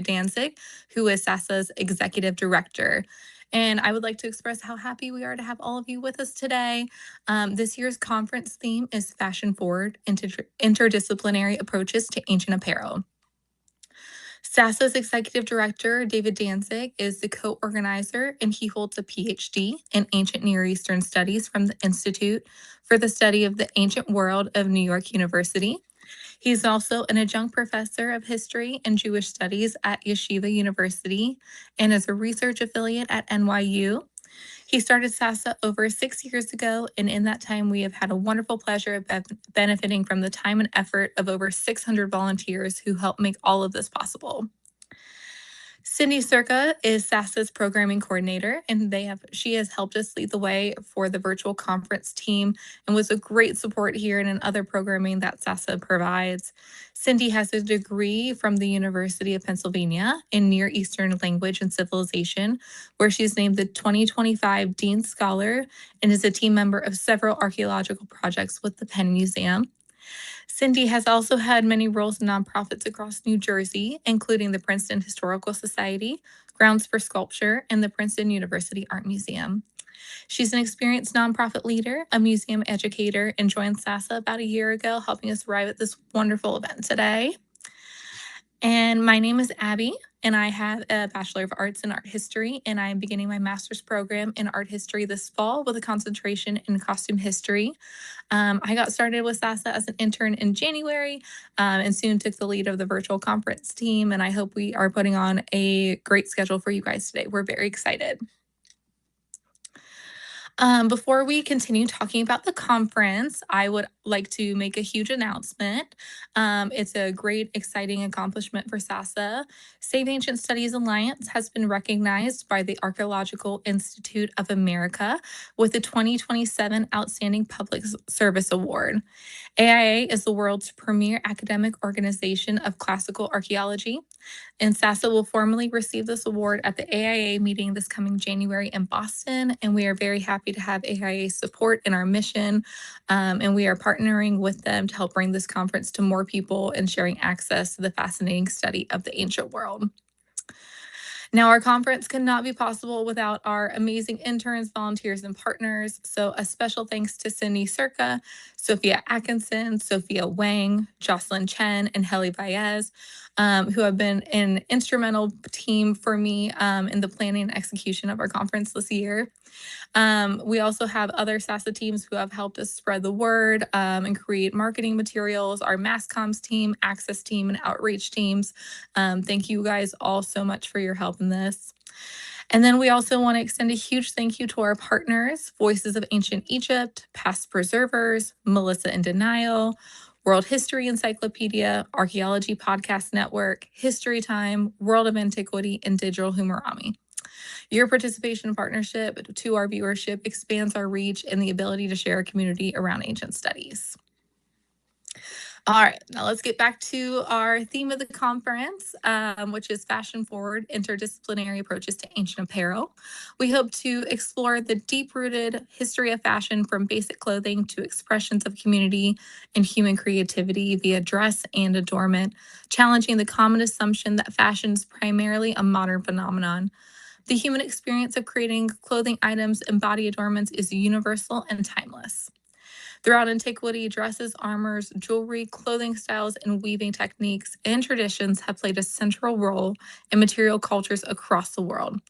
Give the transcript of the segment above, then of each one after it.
Danzig, who is Sasa's executive director. And I would like to express how happy we are to have all of you with us today. This year's conference theme is Fashion Forward, Interdisciplinary Approaches to Ancient Apparel. Sasa's executive director, David Danzig, is the co-organizer, and he holds a PhD in Ancient Near Eastern Studies from the Institute for the Study of the Ancient World of New York University. He's also an adjunct professor of history and Jewish studies at Yeshiva University and is a research affiliate at NYU. He started Sasa over 6 years ago, and in that time, we have had a wonderful pleasure of benefiting from the time and effort of over 600 volunteers who helped make all of this possible. Cindy Circa is Sasa's programming coordinator, and she has helped us lead the way for the virtual conference team and was a great support here and in other programming that Sasa provides. Cindy has a degree from the University of Pennsylvania in Near Eastern Language and Civilization, where she's named the 2025 Dean Scholar and is a team member of several archaeological projects with the Penn Museum. Cindy has also had many roles in nonprofits across New Jersey, including the Princeton Historical Society, Grounds for Sculpture, and the Princeton University Art Museum. She's an experienced nonprofit leader, a museum educator, and joined Sasa about a year ago, helping us arrive at this wonderful event today. And my name is Abby, and I have a Bachelor of Arts in Art History, and I'm beginning my master's program in art history this fall with a concentration in costume history. I got started with Sasa as an intern in January and soon took the lead of the virtual conference team, and I hope we are putting on a great schedule for you guys today. We're very excited. Before we continue talking about the conference, I would like to make a huge announcement. It's a great, exciting accomplishment for Sasa. Save Ancient Studies Alliance has been recognized by the Archaeological Institute of America with the 2027 Outstanding Public Service Award. AIA is the world's premier academic organization of classical archaeology, and Sasa will formally receive this award at the AIA meeting this coming January in Boston, and we are very happy to have AIA's support in our mission, and we are partnering with them to help bring this conference to more people and sharing access to the fascinating study of the ancient world. Now, our conference could not be possible without our amazing interns, volunteers, and partners. So a special thanks to Cindy Circa, Sophia Atkinson, Sophia Wang, Jocelyn Chen, and Heli Baez, who have been an instrumental team for me in the planning and execution of our conference this year. We also have other Sasa teams who have helped us spread the word and create marketing materials, our mass comms team, access team, and outreach teams. Thank you guys all so much for your help in this. And then we also want to extend a huge thank you to our partners, Voices of Ancient Egypt, Past Preservers, Melissa in Denial, World History Encyclopedia, Archaeology Podcast Network, History Time, World of Antiquity, and Digital Humarami. Your participation and partnership to our viewership expands our reach and the ability to share a community around ancient studies. All right, now let's get back to our theme of the conference, which is Fashion Forward, Interdisciplinary Approaches to Ancient Apparel. We hope to explore the deep-rooted history of fashion from basic clothing to expressions of community and human creativity via dress and adornment, challenging the common assumption that fashion is primarily a modern phenomenon. The human experience of creating clothing items and body adornments is universal and timeless. Throughout antiquity, dresses, armors, jewelry, clothing styles, and weaving techniques and traditions have played a central role in material cultures across the world.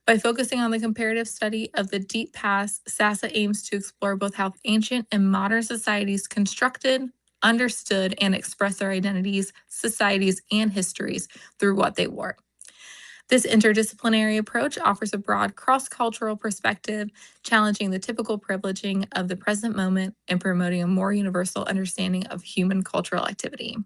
By focusing on the comparative study of the deep past, Sasa aims to explore both how ancient and modern societies constructed, understood, and expressed their identities, societies, and histories through what they wore. This interdisciplinary approach offers a broad cross-cultural perspective, challenging the typical privileging of the present moment and promoting a more universal understanding of human cultural activity.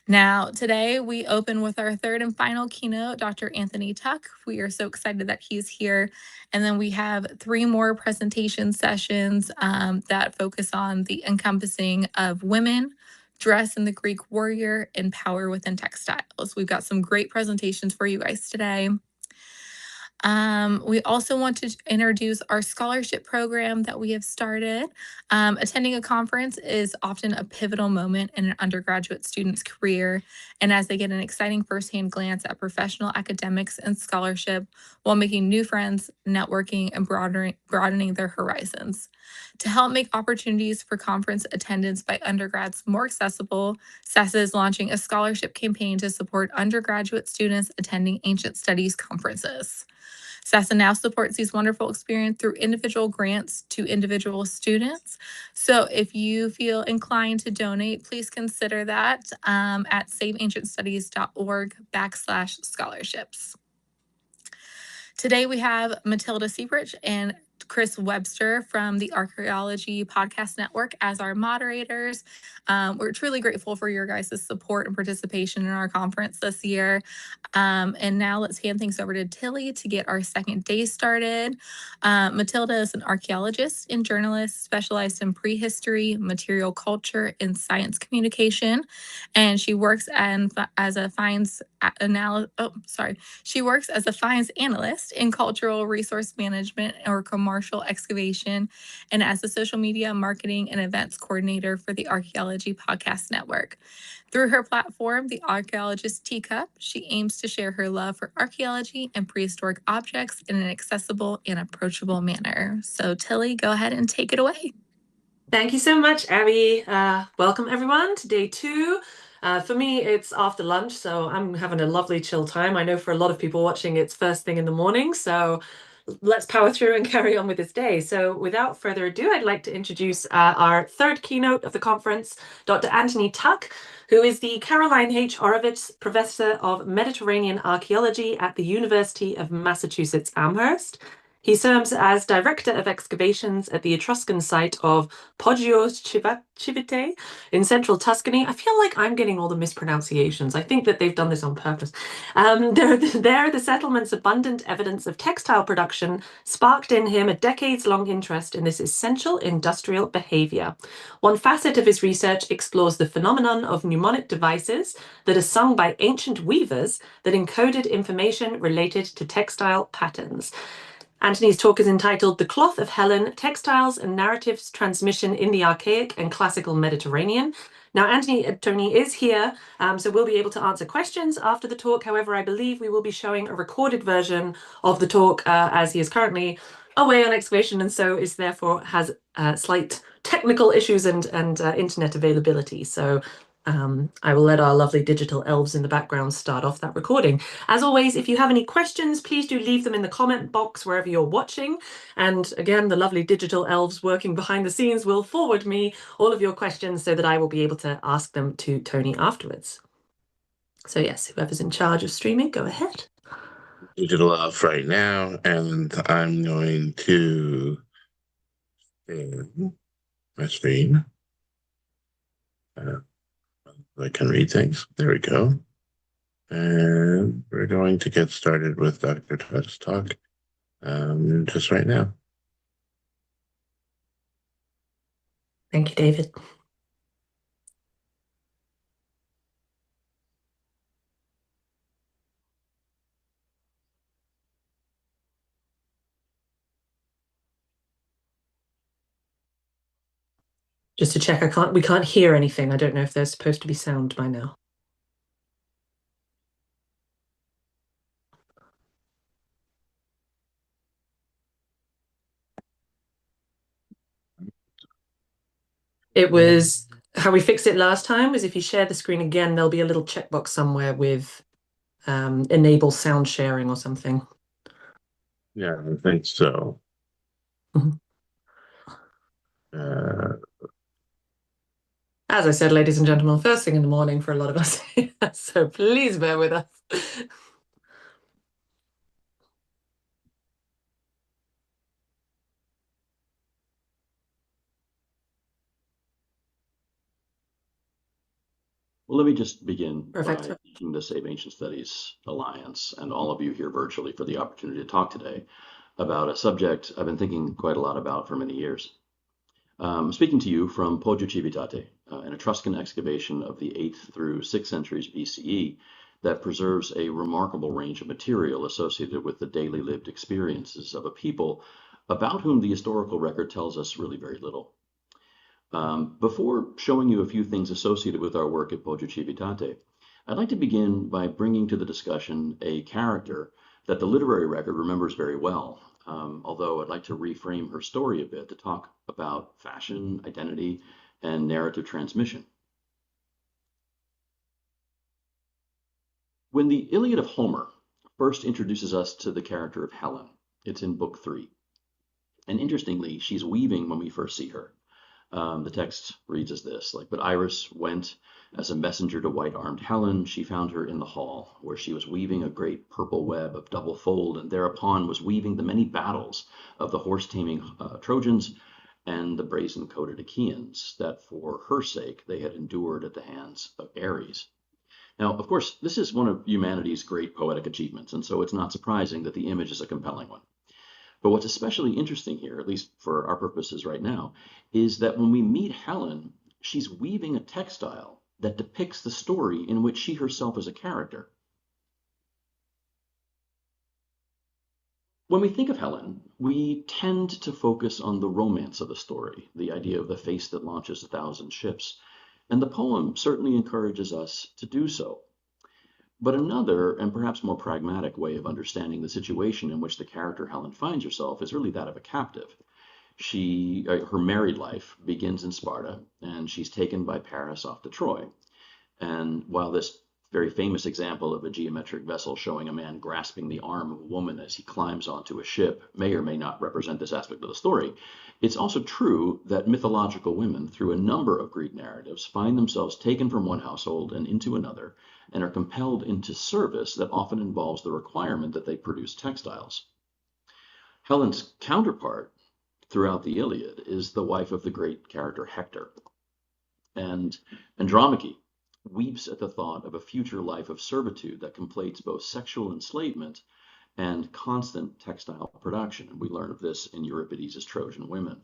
Now, today we open with our third and final keynote, Dr. Anthony Tuck. We are so excited that he's here. And then we have 3 more presentation sessions that focus on the encompassing of women, dress in the Greek warrior, and power within textiles. We've got some great presentations for you guys today. We also want to introduce our scholarship program that we have started. Attending a conference is often a pivotal moment in an undergraduate student's career, and as they get an exciting firsthand glance at professional academics and scholarship while making new friends, networking, and broadening their horizons. To help make opportunities for conference attendance by undergrads more accessible, Sasa is launching a scholarship campaign to support undergraduate students attending ancient studies conferences. Sasa now supports these wonderful experiences through individual grants to individual students. So if you feel inclined to donate, please consider that at saveancientstudies.org/scholarships. Today we have Matilda Seabridge and Chris Webster from the Archaeology Podcast Network as our moderators. We're truly grateful for your guys' support and participation in our conference this year. And now let's hand things over to Tilly to get our second day started. Matilda is an archaeologist and journalist specialized in prehistory, material culture, and science communication. And she works as a finds analyst in cultural resource management or commercial excavation, and as a social media marketing and events coordinator for the Archaeology Podcast Network. Through her platform, The Archaeologist Teacup, she aims to share her love for archaeology and prehistoric objects in an accessible and approachable manner. So Tilly, go ahead and take it away. Thank you so much, Abby. Welcome everyone to day 2. For me, it's after lunch, so I'm having a lovely chill time. I know for a lot of people watching, it's first thing in the morning, so let's power through and carry on with this day. So without further ado, I'd like to introduce our third keynote of the conference, Dr. Anthony Tuck, who is the Caroline H. Horowitz Professor of Mediterranean Archaeology at the University of Massachusetts Amherst. He serves as Director of Excavations at the Etruscan site of Poggio Civite in central Tuscany. I feel like I'm getting all the mispronunciations. I think that they've done this on purpose. There, the settlement's abundant evidence of textile production sparked in him a decades-long interest in this essential industrial behavior. One facet of his research explores the phenomenon of mnemonic devices that are sung by ancient weavers that encoded information related to textile patterns. Anthony's talk is entitled The Cloth of Helen, Textiles and Narratives Transmission in the Archaic and Classical Mediterranean. Now, Tony is here, so we'll be able to answer questions after the talk. However, I believe we will be showing a recorded version of the talk as he is currently away on excavation and so is therefore has slight technical issues and internet availability. So I will let our lovely digital elves in the background start off that recording. As always, if you have any questions, please do leave them in the comment box wherever you're watching. And again, the lovely digital elves working behind the scenes will forward me all of your questions so that I will be able to ask them to Tony afterwards. So yes, whoever's in charge of streaming, go ahead. Digital elf right now, and I'm going to share my screen. I can read things. There we go. And we're going to get started with Dr. Tuck's talk just right now. Thank you, David. Just to check, we can't hear anything. I don't know if there's supposed to be sound by now. It was how we fixed it last time was if you share the screen again, there'll be a little checkbox somewhere with enable sound sharing or something. Yeah, I think so. As I said, ladies and gentlemen, first thing in the morning for a lot of us, so please bear with us. Well, let me just begin by Perfect. thanking the Save Ancient Studies Alliance and all of you here virtually for the opportunity to talk today about a subject I've been thinking quite a lot about for many years. I'm speaking to you from Poggio Civitate, an Etruscan excavation of the 8th through 6th centuries BCE that preserves a remarkable range of material associated with the daily lived experiences of a people about whom the historical record tells us really very little. Before showing you a few things associated with our work at Poggio Civitate, I'd like to begin by bringing to the discussion a character that the literary record remembers very well, although I'd like to reframe her story a bit to talk about fashion, identity, and narrative transmission. When the Iliad of Homer first introduces us to the character of Helen, it's in Book 3. And interestingly, she's weaving when we first see her. The text reads as this, but Iris went as a messenger to white-armed Helen. She found her in the hall, where she was weaving a great purple web of double fold, and thereupon was weaving the many battles of the horse-taming Trojans and the brazen-coated Achaeans, that for her sake they had endured at the hands of Ares. Now, of course, this is one of humanity's great poetic achievements, and so it's not surprising that the image is a compelling one. But what's especially interesting here, at least for our purposes right now, is that when we meet Helen, she's weaving a textile that depicts the story in which she herself is a character. When we think of Helen, we tend to focus on the romance of the story, the idea of the face that launches 1,000 ships. And the poem certainly encourages us to do so. But another, and perhaps more pragmatic way of understanding the situation in which the character Helen finds herself is really that of a captive. Her married life begins in Sparta, and she's taken by Paris off to Troy. And while this very famous example of a geometric vessel showing a man grasping the arm of a woman as he climbs onto a ship may or may not represent this aspect of the story, it's also true that mythological women, through a number of Greek narratives, find themselves taken from one household and into another, and are compelled into service that often involves the requirement that they produce textiles. Helen's counterpart throughout the Iliad is the wife of the great character Hector. And Andromache weeps at the thought of a future life of servitude that completes both sexual enslavement and constant textile production. And we learn of this in Euripides' Trojan Women.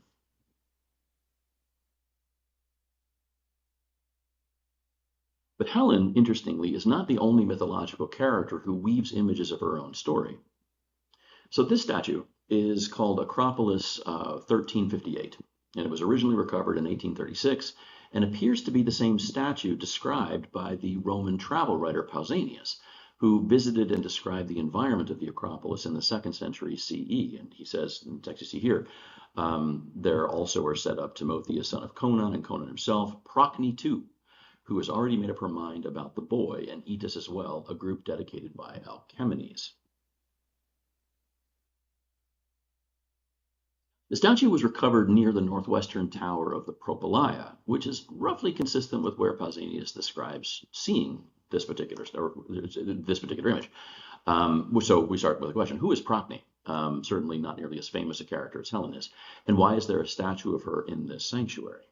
But Helen, interestingly, is not the only mythological character who weaves images of her own story. So this statue is called Acropolis 1358, and it was originally recovered in 1836 and appears to be the same statue described by the Roman travel writer Pausanias, who visited and described the environment of the Acropolis in the 2nd century CE. And he says, in the text you see here, there also are set up Timotheus, son of Conon, and Conon himself, Procne too, who has already made up her mind about the boy, and Etus as well, a group dedicated by Alcamenes. The statue was recovered near the northwestern tower of the Propylaea, which is roughly consistent with where Pausanias describes seeing this particular image. So we start with the question, who is Procne? Certainly not nearly as famous a character as Helen is. And why is there a statue of her in this sanctuary?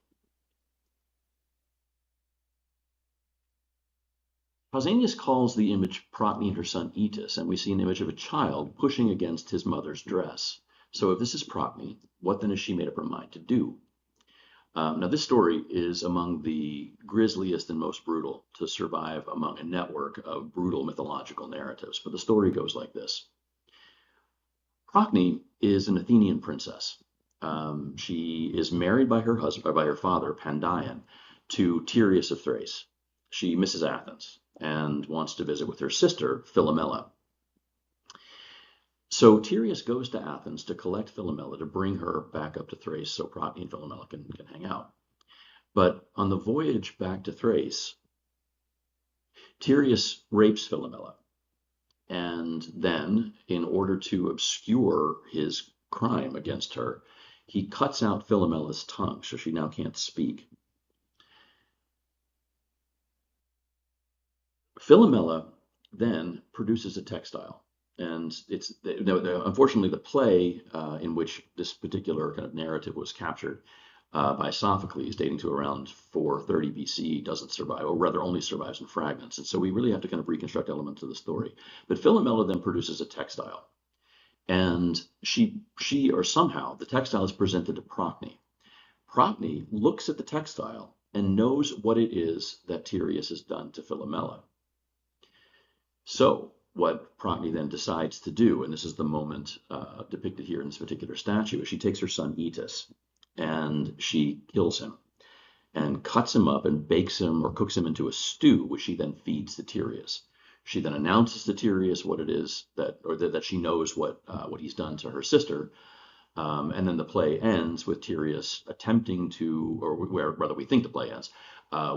Pausanias calls the image Procne and her son Etus, and we see an image of a child pushing against his mother's dress. So if this is Procne, what then has she made up her mind to do? Now this story is among the grisliest and most brutal to survive among a network of brutal mythological narratives, but the story goes like this. Procne is an Athenian princess. She is married by her husband, by her father, Pandion, to Tereus of Thrace. She misses Athens and wants to visit with her sister, Philomela. So Tereus goes to Athens to collect Philomela to bring her back up to Thrace so Procne and Philomela can hang out. But on the voyage back to Thrace, Tereus rapes Philomela. And then, in order to obscure his crime against her, he cuts out Philomela's tongue, so she now can't speak. Philomela then produces a textile. And it's unfortunately the play in which this particular kind of narrative was captured by Sophocles, dating to around 430 BC, doesn't survive, or rather only survives in fragments. And so we really have to kind of reconstruct elements of the story. But Philomela then produces a textile, and she or somehow the textile is presented to Procne. Procne looks at the textile and knows what it is that Tereus has done to Philomela. So what Procne then decides to do, and this is the moment depicted here in this particular statue, is she takes her son Etus and she kills him and cuts him up and bakes him or cooks him into a stew, which she then feeds to Tereus. She then announces to Tereus what it is that she knows what he's done to her sister. And then the play ends with Tereus attempting to, or rather we think the play ends,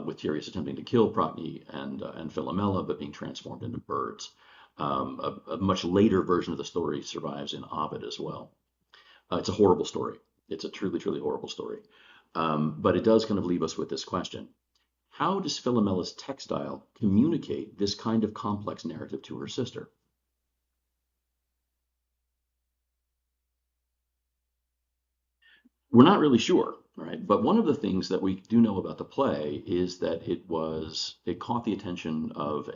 with Tereus attempting to kill Procne and Philomela, but being transformed into birds. A much later version of the story survives in Ovid as well. It's a horrible story. It's a truly, truly horrible story. But it does kind of leave us with this question. How does Philomela's textile communicate this kind of complex narrative to her sister? We're not really sure, right? But one of the things that we do know about the play is that it caught the attention of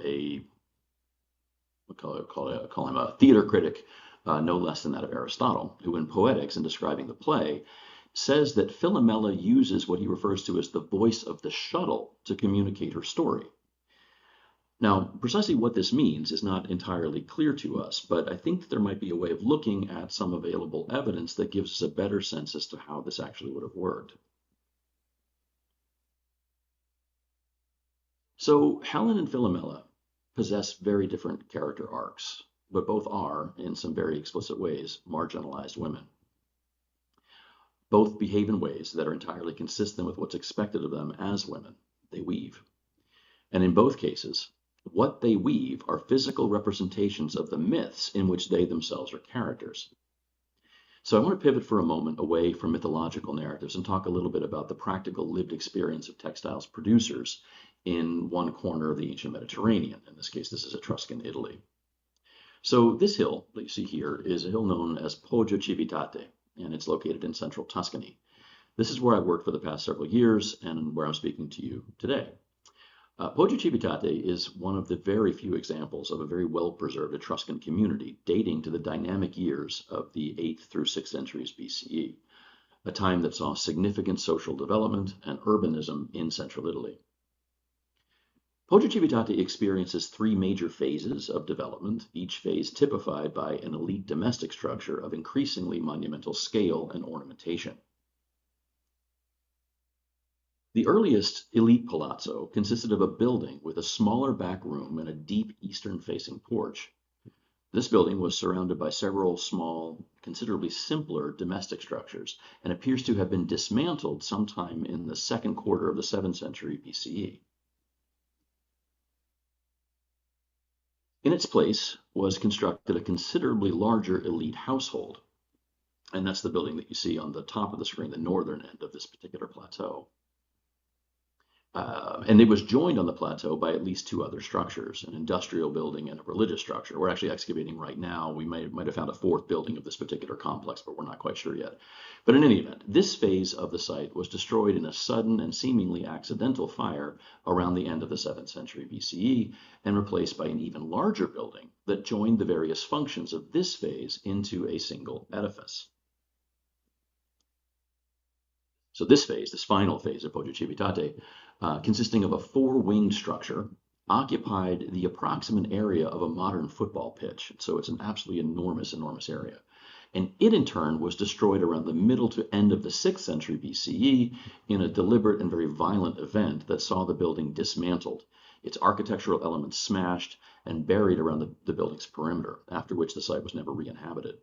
call him a theater critic, no less than that of Aristotle, who in Poetics, in describing the play, says that Philomela uses what he refers to as the voice of the shuttle to communicate her story. Now, precisely what this means is not entirely clear to us, but I think that there might be a way of looking at some available evidence that gives us a better sense as to how this actually would have worked. So Helen and Philomela possess very different character arcs, but both are, in some very explicit ways, marginalized women. Both behave in ways that are entirely consistent with what's expected of them as women. They weave. And in both cases, what they weave are physical representations of the myths in which they themselves are characters. So I want to pivot for a moment away from mythological narratives and talk a little bit about the practical lived experience of textiles producers in one corner of the ancient Mediterranean. In this case, this is Etruscan Italy. So this hill that you see here is a hill known as Poggio Civitate, and it's located in central Tuscany. This is where I've worked for the past several years and where I'm speaking to you today. Poggio Civitate is one of the very few examples of a very well-preserved Etruscan community dating to the dynamic years of the 8th through 6th centuries BCE, a time that saw significant social development and urbanism in central Italy. Poggio Civitate experiences three major phases of development, each phase typified by an elite domestic structure of increasingly monumental scale and ornamentation. The earliest elite palazzo consisted of a building with a smaller back room and a deep eastern-facing porch. This building was surrounded by several small, considerably simpler domestic structures and appears to have been dismantled sometime in the second quarter of the 7th century BCE. In its place was constructed a considerably larger elite household, and that's the building that you see on the top of the screen, the northern end of this particular plateau. And it was joined on the plateau by at least two other structures, an industrial building and a religious structure. We're actually excavating right now. We might have found a fourth building of this particular complex, but we're not quite sure yet. But in any event, this phase of the site was destroyed in a sudden and seemingly accidental fire around the end of the 7th century BCE and replaced by an even larger building that joined the various functions of this phase into a single edifice. So this phase, this final phase of Poggio Civitate, consisting of a four-winged structure, occupied the approximate area of a modern football pitch. So it's an absolutely enormous, enormous area. And it in turn was destroyed around the middle to end of the 6th century BCE in a deliberate and very violent event that saw the building dismantled, its architectural elements smashed and buried around the building's perimeter, after which the site was never re-inhabited.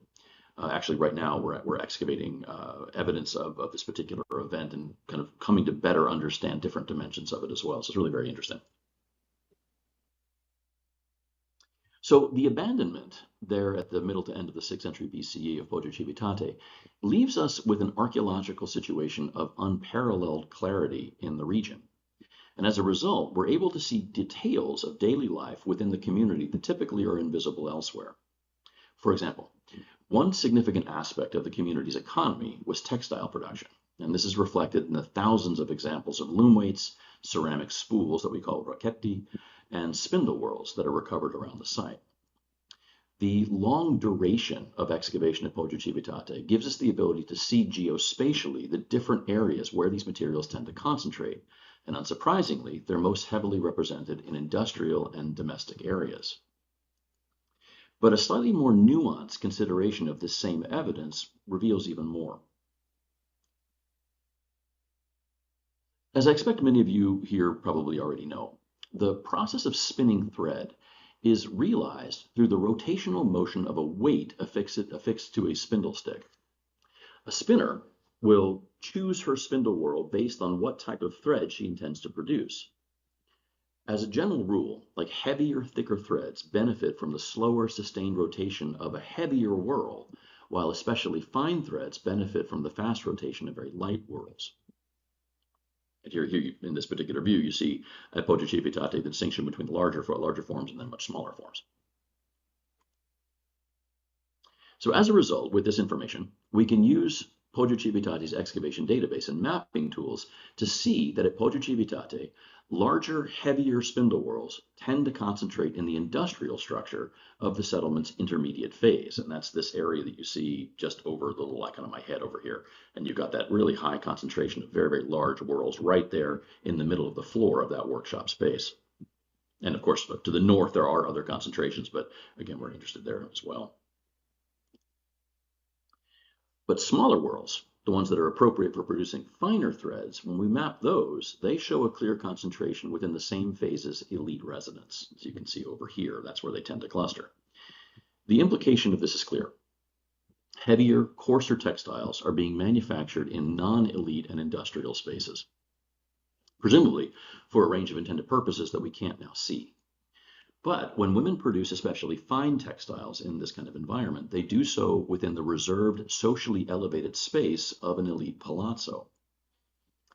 Actually, right now, we're excavating evidence of this particular event and kind of coming to better understand different dimensions of it as well. So it's really very interesting. So the abandonment there at the middle to end of the 6th century BCE of Poggio Civitate leaves us with an archaeological situation of unparalleled clarity in the region. And as a result, we're able to see details of daily life within the community that typically are invisible elsewhere. For example, one significant aspect of the community's economy was textile production, and this is reflected in the thousands of examples of loom weights, ceramic spools that we call rocchetti, and spindle whorls that are recovered around the site. The long duration of excavation at Poggio Civitate gives us the ability to see geospatially the different areas where these materials tend to concentrate, and unsurprisingly, they're most heavily represented in industrial and domestic areas. But a slightly more nuanced consideration of this same evidence reveals even more. As I expect many of you here probably already know, the process of spinning thread is realized through the rotational motion of a weight affixed to a spindle stick. A spinner will choose her spindle whorl based on what type of thread she intends to produce. As a general rule, like heavier, thicker threads benefit from the slower, sustained rotation of a heavier whorl, while especially fine threads benefit from the fast rotation of very light whorls. And here in this particular view, you see at Poggiacivitate the distinction between larger forms and then much smaller forms. So as a result, with this information, we can use Poggiacivitate's excavation database and mapping tools to see that at Poggiacivitate, larger, heavier spindle whorls tend to concentrate in the industrial structure of the settlement's intermediate phase. And that's this area that you see just over the little icon on my head over here. And you've got that really high concentration of very, very large whorls right there in the middle of the floor of that workshop space. And of course, to the north, there are other concentrations, but again, we're interested there as well. But smaller whorls, the ones that are appropriate for producing finer threads, when we map those, they show a clear concentration within the same phase as elite residents. As you can see over here, that's where they tend to cluster. The implication of this is clear. Heavier, coarser textiles are being manufactured in non-elite and industrial spaces, presumably for a range of intended purposes that we can't now see. But when women produce especially fine textiles in this kind of environment, they do so within the reserved, socially elevated space of an elite palazzo.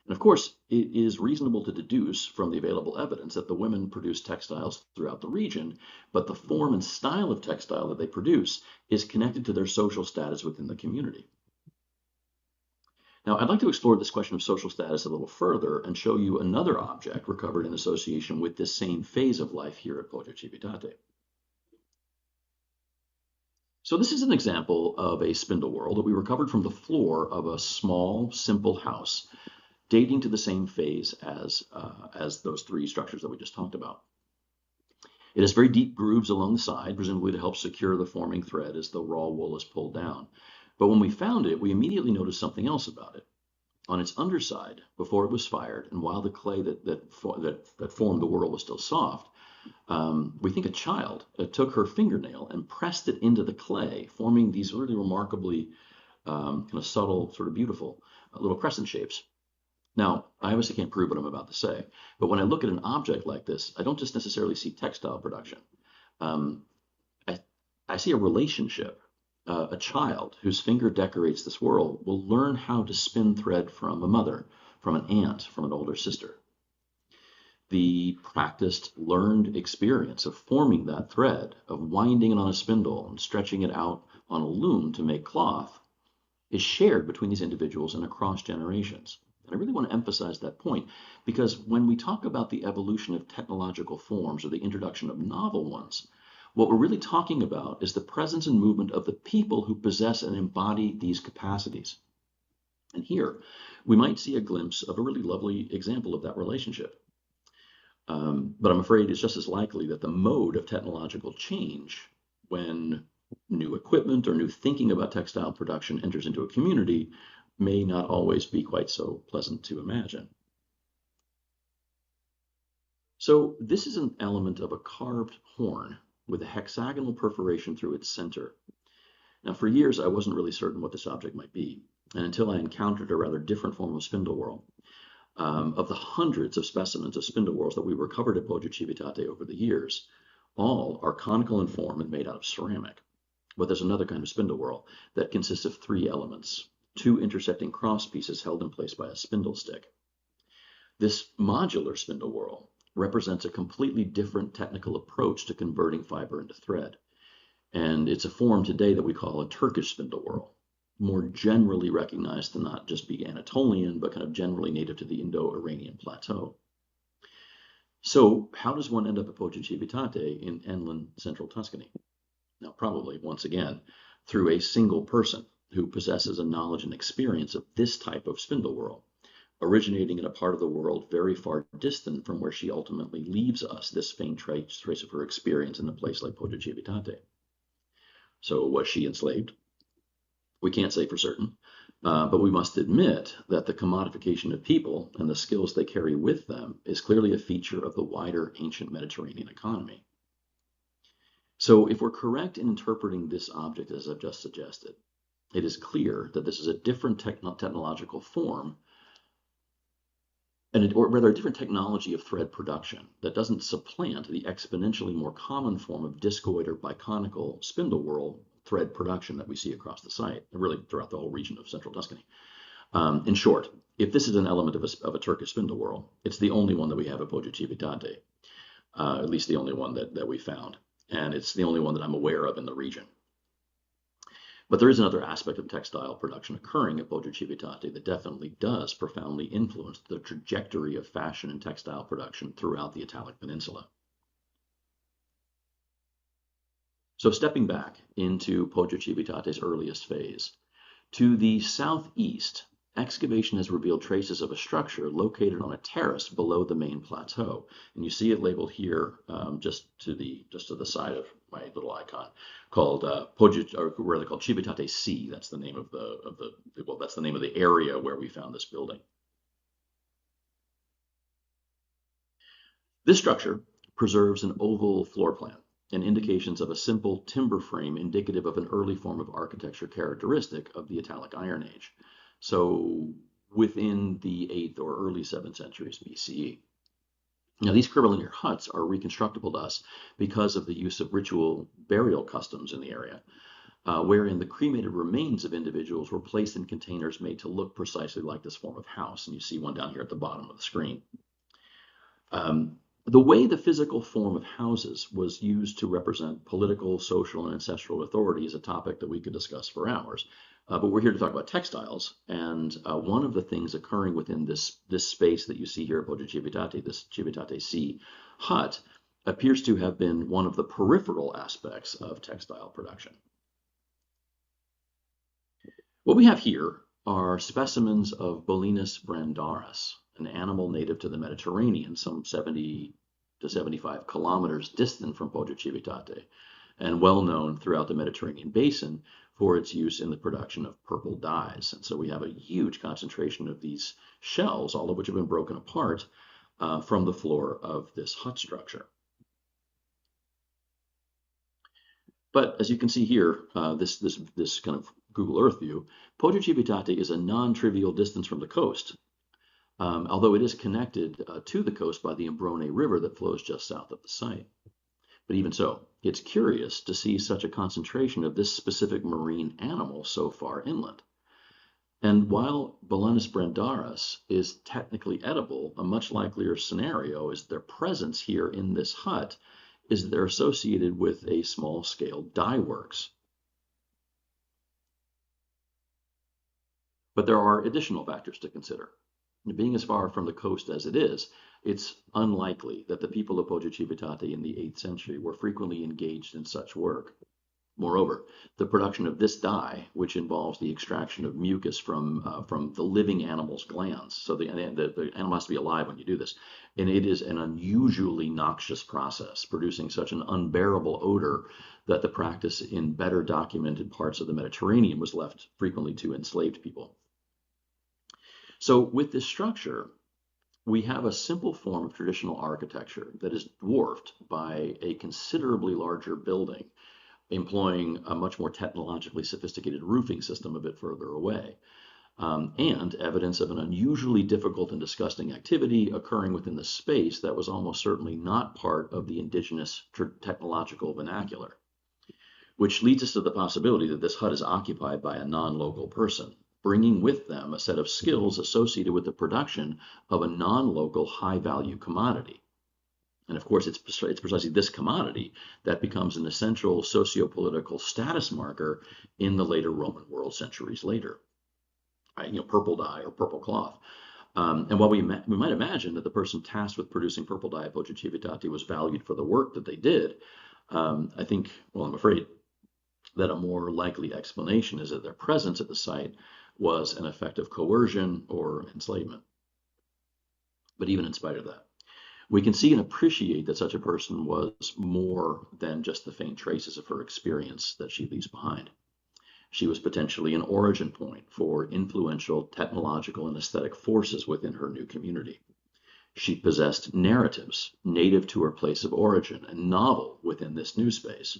And of course, it is reasonable to deduce from the available evidence that the women produce textiles throughout the region, but the form and style of textile that they produce is connected to their social status within the community. Now, I'd like to explore this question of social status a little further and show you another object recovered in association with this same phase of life here at Poggiacivitate. So this is an example of a spindle whorl that we recovered from the floor of a small, simple house dating to the same phase as those three structures that we just talked about. It has very deep grooves along the side, presumably to help secure the forming thread as the raw wool is pulled down. But when we found it, we immediately noticed something else about it. On its underside, before it was fired, and while the clay that formed the whorl was still soft, we think a child took her fingernail and pressed it into the clay, forming these really remarkably kind of subtle, sort of beautiful little crescent shapes. Now, I obviously can't prove what I'm about to say, but when I look at an object like this, I don't just necessarily see textile production. I see a relationship. A child whose finger decorates this whorl will learn how to spin thread from a mother, from an aunt, from an older sister. The practiced, learned experience of forming that thread, of winding it on a spindle and stretching it out on a loom to make cloth, is shared between these individuals and across generations. And I really want to emphasize that point because when we talk about the evolution of technological forms or the introduction of novel ones, what we're really talking about is the presence and movement of the people who possess and embody these capacities. And here, we might see a glimpse of a really lovely example of that relationship. But I'm afraid it's just as likely that the mode of technological change, when new equipment or new thinking about textile production enters into a community, may not always be quite so pleasant to imagine. So this is an element of a carved horn with a hexagonal perforation through its center. Now, for years, I wasn't really certain what this object might be, and until I encountered a rather different form of spindle whorl. Of the hundreds of specimens of spindle whorls that we recovered at Poggiacivitate over the years, all are conical in form and made out of ceramic. But there's another kind of spindle whorl that consists of three elements, two intersecting cross pieces held in place by a spindle stick. This modular spindle whorl represents a completely different technical approach to converting fiber into thread. And it's a form today that we call a Turkish spindle whorl, more generally recognized to not just be Anatolian, but kind of generally native to the Indo-Iranian plateau. So how does one end up at Poggiacivitate in Enlin, central Tuscany? Now, probably, once again, through a single person who possesses a knowledge and experience of this type of spindle whorl, originating in a part of the world very far distant from where she ultimately leaves us, this faint trace of her experience in a place like Poggiacivitate. So was she enslaved? We can't say for certain, but we must admit that the commodification of people and the skills they carry with them is clearly a feature of the wider ancient Mediterranean economy. So if we're correct in interpreting this object as I've just suggested, it is clear that this is a different technological form, or rather a different technology of thread production that doesn't supplant the exponentially more common form of discoid or biconical spindle whorl thread production that we see across the site, and really throughout the whole region of central Tuscany. In short, if this is an element of a Turkish spindle whorl, it's the only one that we have at Poggio Civitate, at least the only one that we found. And it's the only one that I'm aware of in the region. But there is another aspect of textile production occurring at Poggio Civitate that definitely does profoundly influence the trajectory of fashion and textile production throughout the Italic Peninsula. So stepping back into Poggio Civitate's earliest phase, to the southeast, excavation has revealed traces of a structure located on a terrace below the main plateau, and you see it labeled here just to the side of my little icon, called Poggio, or rather called Civitate C. That's the name of that's the name of the area where we found this building. This structure preserves an oval floor plan and indications of a simple timber frame indicative of an early form of architecture characteristic of the Italic Iron Age. So within the 8th or early 7th centuries BCE. Now, these curvilinear huts are reconstructible to us because of the use of ritual burial customs in the area, wherein the cremated remains of individuals were placed in containers made to look precisely like this form of house. And you see one down here at the bottom of the screen. The way the physical form of houses was used to represent political, social, and ancestral authority is a topic that we could discuss for hours. But we're here to talk about textiles, and one of the things occurring within this space that you see here at Poggio Civitate, this Civitate C hut, appears to have been one of the peripheral aspects of textile production. What we have here are specimens of Bolinus brandaris, an animal native to the Mediterranean, some 70 to 75 kilometers distant from Poggio Civitate, and well known throughout the Mediterranean basin for its use in the production of purple dyes. And so we have a huge concentration of these shells, all of which have been broken apart from the floor of this hut structure. But as you can see here, this kind of Google Earth view, Poggio Civitate is a non-trivial distance from the coast, although it is connected to the coast by the Imbrone River that flows just south of the site. But even so, it's curious to see such a concentration of this specific marine animal so far inland. And while Bolinus brandaris is technically edible, a much likelier scenario is their presence here in this hut is that they're associated with a small-scale dye works. But there are additional factors to consider. Being as far from the coast as it is, it's unlikely that the people of Poggio Civitate in the 8th century were frequently engaged in such work. Moreover, the production of this dye, which involves the extraction of mucus from the living animal's glands, so the animal has to be alive when you do this, and it is an unusually noxious process, producing such an unbearable odor that the practice in better documented parts of the Mediterranean was left frequently to enslaved people. So with this structure, we have a simple form of traditional architecture that is dwarfed by a considerably larger building, employing a much more technologically sophisticated roofing system a bit further away, and evidence of an unusually difficult and disgusting activity occurring within the space that was almost certainly not part of the indigenous technological vernacular, which leads us to the possibility that this hut is occupied by a non-local person, bringing with them a set of skills associated with the production of a non-local high-value commodity. And of course, it's precisely this commodity that becomes an essential socio-political status marker in the later Roman world centuries later. Purple dye or purple cloth. And while we might imagine that the person tasked with producing purple dye at Poggio Civitate was valued for the work that they did, I'm afraid that a more likely explanation is that their presence at the site was an effect of coercion or enslavement. But even in spite of that, We can see and appreciate that such a person was more than just the faint traces of her experience that she leaves behind. She was potentially an origin point for influential technological and aesthetic forces within her new community. She possessed narratives native to her place of origin and novel within this new space.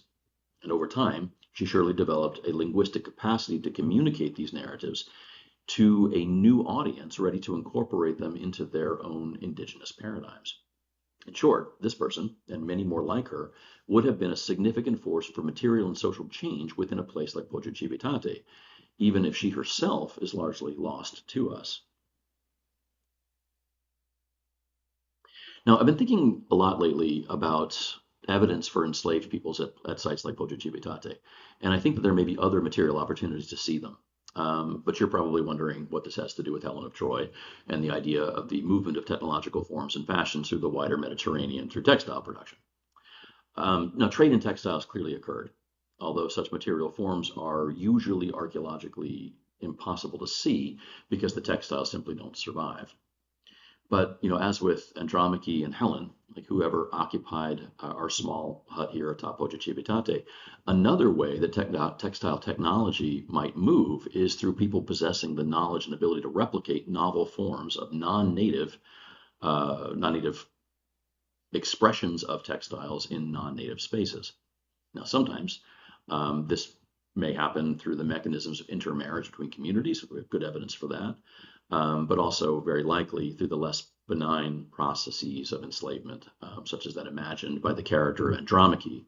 And over time, she surely developed a linguistic capacity to communicate these narratives to a new audience ready to incorporate them into their own indigenous paradigms. In short, this person, and many more like her, would have been a significant force for material and social change within a place like Poggio Civitate, even if she herself is largely lost to us. Now, I've been thinking a lot lately about evidence for enslaved peoples at sites like Poggio Civitate, and I think that there may be other material opportunities to see them. But you're probably wondering what this has to do with Helen of Troy and the idea of the movement of technological forms and fashions through the wider Mediterranean through textile production. Now, trade in textiles clearly occurred, although such material forms are usually archaeologically impossible to see because the textiles simply don't survive. But, as with Andromache and Helen, like whoever occupied our small hut here atop Poggio Civitate, another way that textile technology might move is through people possessing the knowledge and ability to replicate novel forms of non-native expressions of textiles in non-native spaces. Now, sometimes this may happen through the mechanisms of intermarriage between communities. We have good evidence for that. But also very likely through the less benign processes of enslavement, such as that imagined by the character Andromache,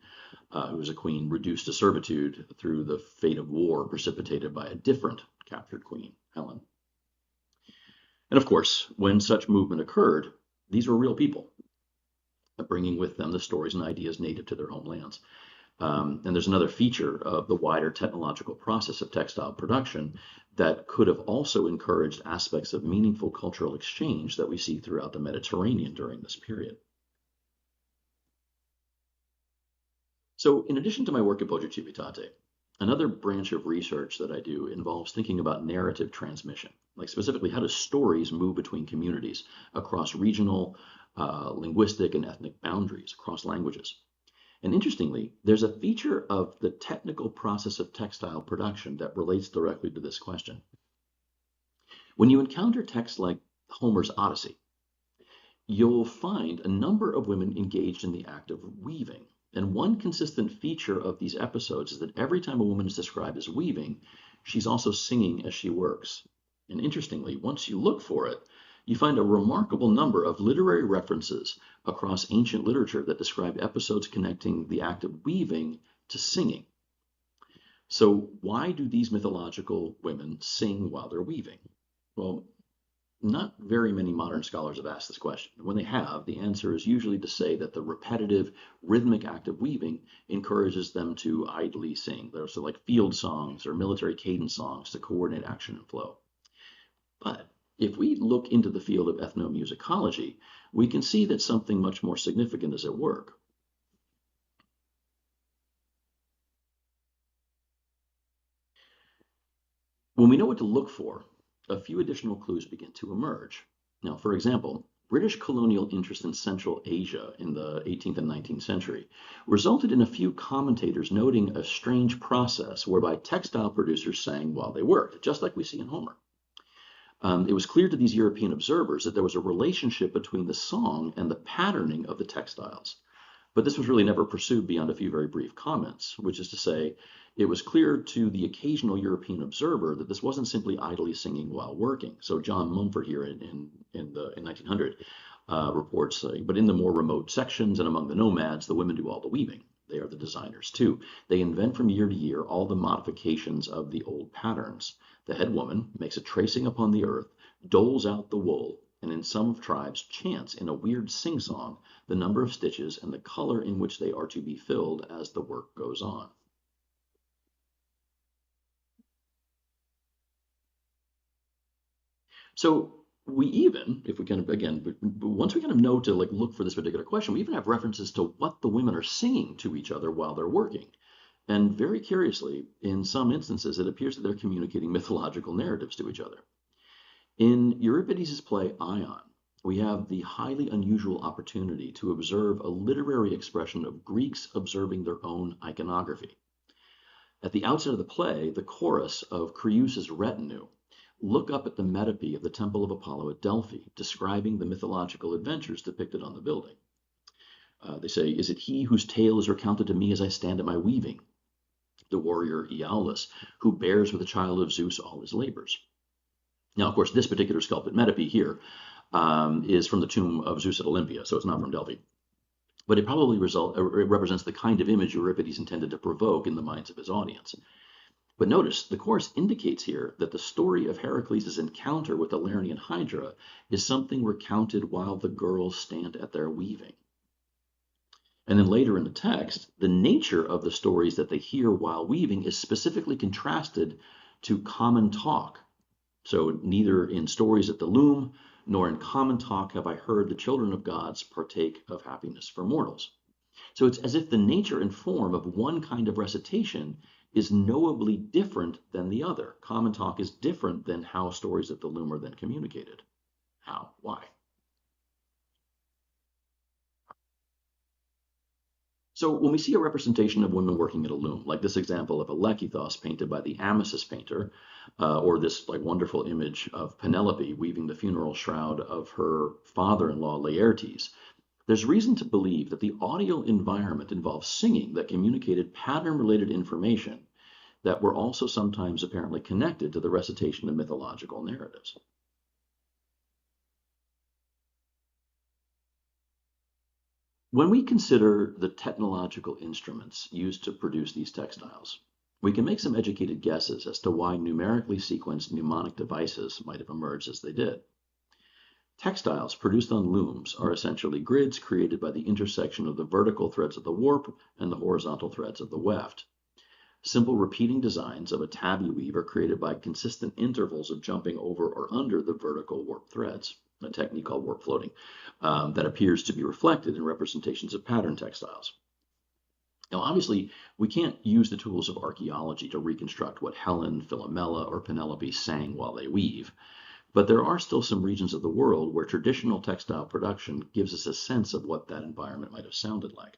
who was a queen reduced to servitude through the fate of war precipitated by a different captured queen, Helen. And of course, when such movement occurred, these were real people, bringing with them the stories and ideas native to their homelands. And there's another feature of the wider technological process of textile production that could have also encouraged aspects of meaningful cultural exchange that we see throughout the Mediterranean during this period. So in addition to my work at Poggio Civitate, another branch of research that I do involves thinking about narrative transmission, like specifically how do stories move between communities across regional, linguistic, and ethnic boundaries, across languages. And interestingly, there's a feature of the technical process of textile production that relates directly to this question. When you encounter texts like Homer's Odyssey, you'll find a number of women engaged in the act of weaving. And one consistent feature of these episodes is that every time a woman is described as weaving, she's also singing as she works. And interestingly, once you look for it, you find a remarkable number of literary references across ancient literature that describe episodes connecting the act of weaving to singing. So why do these mythological women sing while they're weaving? Well, not very many modern scholars have asked this question. When they have, the answer is usually to say that the repetitive rhythmic act of weaving encourages them to idly sing. They're also like field songs or military cadence songs to coordinate action and flow. But if we look into the field of ethnomusicology, we can see that something much more significant is at work. When we know what to look for, a few additional clues begin to emerge. Now, for example, British colonial interest in Central Asia in the 18th and 19th century resulted in a few commentators noting a strange process whereby textile producers sang while they worked, just like we see in Homer. It was clear to these European observers that there was a relationship between the song and the patterning of the textiles. But this was really never pursued beyond a few very brief comments, which is to say, it was clear to the occasional European observer that this wasn't simply idly singing while working. So John Mumford here in 1900 reports, but in the more remote sections and among the nomads, the women do all the weaving. They are the designers too. They invent from year to year all the modifications of the old patterns. The head woman makes a tracing upon the earth, doles out the wool, and in some tribes chants in a weird sing-song the number of stitches and the color in which they are to be filled as the work goes on. So we even, if we kind of, again, once we kind of know to like look for this particular question, we even have references to what the women are singing to each other while they're working. And very curiously, in some instances, it appears that they're communicating mythological narratives to each other. In Euripides' play Ion, we have the highly unusual opportunity to observe a literary expression of Greeks observing their own iconography. At the outset of the play, the chorus of Creus's retinue look up at the metope of the Temple of Apollo at Delphi, describing the mythological adventures depicted on the building. They say, "Is it he whose tale is recounted to me as I stand at my weaving? The warrior Iolaus, who bears with the child of Zeus all his labors." Now, of course, this particular sculpted metope here is from the tomb of Zeus at Olympia, so it's not from Delphi. But it probably it represents the kind of image Euripides intended to provoke in the minds of his audience. But notice, the chorus indicates here that the story of Heracles' encounter with the Lernaean Hydra is something recounted while the girls stand at their weaving. And then later in the text, the nature of the stories that they hear while weaving is specifically contrasted to common talk. So neither in stories at the loom, nor in common talk have I heard the children of gods partake of happiness for mortals. So it's as if the nature and form of one kind of recitation is knowably different than the other. Common talk is different than how stories at the loom are then communicated. How? Why? So when we see a representation of women working at a loom, like this example of a lekythos painted by the Amasis painter, or this wonderful image of Penelope weaving the funeral shroud of her father-in-law Laertes, there's reason to believe that the audio environment involves singing that communicated pattern-related information that were also sometimes apparently connected to the recitation of mythological narratives. When we consider the technological instruments used to produce these textiles, we can make some educated guesses as to why numerically sequenced mnemonic devices might have emerged as they did. Textiles produced on looms are essentially grids created by the intersection of the vertical threads of the warp and the horizontal threads of the weft. Simple repeating designs of a tabby weave are created by consistent intervals of jumping over or under the vertical warp threads, a technique called warp floating, that appears to be reflected in representations of pattern textiles. Now, obviously, we can't use the tools of archaeology to reconstruct what Helen, Philomela, or Penelope sang while they weave, but there are still some regions of the world where traditional textile production gives us a sense of what that environment might have sounded like.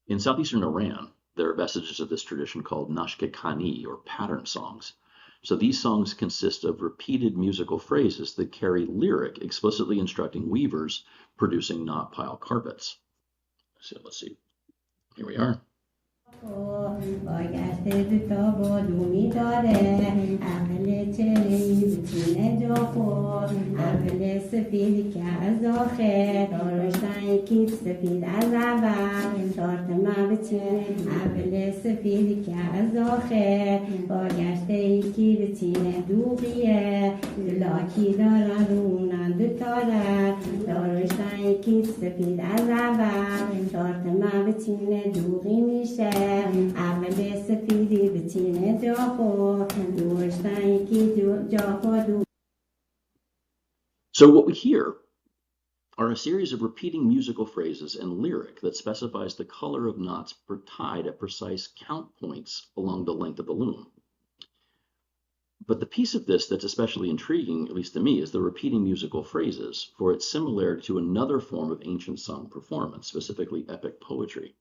In southeastern Iran, there are vestiges of this tradition called nashke khani, or pattern songs. So these songs consist of repeated musical phrases that carry lyric explicitly instructing weavers producing knot pile carpets. So let's see. Here we are. So what we hear are a series of repeating musical phrases and lyric that specifies the color of knots tied at precise count points along the length of the loom. But the piece of this that's especially intriguing, at least to me, is the repeating musical phrases for its similarity to another form of ancient song performance, specifically epic poetry.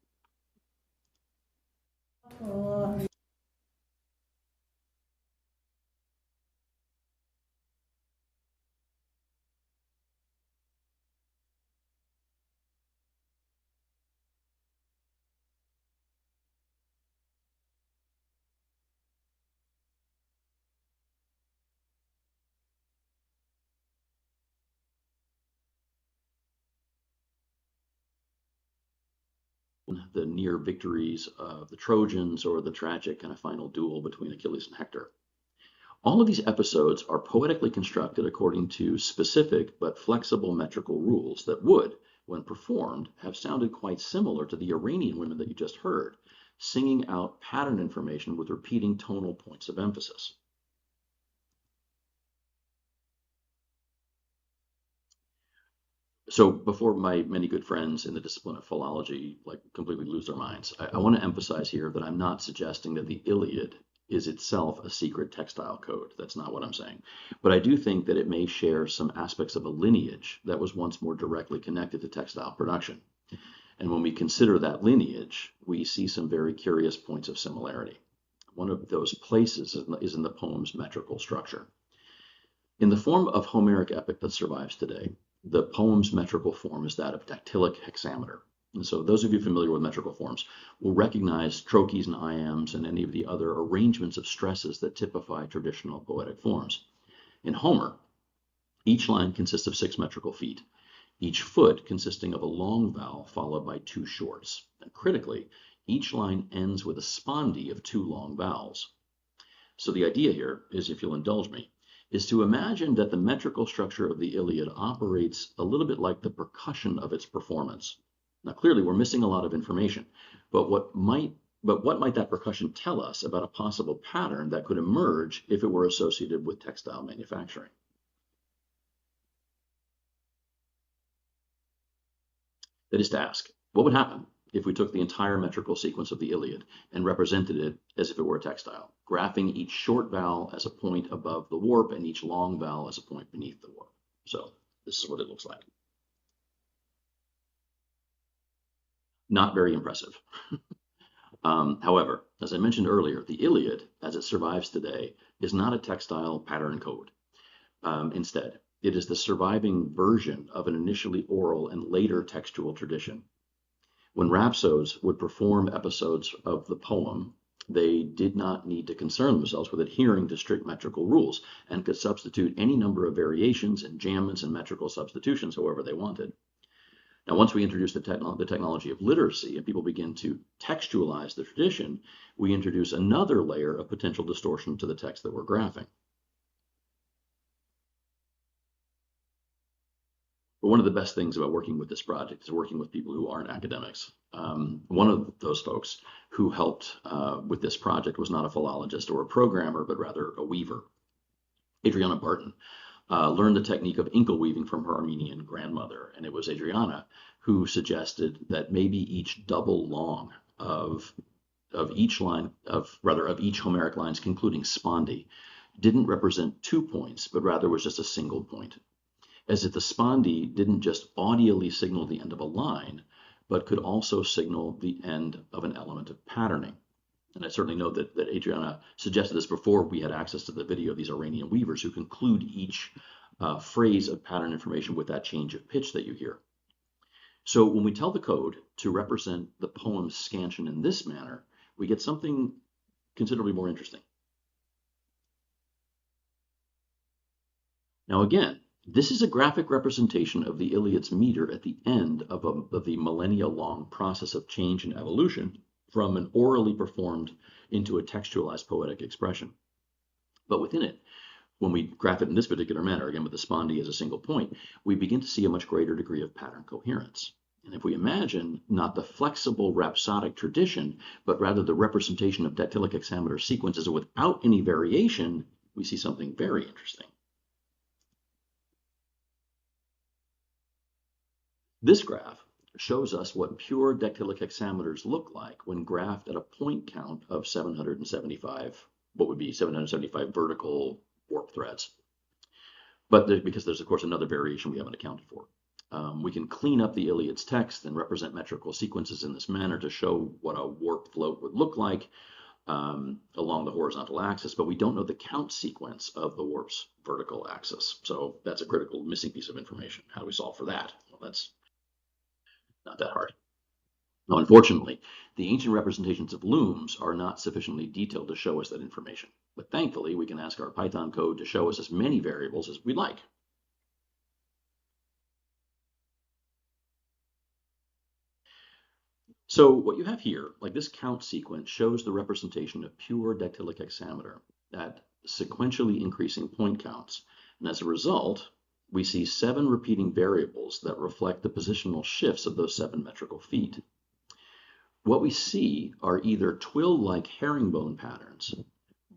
The near victories of the Trojans or the tragic kind of final duel between Achilles and Hector. All of these episodes are poetically constructed according to specific but flexible metrical rules that would, when performed, have sounded quite similar to the Iranian women that you just heard, singing out pattern information with repeating tonal points of emphasis. So before my many good friends in the discipline of philology completely lose their minds, I want to emphasize here that I'm not suggesting that the Iliad is itself a secret textile code. That's not what I'm saying. But I do think that it may share some aspects of a lineage that was once more directly connected to textile production. And when we consider that lineage, we see some very curious points of similarity. One of those places is in the poem's metrical structure. In the form of Homeric epic that survives today, the poem's metrical form is that of dactylic hexameter. And so those of you familiar with metrical forms will recognize trochees and iambs and any of the other arrangements of stresses that typify traditional poetic forms. In Homer, each line consists of 6 metrical feet, each foot consisting of a long vowel followed by 2 shorts. And critically, each line ends with a spondee of 2 long vowels. So the idea here is, if you'll indulge me, is to imagine that the metrical structure of the Iliad operates a little bit like the percussion of its performance. Now, clearly, we're missing a lot of information, but what might that percussion tell us about a possible pattern that could emerge if it were associated with textile manufacturing? That is to ask, what would happen if we took the entire metrical sequence of the Iliad and represented it as if it were a textile, graphing each short vowel as a point above the warp and each long vowel as a point beneath the warp? So this is what it looks like. Not very impressive. However, as I mentioned earlier, the Iliad, as it survives today, is not a textile pattern code. Instead, it is the surviving version of an initially oral and later textual tradition. When rhapsodes would perform episodes of the poem, they did not need to concern themselves with adhering to strict metrical rules and could substitute any number of variations and enjambments and metrical substitutions however they wanted. Now, once we introduce the technology of literacy and people begin to textualize the tradition, we introduce another layer of potential distortion to the text that we're graphing. But one of the best things about working with this project is working with people who aren't academics. One of those folks who helped with this project was not a philologist or a programmer, but rather a weaver. Adriana Barton learned the technique of inkle weaving from her Armenian grandmother, and it was Adriana who suggested that maybe each double long of each Homeric line's concluding spondee didn't represent 2 points, but rather was just a single point, as if the spondee didn't just audially signal the end of a line, but could also signal the end of an element of patterning. And I certainly know that Adriana suggested this before we had access to the video of these Iranian weavers who conclude each phrase of pattern information with that change of pitch that you hear. So when we tell the code to represent the poem's scansion in this manner, we get something considerably more interesting. Now again, this is a graphic representation of the Iliad's meter at the end of the millennia-long process of change and evolution from an orally performed into a textualized poetic expression. But within it, when we graph it in this particular manner, again with the spondee as a single point, we begin to see a much greater degree of pattern coherence. And if we imagine not the flexible rhapsodic tradition, but rather the representation of dactylic hexameter sequences without any variation, we see something very interesting. This graph shows us what pure dactylic hexameters look like when graphed at a point count of 775, what would be 775 vertical warp threads. But because there's, of course, another variation we haven't accounted for. We can clean up the Iliad's text and represent metrical sequences in this manner to show what a warp float would look like along the horizontal axis, but we don't know the count sequence of the warp's vertical axis. So that's a critical missing piece of information. How do we solve for that? Well, that's not that hard. Now, unfortunately, the ancient representations of looms are not sufficiently detailed to show us that information. But thankfully, we can ask our Python code to show us as many variables as we'd like. So what you have here, like this count sequence, shows the representation of pure dactylic hexameter at sequentially increasing point counts. And as a result, we see 7 repeating variables that reflect the positional shifts of those 7 metrical feet. What we see are either twill-like herringbone patterns,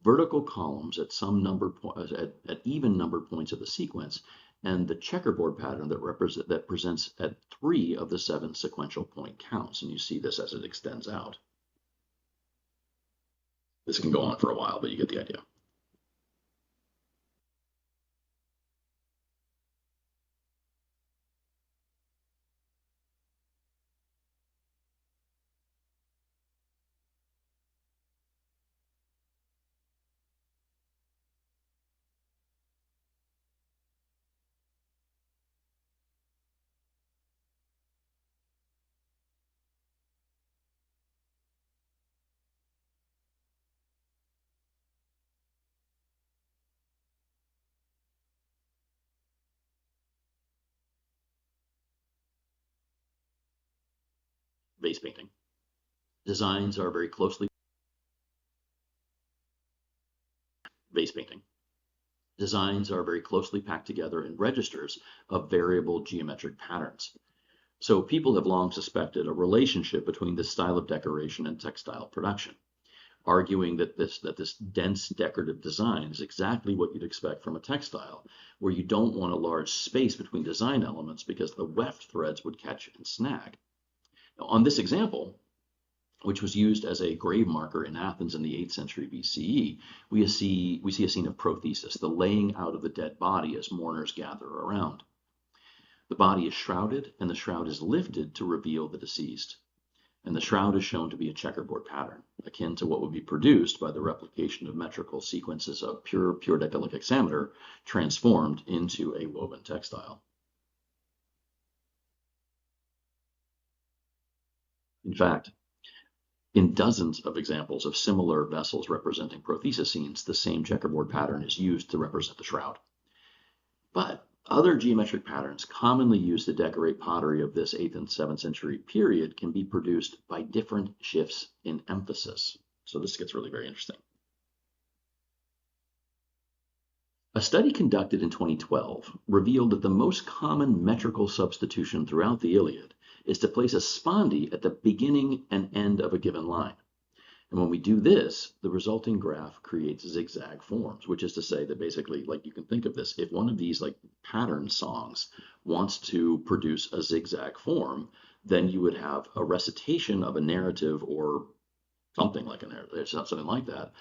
vertical columns at at even numbered points of the sequence, and the checkerboard pattern that presents at 3 of the 7 sequential point counts. And you see this as it extends out. This can go on for a while, but you get the idea. Vase painting. Designs are very closely packed together in registers of variable geometric patterns. So people have long suspected a relationship between this style of decoration and textile production, arguing that this dense decorative design is exactly what you'd expect from a textile, where you don't want a large space between design elements because the weft threads would catch and snag. Now, on this example, which was used as a grave marker in Athens in the 8th century BCE, we see a scene of prothesis, the laying out of the dead body as mourners gather around. The body is shrouded, and the shroud is lifted to reveal the deceased. And the shroud is shown to be a checkerboard pattern, akin to what would be produced by the replication of metrical sequences of pure decalic hexameter transformed into a woven textile. In fact, in dozens of examples of similar vessels representing prothesis scenes, the same checkerboard pattern is used to represent the shroud. But other geometric patterns commonly used to decorate pottery of this 8th and 7th century period can be produced by different shifts in emphasis. So this gets really very interesting. A study conducted in 2012 revealed that the most common metrical substitution throughout the Iliad is to place a spondee at the beginning and end of a given line. And when we do this, the resulting graph creates zigzag forms, which is to say that basically, like, you can think of this, if one of these like pattern songs wants to produce a zigzag form, then you would have a recitation of a narrative or something like a narrative, something like that,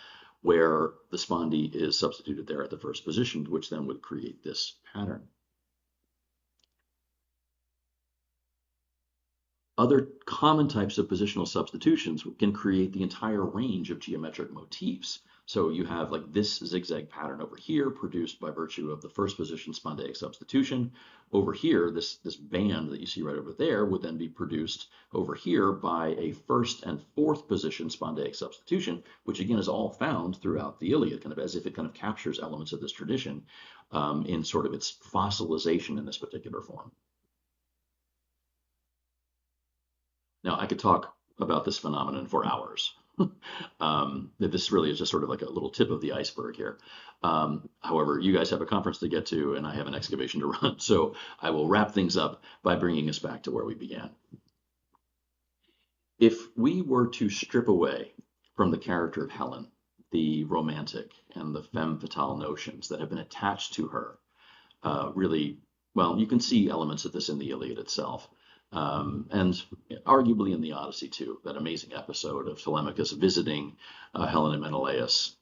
where the spondee is substituted there at the first position, which then would create this pattern. Other common types of positional substitutions can create the entire range of geometric motifs. So you have like this zigzag pattern over here produced by virtue of the first position spondaic substitution. Over here, this band that you see right over there would then be produced over here by a first and fourth position spondaic substitution, which again is all found throughout the Iliad, kind of as if it kind of captures elements of this tradition in sort of its fossilization in this particular form. Now, I could talk about this phenomenon for hours. This really is just sort of like a little tip of the iceberg here. However, you guys have a conference to get to, and I have an excavation to run, so I will wrap things up by bringing us back to where we began. If we were to strip away from the character of Helen the romantic and the femme fatale notions that have been attached to her, really, well, you can see elements of this in the Iliad itself. And arguably in the Odyssey too, that amazing episode of Telemachus visiting Helen and Menelaus.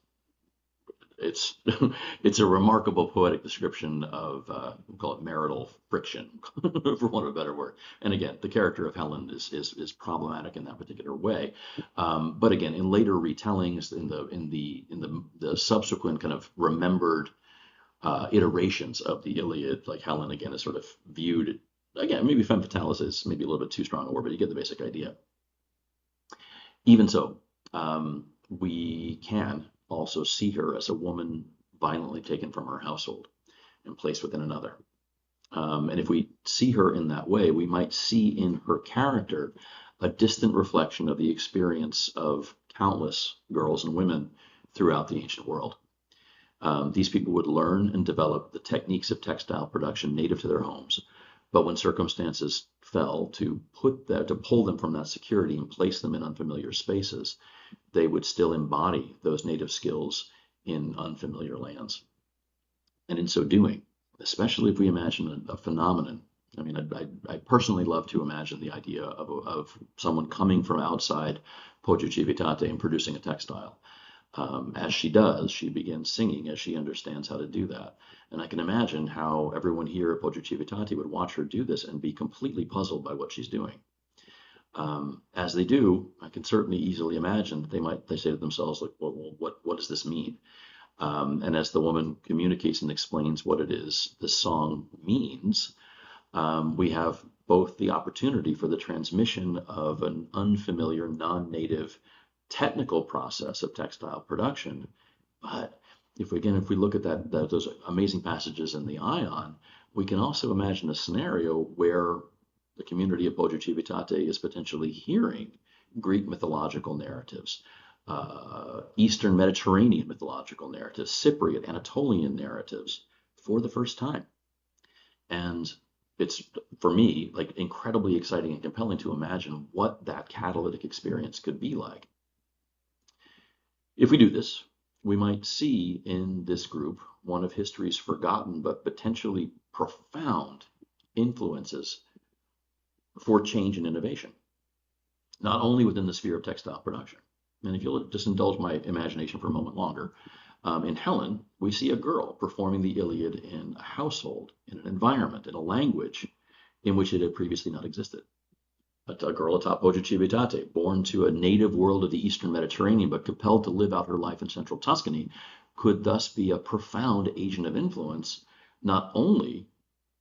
It's a remarkable poetic description of we'll call it marital friction, for want of a better word. And again, the character of Helen is problematic in that particular way. But again, in later retellings, in the subsequent kind of remembered iterations of the Iliad, like Helen again is sort of viewed. Again, maybe femme fatale is maybe a little bit too strong a word, but you get the basic idea. Even so, we can also see her as a woman violently taken from her household and placed within another. And if we see her in that way, we might see in her character a distant reflection of the experience of countless girls and women throughout the ancient world. These people would learn and develop the techniques of textile production native to their homes. But when circumstances fell to pull them from that security and place them in unfamiliar spaces, they would still embody those native skills in unfamiliar lands. And in so doing, especially if we imagine a phenomenon, I mean, I personally love to imagine the idea of someone coming from outside Poggio Civitate and producing a textile. As she does, she begins singing as she understands how to do that. And I can imagine how everyone here at Poggio Civitate would watch her do this and be completely puzzled by what she's doing. As they do, I can certainly easily imagine that they say to themselves, like, well, what does this mean? And as the woman communicates and explains what it is this song means, we have both the opportunity for the transmission of an unfamiliar, non-native technical process of textile production. But if we look at those amazing passages in the Ion, we can also imagine a scenario where the community of Poggio Civitate is potentially hearing Greek mythological narratives, Eastern Mediterranean mythological narratives, Cypriot, Anatolian narratives for the first time. And it's, for me, like incredibly exciting and compelling to imagine what that catalytic experience could be like. If we do this, we might see in this group one of history's forgotten but potentially profound influences for change and innovation, not only within the sphere of textile production. And if you'll just indulge my imagination for a moment longer, in Helen, we see a girl performing the Iliad in a household, in an environment, in a language in which it had previously not existed. A girl atop Poggio Civitate, born to a native world of the Eastern Mediterranean, but compelled to live out her life in central Tuscany, could thus be a profound agent of influence, not only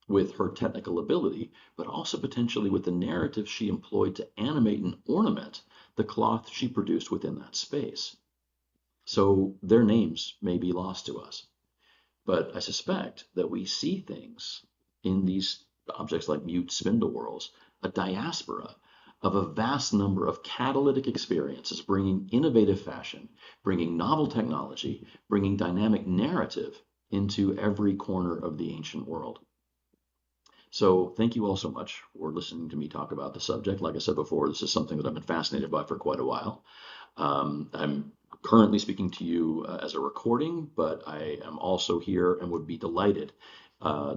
with her technical ability, but also potentially with the narrative she employed to animate and ornament the cloth she produced within that space. So their names may be lost to us, but I suspect that we see things in these objects like mute spindle whorls, a diaspora of a vast number of catalytic experiences, bringing innovative fashion, bringing novel technology, bringing dynamic narrative into every corner of the ancient world. So thank you all so much for listening to me talk about the subject. Like I said before, this is something that I've been fascinated by for quite a while. I'm currently speaking to you as a recording, but I am also here and would be delighted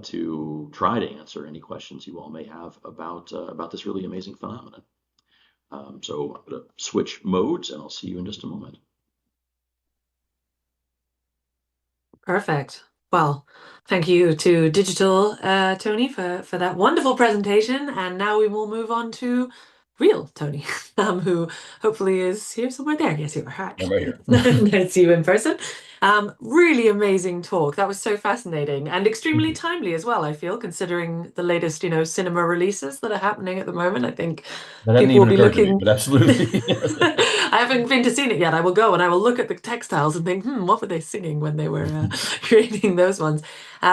to try to answer any questions you all may have about this really amazing phenomenon. So I'm going to switch modes, and I'll see you in just a moment. Perfect. Well, thank you to Digital, Tony, for that wonderful presentation. And now we will move on to real Tony, who hopefully is here somewhere there. Yes, you are. Hi. I'm right here. Nice to see you in person. Really amazing talk. That was so fascinating and extremely timely as well, I feel, considering the latest, cinema releases that are happening at the moment. I think That hadn't people will even be occurred to me, looking. but absolutely. I haven't been to see it yet. I will go and I will look at the textiles and think, what were they singing when they were creating those ones?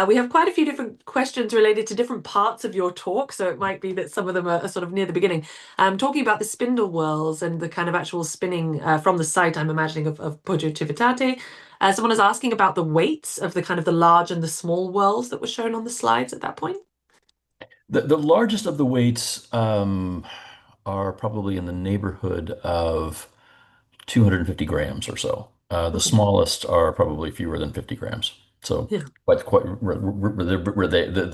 We have quite a few different questions related to different parts of your talk, so it might be that some of them are sort of near the beginning. Talking about the spindle whorls and the kind of actual spinning from the site, I'm imagining, of Poggio Civitate. Someone is asking about the weights of the kind of the large and the small whorls that were shown on the slides at that point. The largest of the weights are probably in the neighborhood of 250 grams or so. The smallest are probably fewer than 50 grams. So Yeah. the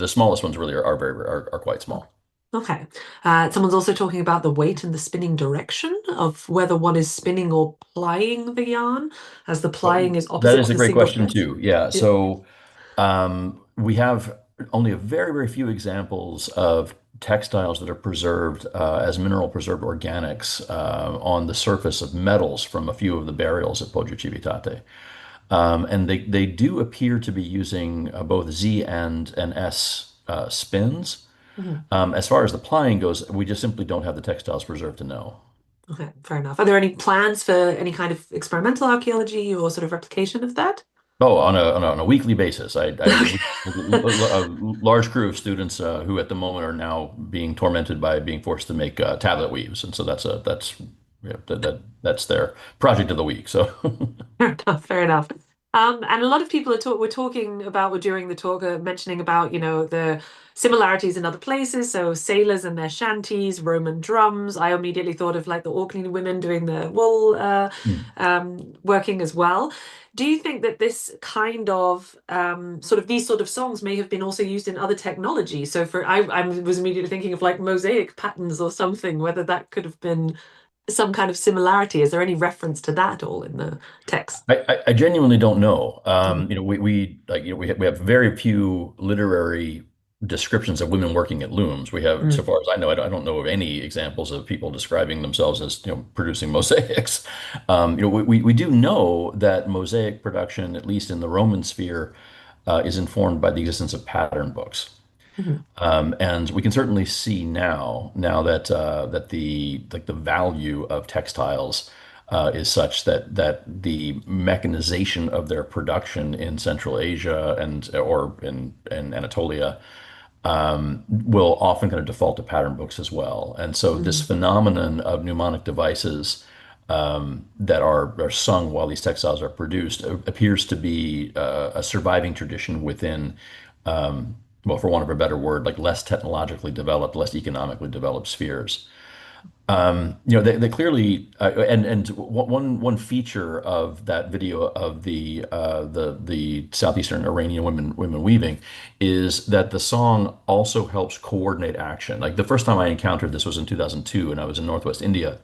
smallest ones really are quite small. Okay. Someone's also talking about the weight and the spinning direction of whether one is spinning or plying the yarn, as the plying is opposite That is to a the great single question thread. too. Yeah. So we have only a very, very few examples of textiles that are preserved as mineral preserved organics on the surface of metals from a few of the burials at Poggio Civitate. And they do appear to be using both Z and S spins. As far as the plying goes, we just simply don't have the textiles preserved to know. Okay, fair enough. Are there any plans for any kind of experimental archaeology or sort of replication of that? Oh, on a weekly basis, a large crew of students who at the moment are now being tormented by being forced to make tablet weaves, and so that's their project of the week. So Fair enough, fair enough. And a lot of people were talking about, during the talk, mentioning about, the similarities in other places. So sailors and their shanties, Roman drums. I immediately thought of like the Orkney women doing the wool working as well. Do you think that this kind of these sort of songs may have been also used in other technology? So I was immediately thinking of like mosaic patterns or something, whether that could have been some kind of similarity? Is there any reference to that at all in the text? I genuinely don't know. We have very few literary descriptions of women working at looms. We have, so far as I know, I don't know of any examples of people describing themselves as producing mosaics. We do know that mosaic production, at least in the Roman sphere, is informed by the existence of pattern books. And we can certainly see now that the value of textiles is such that the mechanization of their production in Central Asia or in Anatolia will often kind of default to pattern books as well. And so this phenomenon of mnemonic devices that are sung while these textiles are produced appears to be a surviving tradition within, well, for want of a better word, like less technologically developed, less economically developed spheres. They clearly and one feature of that video of the southeastern Iranian women weaving is that the song also helps coordinate action. Like the first time I encountered this was in 2002, and I was in Northwest India.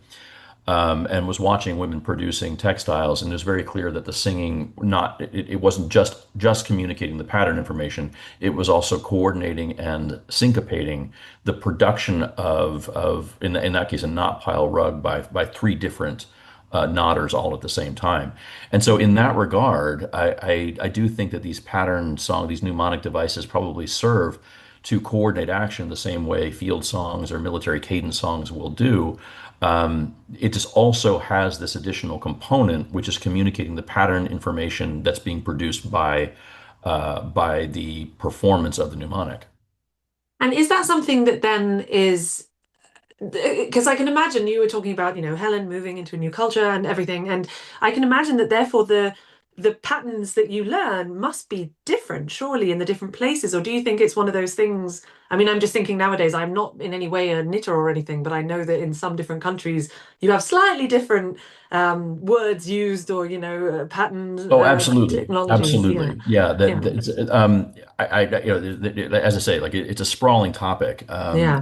And was watching women producing textiles, and it was very clear that the singing it wasn't just communicating the pattern information, it was also coordinating and syncopating the production of in that case a knot pile rug by three different knotters all at the same time. And so in that regard, I do think that these these mnemonic devices probably serve to coordinate action the same way field songs or military cadence songs will do. It just also has this additional component, which is communicating the pattern information that's being produced by the performance of the mnemonic. And is that something that then is, because I can imagine you were talking about, Helen moving into a new culture and everything, and I can imagine that therefore the patterns that you learn must be different, surely, in the different places. Or do you think it's one of those things? I mean, I'm just thinking nowadays, I'm not in any way a knitter or anything, but I know that in some different countries, you have slightly different words used or, pattern Oh, absolutely, technologies. absolutely, yeah. As I say, like it's a sprawling topic. Yeah.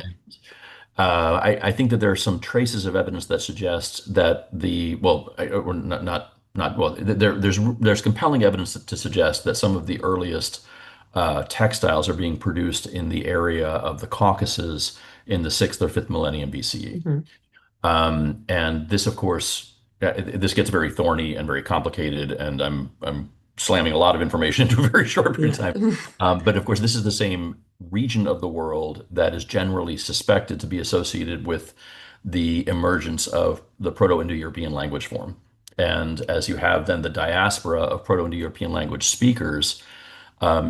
I think that there are some traces of evidence that suggest that or not well. There's compelling evidence to suggest that some of the earliest textiles are being produced in the area of the Caucasus in the 6th or 5th millennium BCE. And this, of course, this gets very thorny and very complicated, and I'm slamming a lot of information into a very short period of time. But of course, this is the same region of the world that is generally suspected to be associated with the emergence of the Proto-Indo-European language form. And as you have then the diaspora of Proto-Indo-European language speakers,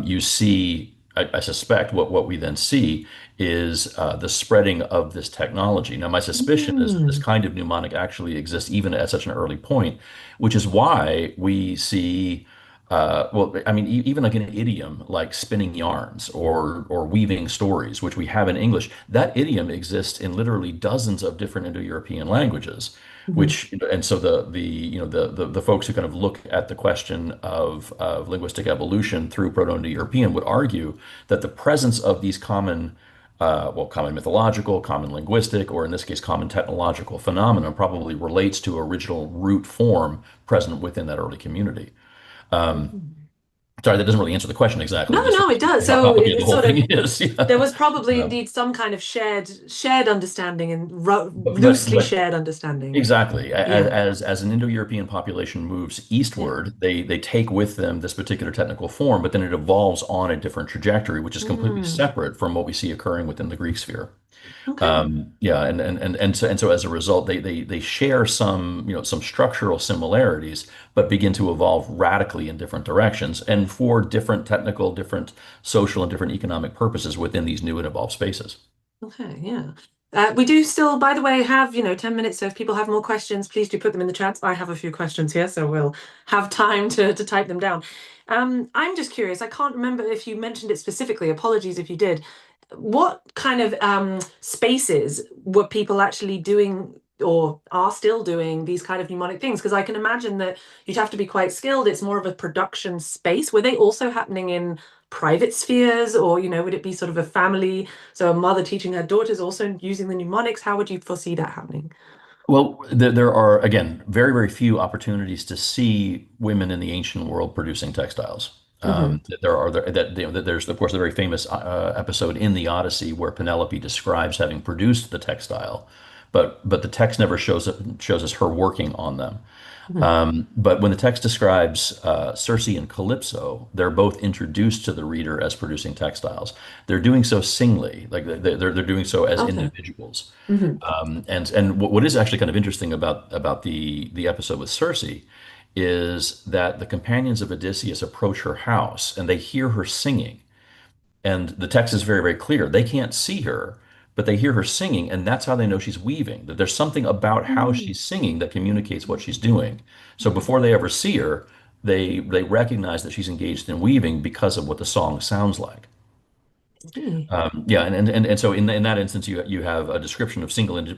you see, I suspect what we then see is the spreading of this technology. Now, my suspicion is that this kind of mnemonic actually exists even at such an early point, which is why we see, even like an idiom like spinning yarns or weaving stories, which we have in English. That idiom exists in literally dozens of different Indo-European languages. And so the folks who kind of look at the question of linguistic evolution through Proto-Indo-European would argue that the presence of these common mythological, common linguistic, or in this case, common technological phenomena probably relates to original root form present within that early community. Sorry, that doesn't really answer the question exactly. No, it does. So the whole thing is. Yeah. There was probably indeed some kind of shared understanding and loosely shared understanding. Exactly. As an Indo-European population moves eastward, they take with them this particular technical form, but then it evolves on a different trajectory, which is completely separate from what we see occurring within the Greek sphere. Okay. And so as a result, they share some structural similarities, but begin to evolve radically in different directions and for different technical, different social, and different economic purposes within these new and evolved spaces. Okay, yeah. We do still, by the way, have 10 minutes. So if people have more questions, please do put them in the chats. I have a few questions here, so we'll have time to type them down. I'm just curious. I can't remember if you mentioned it specifically. Apologies if you did. What kind of spaces were people actually doing or are still doing these kind of mnemonic things? Because I can imagine that you'd have to be quite skilled. It's more of a production space. Were they also happening in private spheres, or would it be sort of a family, so a mother teaching her daughters also using the mnemonics? How would you foresee that happening? Well, there are, again, very, very few opportunities to see women in the ancient world producing textiles. Hmm. There are there, that you know, there's of course the very famous episode in the Odyssey where Penelope describes having produced the textile, but the text never shows us her working on them. Hmm. But when the text describes Circe and Calypso, they're both introduced to the reader as producing textiles. They're doing so singly, like they're doing so as Okay. individuals. Hmm. And what is actually kind of interesting about the episode with Circe is that the companions of Odysseus approach her house and they hear her singing. And the text is very, very clear. They can't see her, but they hear her singing, and that's how they know she's weaving. That there's something about how she's singing that communicates what she's doing. So before they ever see her, they recognize that she's engaged in weaving because of what the song sounds like. Yeah, and so in that instance, you have a description of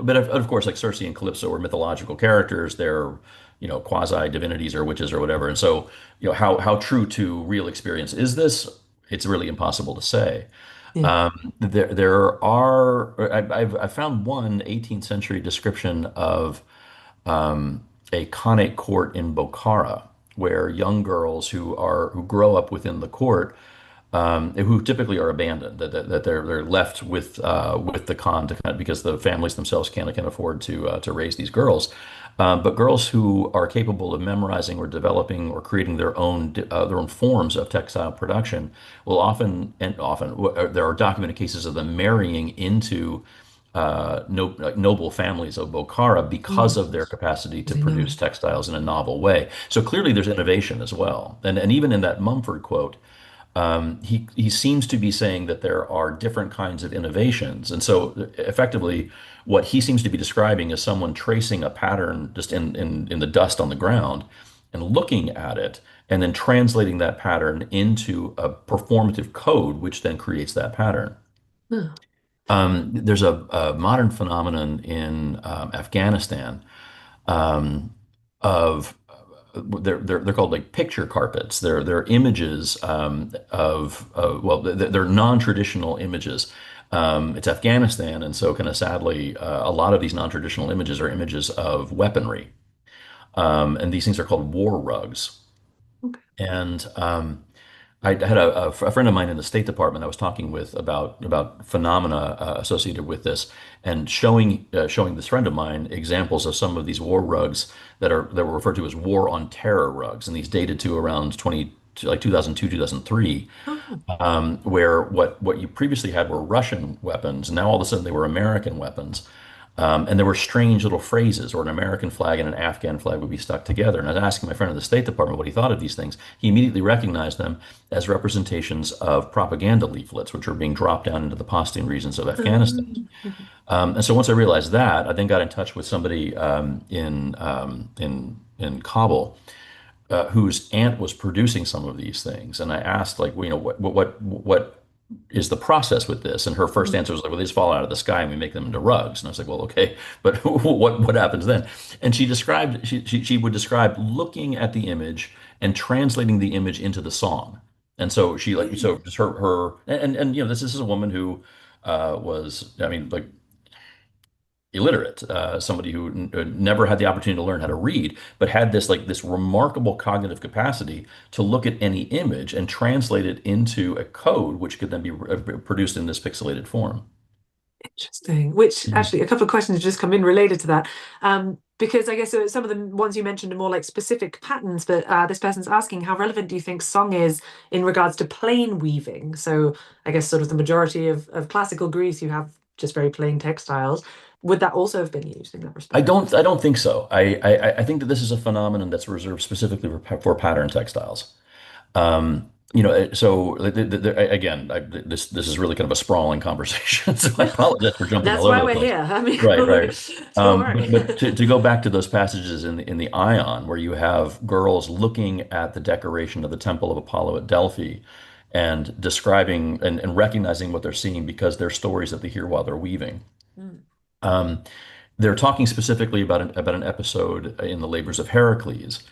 but of course, like Circe and Calypso are mythological characters. They're quasi divinities or witches or whatever. And so how true to real experience is this? It's really impossible to say. Yeah. There are I've found one 18th century description of a Khanate court in Bokhara, where young girls who grow up within the court, who typically are abandoned, that they're left with the Khan to kind of, because the families themselves can't afford to raise these girls. But girls who are capable of memorizing or developing or creating their own forms of textile production will often there are documented cases of them marrying into no, like noble families of Bokhara because of their capacity to I know. produce textiles in a novel way. So clearly there's innovation as well. And even in that Mumford quote, he seems to be saying that there are different kinds of innovations. And so effectively, what he seems to be describing is someone tracing a pattern just in the dust on the ground and looking at it and then translating that pattern into a performative code, which then creates that pattern. Oh. There's a modern phenomenon in Afghanistan of they're called like picture carpets. They're images well, they're non-traditional images. It's Afghanistan, and so kind of sadly, a lot of these non-traditional images are images of weaponry, and these things are called war rugs. Okay. And I had a friend of mine in the State Department I was talking with about phenomena associated with this, and showing this friend of mine examples of some of these war rugs that were referred to as war on terror rugs, and these dated to around 2002, 2003, Oh. where what you previously had were Russian weapons, and now all of a sudden they were American weapons. And there were strange little phrases, or an American flag and an Afghan flag would be stuck together. And I was asking my friend in the State Department what he thought of these things. He immediately recognized them as representations of propaganda leaflets, which were being dropped down into the Pashtun regions of Afghanistan. Mhm. And so once I realized that, I then got in touch with somebody in Kabul, whose aunt was producing some of these things, and I asked, like, well, what is the process with this? And her first answer was like, well, they just fall out of the sky and we make them into rugs. And I was like, well, okay, but what happens then? And she would describe looking at the image and translating the image into the song. And so so just her and this is a woman who was, I mean, like, illiterate, somebody who never had the opportunity to learn how to read, but had this remarkable cognitive capacity to look at any image and translate it into a code, which could then be produced in this pixelated form. Interesting. Which Mhm. actually, a couple of questions have just come in related to that. Because I guess some of the ones you mentioned are more like specific patterns, but this person's asking, how relevant do you think song is in regards to plain weaving? So I guess sort of the majority of classical Greece, you have just very plain textiles. Would that also have been used in that respect? I don't think so. I think that this is a phenomenon that's reserved specifically for pattern textiles. So again, this is really kind of a sprawling conversation. So I apologize for jumping That's all over why the we're place. here. I mean, Right, right. don't worry. But to go back to those passages in the Ion, where you have girls looking at the decoration of the Temple of Apollo at Delphi and describing and recognizing what they're seeing because they're stories that they hear while they're weaving. Mm. Um, they're talking specifically about an episode in the Labors of Heracles.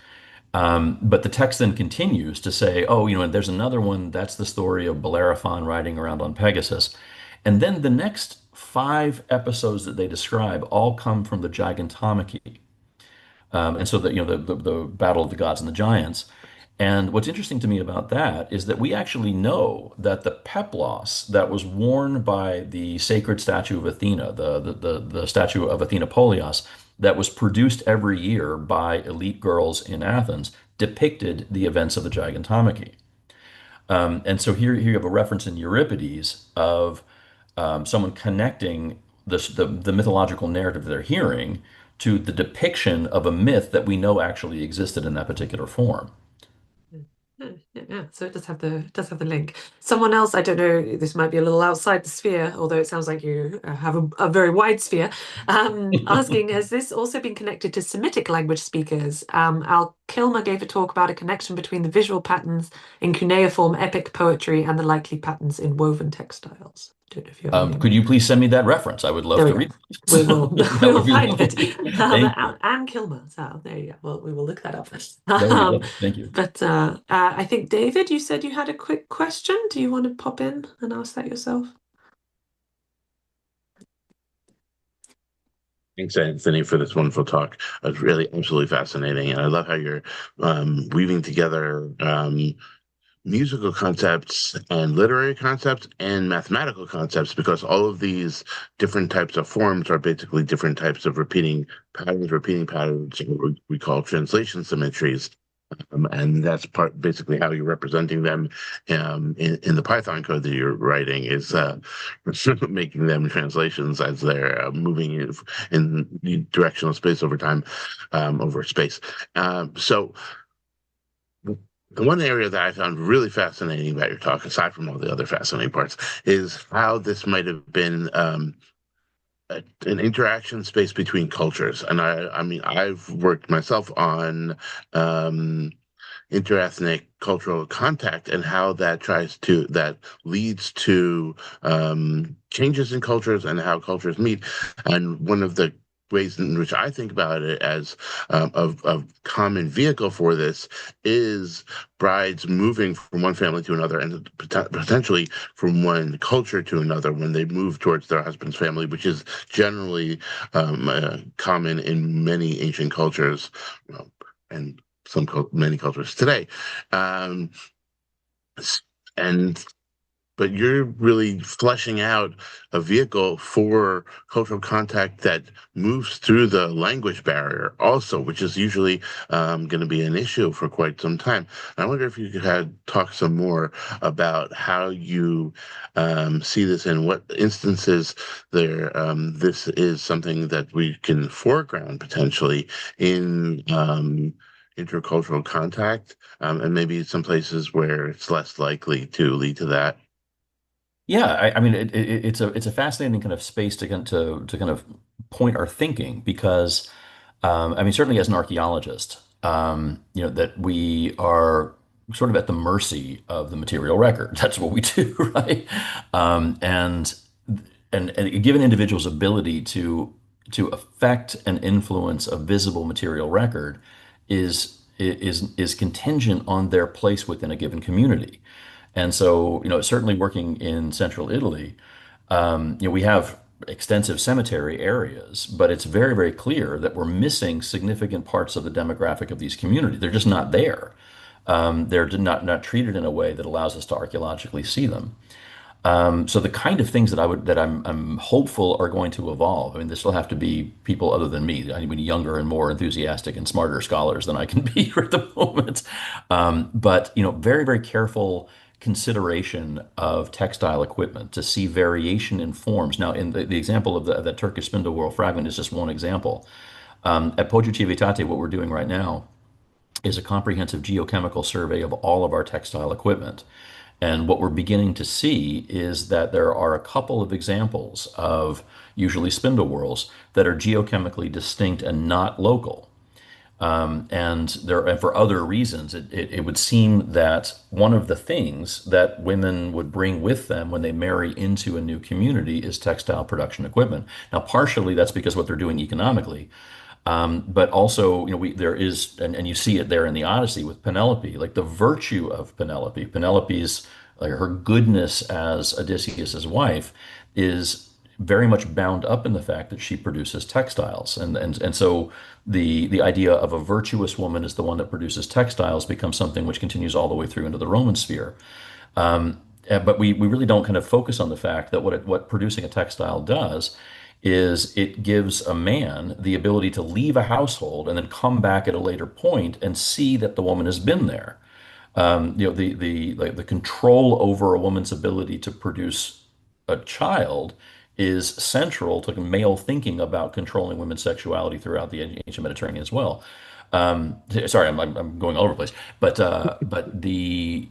But the text then continues to say, oh, and there's another one. That's the story of Bellerophon riding around on Pegasus. And then the next 5 episodes that they describe all come from the Gigantomachy. And so that, the battle of the gods and the giants. And what's interesting to me about that is that we actually know that the peplos that was worn by the sacred statue of Athena, the statue of Athena Polios, that was produced every year by elite girls in Athens, depicted the events of the Gigantomachy. And so here you have a reference in Euripides of someone connecting the mythological narrative they're hearing to the depiction of a myth that we know actually existed in that particular form. Yeah. So it does have the link. Someone else, I don't know, this might be a little outside the sphere, although it sounds like you have a very wide sphere, asking, has this also been connected to Semitic language speakers? Al Kilmer gave a talk about a connection between the visual patterns in cuneiform epic poetry and the likely patterns in woven textiles. I don't know if you have any Could you please send me that reference? I would love to read it. We will. We will find lovely. it. Thank you. Anne Kilmer. So there you go. Well, we will look that up. That would be lovely. Thank you. But I think, David, you said you had a quick question. Do you want to pop in and ask that yourself? Thanks, Anthony, for this wonderful talk. It was really absolutely fascinating. And I love how you're weaving together musical concepts and literary concepts and mathematical concepts, because all of these different types of forms are basically different types of repeating patterns, what we call translation symmetries. And that's basically how you're representing them in the Python code that you're writing, is making them translations as they're moving in directional space over time, over space. So the one area that I found really fascinating about your talk, aside from all the other fascinating parts, is how this might have been an interaction space between cultures. And I mean, I've worked myself on interethnic cultural contact and how that leads to changes in cultures and how cultures meet. And one of the ways in which I think about it as a common vehicle for this is brides moving from one family to another, and potentially from one culture to another when they move towards their husband's family, which is generally common in many ancient cultures, and many cultures today. But you're really fleshing out a vehicle for cultural contact that moves through the language barrier also, which is usually going to be an issue for quite some time. I wonder if you could talk some more about how you see this and what instances this is something that we can foreground potentially in intercultural contact, and maybe some places where it's less likely to lead to that. Yeah, I mean, it's a fascinating kind of space to kind of point our thinking, because I mean, certainly as an archaeologist, that we are sort of at the mercy of the material record. That's what we do, right? And given individuals' ability to affect and influence a visible material record is contingent on their place within a given community. And so, certainly working in central Italy, we have extensive cemetery areas, but it's very, very clear that we're missing significant parts of the demographic of these communities. They're just not there. They're not treated in a way that allows us to archaeologically see them. So the kind of things that I'm hopeful are going to evolve. I mean, this will have to be people other than me. I mean, younger and more enthusiastic and smarter scholars than I can be at the moment. But very, very careful consideration of textile equipment to see variation in forms. Now, in the example of the Turkish spindle whorl fragment is just one example. At Poggio Civitate, what we're doing right now is a comprehensive geochemical survey of all of our textile equipment. And what we're beginning to see is that there are a couple of examples of usually spindle whorls that are geochemically distinct and not local. And for other reasons, it would seem that one of the things that women would bring with them when they marry into a new community is textile production equipment. Now, partially that's because what they're doing economically, but also, there is, and you see it there in the Odyssey with Penelope, like the virtue of Penelope's, like her goodness as Odysseus's wife, is very much bound up in the fact that she produces textiles. And so the idea of a virtuous woman is the one that produces textiles becomes something which continues all the way through into the Roman sphere. But we really don't kind of focus on the fact that what producing a textile does is it gives a man the ability to leave a household and then come back at a later point and see that the woman has been there. The control over a woman's ability to produce a child is central to male thinking about controlling women's sexuality throughout the ancient Mediterranean as well. Sorry, I'm going all over the place, but the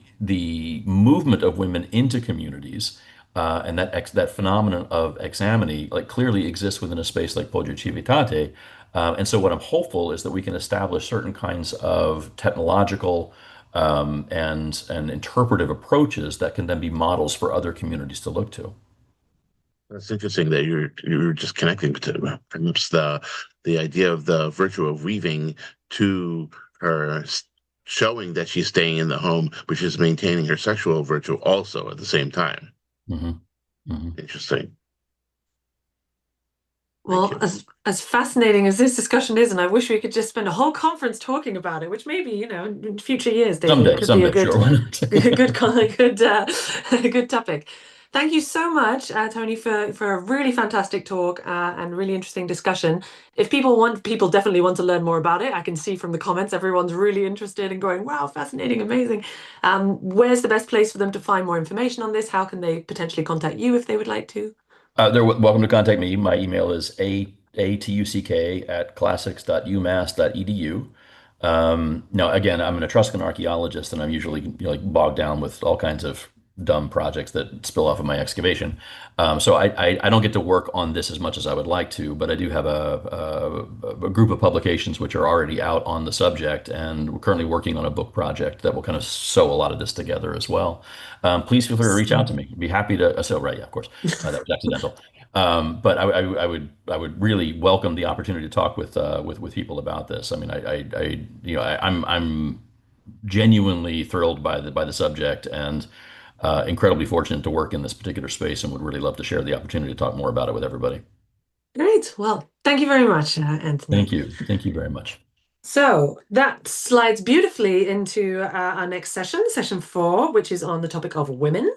movement of women into communities and that phenomenon of examine like clearly exists within a space like Poggio Civitate. And so what I'm hopeful is that we can establish certain kinds of technological and interpretive approaches that can then be models for other communities to look to. That's interesting that you're just connecting to perhaps the idea of the virtue of weaving to her showing that she's staying in the home, which is maintaining her sexual virtue also at the same time. Interesting. Well, as fascinating as this discussion is, and I wish we could just spend a whole conference talking about it, which maybe, in future years, David, could be a good, good topic. Thank you so much, Tony, for a really fantastic talk and really interesting discussion. If people definitely want to learn more about it. I can see from the comments, everyone's really interested and going, wow, fascinating, amazing. Where's the best place for them to find more information on this? How can they potentially contact you if they would like to? They're welcome to contact me. My email is atuck@classics.umass.edu. Now, again, I'm an Etruscan archaeologist, and I'm usually bogged down with all kinds of dumb projects that spill off of my excavation. So I don't get to work on this as much as I would like to, but I do have a group of publications which are already out on the subject, and we're currently working on a book project that will kind of sew a lot of this together as well. Please feel free to reach out to me. I'd be happy to. Right, yeah, of course, that was accidental. But I would really welcome the opportunity to talk with people about this. I mean, I'm genuinely thrilled by the subject and incredibly fortunate to work in this particular space, and would really love to share the opportunity to talk more about it with everybody. Great. Well, thank you very much, Anthony. Thank you. Thank you very much. So that slides beautifully into our next session 4, which is on the topic of women.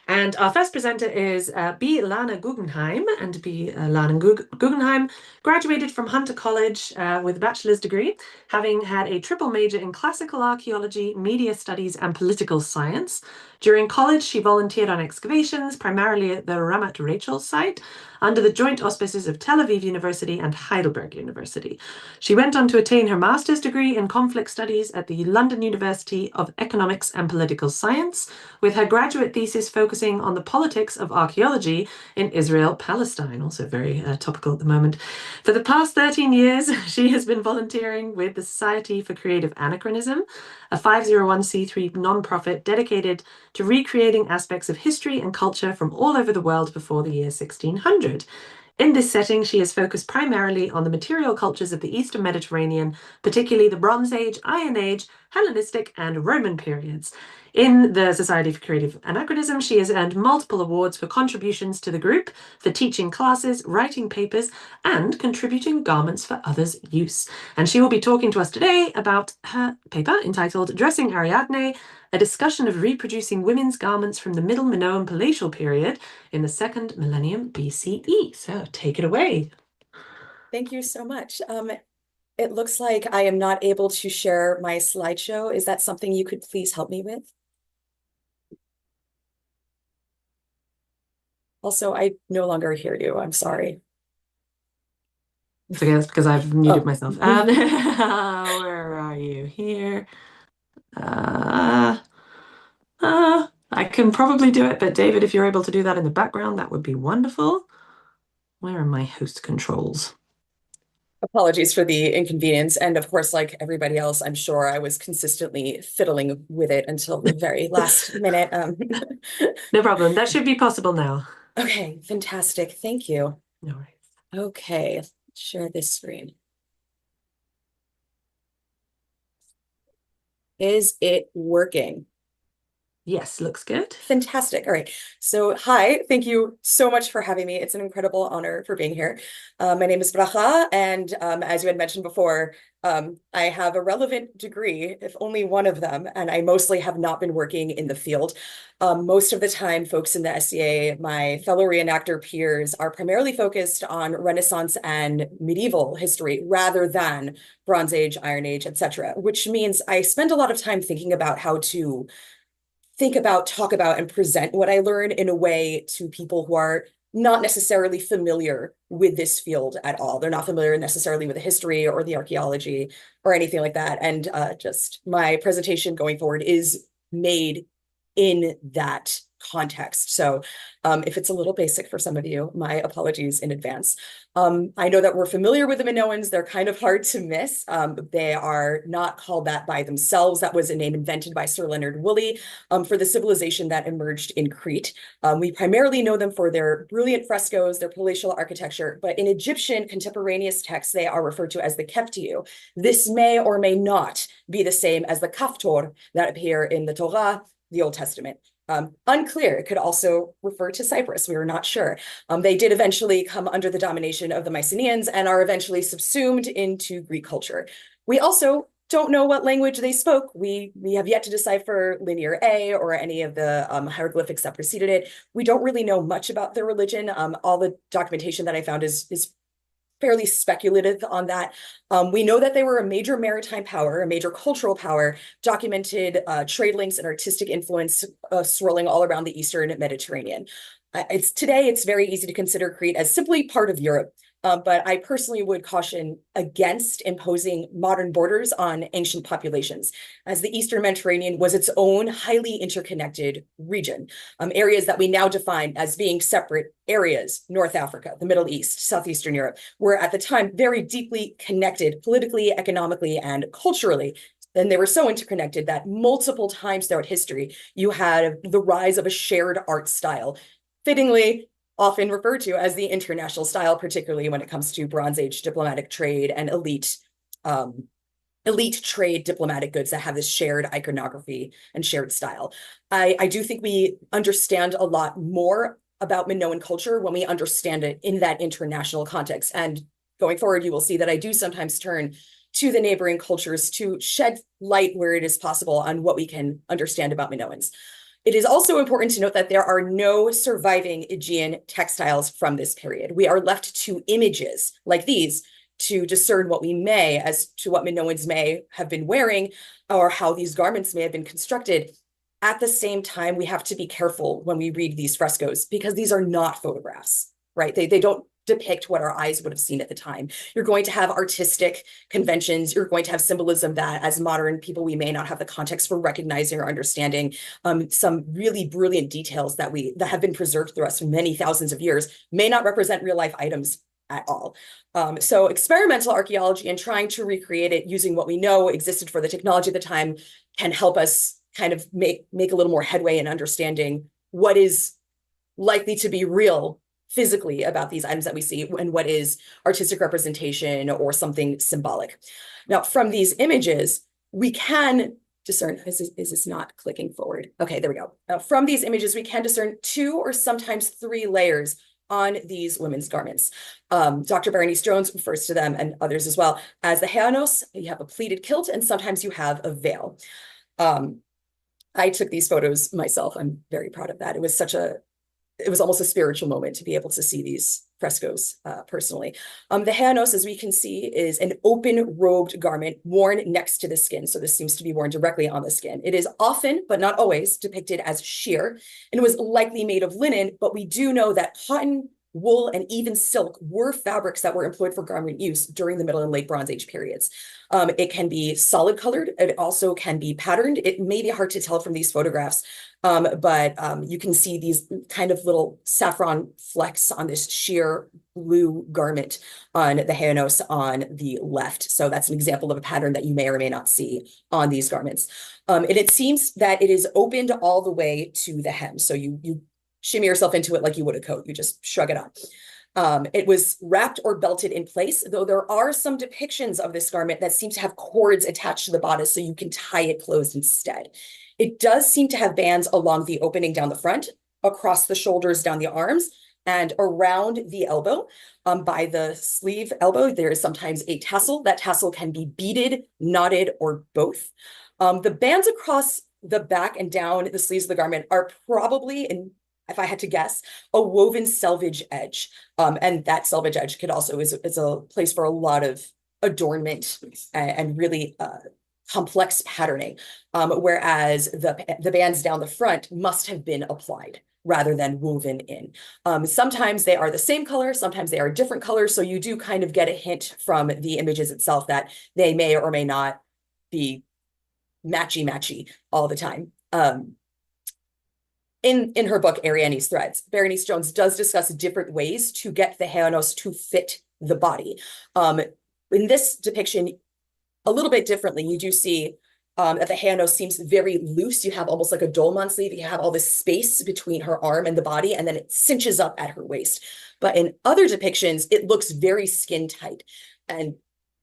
And our first presenter is B. Lana Guggenheim. And B. Lana Guggenheim graduated from Hunter College with a bachelor's degree, having had a triple major in classical archaeology, media studies, and political science. During college, she volunteered on excavations, primarily at the Ramat Rachel site, under the joint auspices of Tel Aviv University and Heidelberg University. She went on to attain her master's degree in conflict studies at the London University of Economics and Political Science, with her graduate thesis focusing on the politics of archaeology in Israel-Palestine, also very topical at the moment. For the past 13 years, she has been volunteering with the Society for Creative Anachronism, a 501c3 nonprofit dedicated to recreating aspects of history and culture from all over the world before the year 1600. In this setting, she has focused primarily on the material cultures of the Eastern Mediterranean, particularly the Bronze Age, Iron Age, Hellenistic, and Roman periods. In the Society for Creative Anachronism, she has earned multiple awards for contributions to the group, for teaching classes, writing papers, and contributing garments for others' use. And she will be talking to us today about her paper entitled Dressing Ariadne, a discussion of reproducing women's garments from the Middle Minoan Palatial period in the 2nd millennium BCE. So take it away. Thank you so much. It looks like I am not able to share my slideshow. Is that something you could please help me with? Also, I no longer hear you. I'm sorry. It's okay, that's because I've muted myself. Where are you? Here. I can probably do it, but David, if you're able to do that in the background, that would be wonderful. Where are my host controls? Apologies for the inconvenience. And of course, like everybody else, I'm sure I was consistently fiddling with it until the very last minute. No problem. That should be possible now. Okay, fantastic. Thank you. No worries. Okay, let's share this screen. Is it working? Yes, looks good. Fantastic. All right. So hi, thank you so much for having me. It's an incredible honor for being here. My name is Bracha, and as you had mentioned before, I have a relevant degree, if only one of them, and I mostly have not been working in the field. Most of the time, folks in the SCA, my fellow reenactor peers, are primarily focused on Renaissance and medieval history rather than Bronze Age, Iron Age, etc., which means I spend a lot of time thinking about how to think about, talk about, and present what I learn in a way to people who are not necessarily familiar with this field at all. They're not familiar necessarily with the history or the archaeology or anything like that. And just my presentation going forward is made in that context. So if it's a little basic for some of you, my apologies in advance. I know that we're familiar with the Minoans. They're kind of hard to miss. They are not called that by themselves. That was a name invented by Sir Leonard Woolley for the civilization that emerged in Crete. We primarily know them for their brilliant frescoes, their palatial architecture, but in Egyptian contemporaneous texts, they are referred to as the Keftiu. This may or may not be the same as the Kaftor that appear in the Torah, the Old Testament. Unclear. It could also refer to Cyprus. We were not sure. They did eventually come under the domination of the Mycenaeans and are eventually subsumed into Greek culture. We also don't know what language they spoke. We have yet to decipher Linear A or any of the hieroglyphics that preceded it. We don't really know much about their religion. All the documentation that I found is fairly speculative on that. We know that they were a major maritime power, a major cultural power, documented trade links and artistic influence swirling all around the Eastern Mediterranean. Today, it's very easy to consider Crete as simply part of Europe, but I personally would caution against imposing modern borders on ancient populations, as the Eastern Mediterranean was its own highly interconnected region. Areas that we now define as being separate areas, North Africa, the Middle East, Southeastern Europe, were at the time very deeply connected politically, economically, and culturally. And they were so interconnected that multiple times throughout history, you had the rise of a shared art style, fittingly often referred to as the international style, particularly when it comes to Bronze Age diplomatic trade and elite trade diplomatic goods that have this shared iconography and shared style. I do think we understand a lot more about Minoan culture when we understand it in that international context. And going forward, you will see that I do sometimes turn to the neighboring cultures to shed light where it is possible on what we can understand about Minoans. It is also important to note that there are no surviving Aegean textiles from this period. We are left to images like these to discern what we may as to what Minoans may have been wearing or how these garments may have been constructed. At the same time, we have to be careful when we read these frescoes because these are not photographs, right? They don't depict what our eyes would have seen at the time. You're going to have artistic conventions. You're going to have symbolism that as modern people, we may not have the context for recognizing or understanding. Some really brilliant details that have been preserved through us for many thousands of years may not represent real life items at all. So experimental archaeology and trying to recreate it using what we know existed for the technology at the time can help us kind of make a little more headway in understanding what is likely to be real physically about these items that we see and what is artistic representation or something symbolic. Now, from these images, we can discern, is this not clicking forward? Okay, there we go. From these images, we can discern 2 or sometimes 3 layers on these women's garments. Dr. Berenice Jones refers to them, and others as well, as the heanos. You have a pleated kilt, and sometimes you have a veil. I took these photos myself. I'm very proud of that. It was almost a spiritual moment to be able to see these frescoes personally. The heanos, as we can see, is an open robed garment worn next to the skin. So this seems to be worn directly on the skin. It is often, but not always, depicted as sheer, and was likely made of linen, but we do know that cotton, wool, and even silk were fabrics that were employed for garment use during the Middle and Late Bronze Age periods. It can be solid colored. It also can be patterned. It may be hard to tell from these photographs, but you can see these kind of little saffron flecks on this sheer blue garment on the heanos on the left. So that's an example of a pattern that you may or may not see on these garments. And it seems that it is opened all the way to the hem. So you shimmy yourself into it like you would a coat. You just shrug it up. It was wrapped or belted in place, though there are some depictions of this garment that seem to have cords attached to the bodice so you can tie it closed instead. It does seem to have bands along the opening down the front, across the shoulders, down the arms, and around the elbow. By the sleeve elbow, there is sometimes a tassel. That tassel can be beaded, knotted, or both. The bands across the back and down the sleeves of the garment are probably, if I had to guess, a woven selvage edge. And that selvage edge could also is a place for a lot of adornment and really complex patterning, whereas the bands down the front must have been applied rather than woven in. Sometimes they are the same color, sometimes they are different colors, so you do kind of get a hint from the images itself that they may or may not be matchy all the time. In her book, Ariadne's Threads, Berenice Jones does discuss different ways to get the heanos to fit the body. In this depiction, a little bit differently, you do see that the heanos seems very loose. You have almost like a dolman sleeve. You have all this space between her arm and the body, and then it cinches up at her waist. But in other depictions, it looks very skin tight. And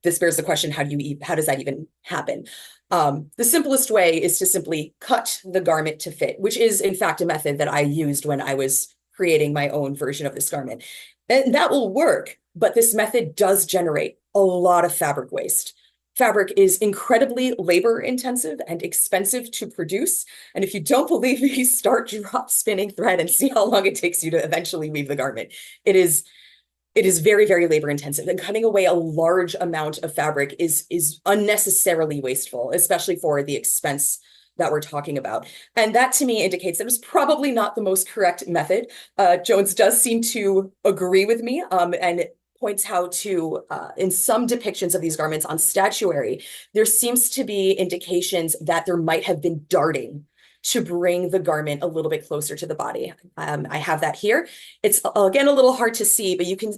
this bears the question, how does that even happen? The simplest way is to simply cut the garment to fit, which is in fact a method that I used when I was creating my own version of this garment. And that will work, but this method does generate a lot of fabric waste. Fabric is incredibly labor intensive and expensive to produce. And if you don't believe me, start drop spinning thread and see how long it takes you to eventually weave the garment. It is very, very labor intensive, and cutting away a large amount of fabric is unnecessarily wasteful, especially for the expense that we're talking about. And that to me indicates that it was probably not the most correct method. Jones does seem to agree with me, and points how to, in some depictions of these garments on statuary, there seems to be indications that there might have been darting to bring the garment a little bit closer to the body. I have that here. It's again a little hard to see, but you can,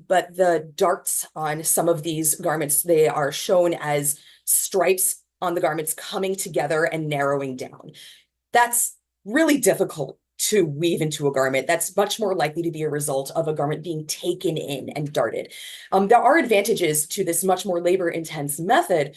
but the darts on some of these garments, they are shown as stripes on the garments coming together and narrowing down. That's really difficult to weave into a garment. That's much more likely to be a result of a garment being taken in and darted. There are advantages to this much more labor intense method,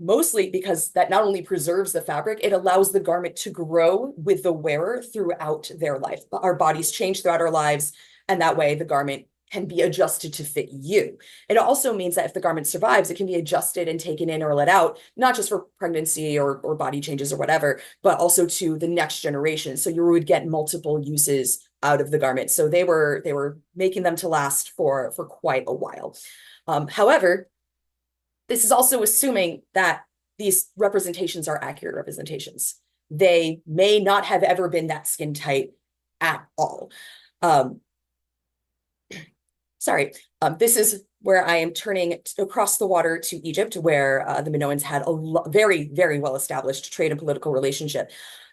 mostly because that not only preserves the fabric, it allows the garment to grow with the wearer throughout their life. Our bodies change throughout our lives, and that way the garment can be adjusted to fit you. It also means that if the garment survives, it can be adjusted and taken in or let out, not just for pregnancy or body changes or whatever, but also to the next generation. So you would get multiple uses out of the garment. So they were making them to last for quite a while. However, this is also assuming that these representations are accurate representations. They may not have ever been that skin tight at all. This is where I am turning across the water to Egypt, where the Minoans had a very, very well-established trade and political relationship.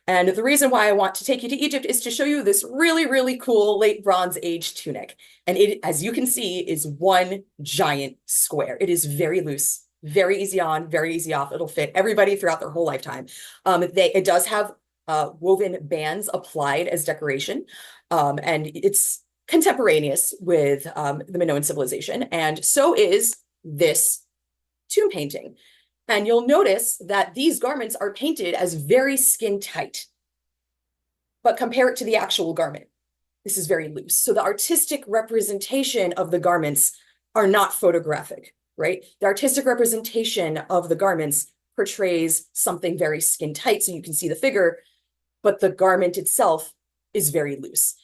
And the reason why I want to take you to Egypt is to show you this really, really cool late Bronze Age tunic. And it, as you can see, is one giant square. It is very loose, very easy on, very easy off. It'll fit everybody throughout their whole lifetime. It does have woven bands applied as decoration, and it's contemporaneous with the Minoan civilization, and so is this tomb painting. And you'll notice that these garments are painted as very skin tight, but compare it to the actual garment. This is very loose. So the artistic representation of the garments are not photographic, right? The artistic representation of the garments portrays something very skin tight, so you can see the figure, but the garment itself is very loose.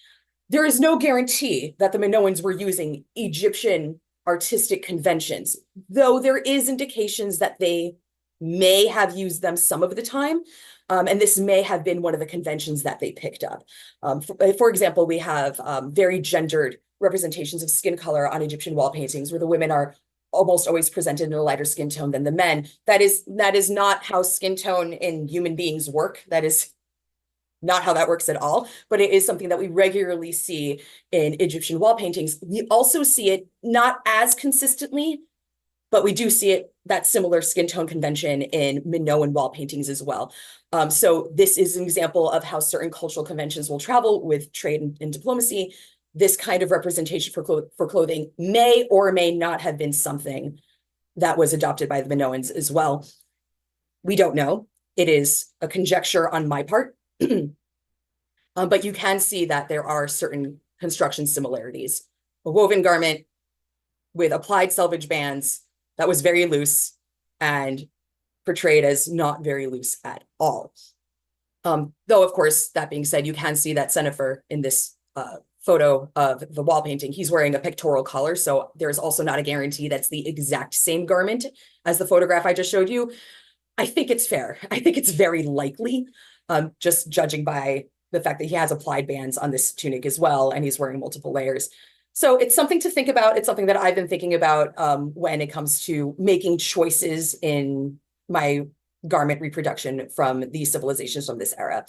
There is no guarantee that the Minoans were using Egyptian artistic conventions, though there is indications that they may have used them some of the time, and this may have been one of the conventions that they picked up. For example, we have very gendered representations of skin color on Egyptian wall paintings, where the women are almost always presented in a lighter skin tone than the men. That is not how skin tone in human beings work. That is not how that works at all, but it is something that we regularly see in Egyptian wall paintings. We also see it not as consistently, but we do see it, that similar skin tone convention in Minoan wall paintings as well. So this is an example of how certain cultural conventions will travel with trade and diplomacy. this kind of representation for clothing may or may not have been something that was adopted by the Minoans as well. We don't know. It is a conjecture on my part. But you can see that there are certain construction similarities. A woven garment with applied selvage bands that was very loose and portrayed as not very loose at all. Though, of course, that being said, you can see that Senefer in this photo of the wall painting, he's wearing a pectoral collar. So there's also not a guarantee that's the exact same garment as the photograph I just showed you. I think it's fair. I think it's very likely, just judging by the fact that he has applied bands on this tunic as well, and he's wearing multiple layers. So it's something to think about. It's something that I've been thinking about when it comes to making choices in my garment reproduction from these civilizations from this era.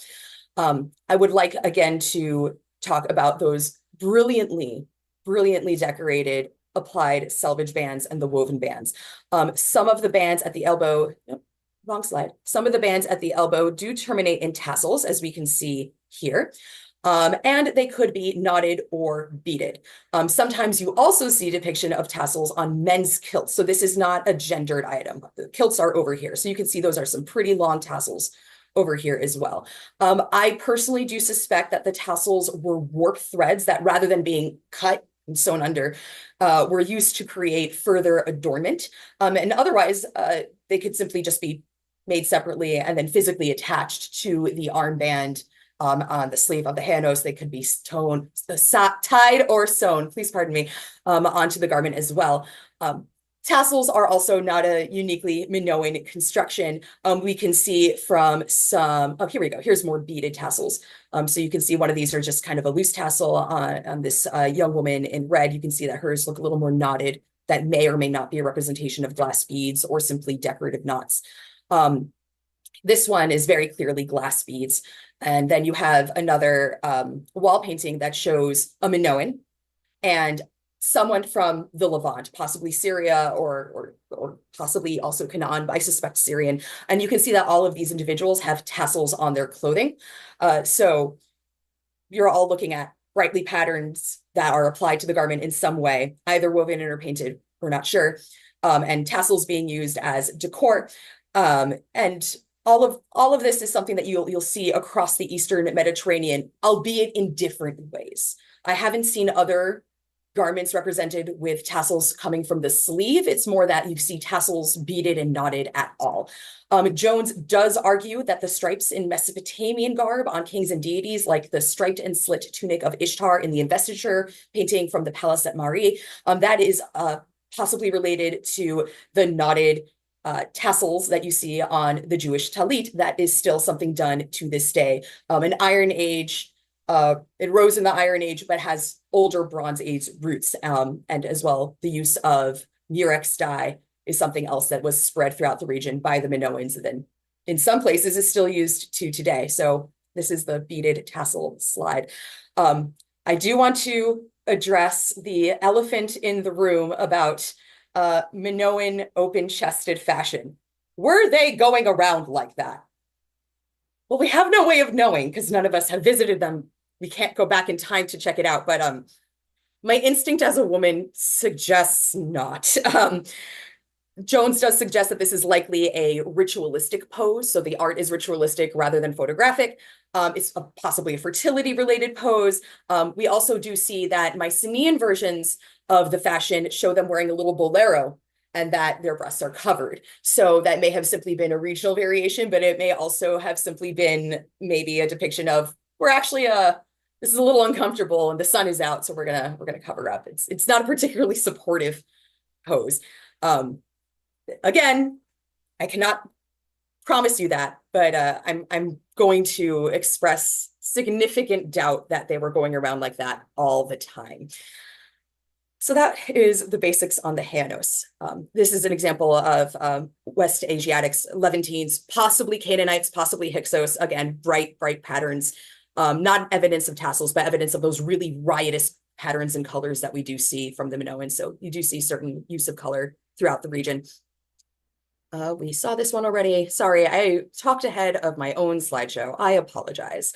I would like, again, to talk about those brilliantly decorated applied selvage bands and the woven bands. Some of the bands at the elbow, wrong slide. Some of the bands at the elbow do terminate in tassels, as we can see here. And they could be knotted or beaded. Sometimes you also see depiction of tassels on men's kilts. So this is not a gendered item. The kilts are over here. So you can see those are some pretty long tassels over here as well. I personally do suspect that the tassels were warp threads that, rather than being cut and sewn under, were used to create further adornment. And otherwise, they could simply just be made separately and then physically attached to the armband on the sleeve of the hanos. They could be tied or sewn, please pardon me, onto the garment as well. Tassels are also not a uniquely Minoan construction. We can see from some, oh, here we go. Here's more beaded tassels. So you can see one of these are just kind of a loose tassel on this young woman in red. You can see that hers look a little more knotted. That may or may not be a representation of glass beads or simply decorative knots. This one is very clearly glass beads. And then you have another wall painting that shows a Minoan and someone from the Levant, possibly Syria or possibly also Canaan, but I suspect Syrian. And you can see that all of these individuals have tassels on their clothing. So you're all looking at brightly patterns that are applied to the garment in some way, either woven or painted, we're not sure, and tassels being used as decor. And all of this is something that you'll see across the Eastern Mediterranean, albeit in different ways. I haven't seen other garments represented with tassels coming from the sleeve. It's more that you see tassels beaded and knotted at all. Jones does argue that the stripes in Mesopotamian garb on kings and deities, like the striped and slit tunic of Ishtar in the investiture painting from the palace at Mari, that is possibly related to the knotted tassels that you see on the Jewish talit. That is still something done to this day. An Iron Age, it rose in the Iron Age, but has older Bronze Age roots. And as well, the use of murex dye is something else that was spread throughout the region by the Minoans, and then in some places is still used to today. So this is the beaded tassel slide. I do want to address the elephant in the room about Minoan open-chested fashion. Were they going around like that? Well, we have no way of knowing because none of us have visited them. We can't go back in time to check it out, but my instinct as a woman suggests not. Jones does suggest that this is likely a ritualistic pose, so the art is ritualistic rather than photographic. It's possibly a fertility-related pose. We also do see that Mycenaean versions of the fashion show them wearing a little bolero and that their breasts are covered. So that may have simply been a regional variation, but it may also have simply been maybe a depiction of, we're actually this is a little uncomfortable and the sun is out, so we're gonna cover up. It's not a particularly supportive pose. Again, I cannot promise you that, but I'm going to express significant doubt that they were going around like that all the time. So that is the basics on the Hanos. This is an example of West Asiatics, Levantines, possibly Canaanites, possibly Hyksos. Again, bright patterns. Not evidence of tassels, but evidence of those really riotous patterns and colors that we do see from the Minoans. So you do see certain use of color throughout the region. We saw this one already. Sorry, I talked ahead of my own slideshow. I apologize.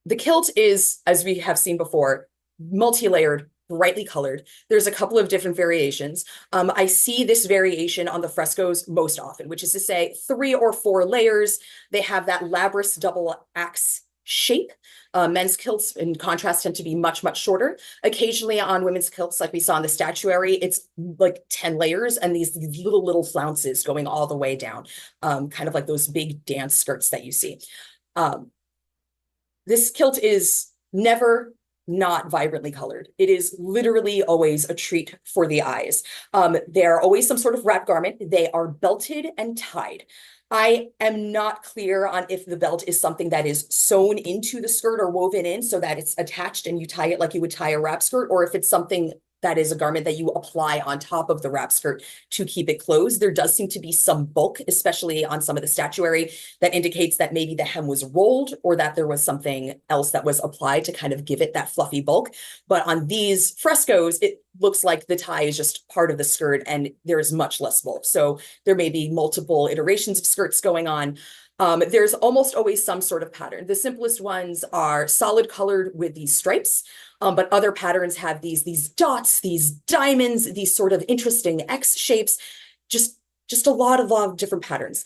The kilt is, as we have seen before, multi-layered, brightly colored. There's a couple of different variations. I see this variation on the frescoes most often, which is to say 3 or 4 layers. They have that labrous double axe shape. Men's kilts, in contrast, tend to be much, much shorter. Occasionally on women's kilts, like we saw in the statuary, it's like 10 layers and these little flounces going all the way down, kind of like those big dance skirts that you see. This kilt is never not vibrantly colored. It is literally always a treat for the eyes. They are always some sort of wrap garment. They are belted and tied. I am not clear on if the belt is something that is sewn into the skirt or woven in so that it's attached and you tie it like you would tie a wrap skirt, or if it's something that is a garment that you apply on top of the wrap skirt to keep it closed. There does seem to be some bulk, especially on some of the statuary, that indicates that maybe the hem was rolled or that there was something else that was applied to kind of give it that fluffy bulk. But on these frescoes, it looks like the tie is just part of the skirt and there's much less bulk. So there may be multiple iterations of skirts going on. There's almost always some sort of pattern. The simplest ones are solid colored with these stripes, but other patterns have these dots, these diamonds, these sort of interesting X shapes, just a lot of different patterns.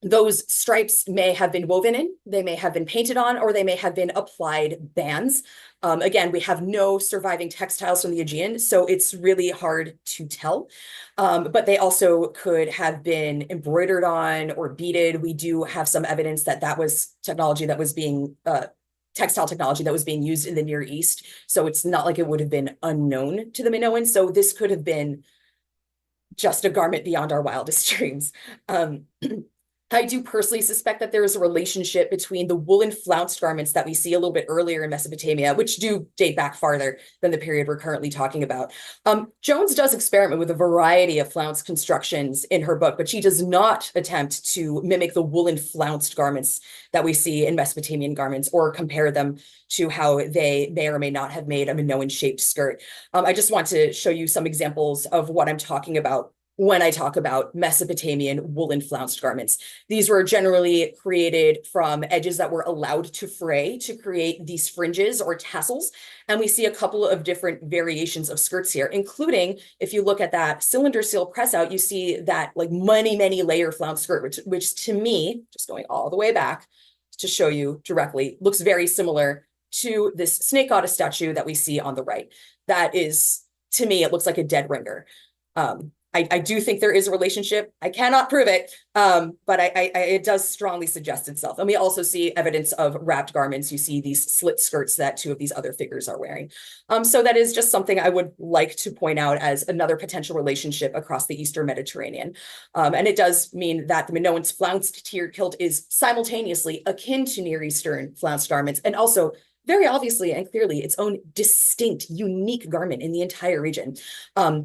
Those stripes may have been woven in, they may have been painted on, or they may have been applied bands. Again, we have no surviving textiles from the Aegean, so it's really hard to tell. But they also could have been embroidered on or beaded. We do have some evidence that that was technology that was being, textile technology that was being used in the Near East. So it's not like it would have been unknown to the Minoans. So this could have been just a garment beyond our wildest dreams. I do personally suspect that there is a relationship between the woolen flounced garments that we see a little bit earlier in Mesopotamia, which do date back farther than the period we're currently talking about. Jones does experiment with a variety of flounced constructions in her book, but she does not attempt to mimic the woolen flounced garments that we see in Mesopotamian garments or compare them to how they may or may not have made a Minoan shaped skirt. I just want to show you some examples of what I'm talking about when I talk about Mesopotamian woolen flounced garments. These were generally created from edges that were allowed to fray to create these fringes or tassels. And we see a couple of different variations of skirts here, including, if you look at that cylinder seal press out, you see that like many layer flounced skirt, which to me, just going all the way back to show you directly, looks very similar to this snake goddess statue that we see on the right. That is, to me, it looks like a dead ringer. I do think there is a relationship. I cannot prove it, but it does strongly suggest itself. And we also see evidence of wrapped garments. You see these slit skirts that 2 of these other figures are wearing. So that is just something I would like to point out as another potential relationship across the Eastern Mediterranean. And it does mean that the Minoans' flounced tiered kilt is simultaneously akin to Near Eastern flounced garments, and also very obviously and clearly its own distinct, unique garment in the entire region.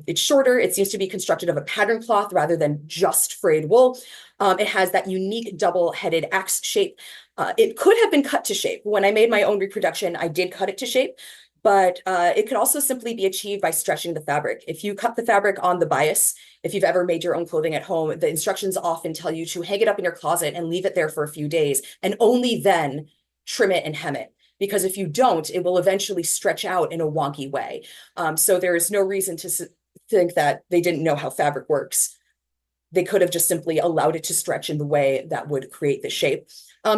It's shorter. It seems to be constructed of a pattern cloth rather than just frayed wool. It has that unique double-headed axe shape. It could have been cut to shape. When I made my own reproduction, I did cut it to shape, but it could also simply be achieved by stretching the fabric. If you cut the fabric on the bias, if you've ever made your own clothing at home, the instructions often tell you to hang it up in your closet and leave it there for a few days, and only then trim it and hem it. Because if you don't, it will eventually stretch out in a wonky way. So there is no reason to think that they didn't know how fabric works. They could have just simply allowed it to stretch in the way that would create the shape.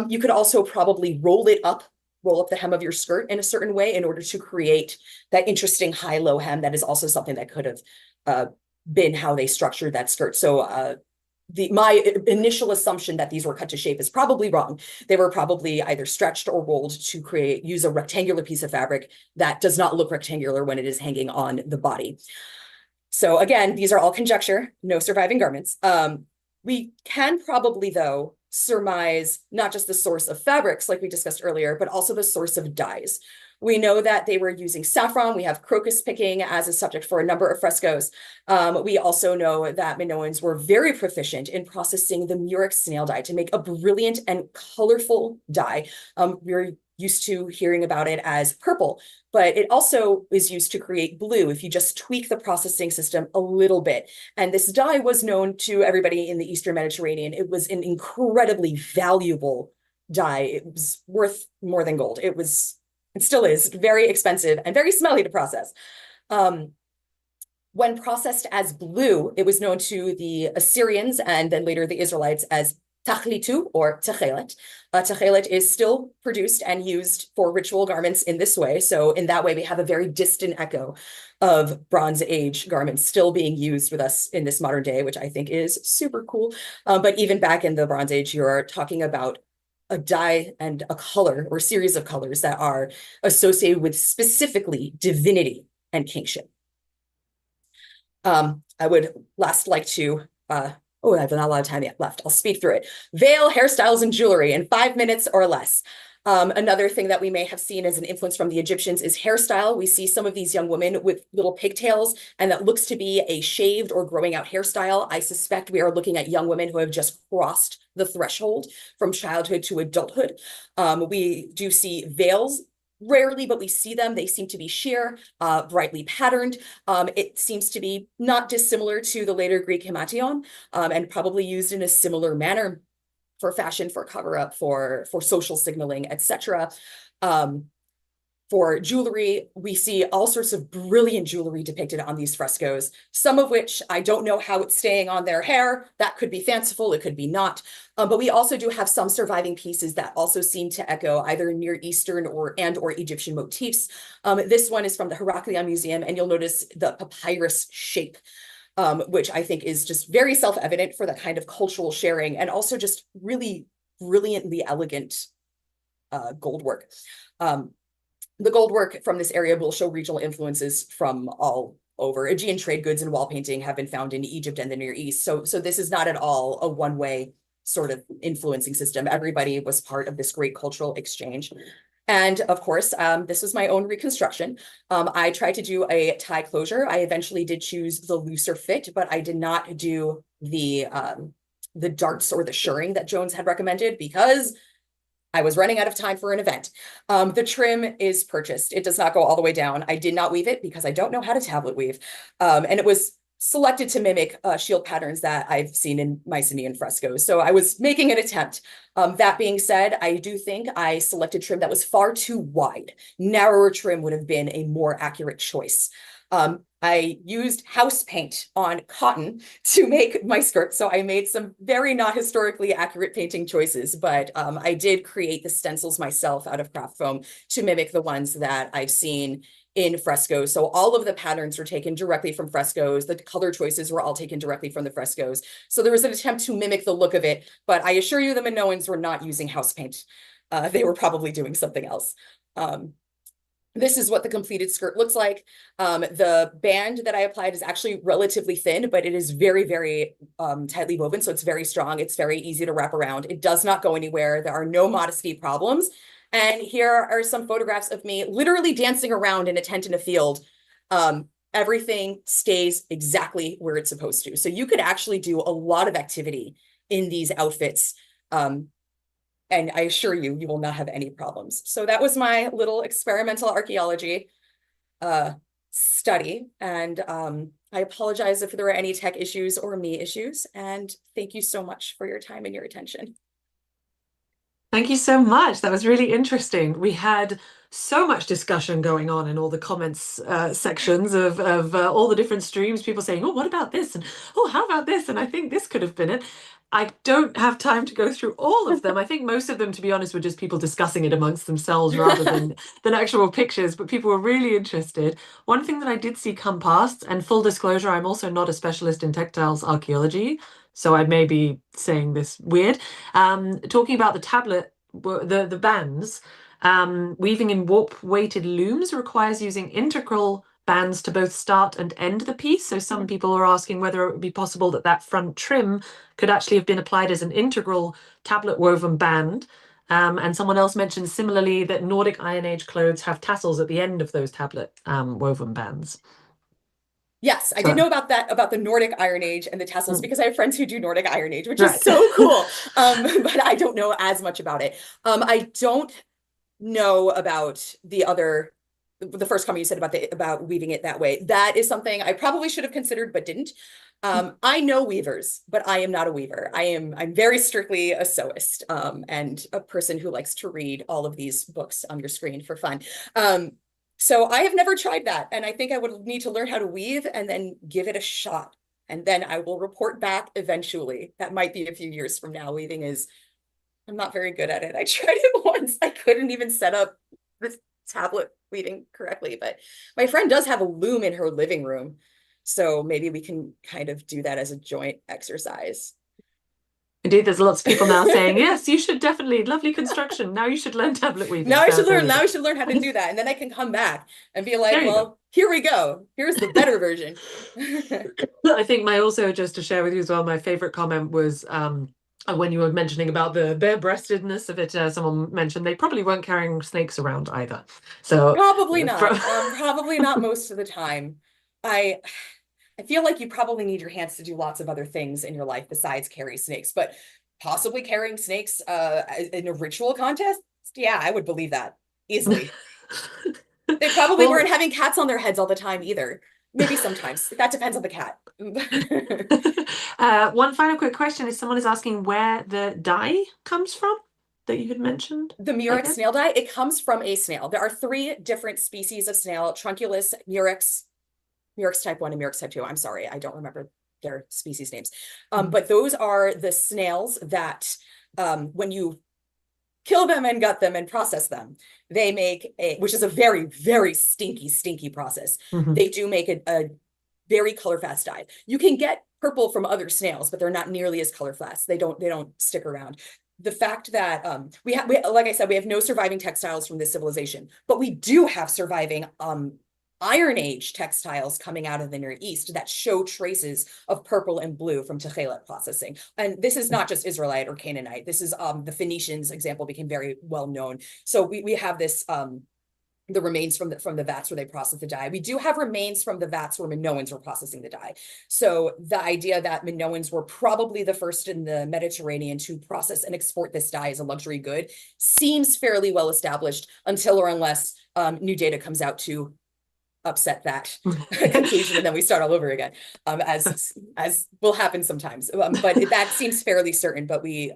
You could also probably roll up the hem of your skirt in a certain way in order to create that interesting high-low hem. That is also something that could have been how they structured that skirt. So my initial assumption that these were cut to shape is probably wrong. They were probably either stretched or rolled to use a rectangular piece of fabric that does not look rectangular when it is hanging on the body. So again, these are all conjecture, no surviving garments. We can probably, though, surmise not just the source of fabrics like we discussed earlier, but also the source of dyes. We know that they were using saffron. We have crocus picking as a subject for a number of frescoes. We also know that Minoans were very proficient in processing the murex snail dye to make a brilliant and colorful dye. We're used to hearing about it as purple, but it also is used to create blue if you just tweak the processing system a little bit. And this dye was known to everybody in the Eastern Mediterranean. It was an incredibly valuable dye. It was worth more than gold. It still is very expensive and very smelly to process. When processed as blue, it was known to the Assyrians and then later the Israelites as takhlitu or techelet. Techelet is still produced and used for ritual garments in this way. So in that way, we have a very distant echo of Bronze Age garments still being used with us in this modern day, which I think is super cool. But even back in the Bronze Age, you're talking about a dye and a color or series of colors that are associated with specifically divinity and kingship. I would last like to, I have not a lot of time yet left. I'll speed through it. Veil, hairstyles, and jewelry in 5 minutes or less. Another thing that we may have seen as an influence from the Egyptians is hairstyle. We see some of these young women with little pigtails, and that looks to be a shaved or growing out hairstyle. I suspect we are looking at young women who have just crossed the threshold from childhood to adulthood. We do see veils. Rarely, but we see them. They seem to be sheer, brightly patterned. It seems to be not dissimilar to the later Greek himation, and probably used in a similar manner for fashion, for cover-up, for social signaling, etc. For jewelry, we see all sorts of brilliant jewelry depicted on these frescoes, some of which I don't know how it's staying on their hair. That could be fanciful, it could be not. But we also do have some surviving pieces that also seem to echo either Near Eastern or Egyptian motifs. This one is from the Heraklion Museum, and you'll notice the papyrus shape, which I think is just very self-evident for that kind of cultural sharing, and also just really brilliantly elegant gold work. The gold work from this area will show regional influences from all over. Aegean trade goods and wall painting have been found in Egypt and the Near East. So this is not at all a one-way sort of influencing system. Everybody was part of this great cultural exchange. And of course, this was my own reconstruction. I tried to do a tie closure. I eventually did choose the looser fit, but I did not do the darts or the shirring that Jones had recommended because I was running out of time for an event. The trim is purchased. It does not go all the way down. I did not weave it because I don't know how to tablet weave. And it was selected to mimic shield patterns that I've seen in Mycenaean frescoes. So I was making an attempt. That being said, I do think I selected trim that was far too wide. Narrower trim would have been a more accurate choice. I used house paint on cotton to make my skirt, so I made some very not historically accurate painting choices, but I did create the stencils myself out of craft foam to mimic the ones that I've seen in frescoes. So all of the patterns were taken directly from frescoes. The color choices were all taken directly from the frescoes. So there was an attempt to mimic the look of it, but I assure you the Minoans were not using house paint. They were probably doing something else. This is what the completed skirt looks like. The band that I applied is actually relatively thin, but it is very, very tightly woven. So it's very strong. It's very easy to wrap around. It does not go anywhere. There are no modesty problems. And here are some photographs of me literally dancing around in a tent in a field. Everything stays exactly where it's supposed to. So you could actually do a lot of activity in these outfits. And I assure you, you will not have any problems. So that was my little experimental archaeology study. And I apologize if there were any tech issues or me issues. And thank you so much for your time and your attention. Thank you so much. That was really interesting. We had so much discussion going on in all the comments sections of all the different streams, people saying, oh, what about this? And oh, how about this? And I think this could have been it. I don't have time to go through all of them. I think most of them, to be honest, were just people discussing it amongst themselves rather than actual pictures, but people were really interested. One thing that I did see come past, and full disclosure, I'm also not a specialist in textiles archaeology, so I may be saying this weird. Talking about the tablet, the bands, weaving in warp-weighted looms requires using integral bands to both start and end the piece. So some people are asking whether it would be possible that that front trim could actually have been applied as an integral tablet woven band. And someone else mentioned similarly that Nordic Iron Age clothes have tassels at the end of those tablet woven bands. Yes, I did know about that, about the Nordic Iron Age and the tassels, because I have friends who do Nordic Iron Age, which is so cool. But I don't know as much about it. I don't know about the first comment you said about weaving it that way. That is something I probably should have considered but didn't. I know weavers, but I am not a weaver. I'm very strictly a sewist, and a person who likes to read all of these books on your screen for fun. So I have never tried that, and I think I would need to learn how to weave and then give it a shot. And then I will report back eventually. That might be a few years from now. I'm not very good at it. I tried it once. I couldn't even set up this tablet weaving correctly, but my friend does have a loom in her living room. So maybe we can kind of do that as a joint exercise. Indeed, there's lots of people now saying, yes, you should definitely, lovely construction. Now you should learn tablet weaving. Now I should learn how to do that. And then I can come back and be like, well, here we go. Here's the better version. I think also just to share with you as well, my favorite comment was when you were mentioning about the bare-breastedness of it, someone mentioned they probably weren't carrying snakes around either. So probably not. Probably not most of the time. I feel like you probably need your hands to do lots of other things in your life besides carry snakes, but possibly carrying snakes in a ritual contest? Yeah, I would believe that easily. They probably weren't having cats on their heads all the time either. Maybe sometimes. That depends on the cat. One final quick question is someone is asking where the dye comes from that you had mentioned. The murex snail dye, it comes from a snail. There are 3 different species of snail: Trunculus, murex type 1 and murex type 2. I'm sorry, I don't remember their species names. But those are the snails that when you kill them and gut them and process them, they make which is a very, very stinky process. They do make a very color fast dye. You can get purple from other snails, but they're not nearly as color fast. They don't stick around. The fact that we like I said, we have no surviving textiles from this civilization, but we do have surviving Iron Age textiles coming out of the Near East that show traces of purple and blue from Tekhelet processing. And this is not just Israelite or Canaanite. This is the Phoenicians example became very well known. So we have this the remains from the vats where they process the dye. We do have remains from the vats where Minoans were processing the dye. So the idea that Minoans were probably the first in the Mediterranean to process and export this dye as a luxury good seems fairly well established until or unless new data comes out to upset that conclusion, and then we start all over again, as will happen sometimes. But that seems fairly certain. But we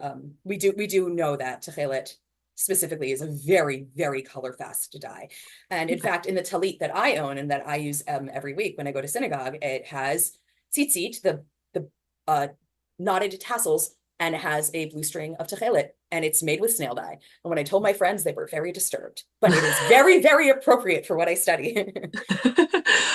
do know that Tekhelet specifically is a very, very color fast dye. And in fact, in the talit that I own and that I use every week when I go to synagogue, it has tzitzit, the knotted tassels, and it has a blue string of Tekhelet, and it's made with snail dye. And when I told my friends, they were very disturbed, but it is very, very appropriate for what I study.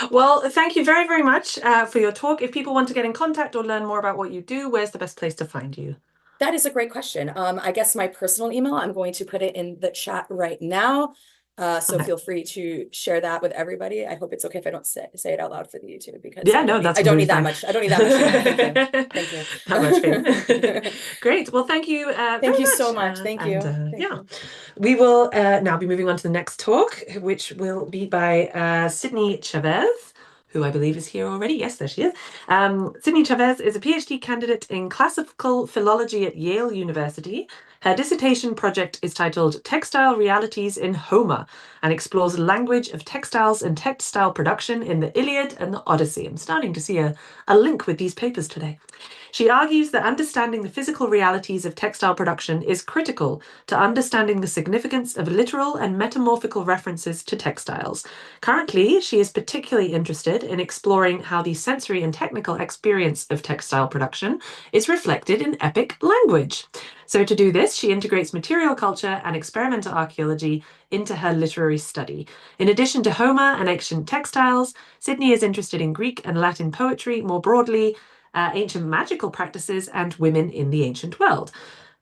Well, thank you very, very much for your talk. If people want to get in contact or learn more about what you do, where's the best place to find you? That is a great question. I guess my personal email, I'm going to put it in the chat right now. So feel free to share that with everybody. I hope it's okay if I don't say it out loud for the YouTube, because I don't need that much. I don't need that much. Thank you. That much. Great. Well, thank you. Thank you so much. Thank you. We will now be moving on to the next talk, which will be by Sydney Chavez, who I believe is here already. Yes, there she is. Sydney Chavez is a PhD candidate in classical philology at Yale University. Her dissertation project is titled Textile Realities in Homer and explores the language of textiles and textile production in the Iliad and the Odyssey. I'm starting to see a link with these papers today. She argues that understanding the physical realities of textile production is critical to understanding the significance of literal and metamorphical references to textiles. Currently, she is particularly interested in exploring how the sensory and technical experience of textile production is reflected in epic language. So to do this, she integrates material culture and experimental archaeology into her literary study. In addition to Homer and ancient textiles, Sydney is interested in Greek and Latin poetry more broadly, ancient magical practices, and women in the ancient world.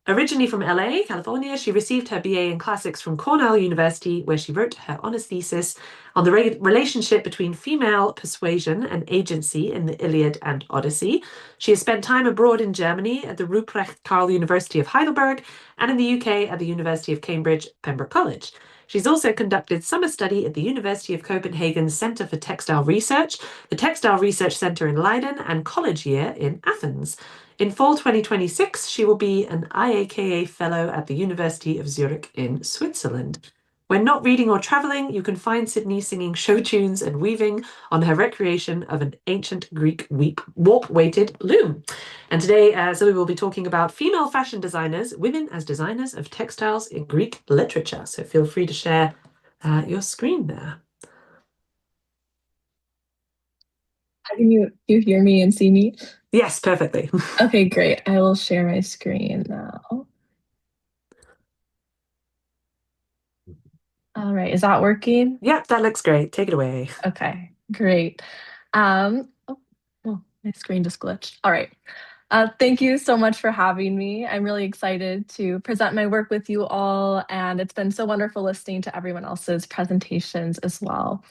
Originally from LA, California, she received her BA in Classics from Cornell University, where she wrote her honors thesis on the relationship between female persuasion and agency in the Iliad and Odyssey. She has spent time abroad in Germany at the Ruprecht Karl University of Heidelberg and in the UK at the University of Cambridge, Pembroke College. She's also conducted summer study at the University of Copenhagen's Centre for Textile Research, the Textile Research Centre in Leiden, and college year in Athens. In fall 2026, she will be an IAKA Fellow at the University of Zurich in Switzerland. When not reading or traveling, you can find Sydney singing show tunes and weaving on her recreation of an ancient Greek warp-weighted loom. And today, Zoe will be talking about female fashion designers, women as designers of textiles in Greek literature. So feel free to share your screen there. Can you hear me and see me? Yes, perfectly. Okay, great. I will share my screen now. All right, is that working? Yep, that looks great. Take it away. Okay, great. Oh, my screen just glitched. All right. Thank you so much for having me. I'm really excited to present my work with you all, and it's been so wonderful listening to everyone else's presentations as well.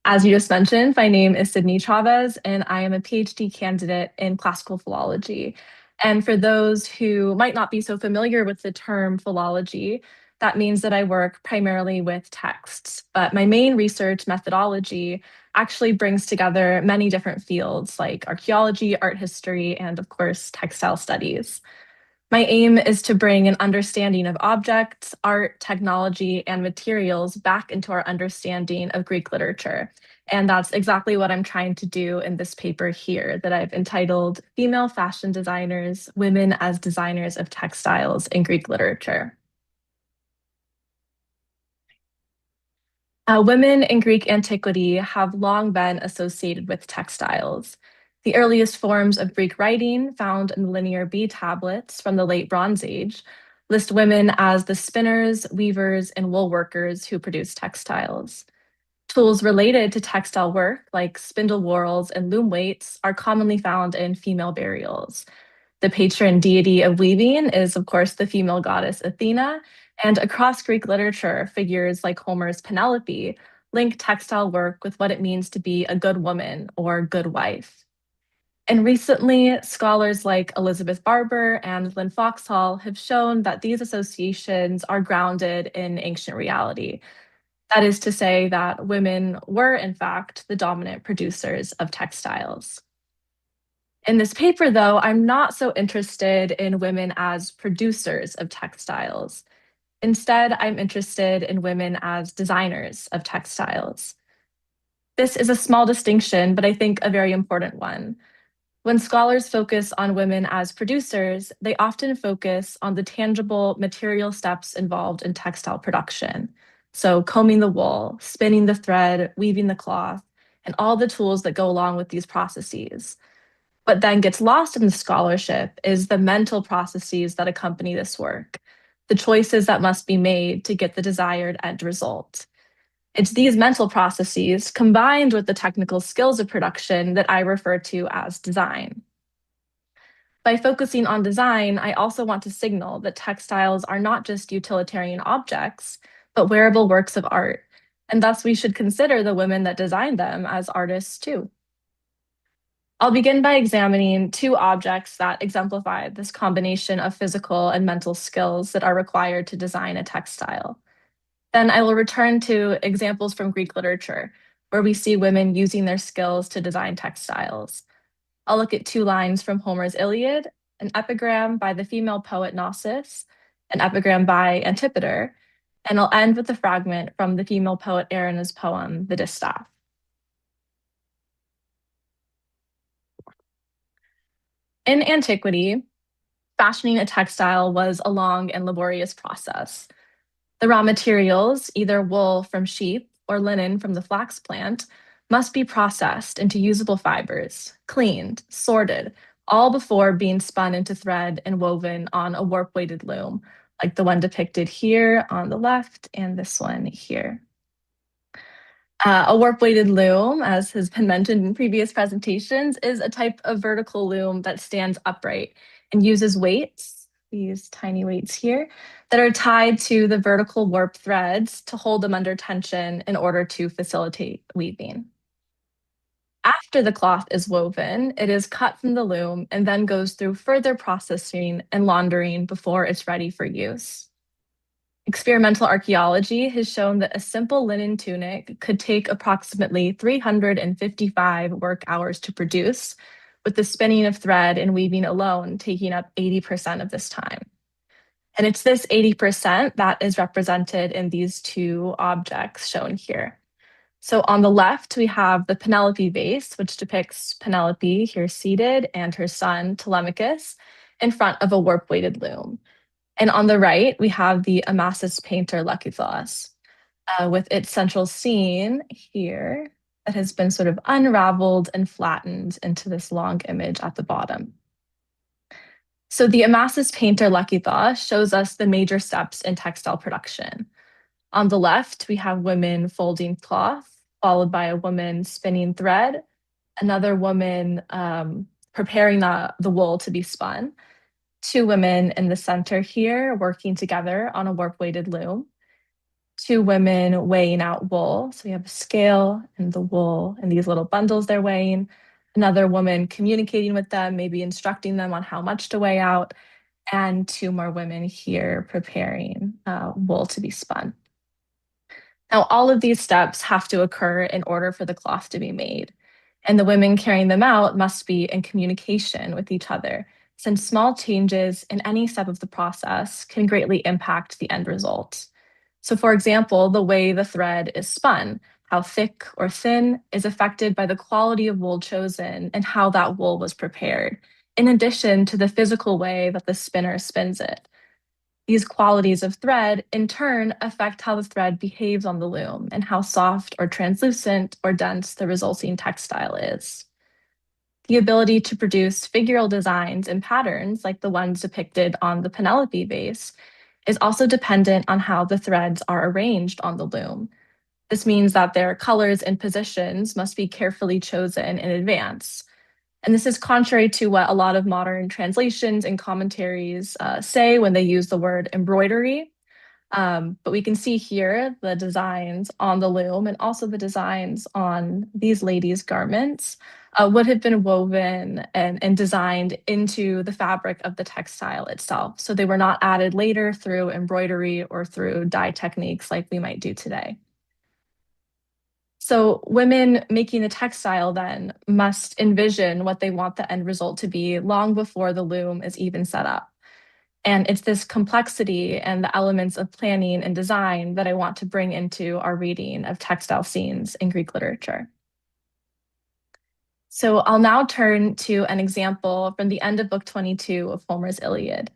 As you just mentioned, my name is Sydney Chavez, and I am a PhD candidate in classical philology. And for those who might not be so familiar with the term philology, that means that I work primarily with texts, but my main research methodology actually brings together many different fields like archaeology, art history, and of course, textile studies. My aim is to bring an understanding of objects, art, technology, and materials back into our understanding of Greek literature. And that's exactly what I'm trying to do in this paper here that I've entitled Female Fashion Designers, Women as Designers of Textiles in Greek Literature. Women in Greek antiquity have long been associated with textiles. The earliest forms of Greek writing, found in the Linear B tablets from the late Bronze Age, list women as the spinners, weavers, and wool workers who produce textiles. Tools related to textile work, like spindle whorls and loom weights, are commonly found in female burials. The patron deity of weaving is, of course, the female goddess Athena, and across Greek literature, figures like Homer's Penelope link textile work with what it means to be a good woman or good wife. And recently, scholars like Elizabeth Barber and Lynn Foxhall have shown that these associations are grounded in ancient reality. That is to say that women were, in fact, the dominant producers of textiles. In this paper, though, I'm not so interested in women as producers of textiles. Instead, I'm interested in women as designers of textiles. This is a small distinction, but I think a very important one. When scholars focus on women as producers, they often focus on the tangible material steps involved in textile production. So combing the wool, spinning the thread, weaving the cloth, and all the tools that go along with these processes. What then gets lost in the scholarship is the mental processes that accompany this work, the choices that must be made to get the desired end result. It's these mental processes combined with the technical skills of production that I refer to as design. By focusing on design, I also want to signal that textiles are not just utilitarian objects, but wearable works of art, and thus we should consider the women that designed them as artists too. I'll begin by examining two objects that exemplify this combination of physical and mental skills that are required to design a textile. Then I will return to examples from Greek literature, where we see women using their skills to design textiles. I'll look at two lines from Homer's Iliad, an epigram by the female poet Gnosis, an epigram by Antipater, and I'll end with a fragment from the female poet Erinna's poem, The Distaff. In antiquity, fashioning a textile was a long and laborious process. The raw materials, either wool from sheep or linen from the flax plant, must be processed into usable fibers, cleaned, sorted, all before being spun into thread and woven on a warp-weighted loom, like the one depicted here on the left and this one here. A warp-weighted loom, as has been mentioned in previous presentations, is a type of vertical loom that stands upright and uses weights, these tiny weights here, that are tied to the vertical warp threads to hold them under tension in order to facilitate weaving. After the cloth is woven, it is cut from the loom and then goes through further processing and laundering before it's ready for use. Experimental archaeology has shown that a simple linen tunic could take approximately 355 work hours to produce, with the spinning of thread and weaving alone taking up 80% of this time. And it's this 80% that is represented in these two objects shown here. So on the left, we have the Penelope vase, which depicts Penelope here seated and her son Telemachus in front of a warp-weighted loom. And on the right, we have the Amasis painter Lekythos, with its central scene here that has been sort of unraveled and flattened into this long image at the bottom. So the Amasis painter Lekythos shows us the major steps in textile production. On the left, we have women folding cloth, followed by a woman spinning thread, another woman preparing the wool to be spun, two women in the center here working together on a warp-weighted loom, two women weighing out wool. So we have a scale and the wool and these little bundles they're weighing, another woman communicating with them, maybe instructing them on how much to weigh out, and two more women here preparing wool to be spun. Now, all of these steps have to occur in order for the cloth to be made, and the women carrying them out must be in communication with each other, since small changes in any step of the process can greatly impact the end result. So for example, the way the thread is spun, how thick or thin, is affected by the quality of wool chosen and how that wool was prepared, in addition to the physical way that the spinner spins it. These qualities of thread, in turn, affect how the thread behaves on the loom and how soft or translucent or dense the resulting textile is. The ability to produce figural designs and patterns, like the ones depicted on the Penelope vase, is also dependent on how the threads are arranged on the loom. This means that their colors and positions must be carefully chosen in advance. And this is contrary to what a lot of modern translations and commentaries say when they use the word embroidery. But we can see here the designs on the loom and also the designs on these ladies' garments would have been woven and designed into the fabric of the textile itself. So they were not added later through embroidery or through dye techniques like we might do today. So women making the textile then must envision what they want the end result to be long before the loom is even set up. And it's this complexity and the elements of planning and design that I want to bring into our reading of textile scenes in Greek literature. So I'll now turn to an example from the end of Book 22 of Homer's Iliad.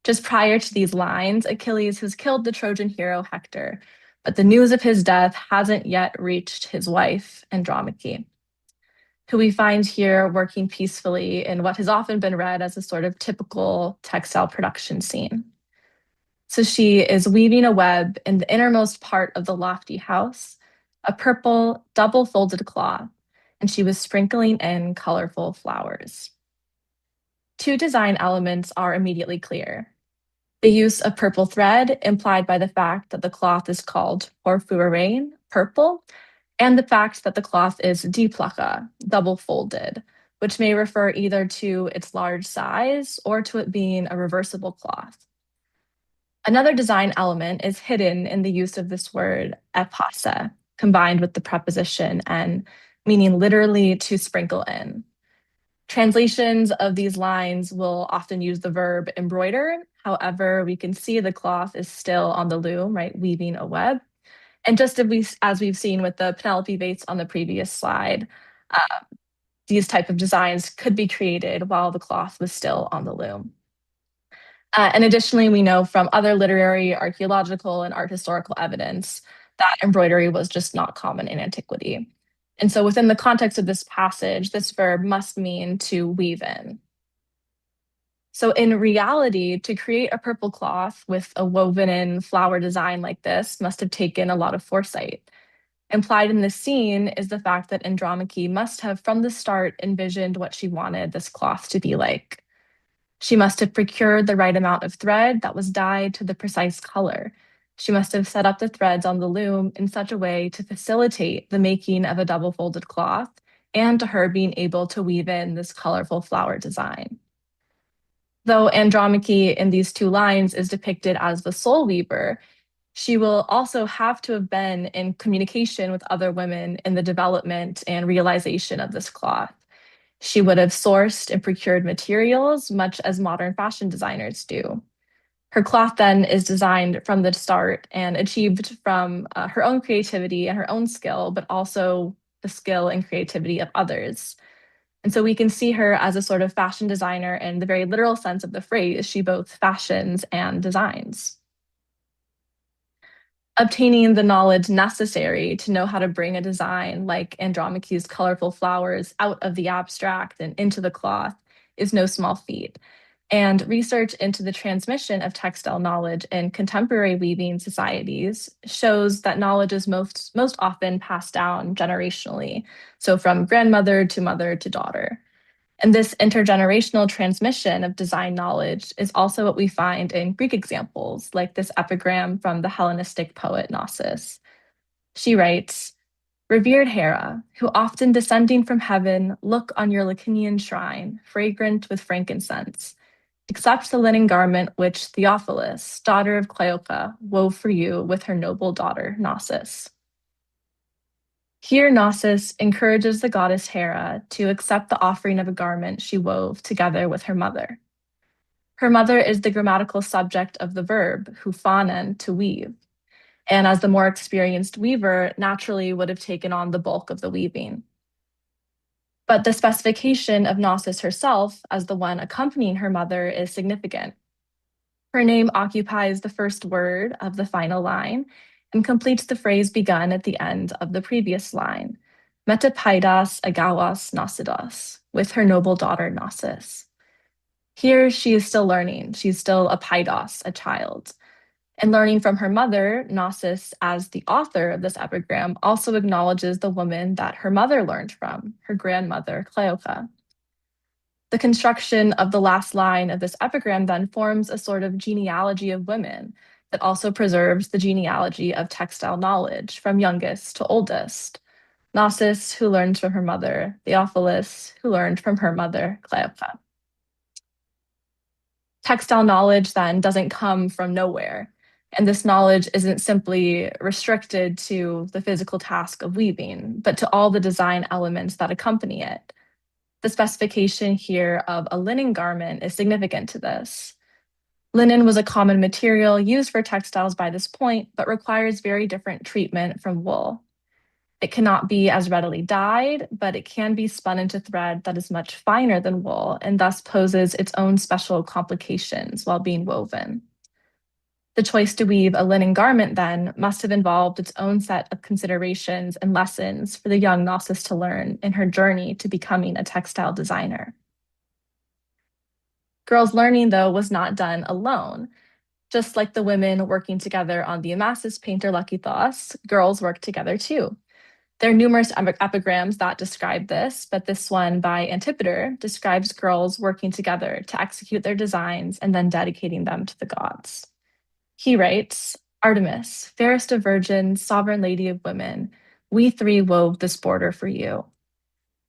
Just prior to these lines, Achilles has killed the Trojan hero Hector, but the news of his death hasn't yet reached his wife, Andromache, who we find here working peacefully in what has often been read as a sort of typical textile production scene. So she is weaving a web in the innermost part of the lofty house, a purple double-folded cloth, and she was sprinkling in colorful flowers. Two design elements are immediately clear. The use of purple thread, implied by the fact that the cloth is called porphyrein, purple, and the fact that the cloth is diplaka, double-folded, which may refer either to its large size or to it being a reversible cloth. Another design element is hidden in the use of this word epase, combined with the preposition en, meaning literally to sprinkle in. Translations of these lines will often use the verb embroider. However, we can see the cloth is still on the loom, right, weaving a web. And just as we've seen with the Penelope vase on the previous slide, these type of designs could be created while the cloth was still on the loom. And additionally, we know from other literary, archaeological, and art historical evidence that embroidery was just not common in antiquity. And so within the context of this passage, this verb must mean to weave in. So in reality, to create a purple cloth with a woven in flower design like this must have taken a lot of foresight. Implied in this scene is the fact that Andromache must have from the start envisioned what she wanted this cloth to be like. She must have procured the right amount of thread that was dyed to the precise color. She must have set up the threads on the loom in such a way to facilitate the making of a double-folded cloth and to her being able to weave in this colorful flower design. Though Andromache in these two lines is depicted as the sole weaver, she will also have to have been in communication with other women in the development and realization of this cloth. She would have sourced and procured materials, much as modern fashion designers do. Her cloth then is designed from the start and achieved from her own creativity and her own skill, but also the skill and creativity of others. And so we can see her as a sort of fashion designer in the very literal sense of the phrase. She both fashions and designs. Obtaining the knowledge necessary to know how to bring a design like Andromache's colorful flowers out of the abstract and into the cloth is no small feat. And research into the transmission of textile knowledge in contemporary weaving societies shows that knowledge is most often passed down generationally, so from grandmother to daughter. And this intergenerational transmission of design knowledge is also what we find in Greek examples, like this epigram from the Hellenistic poet Gnosis. She writes, "Revered Hera, who often descending from heaven look on your Lacinian shrine, fragrant with frankincense, accept the linen garment which Theophilus, daughter of Cleopa, wove for you with her noble daughter Gnosis." Here, Gnosis encourages the goddess Hera to accept the offering of a garment she wove together with her mother. Her mother is the grammatical subject of the verb, huphanen, to weave, and as the more experienced weaver, naturally would have taken on the bulk of the weaving. But the specification of Gnosis herself as the one accompanying her mother is significant. Her name occupies the first word of the final line and completes the phrase begun at the end of the previous line, metapaidas agawas Gnosidos, with her noble daughter Gnosis. Here she is still learning. She's still a paidos, a child. And learning from her mother, Gnosis, as the author of this epigram, also acknowledges the woman that her mother learned from, her grandmother, Cleopa. The construction of the last line of this epigram then forms a sort of genealogy of women that also preserves the genealogy of textile knowledge from youngest to oldest. Gnosis, who learns from her mother, Theophilus, who learned from her mother, Cleopa. Textile knowledge then doesn't come from nowhere. And this knowledge isn't simply restricted to the physical task of weaving, but to all the design elements that accompany it. The specification here of a linen garment is significant to this. Linen was a common material used for textiles by this point, but requires very different treatment from wool. It cannot be as readily dyed, but it can be spun into thread that is much finer than wool and thus poses its own special complications while being woven. The choice to weave a linen garment, then, must have involved its own set of considerations and lessons for the young Gnosis to learn in her journey to becoming a textile designer. Girls' learning, though, was not done alone. Just like the women working together on the Amasis painter Lakitos, girls worked together too. There are numerous epigrams that describe this, but this one by Antipater describes girls working together to execute their designs and then dedicating them to the gods. He writes, "Artemis, fairest of virgins, sovereign lady of women, we three wove this border for you.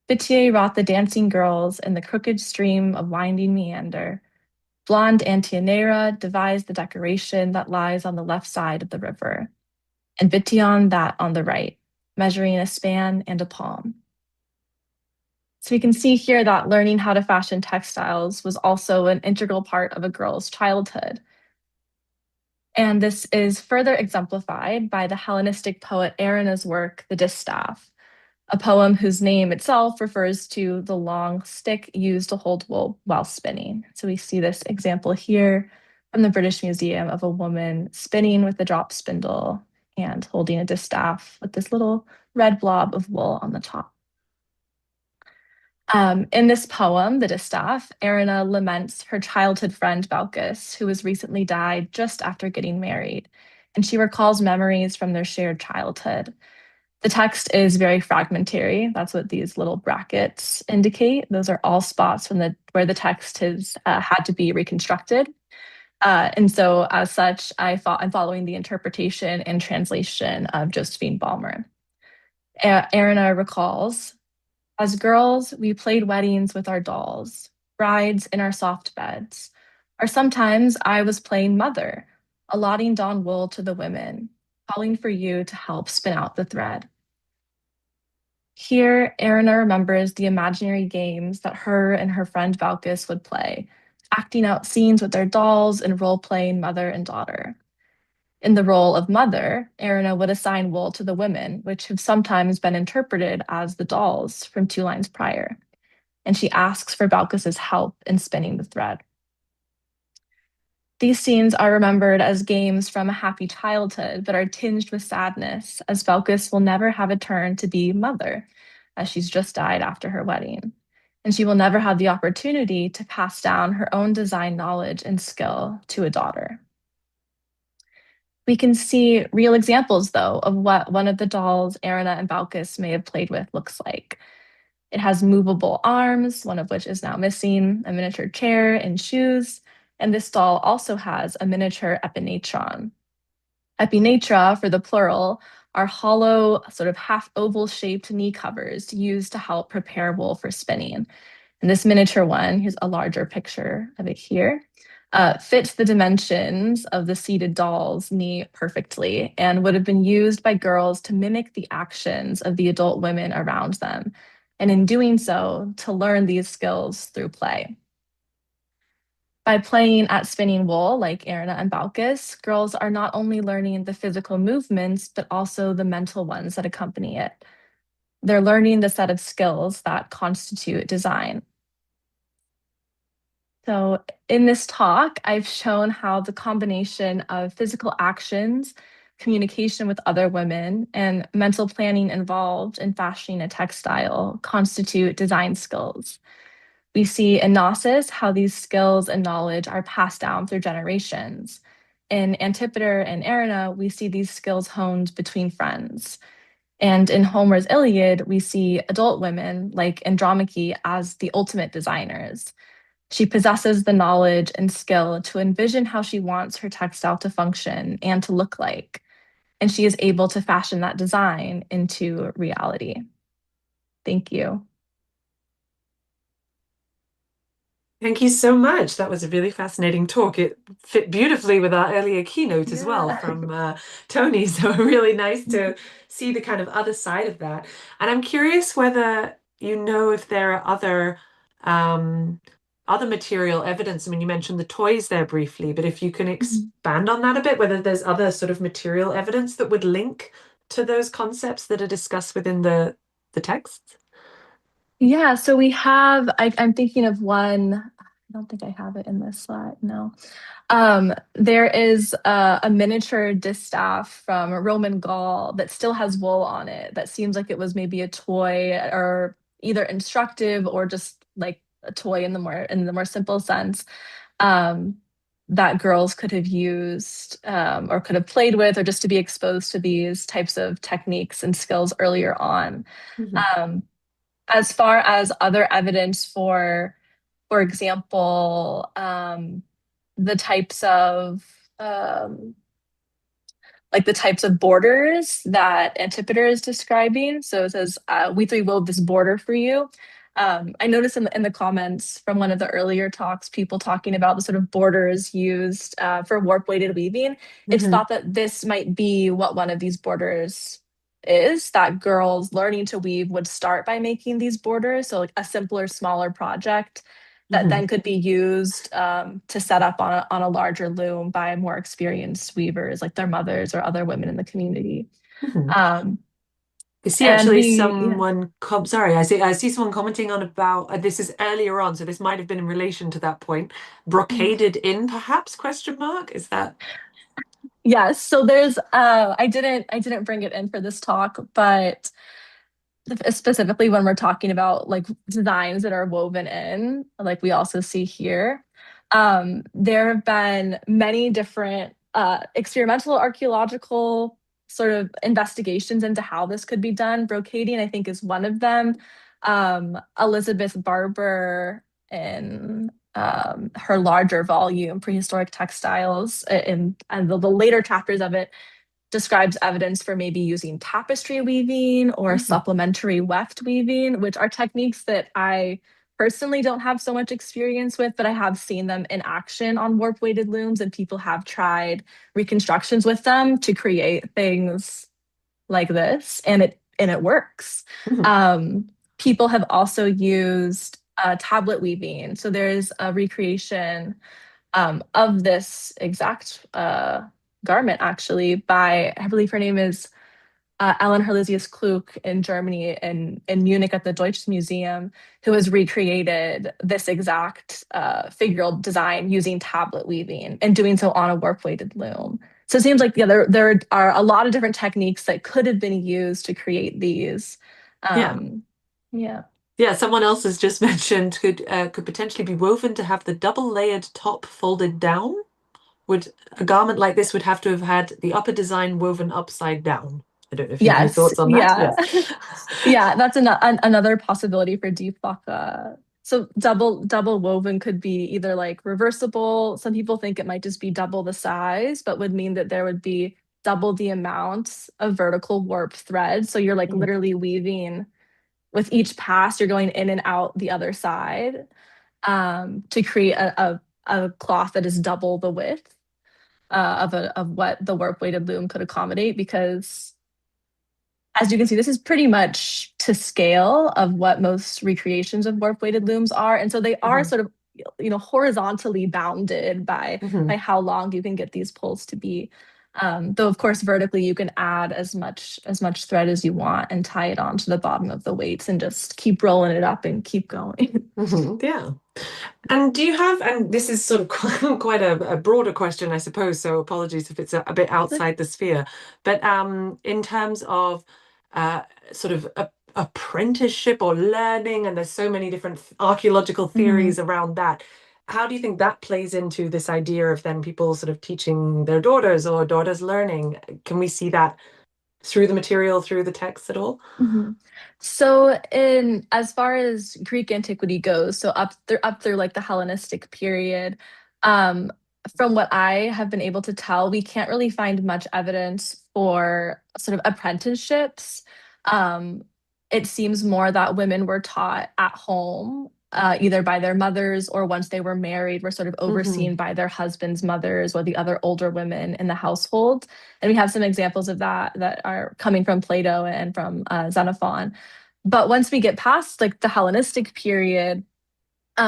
Bitier wrought the dancing girls in the crooked stream of winding meander. Blonde Antianera devised the decoration that lies on the left side of the river, and Bition that on the right, measuring a span and a palm." So we can see here that learning how to fashion textiles was also an integral part of a girl's childhood. And this is further exemplified by the Hellenistic poet Erinna's work, The Distaff, a poem whose name itself refers to the long stick used to hold wool while spinning. So we see this example here from the British Museum of a woman spinning with a drop spindle and holding a distaff with this little red blob of wool on the top. In this poem, The Distaff, Erinna laments her childhood friend Balkis, who has recently died just after getting married, and she recalls memories from their shared childhood. The text is very fragmentary. That's what these little brackets indicate. Those are all spots from where the text has had to be reconstructed. And so as such, I'm following the interpretation and translation of Josephine Balmer. Erinna recalls, "As girls, we played weddings with our dolls, brides in our soft beds, or sometimes I was playing mother, allotting dawn wool to the women, calling for you to help spin out the thread." Here, Erinna remembers the imaginary games that her and her friend Balkis would play, acting out scenes with their dolls and role-playing mother and daughter. In the role of mother, Erina would assign wool to the women, which have sometimes been interpreted as the dolls from 2 lines prior. And she asks for Balkis's help in spinning the thread. These scenes are remembered as games from a happy childhood, but are tinged with sadness, as Balkis will never have a turn to be mother, as she's just died after her wedding. And she will never have the opportunity to pass down her own design knowledge and skill to a daughter. We can see real examples, though, of what one of the dolls Erina and Balkis may have played with looks like. It has movable arms, one of which is now missing, a miniature chair, and shoes. And this doll also has a miniature epinatron. Epinatra, for the plural, are hollow, sort of half oval shaped knee covers used to help prepare wool for spinning. And this miniature one, here's a larger picture of it here, fits the dimensions of the seated doll's knee perfectly and would have been used by girls to mimic the actions of the adult women around them, and in doing so, to learn these skills through play. By playing at spinning wool, like Erina and Balkis, girls are not only learning the physical movements, but also the mental ones that accompany it. They're learning the set of skills that constitute design. So in this talk, I've shown how the combination of physical actions, communication with other women, and mental planning involved in fashioning a textile constitute design skills. We see in Gnosis how these skills and knowledge are passed down through generations. In Antipater and Erina, we see these skills honed between friends. And in Homer's Iliad, we see adult women like Andromache as the ultimate designers. She possesses the knowledge and skill to envision how she wants her textile to function and to look like. And she is able to fashion that design into reality. Thank you. Thank you so much. That was a really fascinating talk. It fit beautifully with our earlier keynote as well from Tony. So really nice to see the kind of other side of that. And I'm curious whether you know if there are other material evidence. I mean, you mentioned the toys there briefly, but if you can expand on that a bit, whether there's other sort of material evidence that would link to those concepts that are discussed within the texts. Yeah, so we have, I'm thinking of one, I don't think I have it in this slide, no. There is a miniature distaff from Roman Gaul that still has wool on it that seems like it was maybe a toy or either instructive or just like a toy in the more simple sense that girls could have used or could have played with, or just to be exposed to these types of techniques and skills earlier on. As far as other evidence for example, the types of borders that Antipater is describing. So it says, we three wove this border for you. I noticed in the comments from one of the earlier talks, people talking about the sort of borders used for warp-weighted weaving. It's thought that this might be what one of these borders is, that girls learning to weave would start by making these borders. So like a simpler, smaller project that then could be used to set up on a larger loom by more experienced weavers, like their mothers or other women in the community. I see actually someone, I see someone commenting on about, this is earlier on, so this might have been in relation to that point, brocaded in perhaps, question mark, is that? Yes, so there's, I didn't bring it in for this talk, but specifically when we're talking about like designs that are woven in, like we also see here, there have been many different experimental archaeological sort of investigations into how this could be done. Brocading, I think, is one of them. Elizabeth Barber in her larger volume, Prehistoric Textiles, and the later chapters of it describes evidence for maybe using tapestry weaving or supplementary weft weaving, which are techniques that I personally don't have so much experience with, but I have seen them in action on warp-weighted looms, and people have tried reconstructions with them to create things like this, and it works. People have also used tablet weaving. So there's a recreation of this exact garment, actually, by, I believe her name is Ellen Herlisius Klug in Germany, in Munich at the Deutsches Museum, who has recreated this exact figural design using tablet weaving and doing so on a warp-weighted loom. So it seems like, yeah, there are a lot of different techniques that could have been used to create these. Yeah. Yeah, someone else has just mentioned could potentially be woven to have the double-layered top folded down. Would a garment like this would have to have had the upper design woven upside down? I don't know if you have any thoughts on that. Yes. Yeah, that's another possibility for deep baka. So double woven could be either like reversible. Some people think it might just be double the size, but would mean that there would be double the amount of vertical warp thread. So you're like literally weaving with each pass, you're going in and out the other side to create a cloth that is double the width of what the warp weighted loom could accommodate, because as you can see, this is pretty much to scale of what most recreations of warp weighted looms are. And so they are sort of, horizontally bounded by how long you can get these pulls to be. Though of course, vertically, you can add as much thread as you want and tie it onto the bottom of the weights and just keep rolling it up and keep going. Yeah. And do you have, and this is sort of quite a broader question, I suppose, so apologies if it's a bit outside the sphere, but in terms of sort of apprenticeship or learning, and there's so many different archaeological theories around that, how do you think that plays into this idea of then people sort of teaching their daughters or daughters learning? Can we see that through the material, through the text at all? So as far as Greek antiquity goes, so up through like the Hellenistic period, from what I have been able to tell, we can't really find much evidence for sort of apprenticeships. It seems more that women were taught at home, either by their mothers, or once they were married, were sort of overseen by their husbands' mothers or the other older women in the household. And we have some examples of that are coming from Plato and from Xenophon. But once we get past like the Hellenistic period,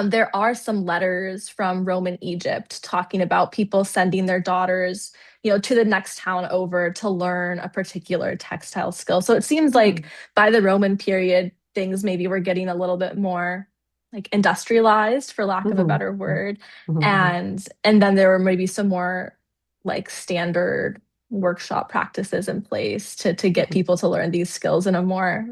there are some letters from Roman Egypt talking about people sending their daughters, to the next town over to learn a particular textile skill. So it seems like by the Roman period, things maybe were getting a little bit more like industrialized, for lack of a better word. And then there were maybe some more like standard workshop practices in place to get people to learn these skills in a more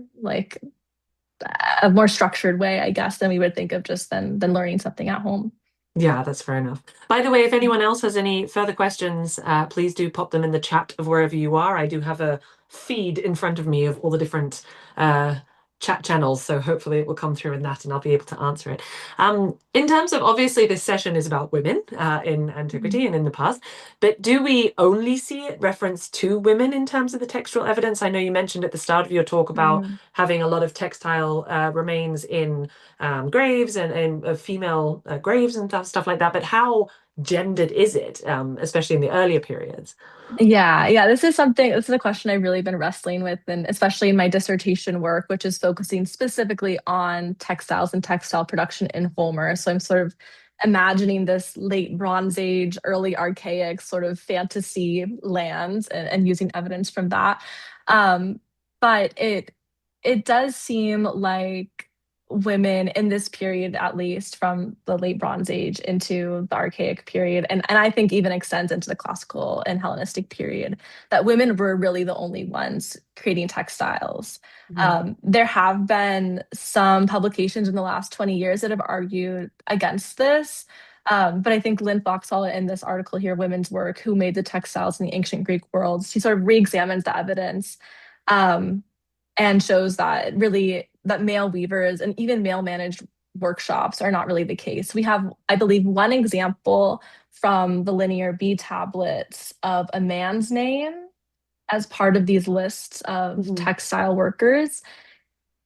structured way, I guess, than we would think of just than learning something at home. Yeah, that's fair enough. By the way, if anyone else has any further questions, please do pop them in the chat of wherever you are. I do have a feed in front of me of all the different chat channels, so hopefully it will come through in that and I'll be able to answer it. In terms of, obviously this session is about women in antiquity and in the past, but do we only see it referenced to women in terms of the textual evidence? I know you mentioned at the start of your talk about having a lot of textile remains in graves and female graves and stuff like that, but how gendered is it, especially in the earlier periods? Yeah, this is a question I've really been wrestling with, and especially in my dissertation work, which is focusing specifically on textiles and textile production in Homer. So I'm sort of imagining this late Bronze Age, early archaic sort of fantasy lands and using evidence from that. But it does seem like women in this period, at least from the late Bronze Age into the Archaic period, and I think even extends into the Classical and Hellenistic period, that women were really the only ones creating textiles. There have been some publications in the last 20 years that have argued against this. But I think Lynn Foxall in this article here, Women's Work, Who Made the Textiles in the Ancient Greek Worlds, she sort of re-examines the evidence and shows that really that male weavers and even male managed workshops are not really the case. We have, I believe, one example from the Linear B tablets of a man's name as part of these lists of textile workers.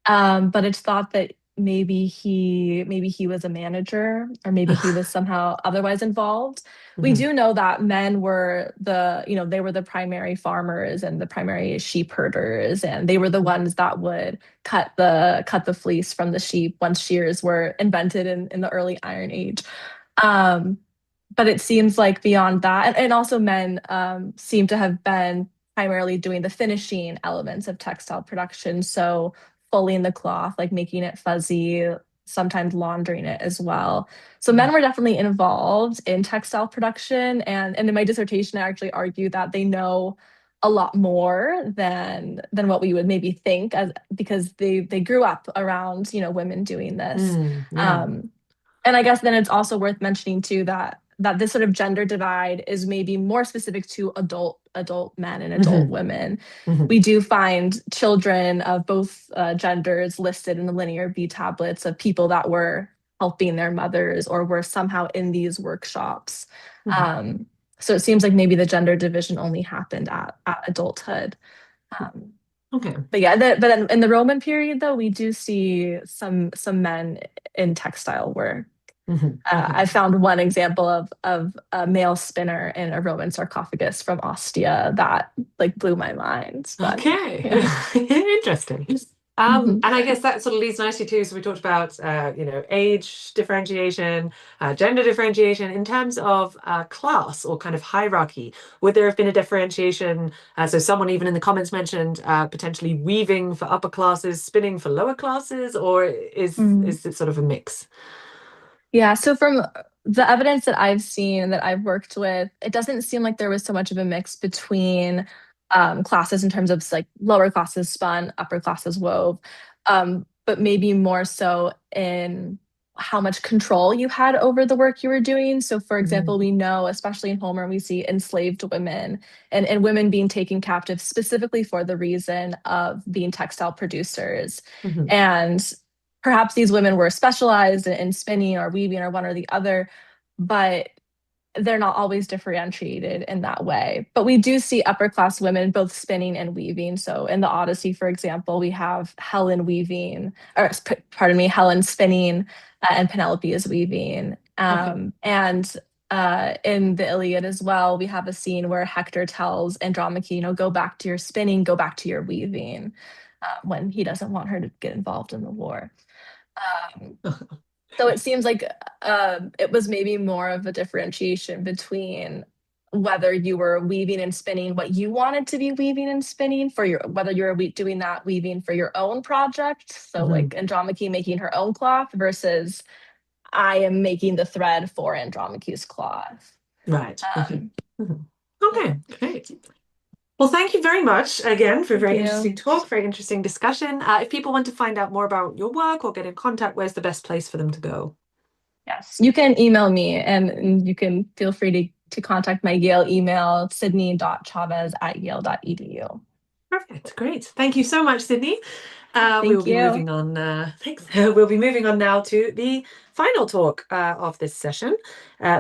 But it's thought that maybe he was a manager, or maybe he was somehow otherwise involved. We do know that men were they were the primary farmers and the primary sheep herders, and they were the ones that would cut the fleece from the sheep once shears were invented in the early Iron Age. But it seems like beyond that, and also men seem to have been primarily doing the finishing elements of textile production. So fulling the cloth, like making it fuzzy, sometimes laundering it as well. So men were definitely involved in textile production. And in my dissertation, I actually argue that they know a lot more than what we would maybe think, because they grew up around, women doing this. And I guess then it's also worth mentioning too that this sort of gender divide is maybe more specific to adult men and adult women. We do find children of both genders listed in the Linear B tablets of people that were helping their mothers or were somehow in these workshops. So it seems like maybe the gender division only happened at adulthood. But yeah, but then in the Roman period, though, we do see some men in textile work. I found one example of a male spinner in a Roman sarcophagus from Ostia that blew my mind. But, Interesting. And I guess that sort of leads nicely too. So we talked about age differentiation, gender differentiation. In terms of class or kind of hierarchy, would there have been a differentiation? So someone even in the comments mentioned potentially weaving for upper classes, spinning for lower classes, or is it sort of a mix? Yeah, so from the evidence that I've seen and that I've worked with, it doesn't seem like there was so much of a mix between classes in terms of lower classes spun, upper classes wove, but maybe more so in how much control you had over the work you were doing. So for example, we know, especially in Homer, we see enslaved women and women being taken captive specifically for the reason of being textile producers. And perhaps these women were specialized in spinning or weaving or one or the other, but they're not always differentiated in that way. But we do see upper class women both spinning and weaving. So in the Odyssey, for example, we have Helen spinning and Penelope is weaving. And in the Iliad as well, we have a scene where Hector tells Andromache, go back to your spinning, go back to your weaving, when he doesn't want her to get involved in the war. So it seems like it was maybe more of a differentiation between whether you were weaving and spinning what you wanted to be weaving and spinning whether you were doing that weaving for your own project. So like Andromache making her own cloth versus I am making the thread for Andromache's cloth. Right. Okay, great. Well, thank you very much again for a very interesting talk, very interesting discussion. If people want to find out more about your work or get in contact, where's the best place for them to go? Yes, you can email me, and you can feel free to contact my Yale email, sydney.chavez@yale.edu. Perfect, great. Thank you so much, Sydney. We'll be moving on. Thanks. We'll be moving on now to the final talk of this session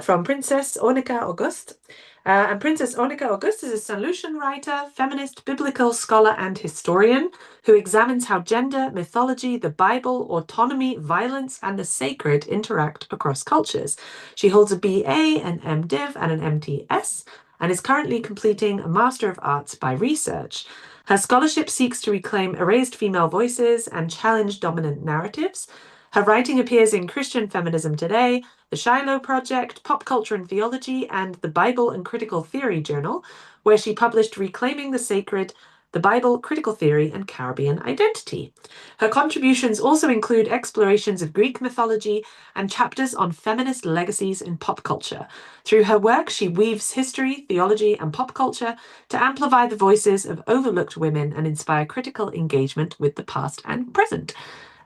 from Princess Ornica August. And Princess Ornica August is a St. Lucian writer, feminist, biblical scholar, and historian who examines how gender, mythology, the Bible, autonomy, violence, and the sacred interact across cultures. She holds a BA, an MDiv, and an MTS, and is currently completing a Master of Arts by Research. Her scholarship seeks to reclaim erased female voices and challenge dominant narratives. Her writing appears in Christian Feminism Today, the Shiloh Project, Pop Culture and Theology, and the Bible and Critical Theory Journal, where she published Reclaiming the Sacred, the Bible, Critical Theory, and Caribbean Identity. Her contributions also include explorations of Greek mythology and chapters on feminist legacies in pop culture. Through her work, she weaves history, theology, and pop culture to amplify the voices of overlooked women and inspire critical engagement with the past and present.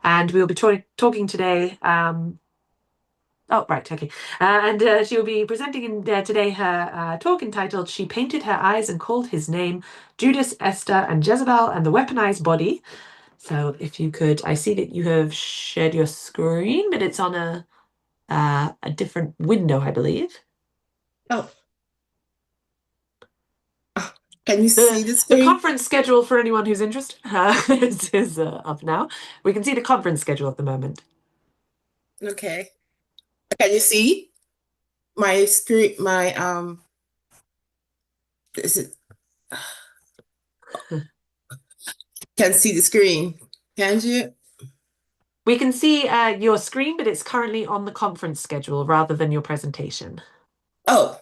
And we'll be talking today. And she will be presenting today her talk entitled "She Painted Her Eyes and Called His Name: Judas, Esther, and Jezebel and the Weaponized Body." So if you could, I see that you have shared your screen, but it's on a different window, I believe. Can you see the The screen? conference schedule for anyone who's interested is up now. We can see the conference schedule at the moment. Okay. Can you see my screen? Is it? Can see the screen? Can you? We can see your screen, but it's currently on the conference schedule rather than your presentation. Oh,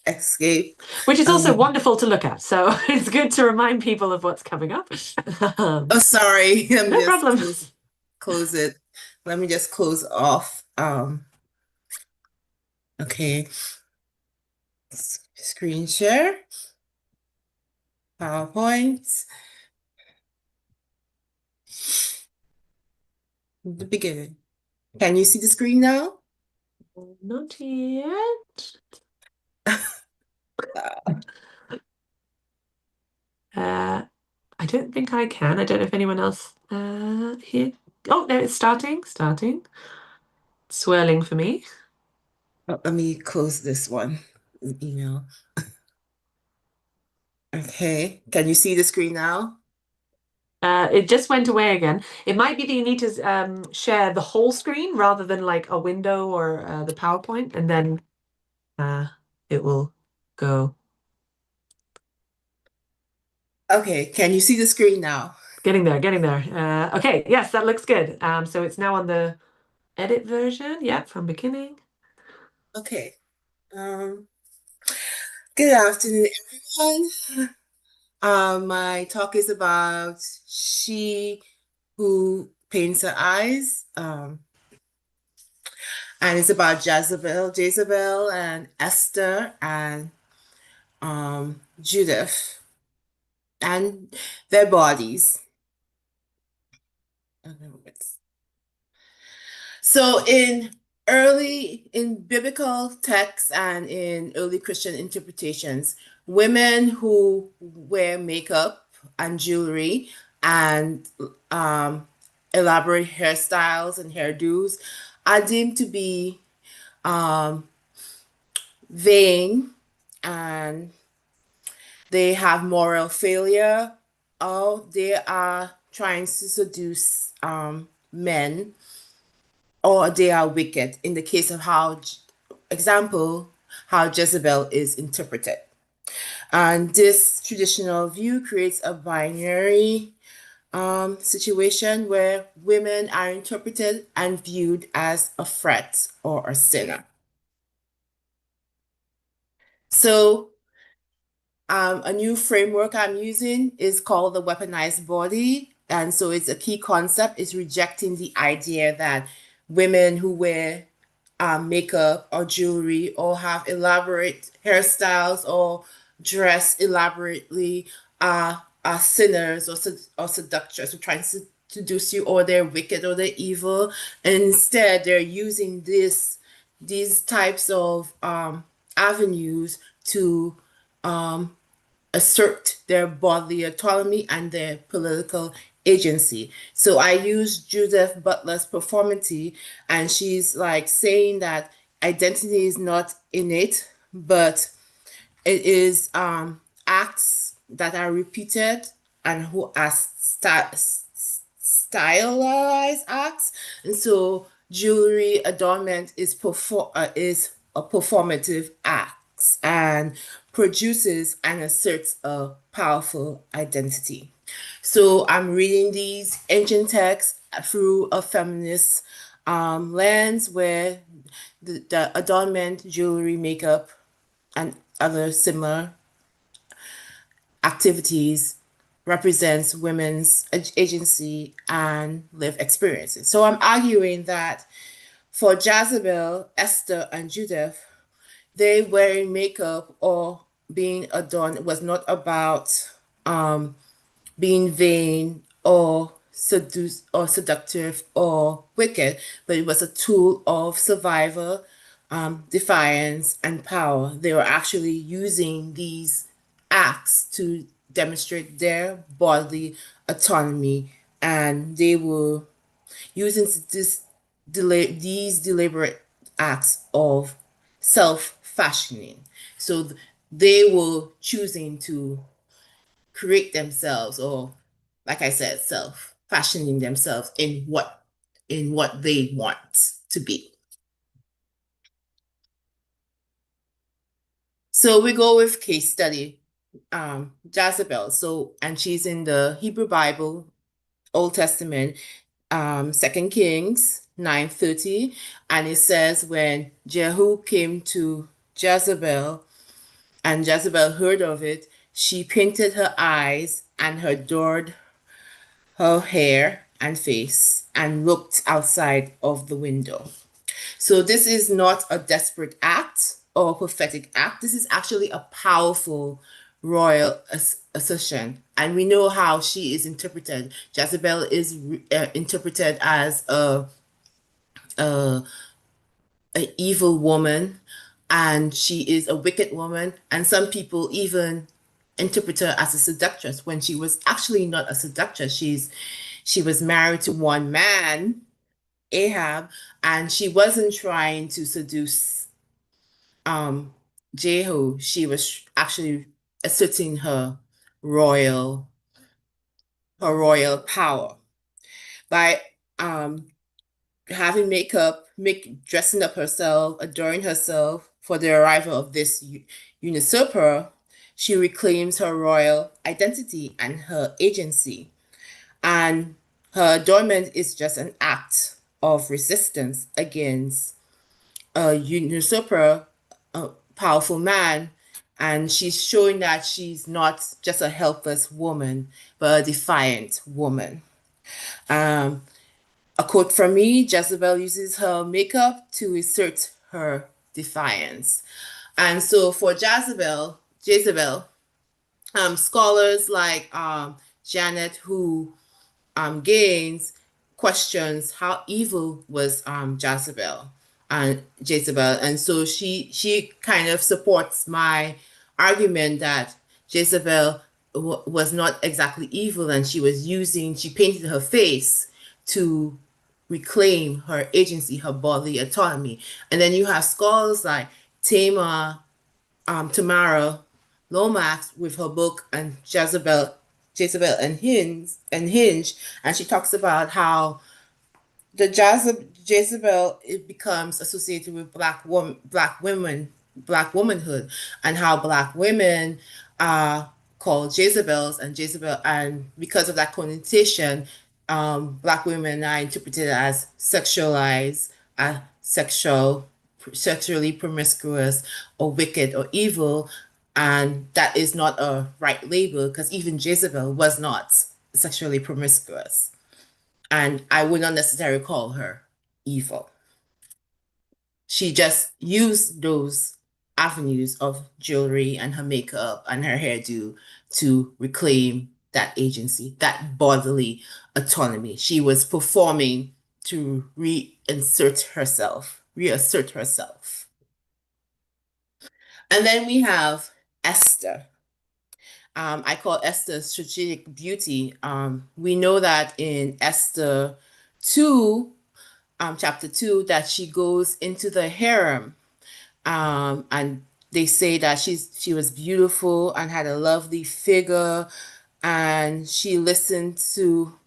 escape. Which is also wonderful to look at. So it's good to remind people of what's coming up. Oh, sorry. Let me No just problem. close it. Let me just close off. Okay. Screen share. PowerPoint. The beginning. Can you see the screen now? Not yet. I don't think I can. I don't know if anyone else here. Oh, no, it's starting. Swirling for me. Oh, let me close this one. Email. Okay. Can you see the screen now? It just went away again. It might be that you need to share the whole screen rather than like a window or the PowerPoint, and then it will go. Okay. Can you see the screen now? Getting there. Okay, yes, that looks good. So it's now on the edit version. Yeah, from beginning. Okay. Good afternoon, everyone. My talk is about She Who Paints Her Eyes. And it's about Jezebel and Esther and Judith and their bodies. So in biblical texts and in early Christian interpretations, women who wear makeup and jewelry and elaborate hairstyles and hairdos are deemed to be vain, and they have moral failure, or they are trying to seduce men, or they are wicked, in the case of how Jezebel is interpreted. And this traditional view creates a binary situation where women are interpreted and viewed as a threat or a sinner. So a new framework I'm using is called the weaponized body. And so it's a key concept is rejecting the idea that women who wear makeup or jewelry or have elaborate hairstyles or dress elaborately are sinners or seductress who trying to seduce you, or they're wicked or they're evil. And instead, they're using these types of avenues to assert their bodily autonomy and their political agency. So I use Judith Butler's performance, and she's like saying that identity is not innate, but it is acts that are repeated and who are stylized acts. And so jewelry adornment is a performative act and produces and asserts a powerful identity. So I'm reading these ancient texts through a feminist lens, where the adornment, jewelry, makeup, and other similar activities represents women's agency and lived experiences. So I'm arguing that for Jezebel, Esther, and Judith, they wearing makeup or being adorned was not about being vain or seductive or wicked, but it was a tool of survival, defiance, and power. They were actually using these acts to demonstrate their bodily autonomy, and they were using these deliberate acts of self-fashioning. So they were choosing to create themselves, or like I said, fashioning themselves in what they want to be. So we go with case study, Jezebel. So, and she's in the Hebrew Bible, Old Testament, 2 Kings 9:30, and it says when Jehu came to Jezebel, and Jezebel heard of it, she painted her eyes and adorned her hair and face and looked outside of the window. So this is not a desperate act or a prophetic act. This is actually a powerful royal assertion. And we know how she is interpreted. Jezebel is interpreted as a evil woman, and she is a wicked woman. And some people even interpret her as a seductress when she was actually not a seductress. She was married to one man, Ahab, and she wasn't trying to seduce Jehu. She was actually asserting her royal power by having makeup, dressing up herself, adorning herself for the arrival of this usurper. She reclaims her royal identity and her agency. And her adornment is just an act of resistance against a usurper, a powerful man. And she's showing that she's not just a helpless woman, but a defiant woman. A quote from me: Jezebel uses her makeup to assert her defiance. And so for Jezebel, scholars like Janet, who Gaines, questions how evil was Jezebel. And so she kind of supports my argument that Jezebel was not exactly evil, and she painted her face to reclaim her agency, her bodily autonomy. And then you have scholars like Tamara Lomax with her book on Jezebel and Hinge, and she talks about how the Jezebel, it becomes associated with black womanhood, and how black women are called Jezebels, and because of that connotation, black women are interpreted as sexualized, sexually promiscuous, or wicked, or evil. And that is not a right label, because even Jezebel was not sexually promiscuous. And I would not necessarily call her evil. She just used those avenues of jewelry and her makeup and her hairdo to reclaim that agency, that bodily autonomy. She was performing to reassert herself. And then we have Esther. I call Esther strategic beauty. We know that in Esther 2, chapter 2, that she goes into the harem, and they say that she was beautiful and had a lovely figure, and she listened to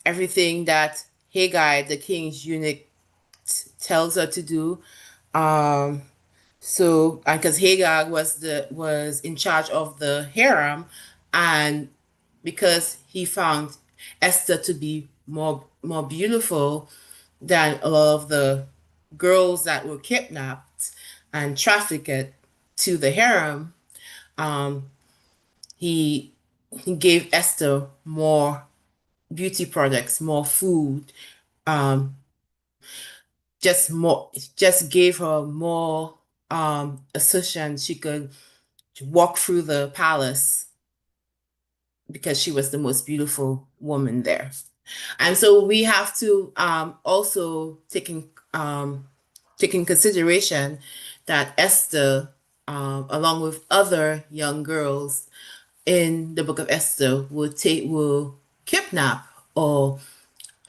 everything that Haggai, the king's eunuch, tells her to do. So, because Hagar was in charge of the harem, and because he found Esther to be more beautiful than a lot of the girls that were kidnapped and trafficked to the harem, he gave Esther more beauty products, more food, just gave her more assertion. She could walk through the palace because she was the most beautiful woman there. And so we have to also take in consideration that Esther, along with other young girls in the book of Esther, will kidnap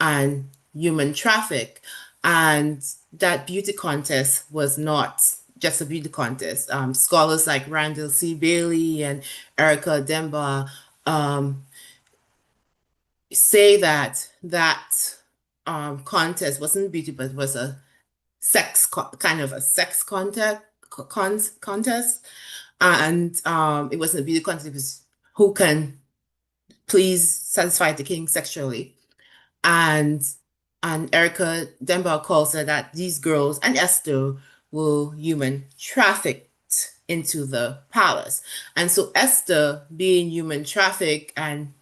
and human traffic, and that beauty contest was not just a beauty contest. Scholars like Randall C. Bailey and Erica Demba say that contest wasn't beauty, but was a kind of a sex contest. And it wasn't a beauty contest, it was who can please satisfy the king sexually. And Erica Demba calls her that these girls and Esther were human trafficked into the palace. And so Esther, being human trafficked and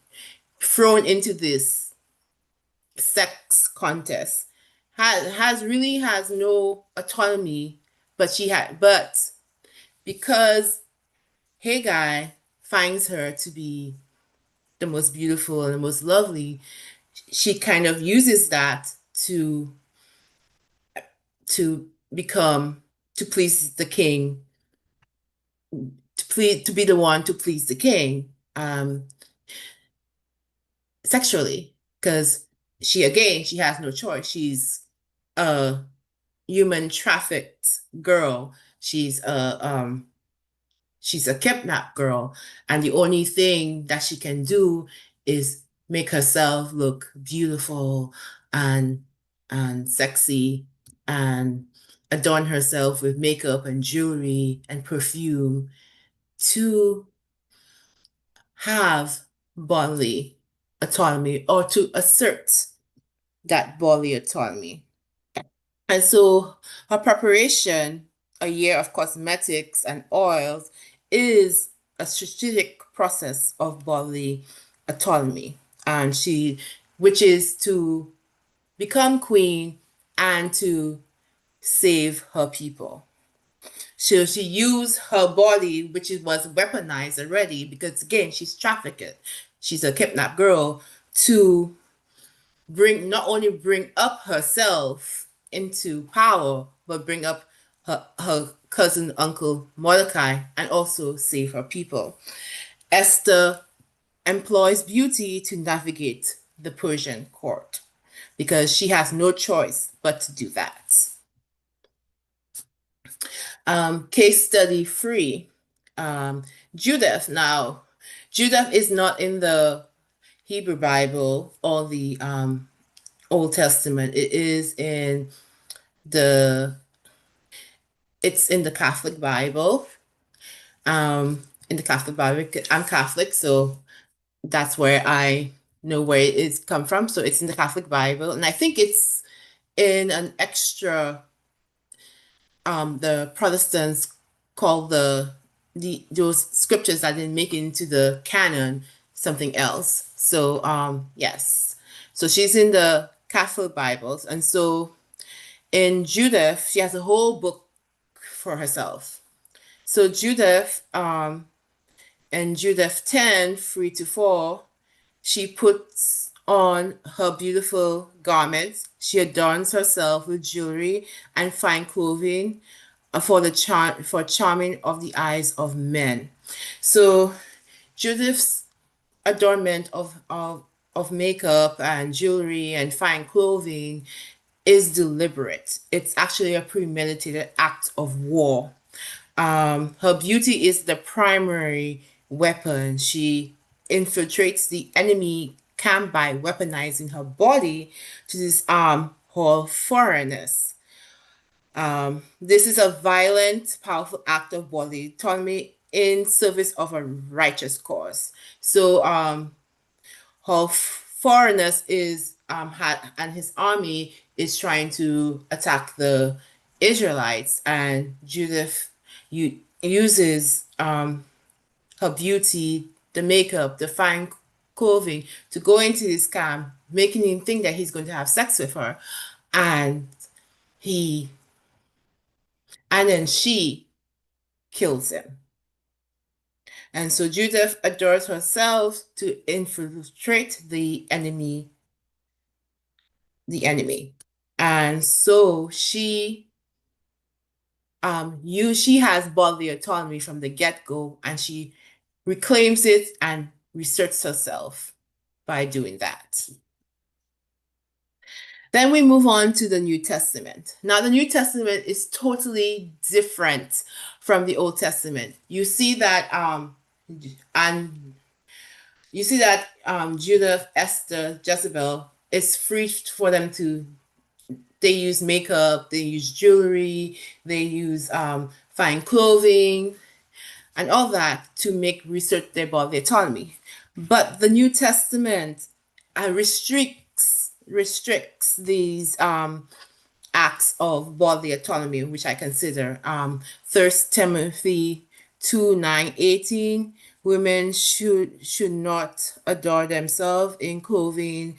thrown into this sex contest, really has no autonomy, but because Haggai finds her to be the most beautiful and the most lovely, she kind of uses that to please the king, to be the one to please the king sexually, because she has no choice. She's a human trafficked girl. She's a kidnapped girl, and the only thing that she can do is make herself look beautiful and sexy and adorn herself with makeup and jewelry and perfume to have bodily autonomy, or to assert that bodily autonomy. And so her preparation, a year of cosmetics and oils, is a strategic process of bodily autonomy, and which is to become queen and to save her people. So she used her body, which was weaponized already, because again, she's trafficked. She's a kidnapped girl, to not only bring up herself into power, but bring up her cousin, uncle Mordecai, and also save her people. Esther employs beauty to navigate the Persian court, because she has no choice but to do that. Case study 3, Judith. Now, Judith is not in the Hebrew Bible or the Old Testament. It's in the Catholic Bible. In the Catholic Bible, I'm Catholic, so that's where I know where it's come from. So it's in the Catholic Bible, and I think it's in an extra. The Protestants call those scriptures that didn't make it into the canon something else. So yes, so she's in the Catholic Bibles, and so in Judith, she has a whole book for herself. So Judith, in Judith 10, 3-4, she puts on her beautiful garments. She adorns herself with jewelry and fine clothing for charming of the eyes of men. So Judith's adornment of makeup and jewelry and fine clothing is deliberate. It's actually a premeditated act of war. Her beauty is the primary weapon. She infiltrates the enemy camp by weaponizing her body to disarm her foreignness. This is a violent, powerful act of bodily autonomy in service of a righteous cause. So her foreigners is and his army is trying to attack the Israelites, and Judith uses her beauty, the makeup, the fine clothing to go into his camp, making him think that he's going to have sex with her, and then she kills him. And so Judith adores herself to infiltrate the enemy. And so she has bodily autonomy from the get-go, and she reclaims it and reasserts herself by doing that. Then we move on to the New Testament. Now, the New Testament is totally different from the Old Testament. You see that, Judith, Esther, Jezebel, it's free for them to. They use makeup, they use jewelry, they use fine clothing, and all that to make research about the autonomy. But the New Testament restricts these acts of bodily autonomy, which I consider. 1 Timothy 2:9-18, women should not adorn themselves in clothing,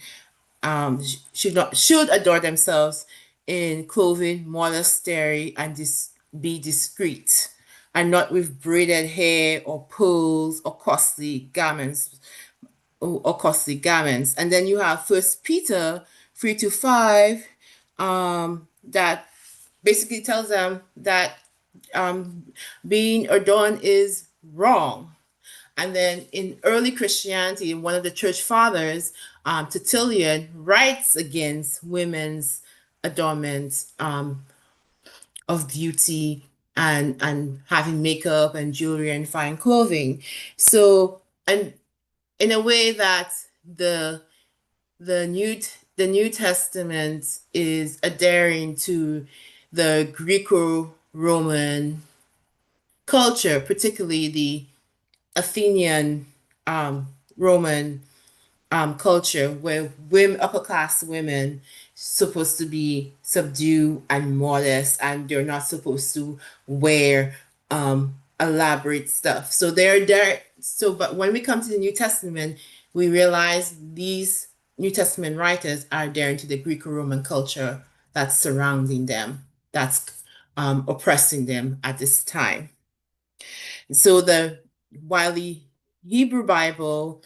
should adorn themselves in clothing, modesty, and be discreet, and not with braided hair or pearls or costly garments. And then you have 1 Peter 3-5, that basically tells them that being adorned is wrong. And then in early Christianity, one of the church fathers, Tertullian, writes against women's adornment of beauty and having makeup and jewelry and fine clothing. So, and in a way that the New Testament is adhering to the Greco-Roman culture, particularly the Athenian Roman culture, where upper class women supposed to be subdued and modest, and they're not supposed to wear elaborate stuff. So they're there. So, but when we come to the New Testament, we realize these New Testament writers are adhering to the Greco-Roman culture that's surrounding them, that's oppressing them at this time. So while the Hebrew Bible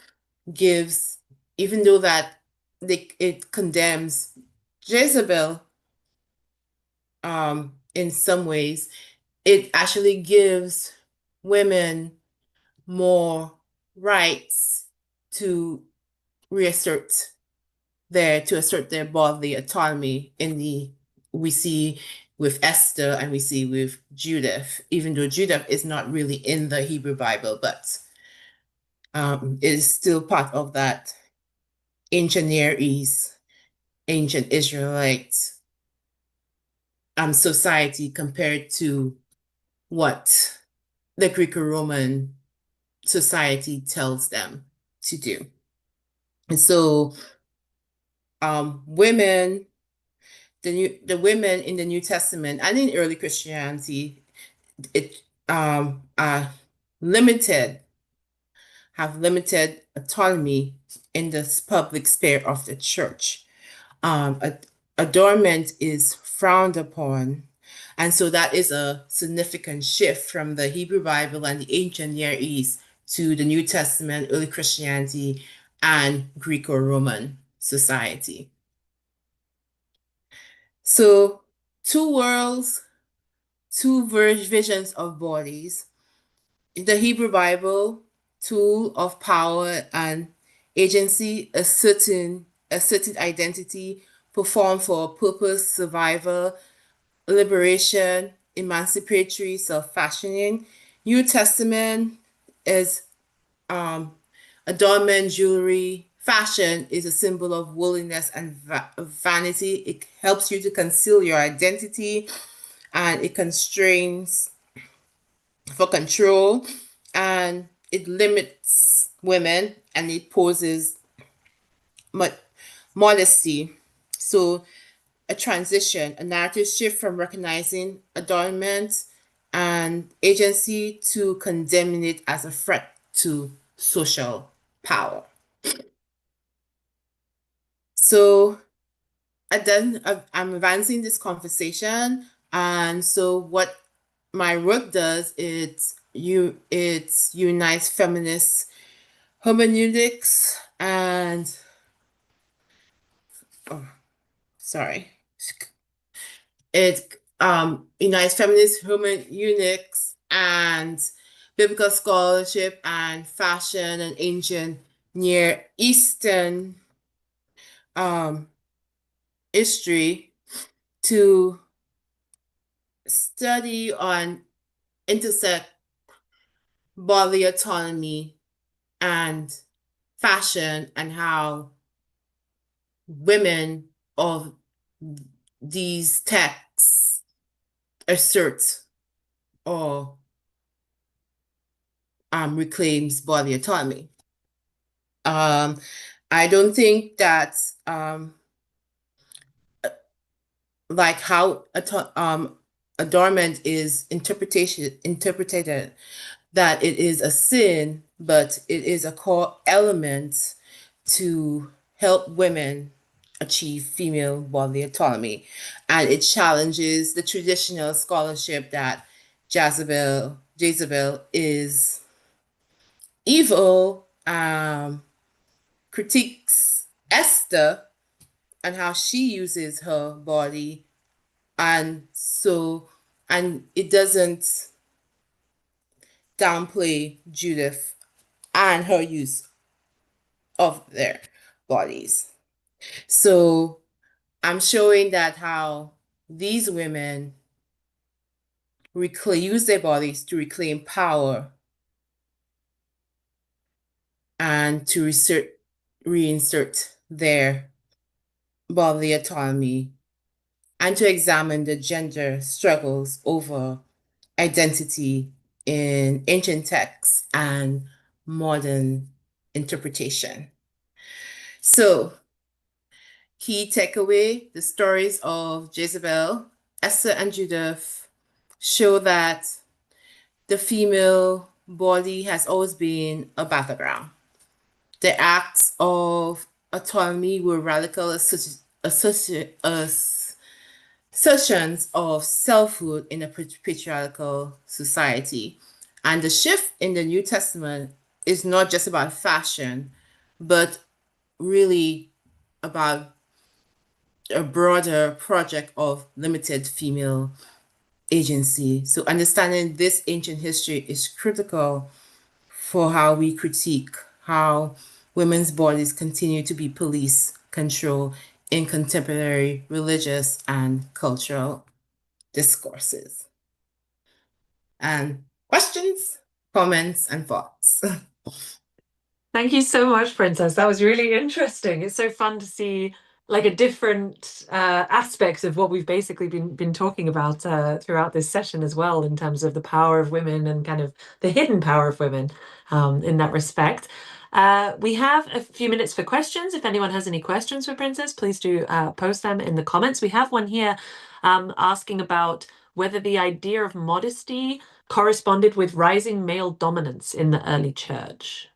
gives, even though that it condemns Jezebel in some ways, it actually gives women more rights to assert their bodily autonomy. We see with Esther and we see with Judith, even though Judith is not really in the Hebrew Bible, but is still part of that ancient Near East, ancient Israelite society compared to what the Greco-Roman society tells them to do. And so women, the women in the New Testament and in early Christianity, have limited autonomy in the public sphere of the church. Adornment is frowned upon, and so that is a significant shift from the Hebrew Bible and the ancient Near East to the New Testament, early Christianity, and Greco-Roman society. So, two worlds, two visions of bodies. In the Hebrew Bible, tool of power and agency, a certain identity, performed for purpose, survival, liberation, emancipatory, self-fashioning. New Testament is adornment, jewelry. Fashion is a symbol of worldliness and vanity. It helps you to conceal your identity, and it constrains for control, and it limits women, and it poses modesty. So a transition, a narrative shift from recognizing adornment and agency to condemning it as a threat to social power. So I'm advancing this conversation, and so what my work does, it unites feminist hermeneutics and it unites feminist hermeneutics and biblical scholarship and fashion and ancient Near Eastern history to study on intersect bodily autonomy and fashion and how women of these texts assert or reclaims bodily autonomy. I don't think that like how adornment is interpreted that it is a sin, but it is a core element to help women achieve female bodily autonomy. And it challenges the traditional scholarship that Jezebel is evil, critiques Esther and how she uses her body. And it doesn't downplay Judith and her use of their bodies. So I'm showing that how these women use their bodies to reclaim power and to reinsert their bodily autonomy and to examine the gender struggles over identity in ancient texts and modern interpretation. So, key takeaway, the stories of Jezebel, Esther, and Judith show that the female body has always been a battleground. The acts of autonomy were radical assertions of selfhood in a patriarchal society. And the shift in the New Testament is not just about fashion, but really about a broader project of limited female agency. So understanding this ancient history is critical for how we critique how women's bodies continue to be police control in contemporary religious and cultural discourses. And questions, comments, and thoughts. Thank you so much, Princess. That was really interesting. It's so fun to see like a different aspects of what we've basically been talking about throughout this session as well, in terms of the power of women and kind of the hidden power of women in that respect. We have a few minutes for questions. If anyone has any questions for Princess, please do post them in the comments. We have one here asking about whether the idea of modesty corresponded with rising male dominance in the early church.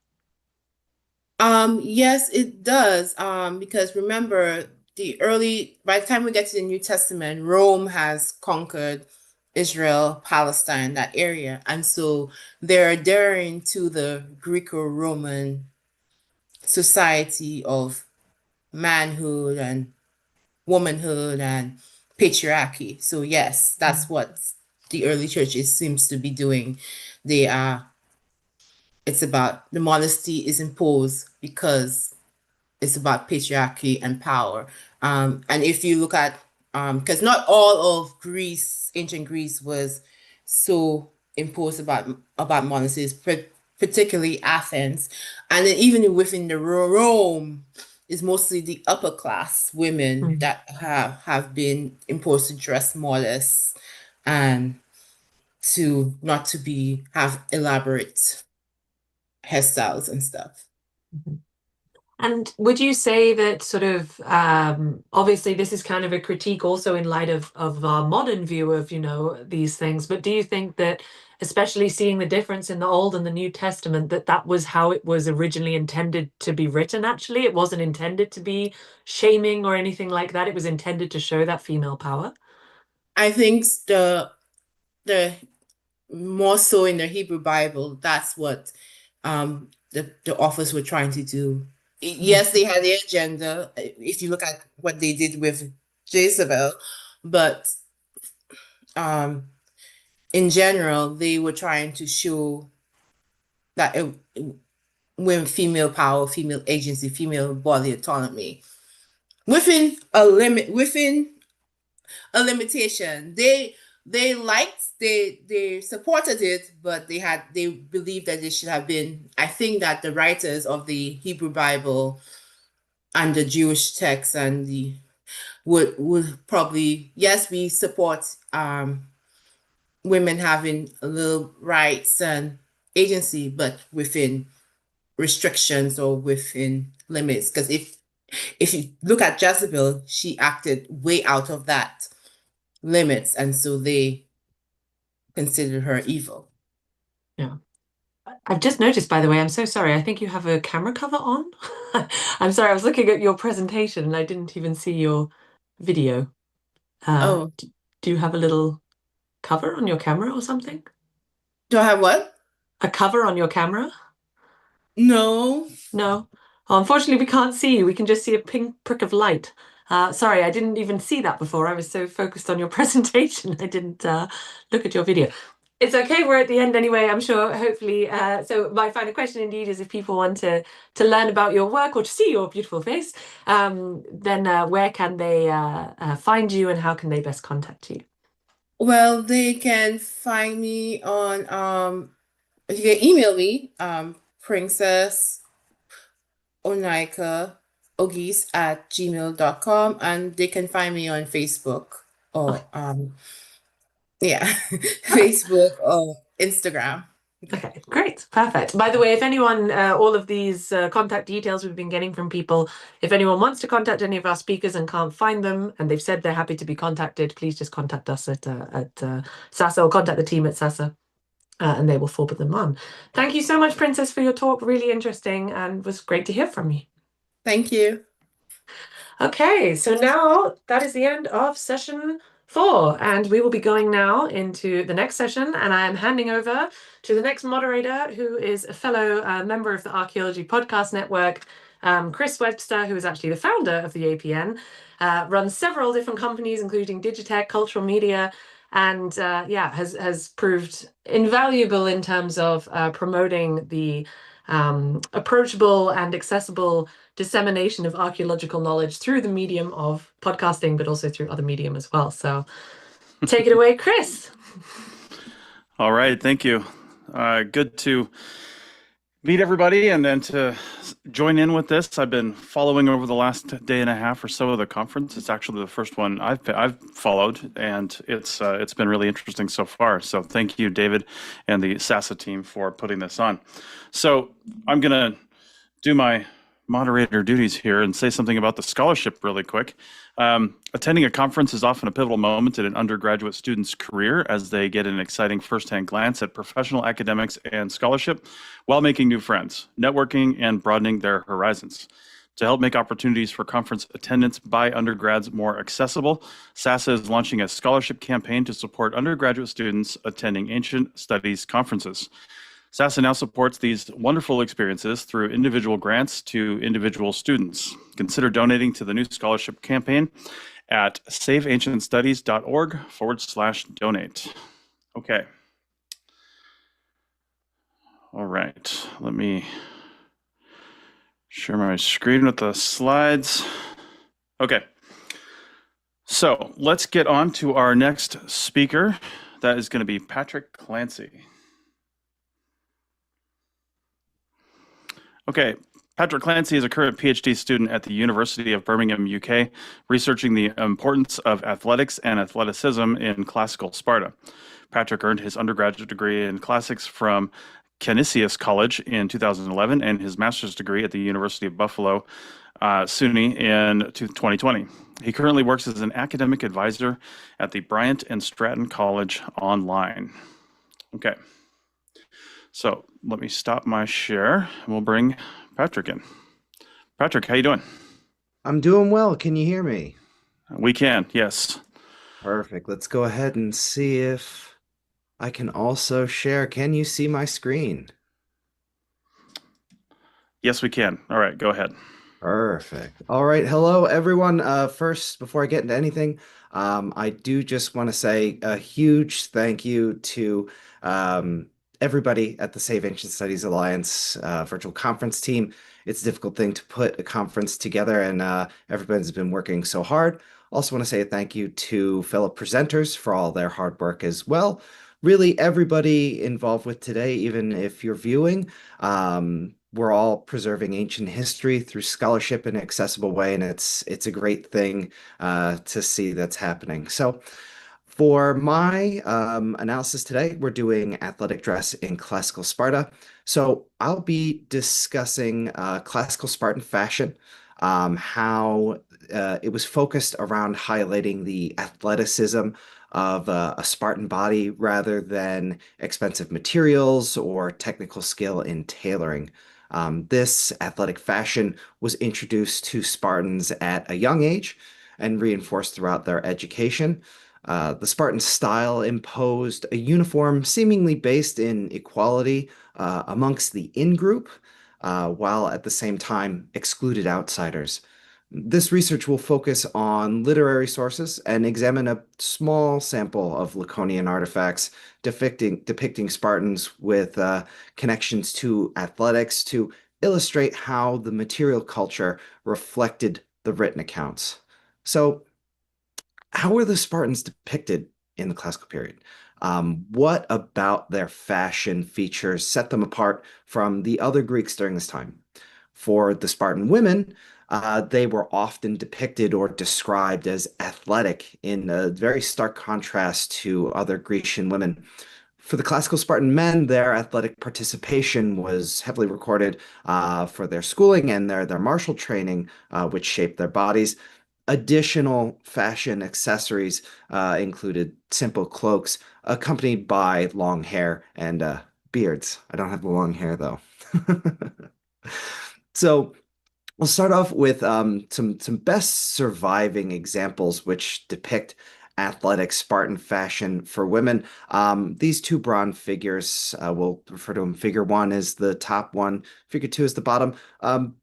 Yes, it does. Because remember, by the time we get to the New Testament, Rome has conquered Israel, Palestine, that area. And so they're adhering to the Greco-Roman society of manhood and womanhood and patriarchy. So yes, that's what the early church seems to be doing. It's about the modesty is imposed because it's about patriarchy and power. And if you look at, because not all of Greece, ancient Greece, was so imposed about modesty, particularly Athens. And then even within the Rome, is mostly the upper class women that have been imposed to dress modest and to not to have elaborate hairstyles and stuff. And would you say that sort of obviously this is kind of a critique also in light of our modern view of, you know, these things, but do you think that, especially seeing the difference in the Old and the New Testament, that was how it was originally intended to be written? Actually, it wasn't intended to be shaming or anything like that. It was intended to show that female power. I think the more so in the Hebrew Bible, that's what the authors were trying to do. Yes, they had their agenda, if you look at what they did with Jezebel, but in general, they were trying to show that when female power, female agency, female body autonomy within a limit, within a limitation. They supported it, but they believed that it should have been. I think that the writers of the Hebrew Bible and the Jewish text and the would probably, yes, we support women having a little rights and agency, but within restrictions or within limits. Because if you look at Jezebel, she acted way out of that limits, and so they considered her evil. Yeah. I've just noticed, by the way, I'm so sorry. I think you have a camera cover on. I'm sorry, I was looking at your presentation and I didn't even see your video. Oh, Do you have a little cover on your camera or something? do I have what? A cover on your camera? No. No. Oh, unfortunately, we can't see you. We can just see a pink prick of light. Sorry, I didn't even see that before. I was so focused on your presentation. I didn't look at your video. It's okay. We're at the end anyway, I'm sure, hopefully. So my final question indeed is if people want to learn about your work or to see your beautiful face, then where can they find you and how can they best contact you? Well, they can find me on you can email me, Princess Onaika Ogis@gmail.com, and they can find me on Facebook or Facebook or Instagram. Okay, great, perfect. By the way, if anyone, all of these contact details we've been getting from people, if anyone wants to contact any of our speakers and can't find them, and they've said they're happy to be contacted, please just contact us at Sasa or contact the team at Sasa, and they will forward them on. Thank you so much, Princess, for your talk. Really interesting, and was great to hear from you. Thank you. Okay, so now that is the end of session 4, and we will be going now into the next session, and I am handing over to the next moderator, who is a fellow member of the Archaeology Podcast Network, Chris Webster, who is actually the founder of the APN, runs several different companies, including Digitech, Cultural Media, and has proved invaluable in terms of promoting the approachable and accessible dissemination of archaeological knowledge through the medium of podcasting, but also through other medium as well. So take it away, Chris. All right, thank you. Good to meet everybody and then to join in with this. I've been following over the last day and a half or so of the conference. It's actually the first one I've followed, and it's been really interesting so far. So thank you, David, and the Sasa team for putting this on. So I'm gonna do my moderator duties here and say something about the scholarship really quick. Attending a conference is often a pivotal moment in an undergraduate student's career as they get an exciting firsthand glance at professional academics and scholarship while making new friends, networking, and broadening their horizons. To help make opportunities for conference attendance by undergrads more accessible, Sasa is launching a scholarship campaign to support undergraduate students attending ancient studies conferences. Sasa now supports these wonderful experiences through individual grants to individual students. Consider donating to the new scholarship campaign at saveancientstudies.org/donate. Okay. All right, let me share my screen with the slides. Okay, so let's get on to our next speaker. That is going to be Patrick Clancy. Okay, Patrick Clancy is a current PhD student at the University of Birmingham, UK, researching the importance of athletics and athleticism in classical Sparta. Patrick earned his undergraduate degree in classics from Canisius College in 2011 and his master's degree at the University of Buffalo, SUNY, in 2020. He currently works as an academic advisor at the Bryant and Stratton College online. Okay. So let me stop my share and we'll bring Patrick in. Patrick, how you doing? I'm doing well. Can you hear me? We can, yes. Perfect. Let's go ahead and see if I can also share. Can you see my screen? Yes, we can. All right, go ahead. Perfect. All right. Hello, everyone. First, before I get into anything, I do just want to say a huge thank you to everybody at the Save Ancient Studies Alliance virtual conference team. It's a difficult thing to put a conference together, and everybody's been working so hard. Also want to say a thank you to fellow presenters for all their hard work as well. Really, everybody involved with today, even if you're viewing, we're all preserving ancient history through scholarship in an accessible way, and it's a great thing to see that's happening. So for my analysis today, we're doing athletic dress in classical Sparta. So I'll be discussing classical Spartan fashion, how it was focused around highlighting the athleticism of a Spartan body rather than expensive materials or technical skill in tailoring. This athletic fashion was introduced to Spartans at a young age and reinforced throughout their education. The Spartan style imposed a uniform seemingly based in equality amongst the in-group, while at the same time excluded outsiders. This research will focus on literary sources and examine a small sample of Laconian artifacts depicting Spartans with connections to athletics to illustrate how the material culture reflected the written accounts. So, how were the Spartans depicted in the classical period? What about their fashion features set them apart from the other Greeks during this time? For the Spartan women, they were often depicted or described as athletic in a very stark contrast to other Grecian women. For the classical Spartan men, their athletic participation was heavily recorded for their schooling and their martial training, which shaped their bodies. Additional fashion accessories included simple cloaks accompanied by long hair and beards. I don't have the long hair though. So we'll start off with some best surviving examples which depict athletic Spartan fashion for women. These two bronze figures, we'll refer to them. Figure 1 is the top one, figure 2 is the bottom,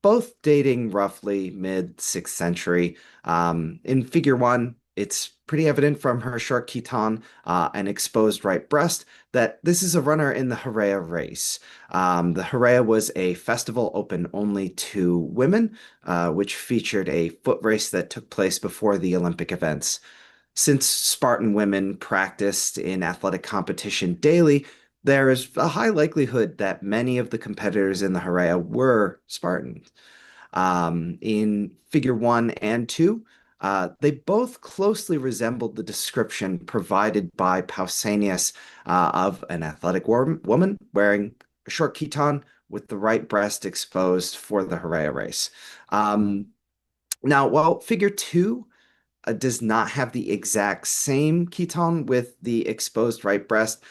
both dating roughly mid-6th century. In figure 1, it's pretty evident from her short chiton and exposed right breast that this is a runner in the Heraea race. The Heraea was a festival open only to women, which featured a foot race that took place before the Olympic events. Since Spartan women practiced in athletic competition daily, there is a high likelihood that many of the competitors in the Heraea were Spartans. In figure 1 and 2, they both closely resembled the description provided by Pausanias of an athletic woman wearing a short chiton with the right breast exposed for the Heraea race. Now, while figure 2 does not have the exact same chiton with the exposed right breast,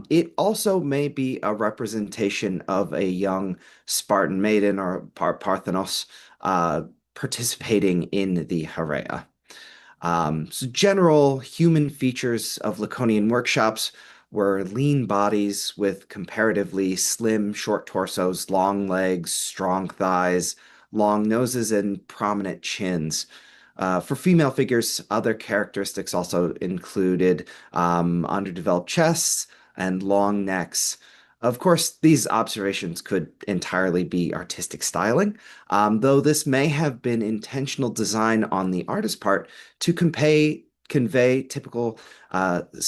it also may be a representation of a young Spartan maiden or Parthenos participating in the Heraea. So general human features of Laconian workshops were lean bodies with comparatively slim, short torsos, long legs, strong thighs, long noses, and prominent chins. For female figures, other characteristics also included underdeveloped chests and long necks. Of course, these observations could entirely be artistic styling, though this may have been intentional design on the artist's part to convey typical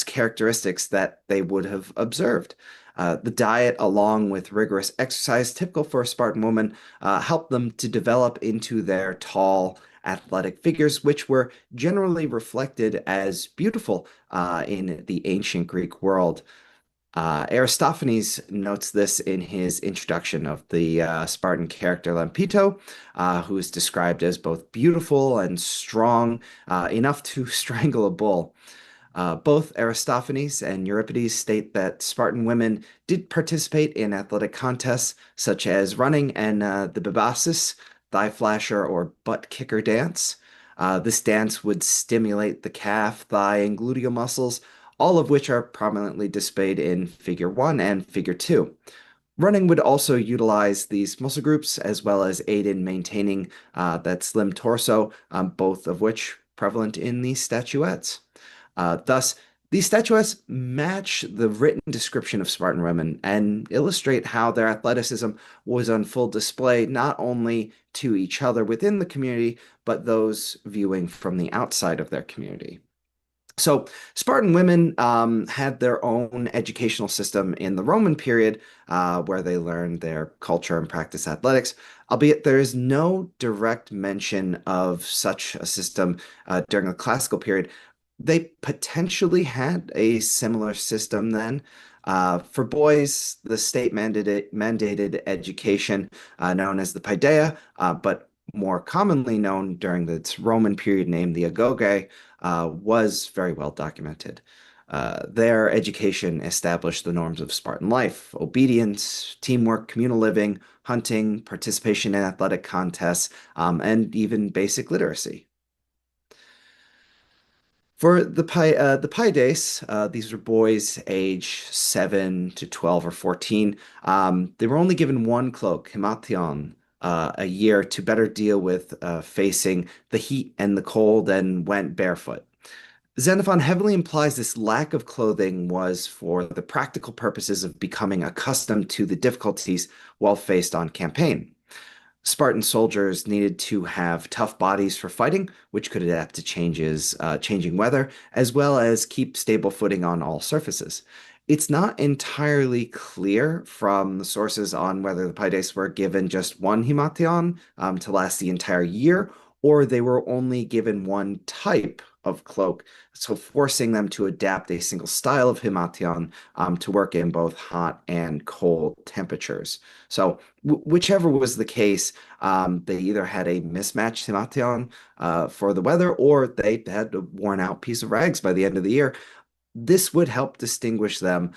characteristics that they would have observed. The diet, along with rigorous exercise typical for a Spartan woman, helped them to develop into their tall, athletic figures, which were generally reflected as beautiful in the ancient Greek world. Aristophanes notes this in his introduction of the Spartan character Lampito, who is described as both beautiful and strong, enough to strangle a bull. Both Aristophanes and Euripides state that Spartan women did participate in athletic contests such as running and the bibasis, thigh flasher, or butt kicker dance. This dance would stimulate the calf, thigh, and gluteal muscles, all of which are prominently displayed in figure 1 and figure 2. Running would also utilize these muscle groups as well as aid in maintaining that slim torso, both of which prevalent in these statuettes. Thus, These statuettes match the written description of Spartan women and illustrate how their athleticism was on full display not only to each other within the community, but those viewing from the outside of their community. So Spartan women had their own educational system in the Roman period where they learned their culture and practice athletics, albeit there is no direct mention of such a system during the classical period. They potentially had a similar system then. For boys, the state mandated education known as the paideia, but more commonly known during the Roman period named the agoge, was very well documented. Their education established the norms of Spartan life: obedience, teamwork, communal living, hunting, participation in athletic contests, and even basic literacy. For the paides, these were boys age 7 to 12 or 14. They were only given one cloak, himation, a year to better deal with facing the heat and the cold, and went barefoot. Xenophon heavily implies this lack of clothing was for the practical purposes of becoming accustomed to the difficulties while faced on campaign. Spartan soldiers needed to have tough bodies for fighting, which could adapt to changing weather, as well as keep stable footing on all surfaces. It's not entirely clear from the sources on whether the paides were given just one himation to last the entire year, or they were only given one type of cloak, so forcing them to adapt a single style of himation to work in both hot and cold temperatures. So whichever was the case, they either had a mismatched himation for the weather, or they had a worn out piece of rags by the end of the year. This would help distinguish them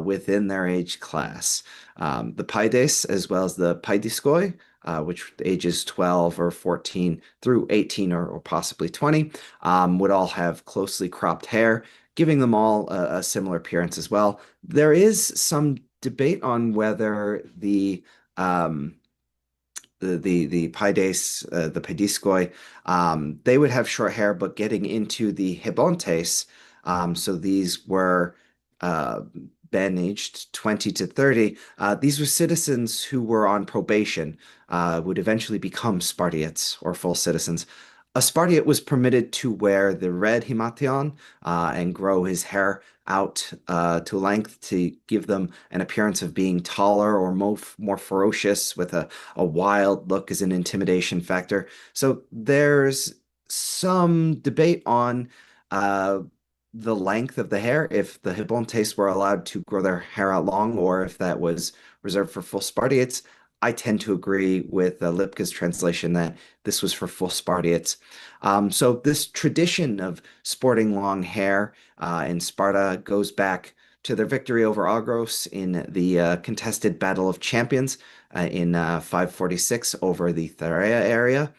within their age class. The paides, as well as the paidiskoi, which ages 12 or 14 through 18 or possibly 20, would all have closely cropped hair, giving them all a similar appearance as well. There is some debate on whether the paides, the paidiskoi, they would have short hair, but getting into the hebontes, so these were men aged 20 to 30. These were citizens who were on probation, would eventually become Spartiates or full citizens. A Spartiate was permitted to wear the red himation and grow his hair out to length to give them an appearance of being taller or more ferocious, with a wild look as an intimidation factor. So there's some debate on the length of the hair, if the hebontes were allowed to grow their hair out long, or if that was reserved for full Spartiates. I tend to agree with Lipka's translation that this was for full Spartiates. So this tradition of sporting long hair in Sparta goes back to their victory over Argos in the contested Battle of Champions in 546 over the Thyrea area.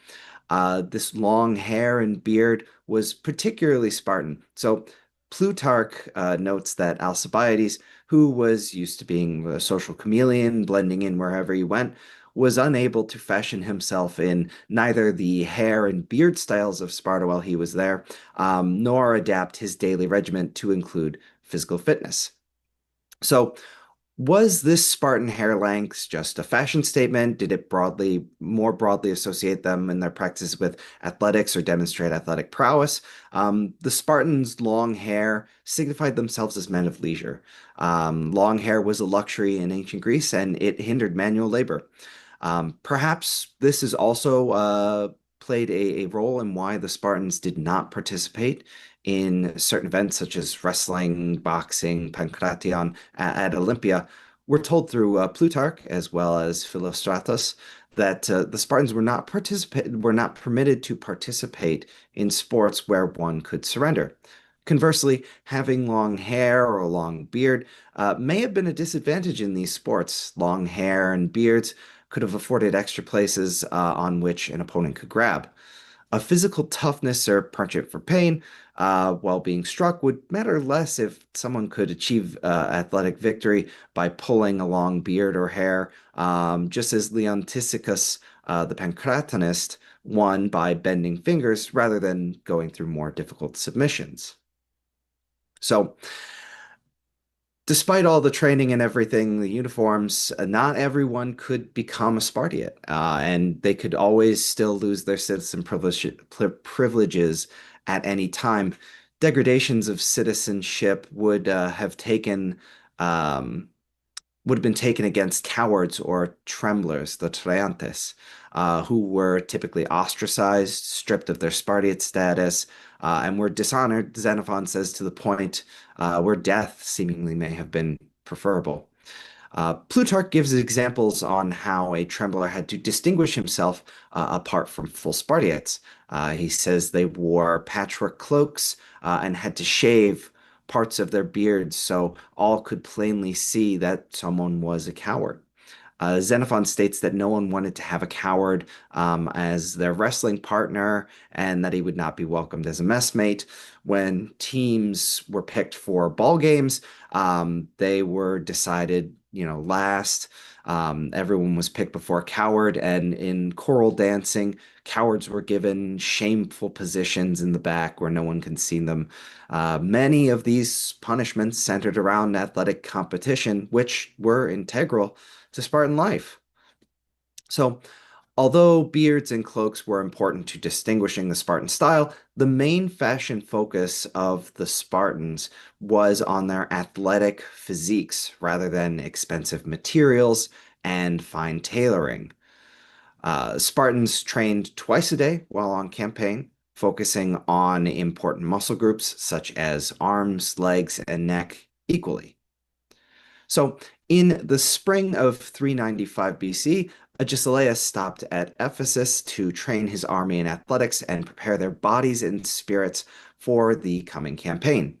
This long hair and beard was particularly Spartan. So Plutarch notes that Alcibiades, who was used to being a social chameleon, blending in wherever he went, was unable to fashion himself in neither the hair and beard styles of Sparta while he was there, nor adapt his daily regimen to include physical fitness. So was this Spartan hair length just a fashion statement? Did it more broadly associate them in their practice with athletics or demonstrate athletic prowess? The Spartans' long hair signified themselves as men of leisure. Long hair was a luxury in ancient Greece, and it hindered manual labor. Perhaps this is also played a role in why the Spartans did not participate in certain events such as wrestling, boxing, pankration at Olympia. We're told through Plutarch as well as Philostratus that the Spartans were not permitted to participate in sports where one could surrender. Conversely, having long hair or a long beard may have been a disadvantage in these sports. Long hair and beards could have afforded extra places on which an opponent could grab. A physical toughness or penchant for pain while being struck would matter less if someone could achieve athletic victory by pulling a long beard or hair, just as Leontisicus, the Pancratinist, won by bending fingers rather than going through more difficult submissions. So despite all the training and everything, the uniforms, not everyone could become a Spartiate, and they could always still lose their citizen privileges at any time. Degradations of citizenship would have been taken against cowards or tremblers, the treantes, who were typically ostracized, stripped of their Spartiate status, and were dishonored, Xenophon says, to the point where death seemingly may have been preferable. Plutarch gives examples on how a trembler had to distinguish himself apart from full Spartiates. He says they wore patchwork cloaks and had to shave parts of their beards so all could plainly see that someone was a coward. Xenophon states that no one wanted to have a coward as their wrestling partner and that he would not be welcomed as a messmate. When teams were picked for ball games, they were decided, last. Everyone was picked before a coward, and in choral dancing, cowards were given shameful positions in the back where no one can see them. Many of these punishments centered around athletic competition, which were integral to Spartan life. So, although beards and cloaks were important to distinguishing the Spartan style, the main fashion focus of the Spartans was on their athletic physiques rather than expensive materials and fine tailoring. Spartans trained twice a day while on campaign, focusing on important muscle groups such as arms, legs, and neck equally. So, in the spring of 395 BC, Agesilaus stopped at Ephesus to train his army in athletics and prepare their bodies and spirits for the coming campaign.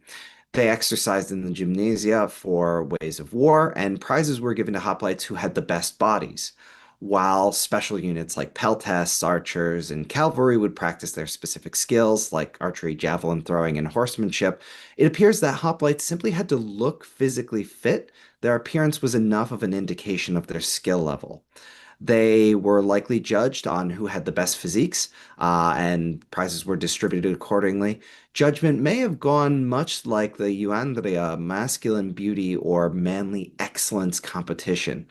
They exercised in the gymnasia for ways of war, and prizes were given to hoplites who had the best bodies, while special units like peltasts, archers, and cavalry would practice their specific skills like archery, javelin throwing, and horsemanship. It appears that hoplites simply had to look physically fit. Their appearance was enough of an indication of their skill level. They were likely judged on who had the best physiques, and prizes were distributed accordingly. Judgment may have gone much like the euandria, masculine beauty or manly excellence competition,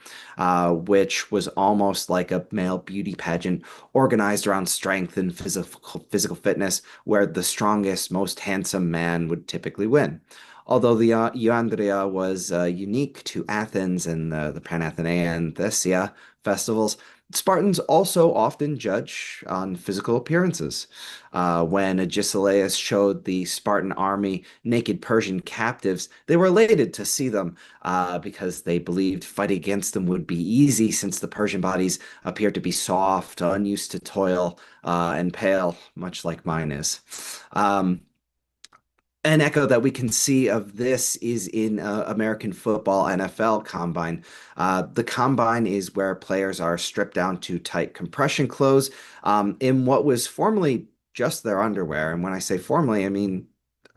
which was almost like a male beauty pageant organized around strength and physical fitness, where the strongest, most handsome man would typically win. Although the euandria was unique to Athens and the Panathenaean Thessia festivals, Spartans also often judge on physical appearances. When Agesilaus showed the Spartan army naked Persian captives, they were elated to see them because they believed fighting against them would be easy since the Persian bodies appeared to be soft, unused to toil, and pale, much like mine is. An echo that we can see of this is in American football NFL combine. The combine is where players are stripped down to tight compression clothes in what was formerly just their underwear. And when I say formerly, I mean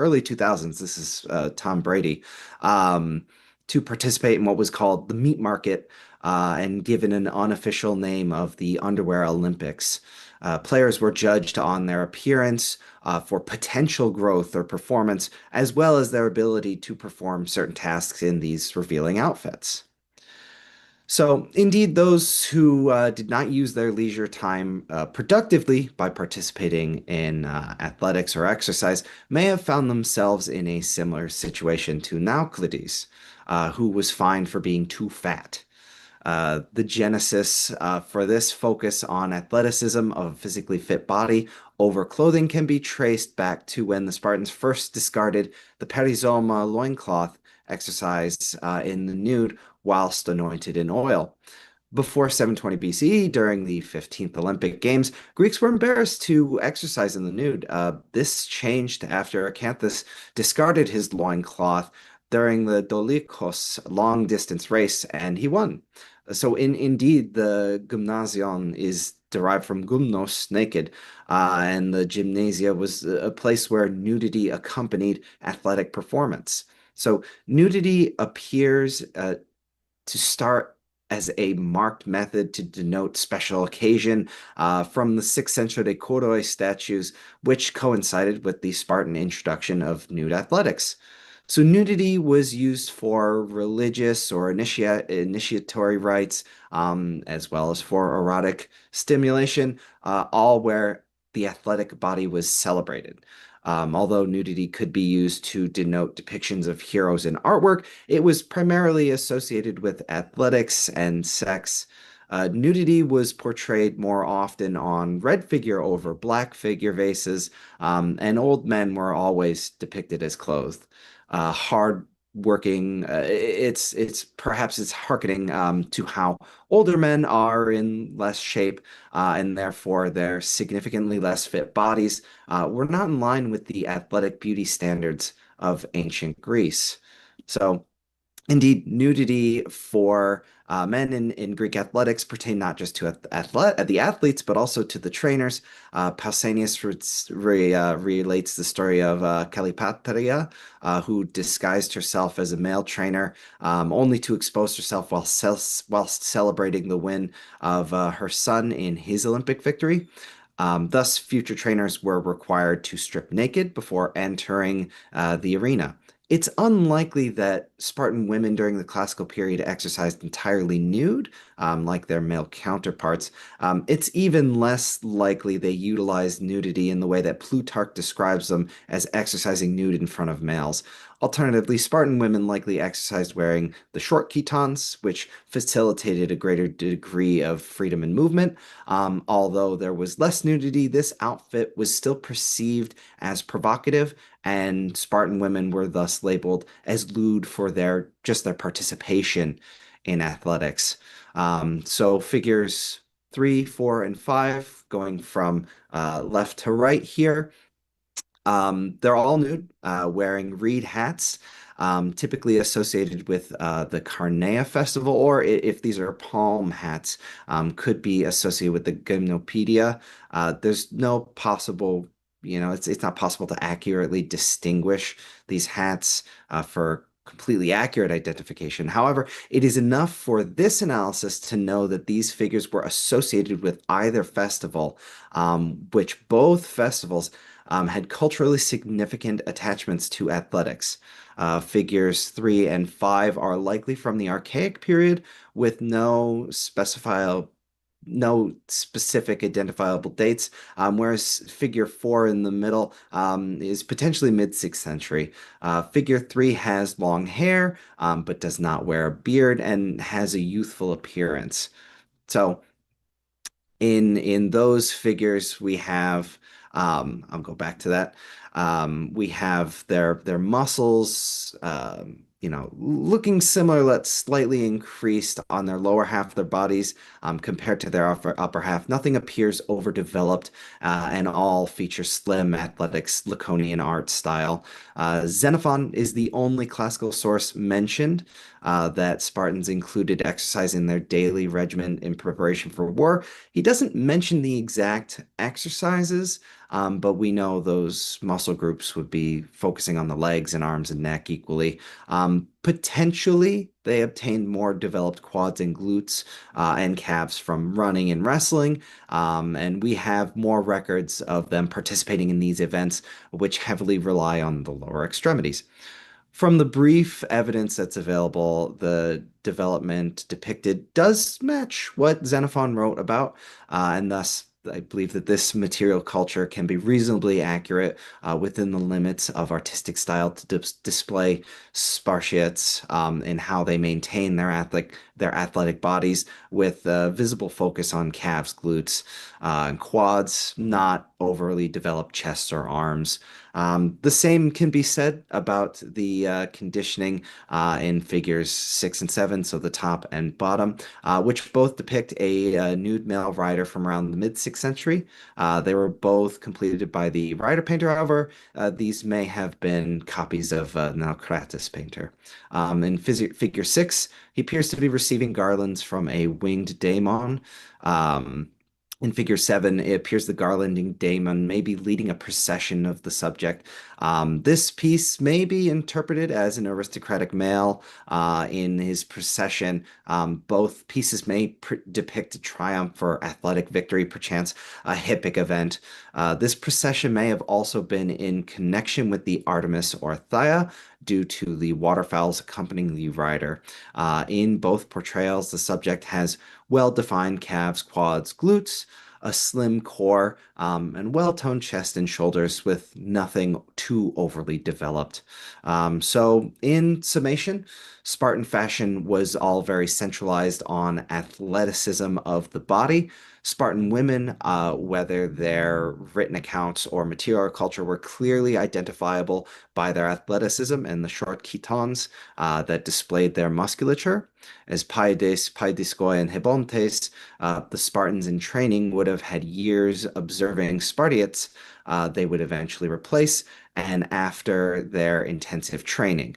early 2000s. This is Tom Brady to participate in what was called the meat market and given an unofficial name of the Underwear Olympics. Players were judged on their appearance for potential growth or performance, as well as their ability to perform certain tasks in these revealing outfits. So, indeed, those who did not use their leisure time productively by participating in athletics or exercise may have found themselves in a similar situation to Nauclides, who was fined for being too fat. The genesis for this focus on athleticism of a physically fit body over clothing can be traced back to when the Spartans first discarded the perizoma loincloth exercised in the nude whilst anointed in oil. Before 720 BCE, during the 15th Olympic Games, Greeks were embarrassed to exercise in the nude. This changed after Acanthus discarded his loincloth during the Dolikos long-distance race, and he won. So indeed, the gymnasion is derived from gymnos, naked, and the gymnasia was a place where nudity accompanied athletic performance. So nudity appears to start as a marked method to denote special occasion from the 6th century Koroi statues, which coincided with the Spartan introduction of nude athletics. So nudity was used for religious or initiatory rites, as well as for erotic stimulation, all where the athletic body was celebrated. Although nudity could be used to denote depictions of heroes in artwork, it was primarily associated with athletics and sex. Nudity was portrayed more often on red figure over black figure vases, and old men were always depicted as clothed. Hard working, it's perhaps it's hearkening to how older men are in less shape, and therefore their significantly less fit bodies were not in line with the athletic beauty standards of ancient Greece. So indeed, nudity for men in Greek athletics pertain not just to the athletes, but also to the trainers. Pausanias relates the story of Calipatria, who disguised herself as a male trainer, only to expose herself while celebrating the win of her son in his Olympic victory. Thus, future trainers were required to strip naked before entering the arena. It's unlikely that Spartan women during the classical period exercised entirely nude, like their male counterparts. It's even less likely they utilized nudity in the way that Plutarch describes them, as exercising nude in front of males. Alternatively, Spartan women likely exercised wearing the short chitons, which facilitated a greater degree of freedom and movement. Although there was less nudity, this outfit was still perceived as provocative, and Spartan women were thus labeled as lewd for their participation in athletics. So figures 3, 4, and 5, going from left to right here, they're all nude, wearing reed hats, typically associated with the Carnea festival, or if these are palm hats, could be associated with the Gymnopedia. There's no possible, it's not possible to accurately distinguish these hats for completely accurate identification. However, it is enough for this analysis to know that these figures were associated with either festival, which both festivals had culturally significant attachments to athletics. Figures 3 and 5 are likely from the Archaic period, with no specific identifiable dates, whereas figure 4 in the middle is potentially mid-6th century. Figure 3 has long hair, but does not wear a beard and has a youthful appearance. So in those figures, we have, I'll go back to that. We have their muscles, looking similar, but slightly increased on their lower half of their bodies compared to their upper half. Nothing appears overdeveloped, and all feature slim, athletics, Laconian art style. Xenophon is the only classical source mentioned that Spartans included exercise in their daily regimen in preparation for war. He doesn't mention the exact exercises, but we know those muscle groups would be focusing on the legs and arms and neck equally. Potentially, they obtained more developed quads and glutes and calves from running and wrestling, and we have more records of them participating in these events, which heavily rely on the lower extremities. From the brief evidence that's available, the development depicted does match what Xenophon wrote about, and thus I believe that this material culture can be reasonably accurate within the limits of artistic style to display Spartiates in how they maintain their athletic bodies, with visible focus on calves, glutes, and quads, not overly developed chests or arms. The same can be said about the conditioning in figures 6 and 7, so the top and bottom, which both depict a nude male rider from around the mid-6th century. They were both completed by the rider painter, however, these may have been copies of Naucratis painter. In figure 6, he appears to be receiving garlands from a winged daemon. In figure 7, it appears the garlanding daemon may be leading a procession of the subject. This piece may be interpreted as an aristocratic male in his procession. Both pieces may depict a triumph or athletic victory, perchance a hippic event. This procession may have also been in connection with the Artemis or Thea, due to the waterfowls accompanying the rider. In both portrayals, the subject has well-defined calves, quads, glutes, a slim core, and well-toned chest and shoulders with nothing too overly developed. So in summation, Spartan fashion was all very centralized on athleticism of the body. Spartan women, whether their written accounts or material culture, were clearly identifiable by their athleticism and the short chitons that displayed their musculature. As Paides, Paidiskoi, and Hebontes, the Spartans in training would have had years observing Spartiates they would eventually replace, and after their intensive training.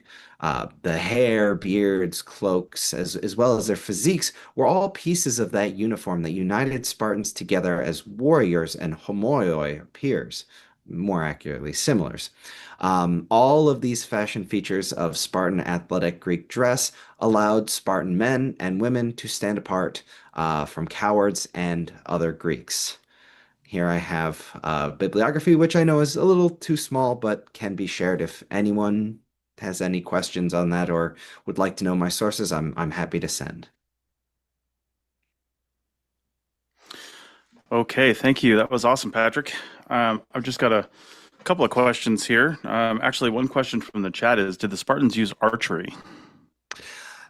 The hair, beards, cloaks, as well as their physiques were all pieces of that uniform that united Spartans together as warriors and homoioi, peers, more accurately, similars. All of these fashion features of Spartan athletic Greek dress allowed Spartan men and women to stand apart from cowards and other Greeks. Here I have bibliography, which I know is a little too small, but can be shared if anyone has any questions on that or would like to know my sources. I'm happy to send. Okay, thank you. That was awesome, Patrick. I've just got a couple of questions here. Actually, one question from the chat is, did the Spartans use archery?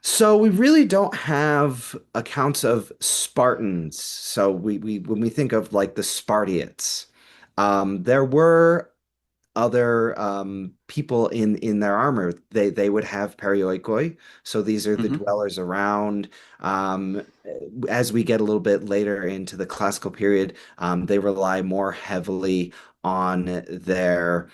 So we really don't have accounts of Spartans. So we when we think of like the Spartiates, there were other people in their armor. They would have perioikoi. So these are the dwellers around. As we get a little bit later into the classical period, they rely more heavily on their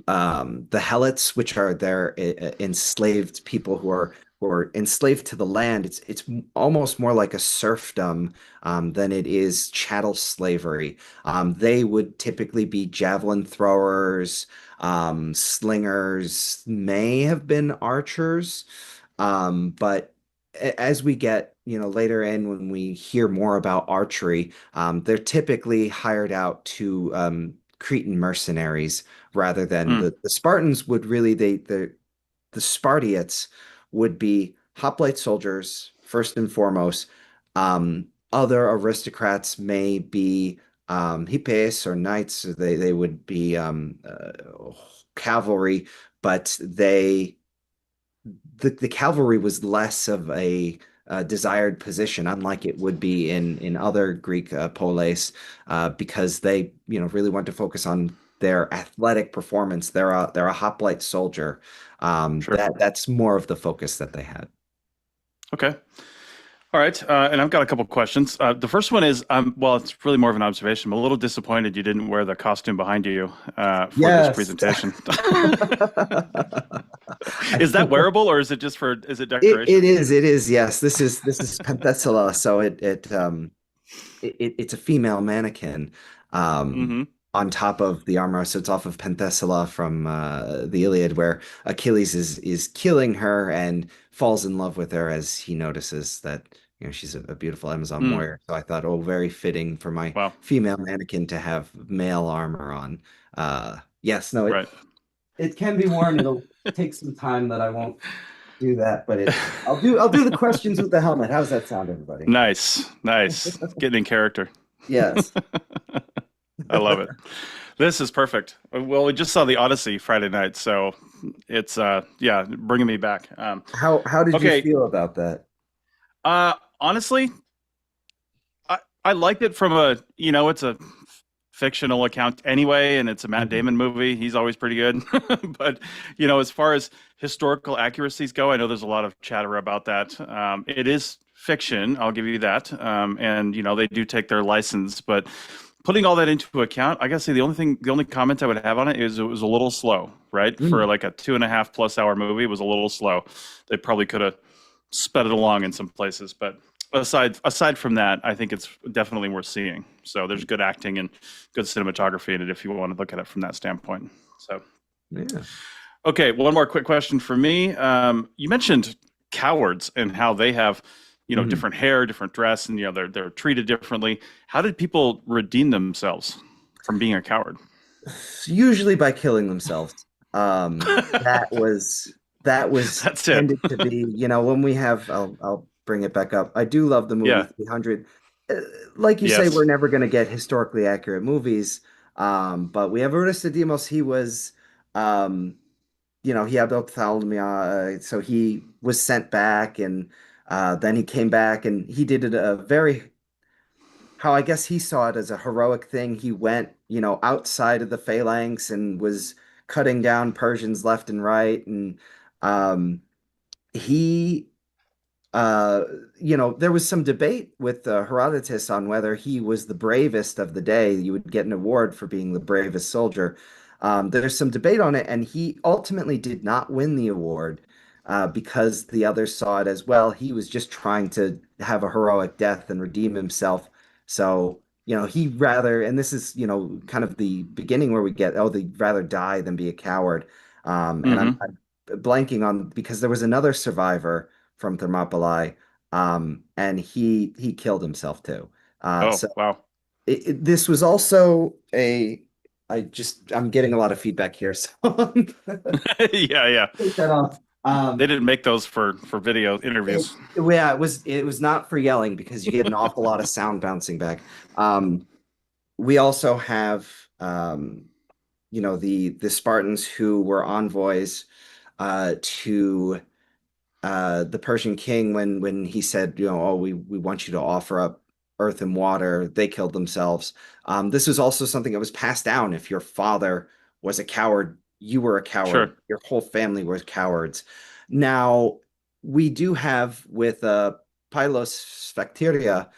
the helots, which are their enslaved people who are enslaved to the land. It's almost more like a serfdom than it is chattel slavery. They would typically be javelin throwers, slingers, may have been archers, but as we get later in, when we hear more about archery, they're typically hired out to Cretan mercenaries rather than the Spartans would really the Spartiates would be hoplite soldiers first and foremost. Other aristocrats may be hipes or knights. They would be cavalry, but the cavalry was less of a desired position, unlike it would be in other Greek polis, because they really want to focus on their athletic performance. They're a hoplite soldier. Sure. That's more of the focus that they had. Okay. All right. And I've got a couple questions. The first one is, well, it's really more of an observation. I'm a little disappointed you didn't wear the costume behind you for this presentation. Is that wearable, or is it just is it decoration? It is. Yes. This is Penthesilea. So it's a female mannequin. On top of the armor. So it's off of Penthesilea from the Iliad, where Achilles is killing her and falls in love with her as he notices that she's a beautiful Amazon warrior. So I thought, very fitting for my female mannequin to have male armor on. Yes, no, it can be worn. It'll take some time that I won't do that, but I'll do the questions with the helmet. How's that sound, everybody? Nice. Getting in character. Yes. I love it. This is perfect. Well, we just saw the Odyssey Friday night, so it's bringing me back. How did you feel about that? Honestly, I liked it from it's a fictional account anyway, and it's a Matt Damon movie. He's always pretty good. But as far as historical accuracies go, I know there's a lot of chatter about that. It is fiction, I'll give you that. And they do take their license, but putting all that into account, I gotta say the only comment I would have on it is it was a little slow, right? For like a 2.5+ hour movie, it was a little slow. They probably could have sped it along in some places, but aside from that, I think it's definitely worth seeing. So there's good acting and good cinematography in it if you want to look at it from that standpoint. So yeah. Okay, one more quick question for me. You mentioned cowards and how they have different hair, different dress, and they're treated differently. How did people redeem themselves from being a coward? Usually by killing themselves. That was That's it. tended to be, when we have, I'll bring it back up. I do love the movie Yeah. 300. Like you say, Yes. we're never going to get historically accurate movies. But we have Aristodemus. He was, he had ophthalmia, so he was sent back, and then he came back, and he did it a very, how I guess he saw it as a heroic thing. He went, outside of the phalanx and was cutting down Persians left and right, and um, he uh, there was some debate with Herodotus on whether he was the bravest of the day. You would get an award for being the bravest soldier. There's some debate on it, and he ultimately did not win the award because the others saw it as, well, he was just trying to have a heroic death and redeem himself. So, he rather, and this is, kind of the beginning where we get, oh, they'd rather die than be a coward. And I'm blanking on, because there was another survivor from Thermopylae, and he killed himself too. Oh, So wow. this was also I'm getting a lot of feedback here, so Yeah. take that off. They didn't make those for video interviews. Yeah, it was not for yelling, because you get an awful lot of sound bouncing back. We also have the Spartans who were envoys to the Persian king, when he said, oh, we want you to offer up earth and water. They killed themselves. This was also something that was passed down. If your father was a coward, you were a coward. Sure. Your whole family were cowards. Now, we do have with Pylos Specteria,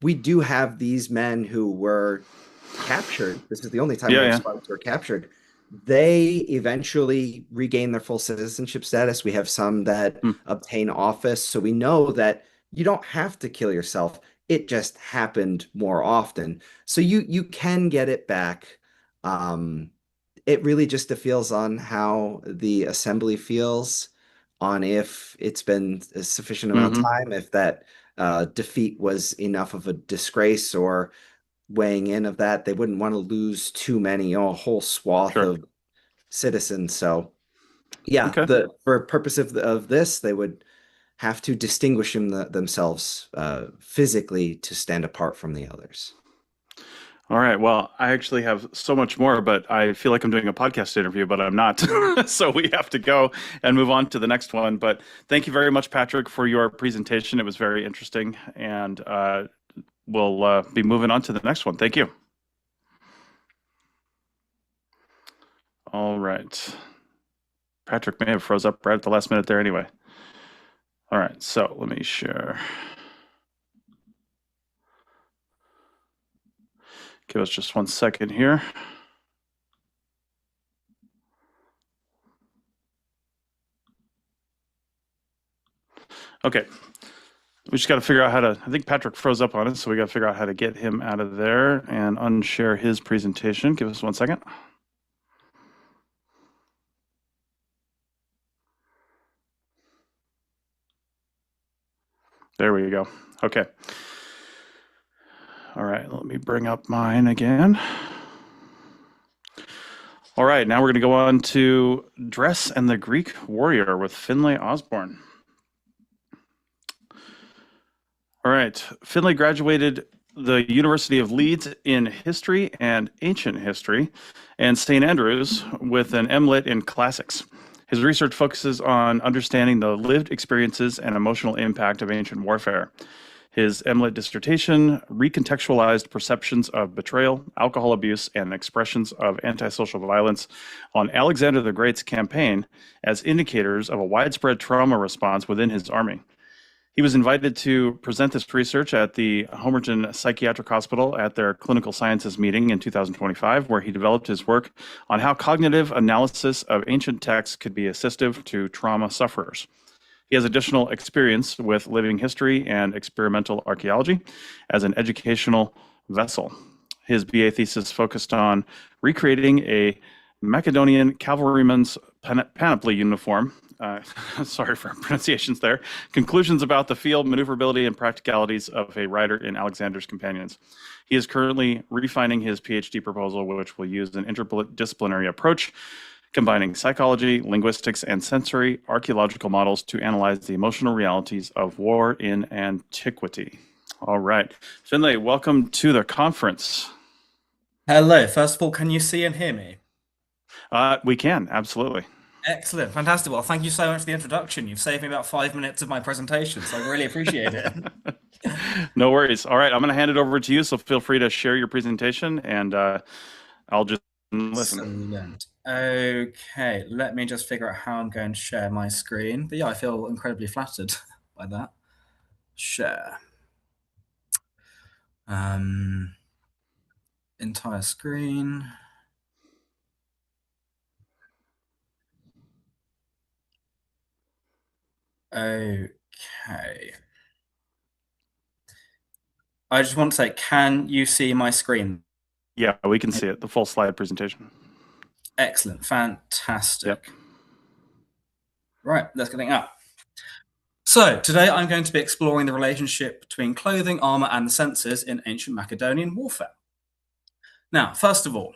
we do have these men who were captured. This is the only time Spartans were captured. They eventually regain their full citizenship status. We have some that obtain office. So we know that you don't have to kill yourself. It just happened more often. So you can get it back. It really just feels on how the assembly feels, on if it's been a sufficient amount of time, if that defeat was enough of a disgrace or weighing in of that. They wouldn't want to lose too many, a whole swath of citizens. So yeah, for purpose of this, they would have to distinguish themselves physically to stand apart from the others. All right. Well, I actually have so much more, but I feel like I'm doing a podcast interview, but I'm not. So we have to go and move on to the next one. But thank you very much, Patrick, for your presentation. It was very interesting. And we'll be moving on to the next one. Thank you. All right. Patrick may have froze up right at the last minute there anyway. All right. So let me share. Give us just 1 second here. Okay. We just got to figure out how to, I think Patrick froze up on it, so we got to figure out how to get him out of there and unshare his presentation. Give us 1 second. There we go. Okay. All right, let me bring up mine again. All right, now we're going to go on to Dress and the Greek Warrior with Finlay Osborne. All right, Finlay graduated the University of Leeds in History and Ancient History and St. Andrews with an MLit in Classics. His research focuses on understanding the lived experiences and emotional impact of ancient warfare. His MLit dissertation recontextualized perceptions of betrayal, alcohol abuse, and expressions of antisocial violence on Alexander the Great's campaign as indicators of a widespread trauma response within his army. He was invited to present this research at the Homerton Psychiatric Hospital at their Clinical Sciences meeting in 2025, where he developed his work on how cognitive analysis of ancient texts could be assistive to trauma sufferers. He has additional experience with living history and experimental archaeology as an educational vessel. His BA thesis focused on recreating a Macedonian cavalryman's panoply uniform. Sorry for pronunciations there. Conclusions about the field, maneuverability, and practicalities of a writer in Alexander's Companions. He is currently refining his PhD proposal, which will use an interdisciplinary approach, combining psychology, linguistics, and sensory archaeological models to analyze the emotional realities of war in antiquity. All right. Finlay, welcome to the conference. Hello. First of all, can you see and hear me? We can, absolutely. Excellent. Fantastic. Well, thank you so much for the introduction. You've saved me about 5 minutes of my presentation, so I really appreciate it. No worries. All right, I'm going to hand it over to you, so feel free to share your presentation, and I'll just listen. Excellent. Okay, let me just figure out how I'm going to share my screen. But yeah, I feel incredibly flattered by that. Share. Entire screen. Okay. I just want to say, can you see my screen? Yeah, we can see it, the full slide presentation. Excellent. Fantastic. Yep. Right, let's get it up. So today I'm going to be exploring the relationship between clothing, armor, and the senses in ancient Macedonian warfare. Now, first of all,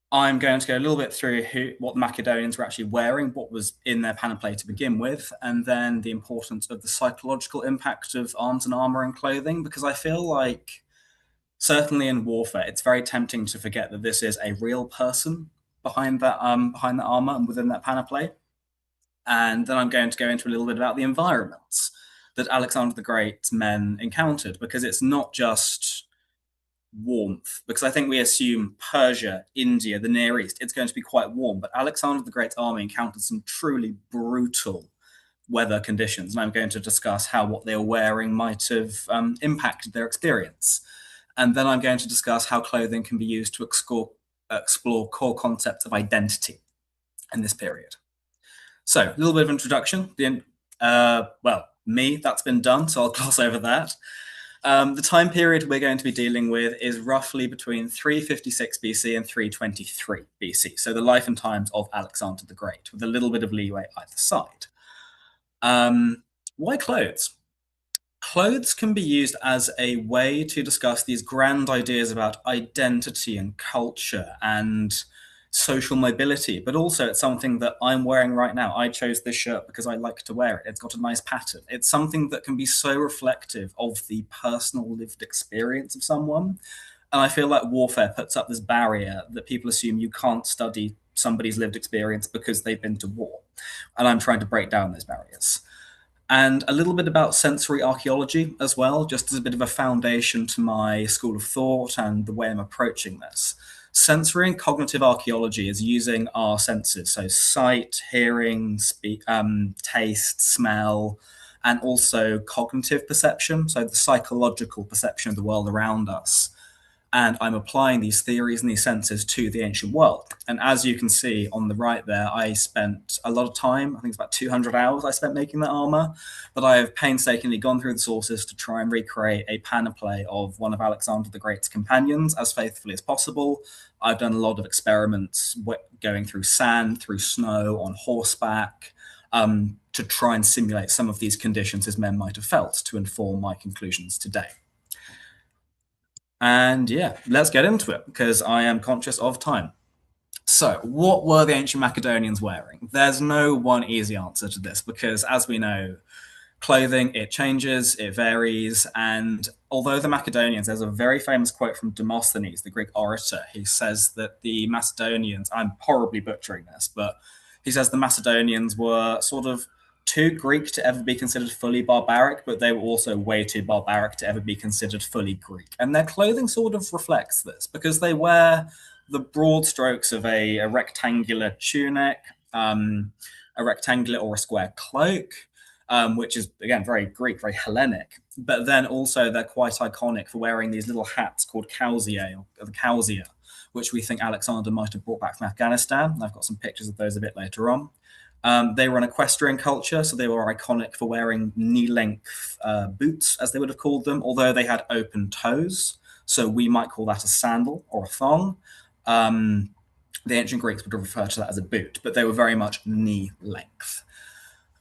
I'm going to go a little bit through what the Macedonians were actually wearing, what was in their panoply to begin with, and then the importance of the psychological impact of arms and armor and clothing, because I feel like, certainly in warfare, it's very tempting to forget that this is a real person behind that armor and within that panoply. And then I'm going to go into a little bit about the environments that Alexander the Great's men encountered, because it's not just warmth, because I think we assume Persia, India, the Near East, it's going to be quite warm, but Alexander the Great's army encountered some truly brutal weather conditions, and I'm going to discuss how what they were wearing might have impacted their experience. And then I'm going to discuss how clothing can be used to explore core concepts of identity in this period. So a little bit of introduction. Well, that's been done, so I'll gloss over that. The time period we're going to be dealing with is roughly between 356 BC and 323 BC. So the life and times of Alexander the Great, with a little bit of leeway either side. Why clothes? Clothes can be used as a way to discuss these grand ideas about identity and culture and social mobility, but also it's something that I'm wearing right now. I chose this shirt because I like to wear it. It's got a nice pattern. It's something that can be so reflective of the personal lived experience of someone. And I feel like warfare puts up this barrier that people assume you can't study somebody's lived experience because they've been to war. And I'm trying to break down those barriers. And a little bit about sensory archaeology as well, just as a bit of a foundation to my school of thought and the way I'm approaching this. Sensory and cognitive archaeology is using our senses, so sight, hearing, taste, smell, and also cognitive perception, so the psychological perception of the world around us. And I'm applying these theories and these senses to the ancient world. And as you can see on the right there, I spent a lot of time, I think it's about 200 hours I spent making that armor, but I have painstakingly gone through the sources to try and recreate a panoply of one of Alexander the Great's companions as faithfully as possible. I've done a lot of experiments going through sand, through snow, on horseback, to try and simulate some of these conditions his men might have felt to inform my conclusions today. And yeah, let's get into it, because I am conscious of time. So what were the ancient Macedonians wearing? There's no one easy answer to this, because as we know, clothing, it changes, it varies. And although the Macedonians, there's a very famous quote from Demosthenes, the Greek orator. He says that the Macedonians, I'm horribly butchering this, but he says the Macedonians were sort of too Greek to ever be considered fully barbaric, but they were also way too barbaric to ever be considered fully Greek. And their clothing sort of reflects this, because they wear the broad strokes of a rectangular tunic, a rectangular or a square cloak, which is, again, very Greek, very Hellenic. But then also they're quite iconic for wearing these little hats called kausia, or the kausia, which we think Alexander might have brought back from Afghanistan. I've got some pictures of those a bit later on. They were an equestrian culture, so they were iconic for wearing knee-length boots, as they would have called them, although they had open toes. So we might call that a sandal or a thong. the ancient Greeks would refer to that as a boot, but they were very much knee length.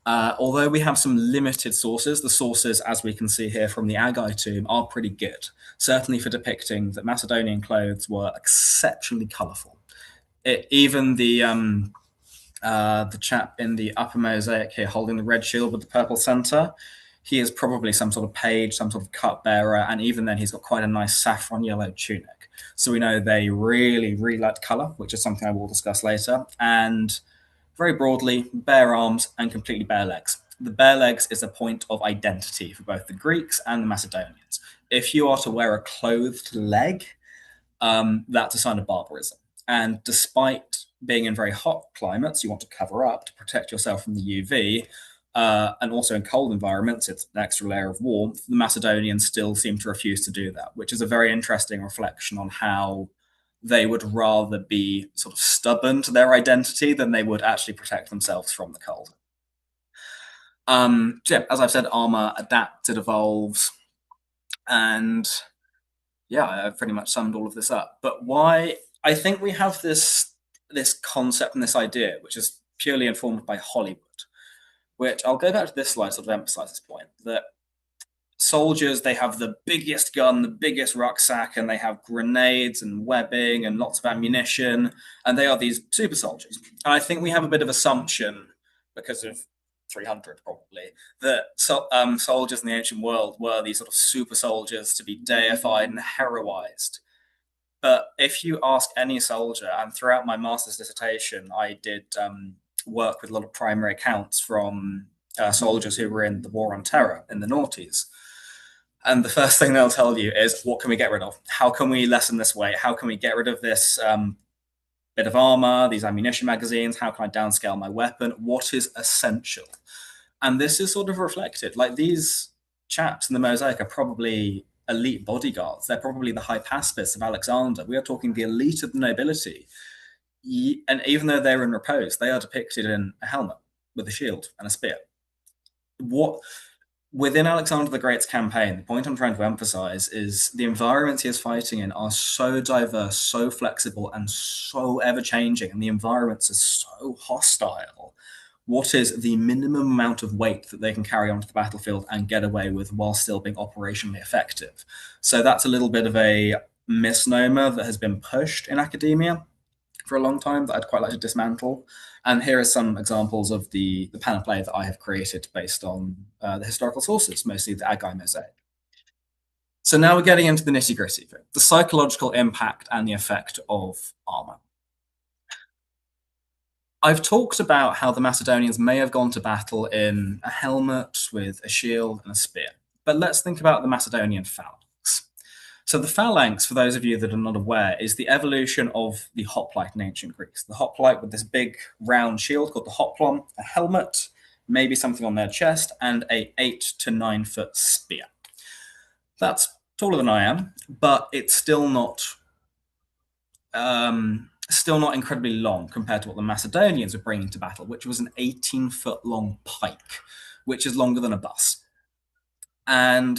Although we have some limited sources, the sources, as we can see here from the Aggai tomb, are pretty good, certainly for depicting that Macedonian clothes were exceptionally colourful. Even the chap in the upper mosaic here holding the red shield with the purple centre, he is probably some sort of page, some sort of cupbearer, and even then he's got quite a nice saffron yellow tunic. So we know they really, really liked colour, which is something I will discuss later. And very broadly, bare arms and completely bare legs. The bare legs is a point of identity for both the Greeks and the Macedonians. If you are to wear a clothed leg, that's a sign of barbarism. And despite being in very hot climates, you want to cover up to protect yourself from the UV, and also in cold environments, it's an extra layer of warmth. The Macedonians still seem to refuse to do that, which is a very interesting reflection on how they would rather be sort of stubborn to their identity than they would actually protect themselves from the cold. So yeah, as I've said, armor adapts, it evolves, and yeah, I've pretty much summed all of this up. But why I think we have this concept and this idea, which is purely informed by Hollywood, which I'll go back to this slide to sort of emphasize this point, that soldiers, they have the biggest gun, the biggest rucksack, and they have grenades and webbing and lots of ammunition, and they are these super soldiers. And I think we have a bit of assumption, because of 300 probably, that soldiers in the ancient world were these sort of super soldiers to be deified and heroized. But if you ask any soldier, and throughout my master's dissertation, I did work with a lot of primary accounts from soldiers who were in the War on Terror in the noughties. And the first thing they'll tell you is, what can we get rid of? How can we lessen this weight? How can we get rid of this bit of armor, these ammunition magazines? How can I downscale my weapon? What is essential? And this is sort of reflected. Like, these chaps in the mosaic are probably elite bodyguards. They're probably the hypaspis of Alexander. We are talking the elite of the nobility. And even though they're in repose, they are depicted in a helmet with a shield and a spear. Within Alexander the Great's campaign, the point I'm trying to emphasize is the environments he is fighting in are so diverse, so flexible, and so ever-changing, and the environments are so hostile. What is the minimum amount of weight that they can carry onto the battlefield and get away with while still being operationally effective? So that's a little bit of a misnomer that has been pushed in academia for a long time that I'd quite like to dismantle. And here are some examples of the panoply that I have created based on the historical sources, mostly the Aggai mosaic. So now we're getting into the nitty-gritty, the psychological impact and the effect of armor. I've talked about how the Macedonians may have gone to battle in a helmet with a shield and a spear. But let's think about the Macedonian phalanx. So the phalanx, for those of you that are not aware, is the evolution of the hoplite in ancient Greece. The hoplite with this big round shield called the hoplon, a helmet, maybe something on their chest, and a 8 to 9 foot spear. That's taller than I am, but it's still not incredibly long compared to what the Macedonians were bringing to battle, which was an 18-foot long pike, which is longer than a bus. And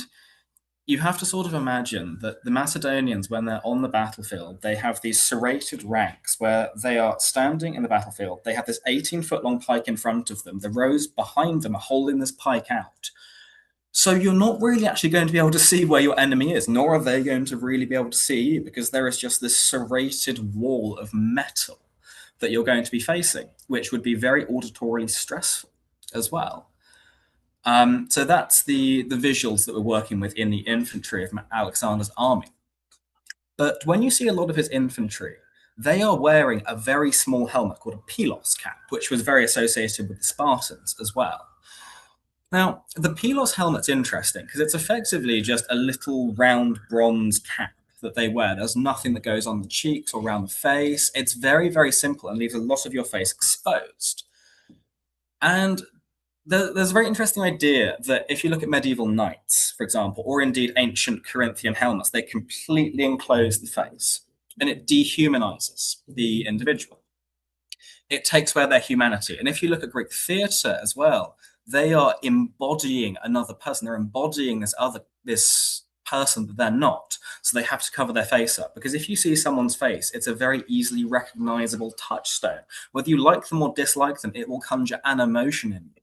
you have to sort of imagine that the Macedonians, when they're on the battlefield, they have these serrated ranks where they are standing in the battlefield. They have this 18-foot long pike in front of them. The rows behind them are holding this pike out. So you're not really actually going to be able to see where your enemy is, nor are they going to really be able to see you, because there is just this serrated wall of metal that you're going to be facing, which would be very auditorily stressful as well. So that's the visuals that we're working with in the infantry of Alexander's army. But when you see a lot of his infantry, they are wearing a very small helmet called a pilos cap, which was very associated with the Spartans as well. Now, the pilos helmet's interesting because it's effectively just a little round bronze cap that they wear. There's nothing that goes on the cheeks or around the face. It's very, very simple and leaves a lot of your face exposed. And there's a very interesting idea that if you look at medieval knights, for example, or indeed ancient Corinthian helmets, they completely enclose the face and it dehumanizes the individual. It takes away their humanity. And if you look at Greek theatre as well, they are embodying another person. They're embodying this person, but they're not. So they have to cover their face up, because if you see someone's face, it's a very easily recognizable touchstone. Whether you like them or dislike them, it will conjure an emotion in you.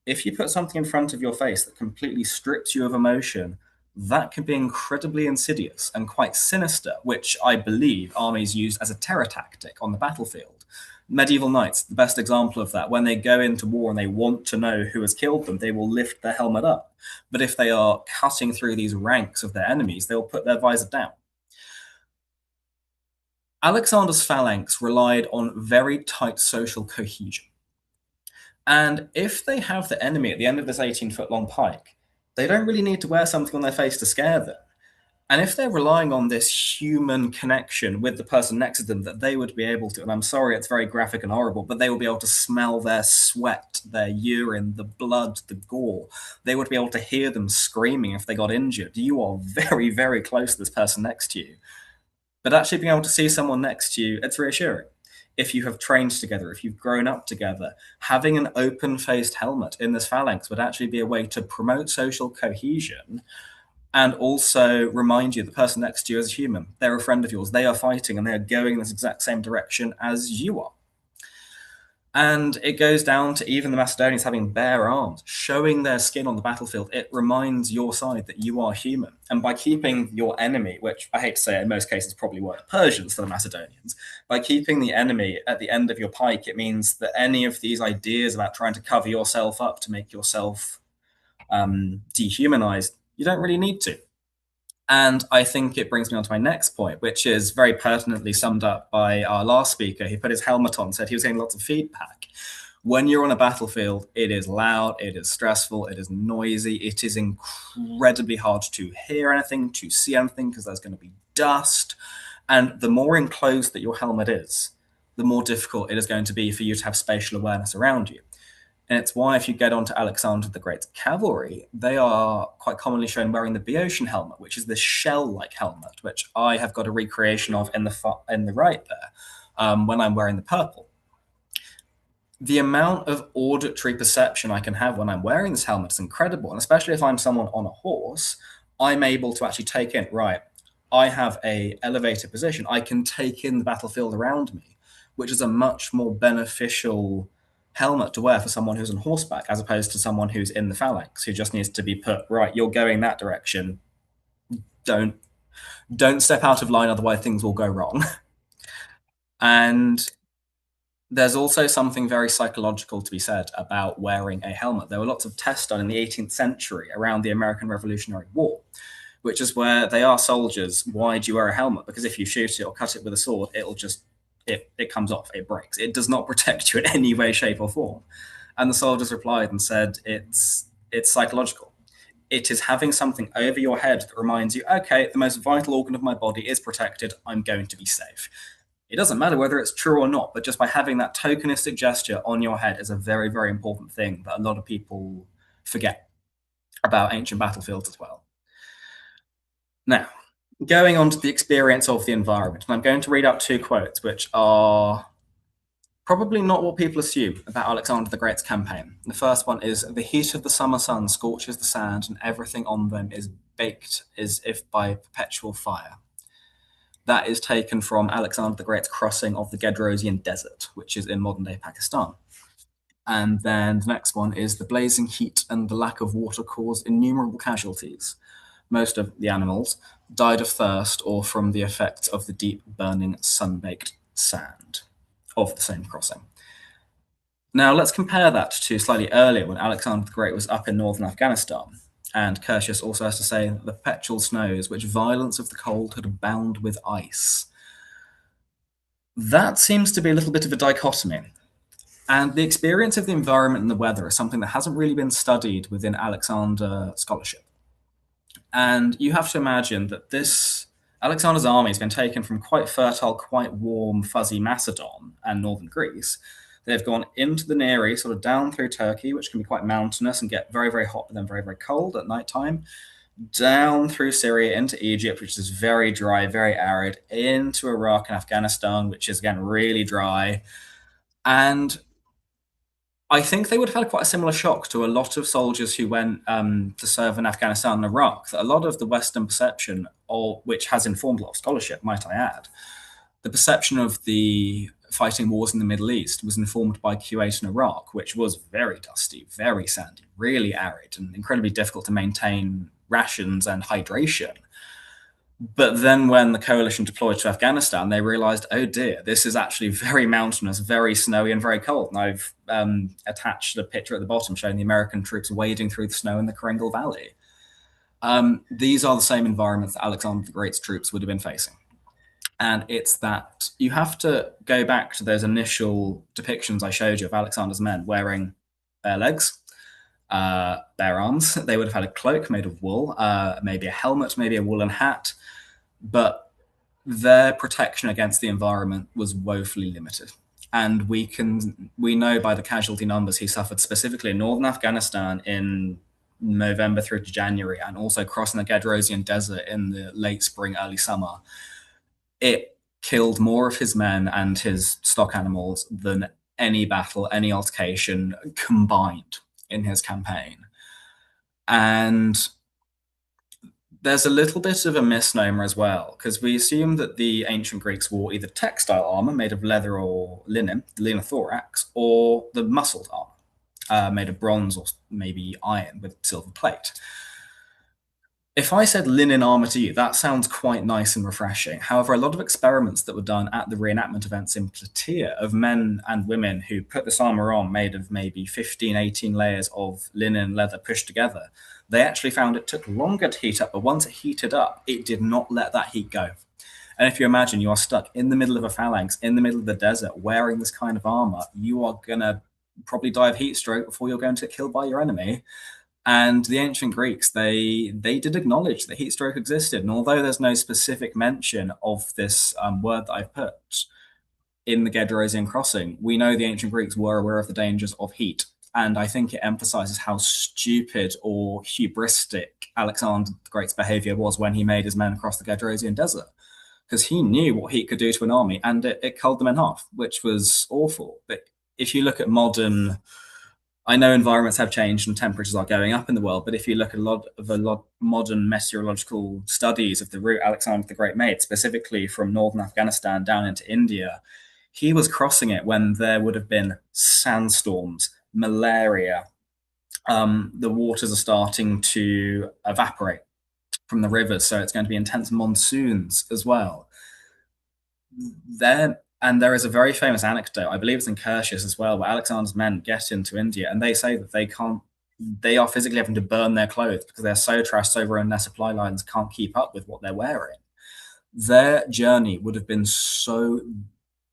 If you put something in front of your face that completely strips you of emotion, that can be incredibly insidious and quite sinister, which I believe armies used as a terror tactic on the battlefield. Medieval knights, the best example of that. When they go into war and they want to know who has killed them, they will lift their helmet up. But if they are cutting through these ranks of their enemies, they'll put their visor down. Alexander's phalanx relied on very tight social cohesion. And if they have the enemy at the end of this 18-foot-long pike, they don't really need to wear something on their face to scare them. And if they're relying on this human connection with the person next to them, that they would be able to, and I'm sorry, it's very graphic and horrible, but they will be able to smell their sweat, their urine, the blood, the gore. They would be able to hear them screaming if they got injured. You are very, very close to this person next to you. But actually being able to see someone next to you, it's reassuring. If you have trained together, if you've grown up together, having an open-faced helmet in this phalanx would actually be a way to promote social cohesion and also remind you the person next to you is a human. They're a friend of yours. They are fighting and they are going in this exact same direction as you are. And it goes down to even the Macedonians having bare arms, showing their skin on the battlefield. It reminds your side that you are human. And by keeping your enemy, which I hate to say in most cases probably were the Persians for the Macedonians, by keeping the enemy at the end of your pike, it means that any of these ideas about trying to cover yourself up to make yourself dehumanized, you don't really need to. And I think it brings me on to my next point, which is very pertinently summed up by our last speaker. He put his helmet on, said he was getting lots of feedback. When you're on a battlefield, it is loud, it is stressful, it is noisy, it is incredibly hard to hear anything, to see anything, because there's going to be dust. And the more enclosed that your helmet is, the more difficult it is going to be for you to have spatial awareness around you. And it's why if you get onto Alexander the Great's cavalry, they are quite commonly shown wearing the Boeotian helmet, which is this shell-like helmet, which I have got a recreation of in the right there when I'm wearing the purple. The amount of auditory perception I can have when I'm wearing this helmet is incredible. And especially if I'm someone on a horse, I'm able to actually take in, right, I have a elevated position. I can take in the battlefield around me, which is a much more beneficial helmet to wear for someone who's on horseback, as opposed to someone who's in the phalanx, who just needs to be put, right, you're going that direction. Don't step out of line, otherwise things will go wrong. And there's also something very psychological to be said about wearing a helmet. There were lots of tests done in the 18th century around the American Revolutionary War, which is where they ask soldiers, why do you wear a helmet? Because if you shoot it or cut it with a sword, it'll just it comes off, it breaks. It does not protect you in any way, shape, or form. And the soldiers replied and said, it's psychological. It is having something over your head that reminds you, okay, the most vital organ of my body is protected, I'm going to be safe. It doesn't matter whether it's true or not, but just by having that tokenistic gesture on your head is a very, very important thing that a lot of people forget about ancient battlefields as well. Now, going on to the experience of the environment, and I'm going to read out two quotes, which are probably not what people assume about Alexander the Great's campaign. The first one is, the heat of the summer sun scorches the sand and everything on them is baked as if by perpetual fire. That is taken from Alexander the Great's crossing of the Gedrosian Desert, which is in modern-day Pakistan. And then the next one is, the blazing heat and the lack of water caused innumerable casualties. Most of the animals died of thirst or from the effects of the deep burning sun-baked sand of the same crossing. Now let's compare that to slightly earlier when Alexander the Great was up in northern Afghanistan. And Curtius also has to say, the perpetual snows, which violence of the cold had bound with ice. That seems to be a little bit of a dichotomy. And the experience of the environment and the weather is something that hasn't really been studied within Alexander scholarship. And you have to imagine that this Alexander's army has been taken from quite fertile, quite warm, fuzzy Macedon and northern Greece. They've gone into the Near East, sort of down through Turkey, which can be quite mountainous and get very, very hot, but then very, very cold at nighttime, down through Syria into Egypt, which is very dry, very arid, into Iraq and Afghanistan, which is, again, really dry. And I think they would have had quite a similar shock to a lot of soldiers who went to serve in Afghanistan and Iraq, that a lot of the Western perception, which has informed a lot of scholarship, might I add, the perception of the fighting wars in the Middle East was informed by Kuwait and Iraq, which was very dusty, very sandy, really arid, and incredibly difficult to maintain rations and hydration. But then when the coalition deployed to Afghanistan, they realized, oh dear, this is actually very mountainous, very snowy, and very cold. And I've attached a picture at the bottom showing the American troops wading through the snow in the Kringle Valley. These are the same environments that Alexander the Great's troops would have been facing. And it's that you have to go back to those initial depictions I showed you of Alexander's men wearing bare legs, bare arms. They would have had a cloak made of wool, maybe a helmet, maybe a woolen hat, but their protection against the environment was woefully limited. And we know by the casualty numbers he suffered specifically in northern Afghanistan in November through to January, and also crossing the Gedrosian Desert in the late spring, early summer. It killed more of his men and his stock animals than any battle, any altercation combined in his campaign. And there's a little bit of a misnomer as well, because we assume that the ancient Greeks wore either textile armor made of leather or linen, linothorax, or the muscled armor made of bronze or maybe iron with silver plate. If I said linen armor to you, that sounds quite nice and refreshing. However, a lot of experiments that were done at the reenactment events in Plataea of men and women who put this armor on, made of maybe 15, 18 layers of linen and leather pushed together, they actually found it took longer to heat up, but once it heated up, it did not let that heat go. And if you imagine you are stuck in the middle of a phalanx, in the middle of the desert, wearing this kind of armor, you are going to probably die of heat stroke before you're going to get killed by your enemy. And the ancient Greeks, they did acknowledge that heat stroke existed. And although there's no specific mention of this word that I've put in the Gedrosian crossing, we know the ancient Greeks were aware of the dangers of heat. And I think it emphasizes how stupid or hubristic Alexander the Great's behavior was when he made his men across the Gedrosian Desert. Because he knew what heat could do to an army, and it culled them in half, which was awful. But if you look at modern... I know environments have changed and temperatures are going up in the world, but if you look at a lot of modern meteorological studies of the route Alexander the Great made, specifically from northern Afghanistan down into India, he was crossing it when there would have been sandstorms, malaria. The waters are starting to evaporate from the rivers, so it's going to be intense monsoons as well. And there is a very famous anecdote, I believe it's in Curtius as well, where Alexander's men get into India and they say that they are physically having to burn their clothes because they're so trashed, so ruined, their supply lines can't keep up with what they're wearing. Their journey would have been so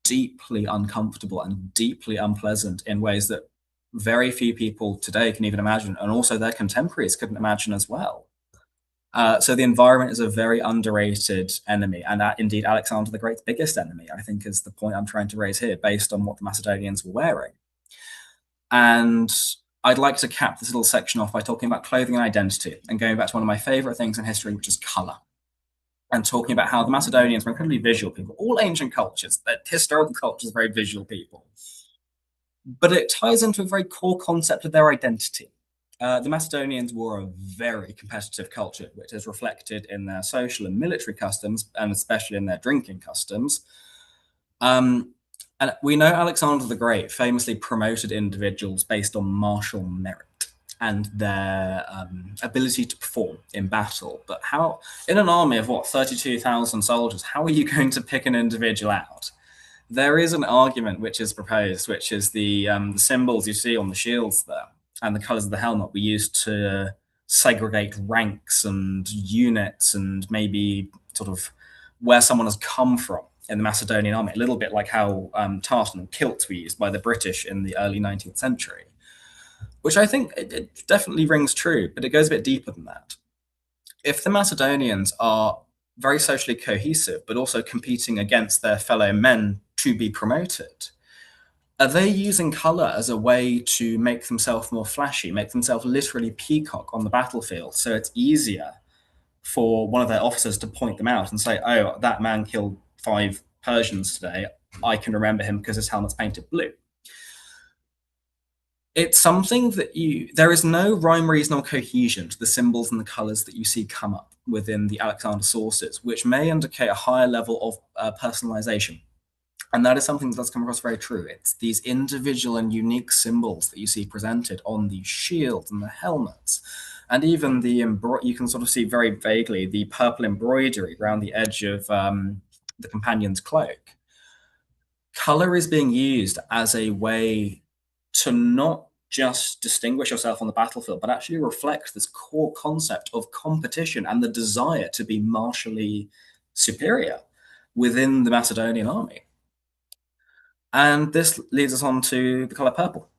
deeply uncomfortable and deeply unpleasant in ways that very few people today can even imagine, and also their contemporaries couldn't imagine as well. So the environment is a very underrated enemy, and indeed Alexander the Great's biggest enemy, I think, is the point I'm trying to raise here, based on what the Macedonians were wearing. And I'd like to cap this little section off by talking about clothing and identity, and going back to one of my favorite things in history, which is color, and talking about how the Macedonians were incredibly visual people. All ancient cultures, historical cultures, are very visual people. But it ties into a very core concept of their identity. The Macedonians were a very competitive culture, which is reflected in their social and military customs, and especially in their drinking customs. And we know Alexander the Great famously promoted individuals based on martial merit and their ability to perform in battle. But how, in an army of 32,000 soldiers, how are you going to pick an individual out? There is an argument which is proposed, which is the symbols you see on the shields there and the colors of the helmet we used to segregate ranks and units and maybe sort of where someone has come from in the Macedonian army, a little bit like how tartan and kilts were used by the British in the early 19th century, which I think it definitely rings true, but it goes a bit deeper than that. If the Macedonians are very socially cohesive, but also competing against their fellow men to be promoted, are they using color as a way to make themselves more flashy, make themselves literally peacock on the battlefield, so it's easier for one of their officers to point them out and say, oh, that man killed 5 Persians today, I can remember him because his helmet's painted blue? It's something that there is no rhyme, reason, or cohesion to the symbols and the colors that you see come up within the Alexander sources, which may indicate a higher level of personalization. And that is something that does come across very true. It's these individual and unique symbols that you see presented on the shields and the helmets. And even you can sort of see very vaguely the purple embroidery around the edge of the companion's cloak. Color is being used as a way to not just distinguish yourself on the battlefield, but actually reflect this core concept of competition and the desire to be martially superior within the Macedonian army. And this leads us on to the color purple.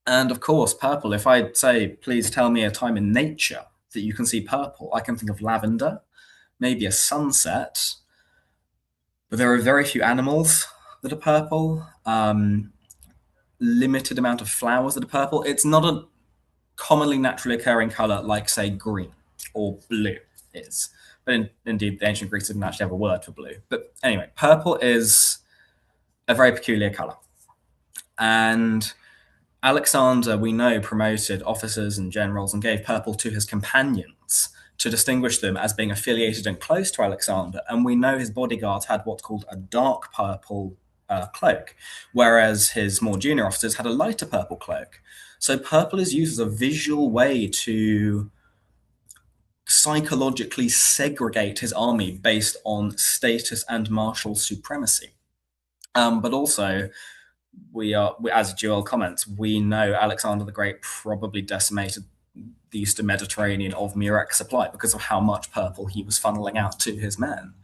And of course, purple, if I say, please tell me a time in nature that you can see purple, I can think of lavender, maybe a sunset, but there are very few animals that are purple. Limited amount of flowers that are purple. It's not a commonly naturally occurring color like, say, green or blue is. But indeed, the ancient Greeks didn't actually have a word for blue. But anyway, purple is a very peculiar color. And Alexander, we know, promoted officers and generals and gave purple to his companions to distinguish them as being affiliated and close to Alexander. And we know his bodyguards had what's called a dark purple cloak, whereas his more junior officers had a lighter purple cloak. So purple is used as a visual way to psychologically segregate his army based on status and martial supremacy. But also, as Joel comments, we know Alexander the Great probably decimated the Eastern Mediterranean of Murex supply because of how much purple he was funneling out to his men.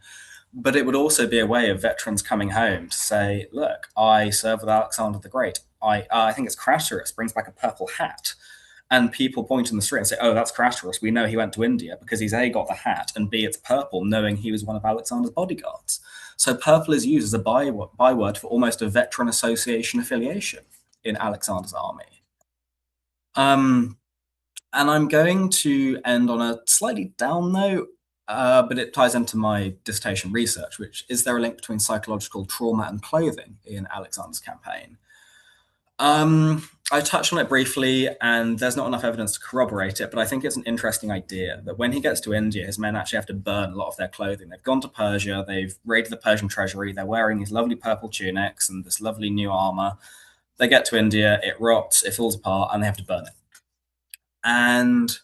But it would also be a way of veterans coming home to say, look, I served with Alexander the Great. I think it's Craterus brings back a purple hat. And people point in the street and say, oh, that's Craterus. We know he went to India because he's A, got the hat, and B, it's purple, knowing he was one of Alexander's bodyguards. So purple is used as a byword for almost a veteran association affiliation in Alexander's army. And I'm going to end on a slightly down note, but it ties into my dissertation research, which is there a link between psychological trauma and clothing in Alexander's campaign? I touched on it briefly, and there's not enough evidence to corroborate it, but I think it's an interesting idea that when he gets to India, his men actually have to burn a lot of their clothing. They've gone to Persia, they've raided the Persian treasury, they're wearing these lovely purple tunics and this lovely new armor. They get to India, it rots, it falls apart, and they have to burn it. And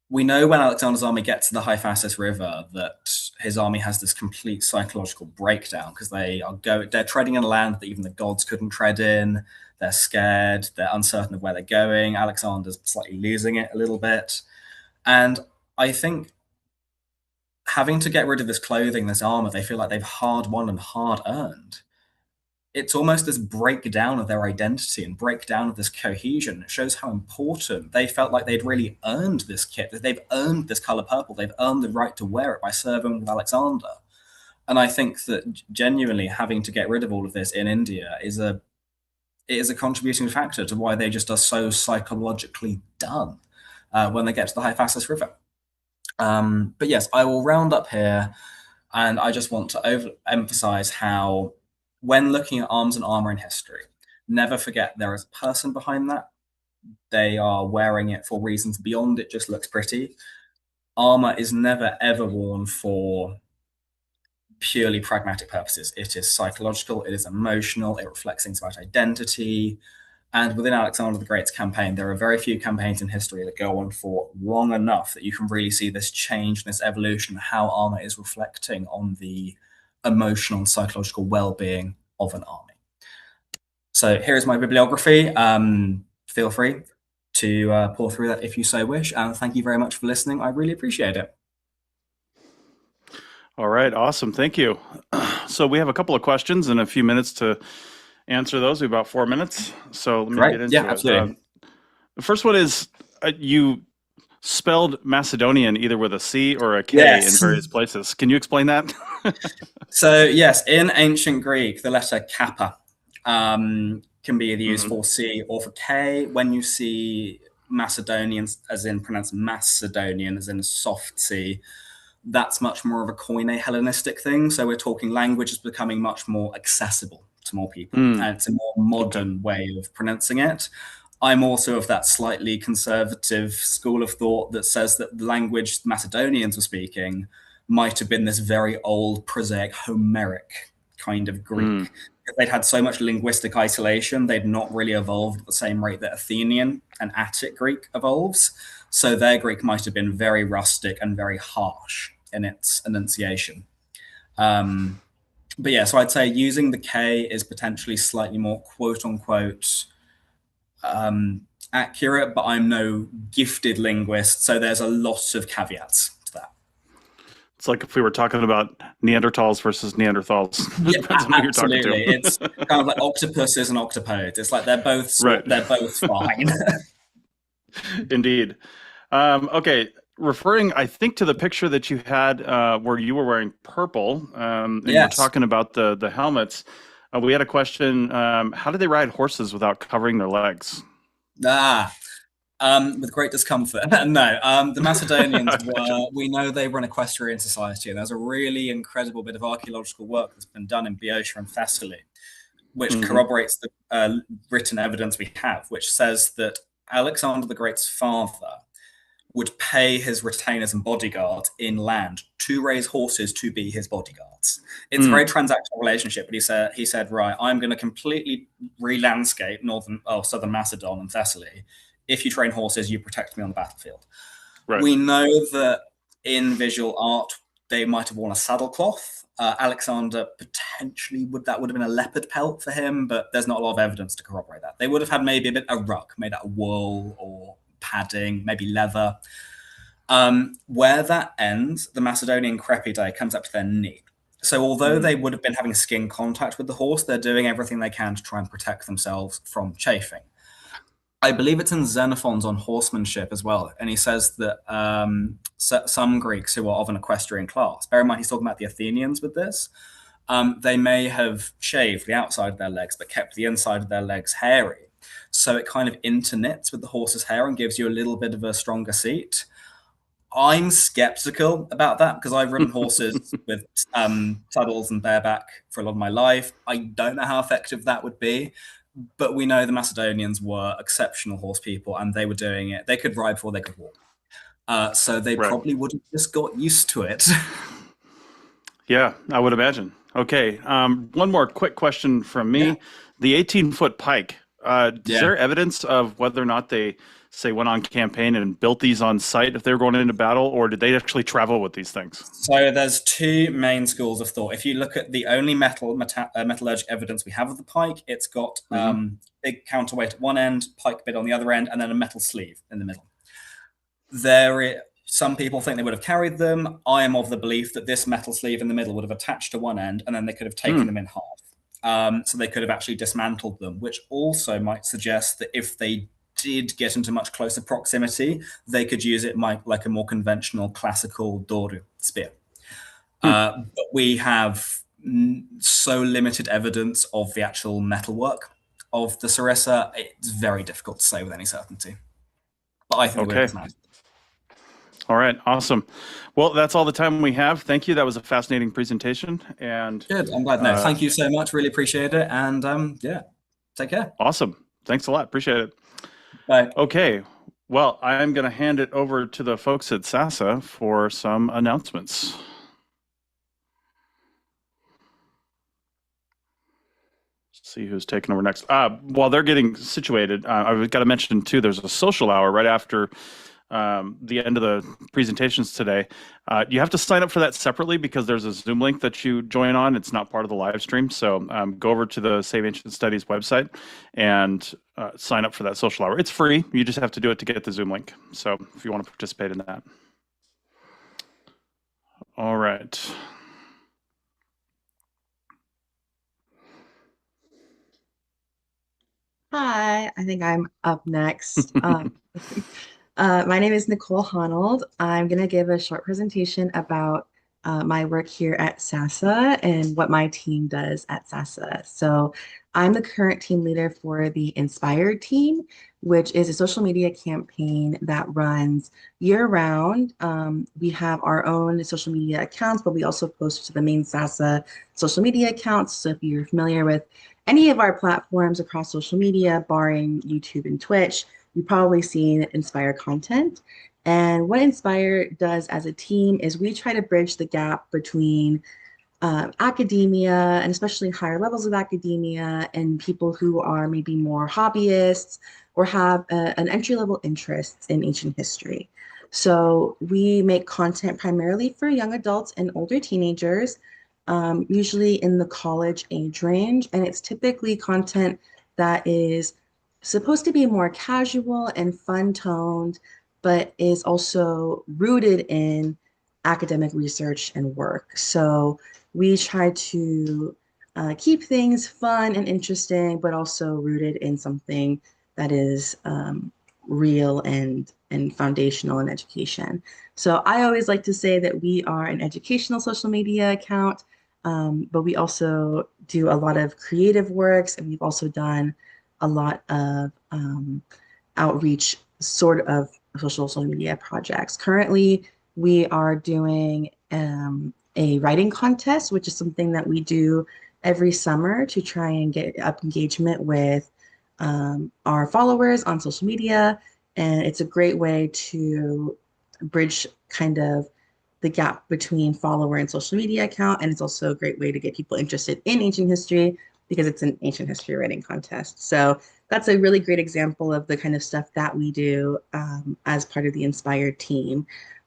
we know when Alexander's army gets to the Hyphasis River that his army has this complete psychological breakdown because they're treading in a land that even the gods couldn't tread in. They're scared. They're uncertain of where they're going. Alexander's slightly losing it a little bit. And I think having to get rid of this clothing, this armor, they feel like they've hard won and hard earned. It's almost this breakdown of their identity and breakdown of this cohesion. It shows how important they felt like they'd really earned this kit, that they've earned this color purple. They've earned the right to wear it by serving with Alexander. And I think that genuinely having to get rid of all of this in India is a contributing factor to why they just are so psychologically done when they get to the Hyphasis River. But yes, I will round up here, and I just want to emphasize how when looking at arms and armor in history, never forget there is a person behind that. They are wearing it for reasons beyond it just looks pretty. Armor is never, ever worn for purely pragmatic purposes. It is psychological, it is emotional, it reflects things about identity. And within Alexander the Great's campaign, there are very few campaigns in history that go on for long enough that you can really see this change, this evolution, how armor is reflecting on the emotional and psychological well-being of an army. So here is my bibliography. Feel free to pour through that if you so wish. And thank you very much for listening. I really appreciate it. All right, awesome. Thank you. So we have a couple of questions and a few minutes to answer those. We have about 4 minutes. So let me get into it. Absolutely. The first one is you spelled Macedonian either with a C or a K in various places. Can you explain that? So yes, in ancient Greek, the letter kappa can be either used for C or for K. When you see Macedonians, as in pronounced Macedonian, as in a soft C, that's much more of a Koine Hellenistic thing. So we're talking language is becoming much more accessible to more people, and it's a more modern way of pronouncing it. I'm also of that slightly conservative school of thought that says that the language the Macedonians were speaking might have been this very old, prosaic, Homeric kind of Greek. They'd had so much linguistic isolation, they'd not really evolved at the same rate that Athenian and Attic Greek evolves. So their Greek might have been very rustic and very harsh in its enunciation. But yeah, so I'd say using the K is potentially slightly more quote unquote accurate, but I'm no gifted linguist, so there's a lot of caveats to that. It's like if we were talking about Neanderthals versus Neanderthals. Yeah, absolutely. It's kind of like octopuses and octopodes. It's like they're both fine. Indeed. Okay, referring, I think, to the picture that you had where you were wearing purple, and you were talking about the helmets. We had a question, how do they ride horses without covering their legs? With great discomfort. No, the Macedonians were, we know they were an equestrian society, and there's a really incredible bit of archaeological work that's been done in Boeotia and Thessaly, which corroborates the written evidence we have, which says that Alexander the Great's father would pay his retainers and bodyguards inland to raise horses to be his bodyguards. It's a very transactional relationship, but he said, right, I'm going to completely re-landscape southern Macedon and Thessaly. If you train horses, you protect me on the battlefield. Right. We know that in visual art, they might have worn a saddlecloth. Alexander potentially would have been a leopard pelt for him, but there's not a lot of evidence to corroborate that. They would have had maybe a rug made out of wool or padding, maybe leather. Where that ends, the Macedonian crepidae comes up to their knee. So although they would have been having skin contact with the horse, they're doing everything they can to try and protect themselves from chafing. I believe it's in Xenophon's on horsemanship as well. And he says that some Greeks who are of an equestrian class, bear in mind he's talking about the Athenians with this, they may have shaved the outside of their legs, but kept the inside of their legs hairy. So it kind of interknits with the horse's hair and gives you a little bit of a stronger seat. I'm skeptical about that because I've ridden horses with saddles and bareback for a lot of my life. I don't know how effective that would be. But we know the Macedonians were exceptional horse people, and they were doing it. They could ride before they could walk. So they probably would have just got used to it. Yeah, I would imagine. Okay, one more quick question from me. Yeah. The 18-foot pike, is there evidence of whether or not they, say, went on campaign and built these on site if they were going into battle, or did they actually travel with these things? So there's two main schools of thought. If you look at the only metallurgic evidence we have of the pike, it's got big counterweight at one end, pike bit on the other end, and then a metal sleeve in the middle. Some people think they would have carried them. I am of the belief that this metal sleeve in the middle would have attached to one end, and then they could have taken them in half. So they could have actually dismantled them, which also might suggest that if they did get into much closer proximity, they could use it like a more conventional classical doru spear. But we have so limited evidence of the actual metalwork of the sarissa, it's very difficult to say with any certainty. But I think it's nice. All right, awesome. Well, that's all the time we have. Thank you. That was a fascinating presentation. And good. I'm glad. No, thank you so much. Really appreciate it. And take care. Awesome. Thanks a lot. Appreciate it. Bye. Okay. Well, I'm going to hand it over to the folks at Sasa for some announcements. Let's see who's taking over next. While they're getting situated, I've got to mention, too, there's a social hour right after the end of the presentations today. You have to sign up for that separately because there's a Zoom link that you join on. It's not part of the live stream. So go over to the Save Ancient Studies website and sign up for that social hour. It's free. You just have to do it to get the Zoom link. So if you want to participate in that. All right. Hi, I think I'm up next. My name is Nicole Honnold. I'm going to give a short presentation about my work here at Sasa and what my team does at Sasa. So I'm the current team leader for the Inspired team, which is a social media campaign that runs year round. We have our own social media accounts, but we also post to the main Sasa social media accounts. So if you're familiar with any of our platforms across social media, barring YouTube and Twitch, you've probably seen Inspire content. And what Inspire does as a team is we try to bridge the gap between academia and especially higher levels of academia and people who are maybe more hobbyists or have an entry-level interest in ancient history. So we make content primarily for young adults and older teenagers, usually in the college age range. And it's typically content that is supposed to be more casual and fun-toned, but is also rooted in academic research and work. So we try to keep things fun and interesting, but also rooted in something that is real and foundational in education. So I always like to say that we are an educational social media account, but we also do a lot of creative works, and we've also done a lot of outreach sort of social media projects. Currently, we are doing a writing contest, which is something that we do every summer to try and get up engagement with our followers on social media. And it's a great way to bridge kind of the gap between follower and social media account. And it's also a great way to get people interested in ancient history because it's an ancient history writing contest. So that's a really great example of the kind of stuff that we do as part of the Inspired team.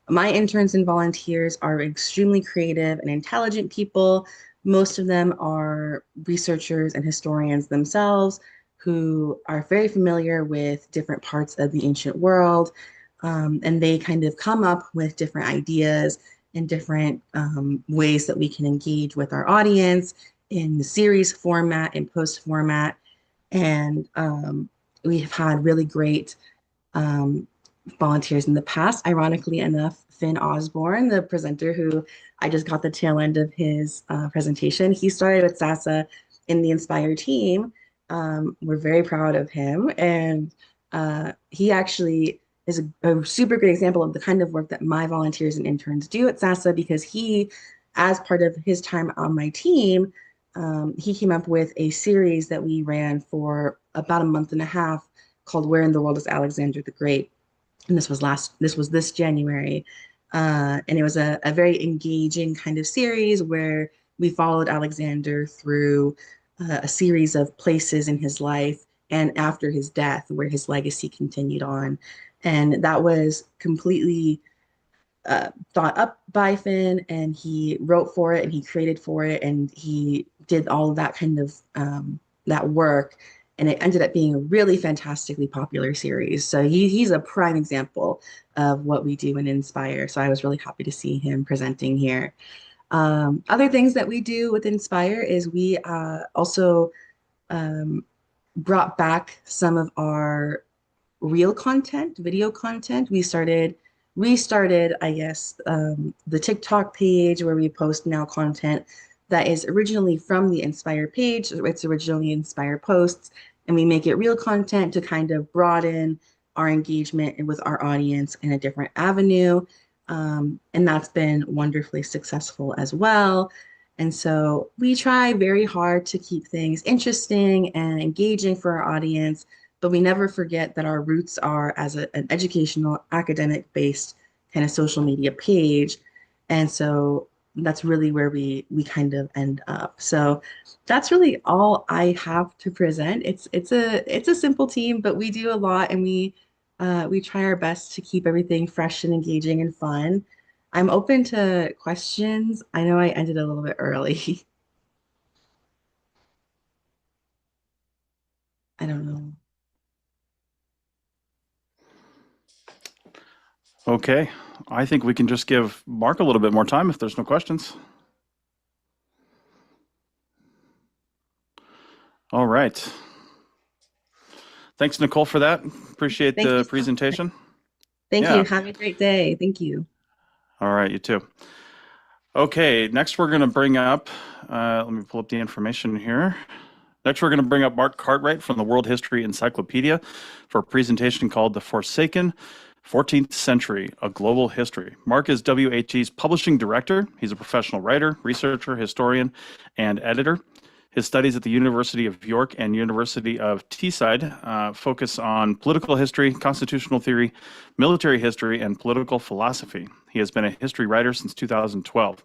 My interns and volunteers are extremely creative and intelligent people. Most of them are researchers and historians themselves who are very familiar with different parts of the ancient world. And they kind of come up with different ideas and different ways that we can engage with our audience in the series format and post format. And we have had really great volunteers in the past. Ironically enough, Finn Osborne, the presenter who I just got the tail end of his presentation, he started with Sasa in the Inspire team. We're very proud of him. And he actually is a super great example of the kind of work that my volunteers and interns do at Sasa because he, as part of his time on my team, he came up with a series that we ran for about a month and a half called Where in the World is Alexander the Great? And this was this January. And it was a very engaging kind of series where we followed Alexander through a series of places in his life and after his death where his legacy continued on. And that was completely thought up by Finn, and he wrote for it and he created for it and he did all of that kind of that work. And it ended up being a really fantastically popular series. So he's a prime example of what we do in Inspire. So I was really happy to see him presenting here. Other things that we do with Inspire is we also brought back some of our real content, video content. We restarted, I guess, the TikTok page where we post now content that is originally from the Inspire page. It's originally Inspire posts, and we make it real content to kind of broaden our engagement with our audience in a different avenue. And that's been wonderfully successful as well. And so we try very hard to keep things interesting and engaging for our audience, but we never forget that our roots are as an educational, academic-based kind of social media page. And so that's really where we kind of end up. So that's really all I have to present. It's a simple team, but we do a lot, and we try our best to keep everything fresh and engaging and fun. I'm open to questions. I know I ended a little bit early. I don't know. Okay, I think we can just give Mark a little bit more time if there's no questions. All right. Thanks, Nicole, for that. Appreciate Thank the you. presentation. Thank Yeah. you. Have a great day. Thank you. All right, you too. Okay, next we're going to bring up, let me pull up the information here. Next, we're going to bring up Mark Cartwright from the World History Encyclopedia for a presentation called The Forsaken 14th Century, A Global History. Mark is WHE's publishing director. He's a professional writer, researcher, historian, and editor. His studies at the University of York and University of Teesside focus on political history, constitutional theory, military history, and political philosophy. He has been a history writer since 2012.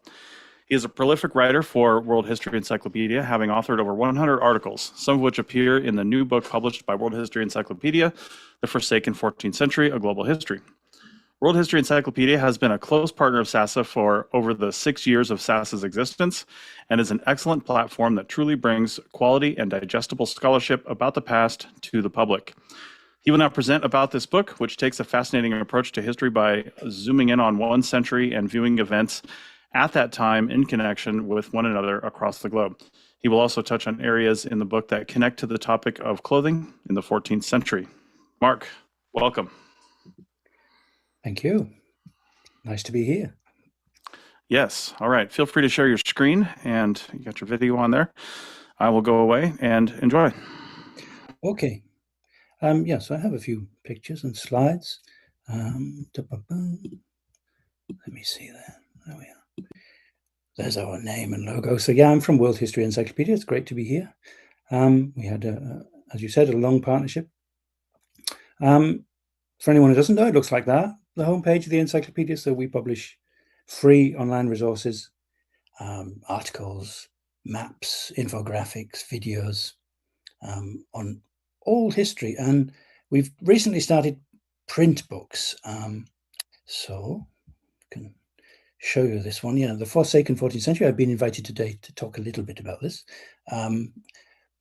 He is a prolific writer for World History Encyclopedia, having authored over 100 articles, some of which appear in the new book published by World History Encyclopedia, The Forsaken 14th Century, A Global History. World History Encyclopedia has been a close partner of Sasa for over the 6 years of Sasa's existence and is an excellent platform that truly brings quality and digestible scholarship about the past to the public. He will now present about this book, which takes a fascinating approach to history by zooming in on one century and viewing events at that time in connection with one another across the globe. He will also touch on areas in the book that connect to the topic of clothing in the 14th century. Mark, welcome. Thank you. Nice to be here. Yes. All right. Feel free to share your screen, and you got your video on there. I will go away and enjoy. Okay. So I have a few pictures and slides. Let me see there. There we are. There's our name and logo. So yeah, I'm from World History Encyclopedia. It's great to be here. We had, as you said, a long partnership. For anyone who doesn't know, it looks like that, the homepage of the encyclopedia. So we publish free online resources, articles, maps, infographics, videos on all history. And we've recently started print books. So I can show you this one. Yeah, The Forsaken 14th Century. I've been invited today to talk a little bit about this.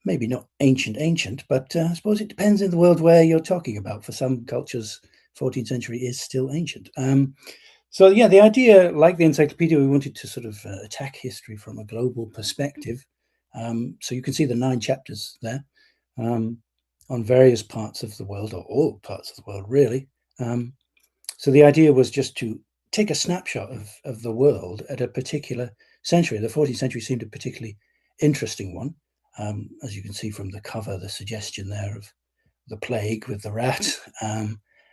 Maybe not ancient, but I suppose it depends in the world where you're talking about. For some cultures, 14th century is still ancient. So yeah, the idea, like the encyclopedia, we wanted to sort of attack history from a global perspective. So you can see the 9 chapters there on various parts of the world, or all parts of the world, really. So the idea was just to take a snapshot of the world at a particular century. The 14th century seemed a particularly interesting one. As you can see from the cover, the suggestion there of the plague with the rat,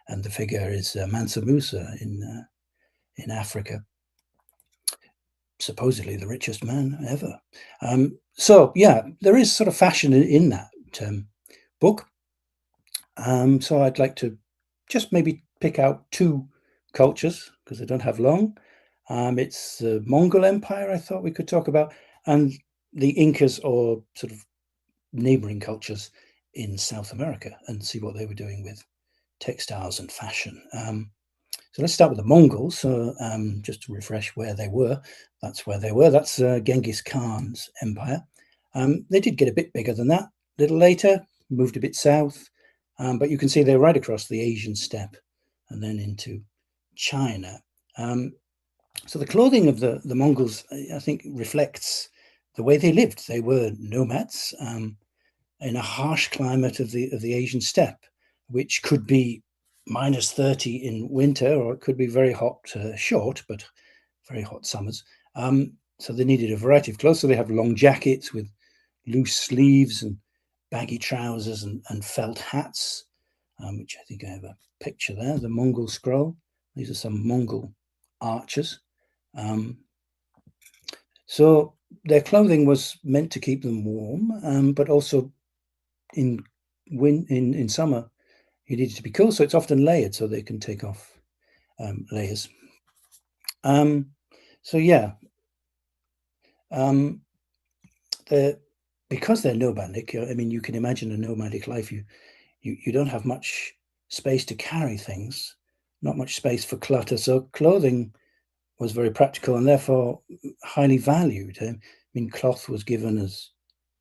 and the figure is Mansa Musa in Africa, supposedly the richest man ever. So yeah, there is sort of fashion in that book. So I'd like to just maybe pick out 2 cultures, because I don't have long. It's the Mongol Empire, I thought we could talk about, and the Incas, or sort of neighboring cultures in South America, and see what they were doing with textiles and fashion. So let's start with the Mongols. So just to refresh where they were, that's where they were. That's Genghis Khan's empire. They did get a bit bigger than that a little later, moved a bit south, but you can see they're right across the Asian steppe and then into China. So the clothing of the Mongols, I think, reflects the way they lived. They were nomads in a harsh climate of the Asian steppe, which could be -30 in winter, or it could be very hot, short, but very hot summers. So they needed a variety of clothes. So they have long jackets with loose sleeves and baggy trousers and felt hats, which I think I have a picture there, the Mongol scroll. These are some Mongol archers. So their clothing was meant to keep them warm, but also in summer, you needed to be cool. So it's often layered, so they can take off layers. So yeah, because they're nomadic, I mean, you can imagine a nomadic life. You don't have much space to carry things, not much space for clutter. So clothing was very practical and therefore highly valued. I mean, cloth was given as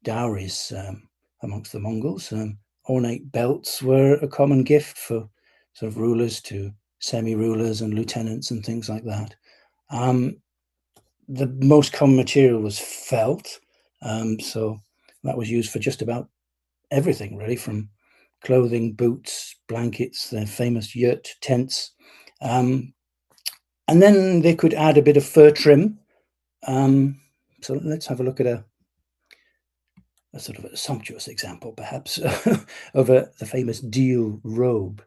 dowries amongst the Mongols. Ornate belts were a common gift for sort of rulers to semi-rulers and lieutenants and things like that. The most common material was felt. So that was used for just about everything, really, from clothing, boots, blankets, their famous yurt tents. And then they could add a bit of fur trim So let's have a look at a sort of a sumptuous example, perhaps, of the famous deal robe.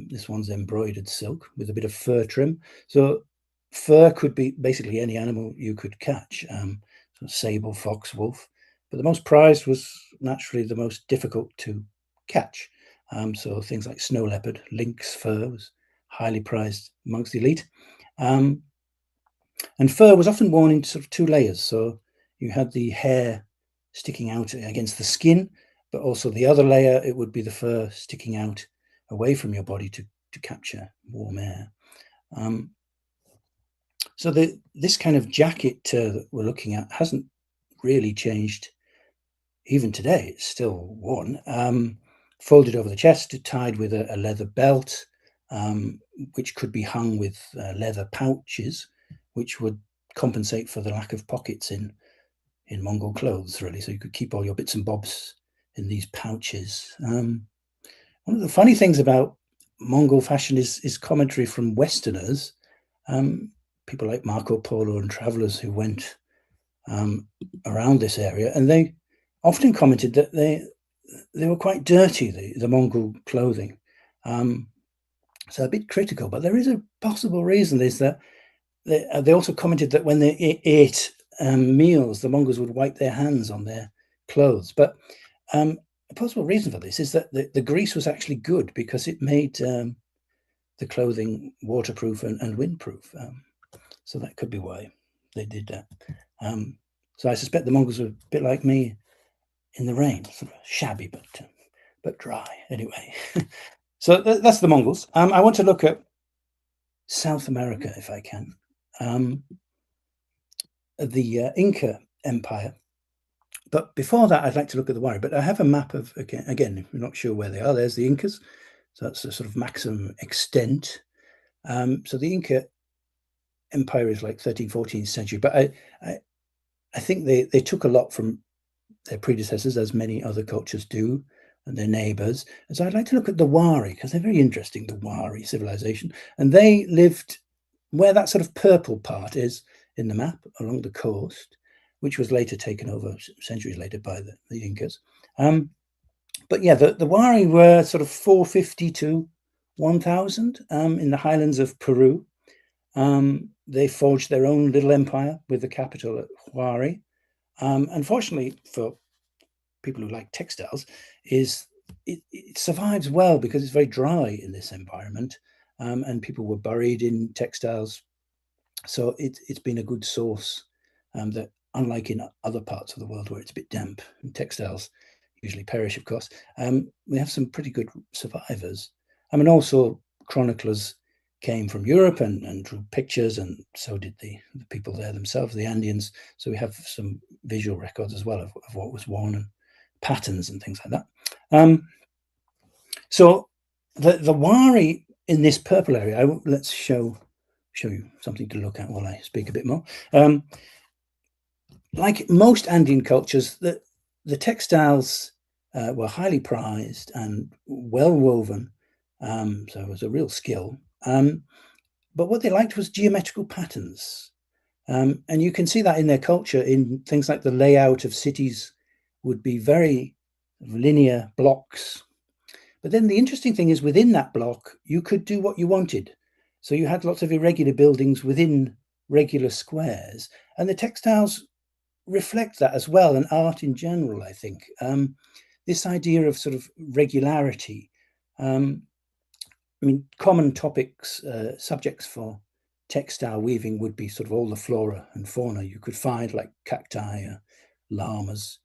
This one's embroidered silk with a bit of fur trim. So fur could be basically any animal you could catch, so sable, fox, wolf. But the most prized was naturally the most difficult to catch. So things like snow leopard, lynx fur was highly prized amongst the elite. And fur was often worn in sort of two layers. So you had the hair sticking out against the skin, but also the other layer, it would be the fur sticking out away from your body to capture warm air. So this kind of jacket that we're looking at hasn't really changed even today. It's still worn, folded over the chest, tied with a leather belt, which could be hung with leather pouches, which would compensate for the lack of pockets in Mongol clothes, really. So you could keep all your bits and bobs in these pouches. One of the funny things about Mongol fashion is commentary from Westerners, people like Marco Polo and travelers who went around this area, and they often commented that they were quite dirty, the Mongol clothing. So a bit critical, but there is a possible reason, is that they also commented that when they ate meals, the Mongols would wipe their hands on their clothes. But a possible reason for this is that the grease was actually good, because it made the clothing waterproof and windproof. So that could be why they did that. So I suspect the Mongols were a bit like me in the rain, sort of shabby but dry. Anyway, so that's the Mongols. I want to look at South America, if I can. The Inca Empire. But before that, I'd like to look at the Wari. But I have a map of, again, if you're not sure where they are, there's the Incas. So that's the sort of maximum extent. So the Inca Empire is like 13th, 14th century. But I think they took a lot from their predecessors, as many other cultures do, and their neighbors. And so I'd like to look at the Wari, because they're very interesting, the Wari civilization. And they lived where that sort of purple part is in the map, along the coast, which was later taken over centuries later by the Incas. But yeah, the Wari were sort of 450 to 1000 in the highlands of Peru. They forged their own little empire with the capital at Huari. Unfortunately for people who like textiles, it survives well because it's very dry in this environment, and people were buried in textiles. So it's been a good source that, unlike in other parts of the world where it's a bit damp and textiles usually perish, of course, we have some pretty good survivors. I mean, also chroniclers came from Europe and drew pictures, and so did the people there themselves, the Andeans. So we have some visual records as well of what was worn and patterns and things like that. So the Wari in this purple area, let's show you something to look at while I speak a bit more. Like most Andean cultures, the textiles were highly prized and well woven, so it was a real skill. But what they liked was geometrical patterns. And you can see that in their culture, in things like the layout of cities would be very linear blocks. But then the interesting thing is, within that block, you could do what you wanted. So you had lots of irregular buildings within regular squares, and the textiles reflect that as well, and art in general, I think. This idea of sort of regularity. I mean, common topics, subjects for textile weaving would be sort of all the flora and fauna you could find, like cacti, llamas,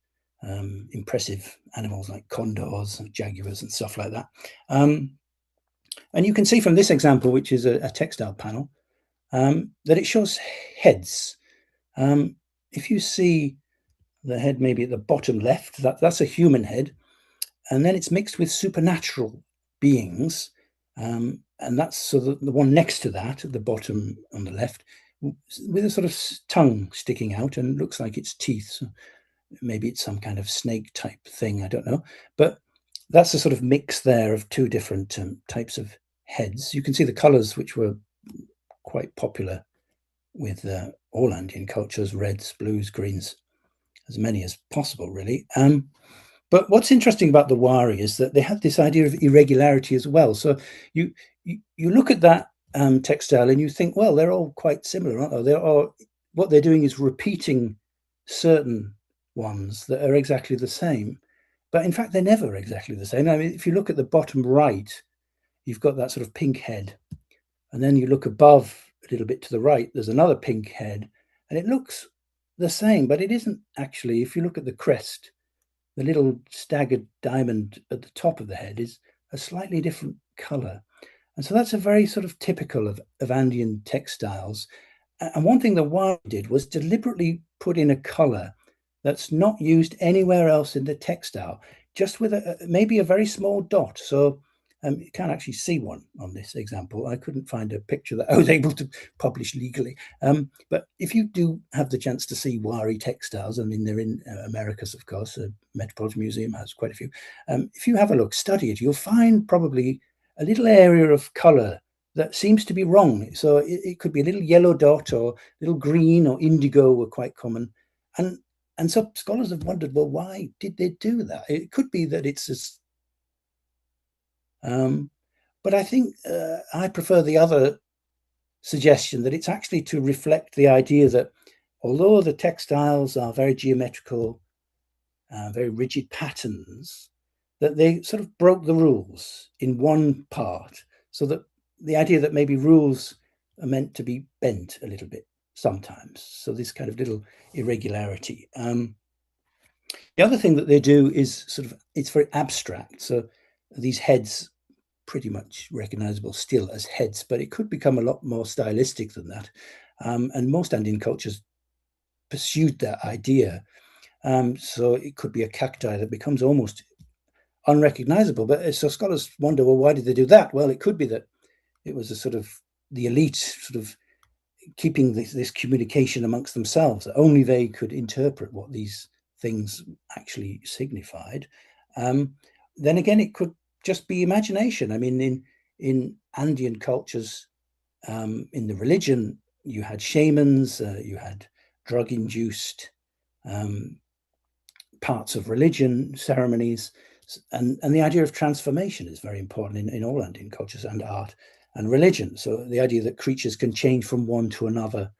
impressive animals like condors and jaguars and stuff like that. And you can see from this example, which is a textile panel, that it shows heads. If you see the head maybe at the bottom left, that's a human head, and then it's mixed with supernatural beings. And that's so the one next to that, at the bottom on the left, with a sort of tongue sticking out and looks like it's teeth. So maybe it's some kind of snake type thing, I don't know. But that's a sort of mix there of two different types of heads. You can see the colors, which were quite popular with all Andean cultures, reds, blues, greens, as many as possible, really. But what's interesting about the wari is that they had this idea of irregularity as well. So you look at that textile and you think, well, they're all quite similar, aren't they? What they're doing is repeating certain ones that are exactly the same. But in fact, they're never exactly the same. I mean, if you look at the bottom right, you've got that sort of pink head. And then you look above a little bit to the right, there's another pink head. And it looks the same, but it isn't actually. If you look at the crest, the little staggered diamond at the top of the head is a slightly different color. And so that's a very sort of typical of Andean textiles. And one thing the wari did was deliberately put in a color that's not used anywhere else in the textile, just with maybe a very small dot. So you can't actually see one on this example. I couldn't find a picture that I was able to publish legally. But if you do have the chance to see wari textiles, I mean, they're in Americas, of course. The Metropolitan Museum has quite a few. If you have a look, study it, you'll find probably a little area of color that seems to be wrong. So it could be a little yellow dot, or a little green, or indigo were quite common. And so scholars have wondered, well, why did they do that? It could be that it's just, but I think I prefer the other suggestion, that it's actually to reflect the idea that although the textiles are very geometrical, very rigid patterns, that they sort of broke the rules in one part, so that the idea that maybe rules are meant to be bent a little bit sometimes. So this kind of little irregularity. The other thing that they do is sort of, it's very abstract. So these heads, pretty much recognizable still as heads, but it could become a lot more stylistic than that. And most Andean cultures pursued that idea. So it could be a cacti that becomes almost unrecognizable. But so scholars wonder, well, why did they do that? Well, it could be that it was a sort of the elite sort of keeping this communication amongst themselves, that only they could interpret what these things actually signified. Then again, it could just be imagination. I mean, in Andean cultures, in the religion, you had shamans, you had drug-induced parts of religion, ceremonies, and the idea of transformation is very important in all Andean cultures and art and religion. So the idea that creatures can change from one to another,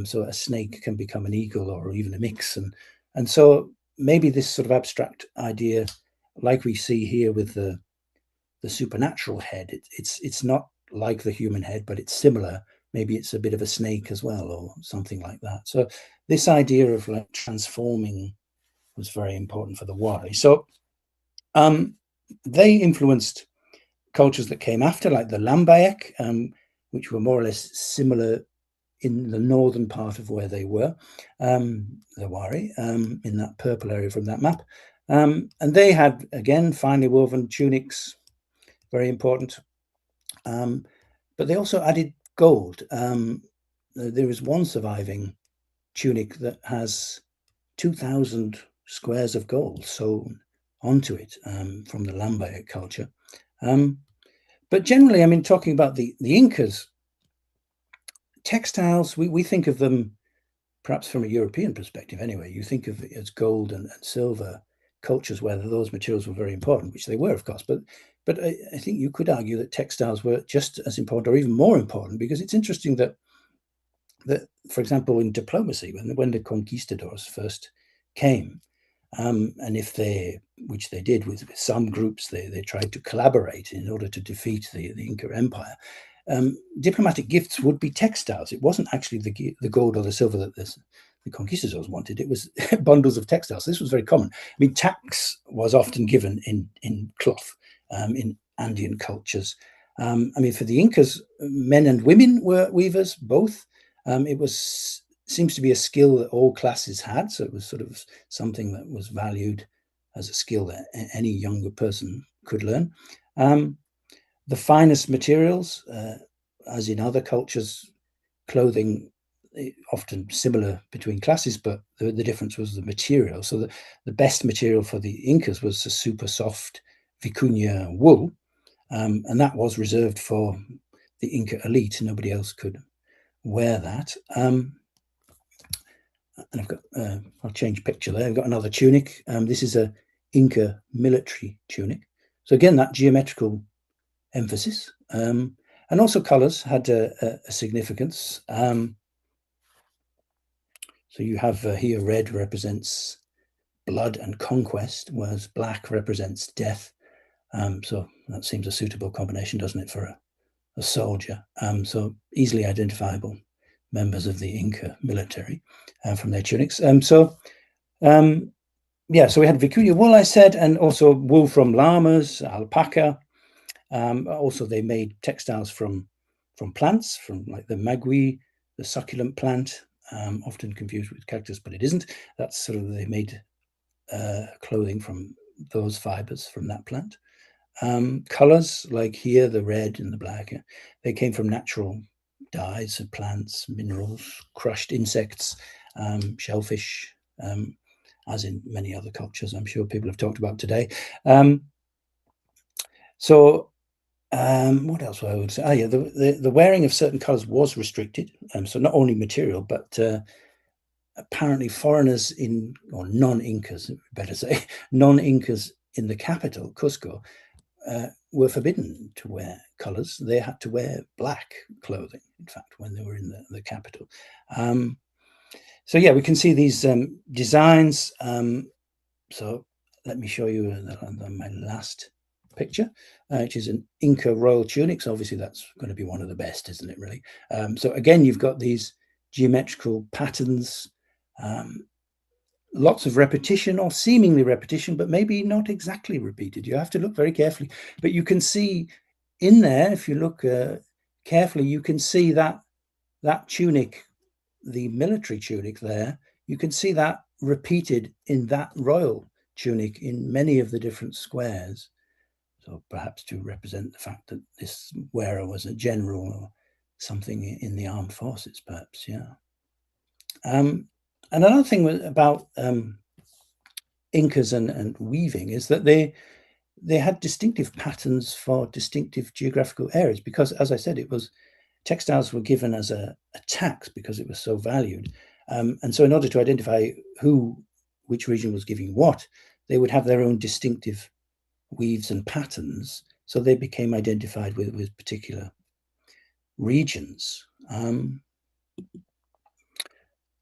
so a snake can become an eagle or even a mix, and so maybe this sort of abstract idea, like we see here with the supernatural head, it's not like the human head, but it's similar. Maybe it's a bit of a snake as well, or something like that. So this idea of like transforming was very important for the wari. So they influenced cultures that came after, like the Lambaek, which were more or less similar in the northern part of where they were, the wari, in that purple area from that map. And they had, again, finely woven tunics, very important. But they also added gold. There is one surviving tunic that has 2,000 squares of gold sewn onto it from the Lambaek culture. But generally, I mean, talking about the Incas, textiles, we think of them, perhaps from a European perspective anyway, you think of it as gold and silver cultures where those materials were very important, which they were, of course. But I think you could argue that textiles were just as important, or even more important, because it's interesting that for example, in diplomacy, when the conquistadors first came, and which they did with some groups, they tried to collaborate in order to defeat the Inca Empire. Diplomatic gifts would be textiles. It wasn't actually the gold or the silver that the conquistadors wanted. It was bundles of textiles. This was very common. I mean, tax was often given in cloth in Andean cultures. I mean, for the Incas, men and women were weavers, both. It seems to be a skill that all classes had, so it was sort of something that was valued as a skill that any younger person could learn. The finest materials, as in other cultures, clothing often similar between classes, but the difference was the material. So the best material for the Incas was the super soft vicuña wool, and that was reserved for the Inca elite. Nobody else could wear that. And I've got, I'll change picture there. I've got another tunic. This is a Inca military tunic. So again, that geometrical emphasis. And also colors had a significance. So you have here red represents blood and conquest, whereas black represents death. So that seems a suitable combination, doesn't it, for a soldier? So easily identifiable members of the Inca military from their tunics. Yeah, so we had vicuña wool, I said, and also wool from llamas, alpaca. Also, they made textiles from plants, from like the magui, the succulent plant, often confused with cactus, but it isn't. That's sort of, they made clothing from those fibers from that plant. Colors like here, the red and the black, they came from natural dyes of plants, minerals, crushed insects, shellfish, as in many other cultures I'm sure people have talked about today. What else I would say? Yeah, the wearing of certain colors was restricted. So not only material, but apparently foreigners or non-Incas, better say, non-Incas in the capital, Cusco, were forbidden to wear colors. They had to wear black clothing, in fact, when they were in the capital. So yeah, we can see these designs. So let me show you my last picture, which is an Inca royal tunic. So obviously that's going to be one of the best, isn't it, really? So again, you've got these geometrical patterns, lots of repetition or seemingly repetition, but maybe not exactly repeated. You have to look very carefully, but you can see in there, if you look carefully, you can see that tunic, the military tunic there, you can see that repeated in that royal tunic in many of the different squares. So perhaps to represent the fact that this wearer was a general or something in the armed forces, perhaps, yeah. And another thing about Incas and weaving is that they had distinctive patterns for distinctive geographical areas, because, as I said, textiles were given as a tax because it was so valued. And so in order to identify which region was giving what, they would have their own distinctive weaves and patterns. So they became identified with particular regions.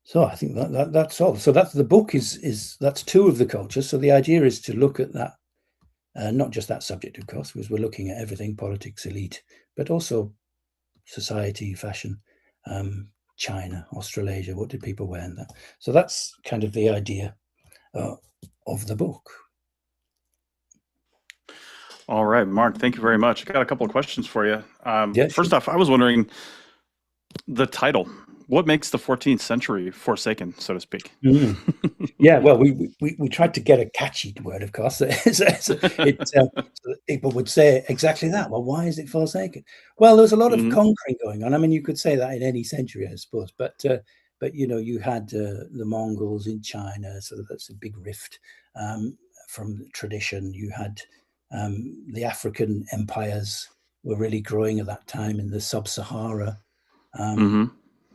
So I think that's all. So that's the book that's two of the cultures. So the idea is to look at that, not just that subject, of course, because we're looking at everything, politics, elite, but also society, fashion, China, Australasia. What did people wear in that? So that's kind of the idea of the book. All right, Mark, thank you very much. I got a couple of questions for you. Yeah, first off, I was wondering the title. What makes the 14th century forsaken, so to speak? Yeah, well, we tried to get a catchy word, of course. People would say exactly that. Well, why is it forsaken? Well, there's a lot of conquering going on. I mean, you could say that in any century, I suppose. But you know, you had the Mongols in China, so that's a big rift from tradition. You had the African empires were really growing at that time in the sub-Sahara.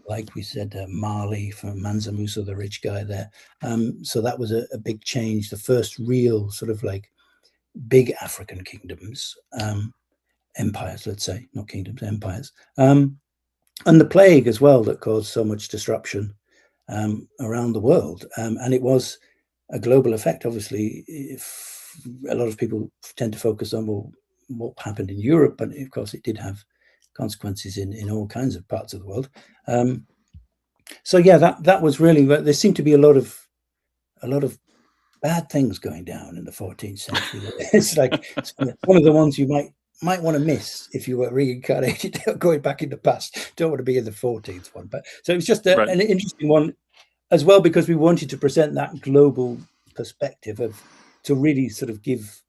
Like we said, Mali from Mansa Musa, the rich guy there. So that was a big change. The first real sort of like big African kingdoms, empires, let's say, not kingdoms, empires. And the plague as well that caused so much disruption around the world. And it was a global effect, obviously. If a lot of people tend to focus on what happened in Europe, but of course it did have consequences in all kinds of parts of the world. So yeah, that was really, there seemed to be a lot of bad things going down in the 14th century. It's like one of the ones you might want to miss if you were reincarnated going back in the past. Don't want to be in the 14th one, but so it was just an interesting one as well, because we wanted to present that global perspective to really sort of give,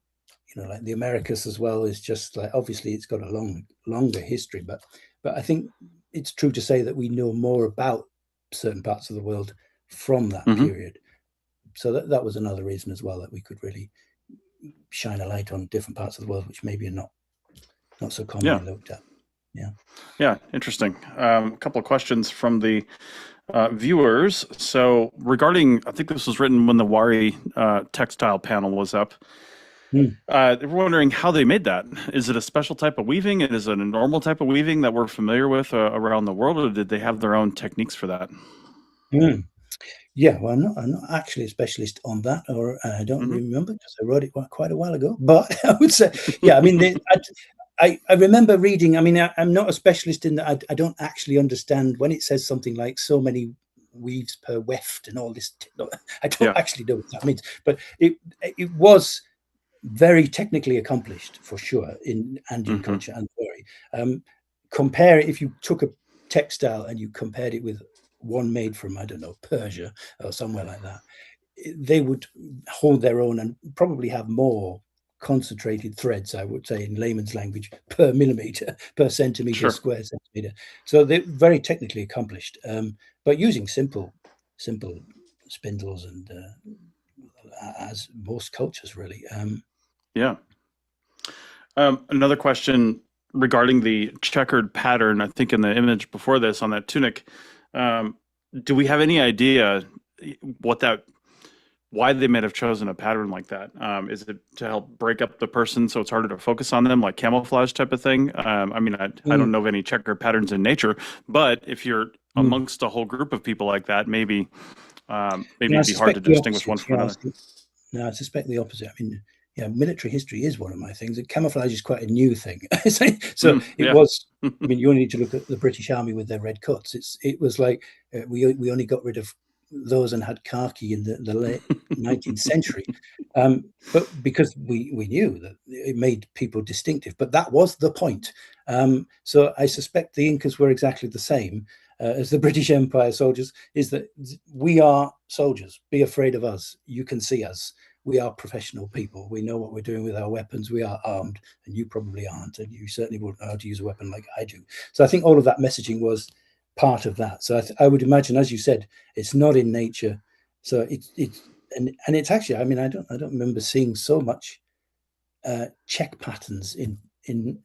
you know, like the Americas as well is just like, obviously it's got a longer history, but I think it's true to say that we know more about certain parts of the world from that period. So that was another reason as well, that we could really shine a light on different parts of the world which maybe are not so commonly looked at. Yeah. Yeah, interesting. A couple of questions from the viewers. So regarding, I think this was written when the Wari textile panel was up. They were wondering how they made that. Is it a special type of weaving? And is it a normal type of weaving that we're familiar with around the world, or did they have their own techniques for that? Yeah, well, I'm not actually a specialist on that, or I don't remember because I wrote it quite a while ago. But I would say, yeah, I mean, I remember reading. I mean, I'm not a specialist in that. I don't actually understand when it says something like so many weaves per weft and all this. I don't actually know what that means. But it was very technically accomplished for sure in Andean culture and Wari. Compare it if you took a textile and you compared it with one made from, I don't know, Persia or somewhere like that, they would hold their own and probably have more concentrated threads, I would say, in layman's language, per millimeter, per centimeter, square centimeter. So they're very technically accomplished, but using simple spindles and as most cultures really. Yeah. Another question regarding the checkered pattern, I think in the image before this on that tunic, do we have any idea why they might have chosen a pattern like that? Is it to help break up the person so it's harder to focus on them, like camouflage type of thing? I mean, I don't know of any checkered patterns in nature, but if you're amongst a whole group of people like that, maybe it'd be hard to distinguish one from another. No, I suspect the opposite. I mean, yeah, military history is one of my things. Camouflage is quite a new thing. So it was, I mean, you only need to look at the British Army with their red coats. It was like we only got rid of those and had khaki in the late 19th century. But because we knew that it made people distinctive, but that was the point. So I suspect the Incas were exactly the same as the British Empire soldiers, is that we are soldiers. Be afraid of us. You can see us. We are professional people. We know what we're doing with our weapons. We are armed, and you probably aren't, and you certainly wouldn't know how to use a weapon like I do. So I think all of that messaging was part of that. So I would imagine, as you said, it's not in nature. So and it's actually, I mean, I don't remember seeing so much check patterns in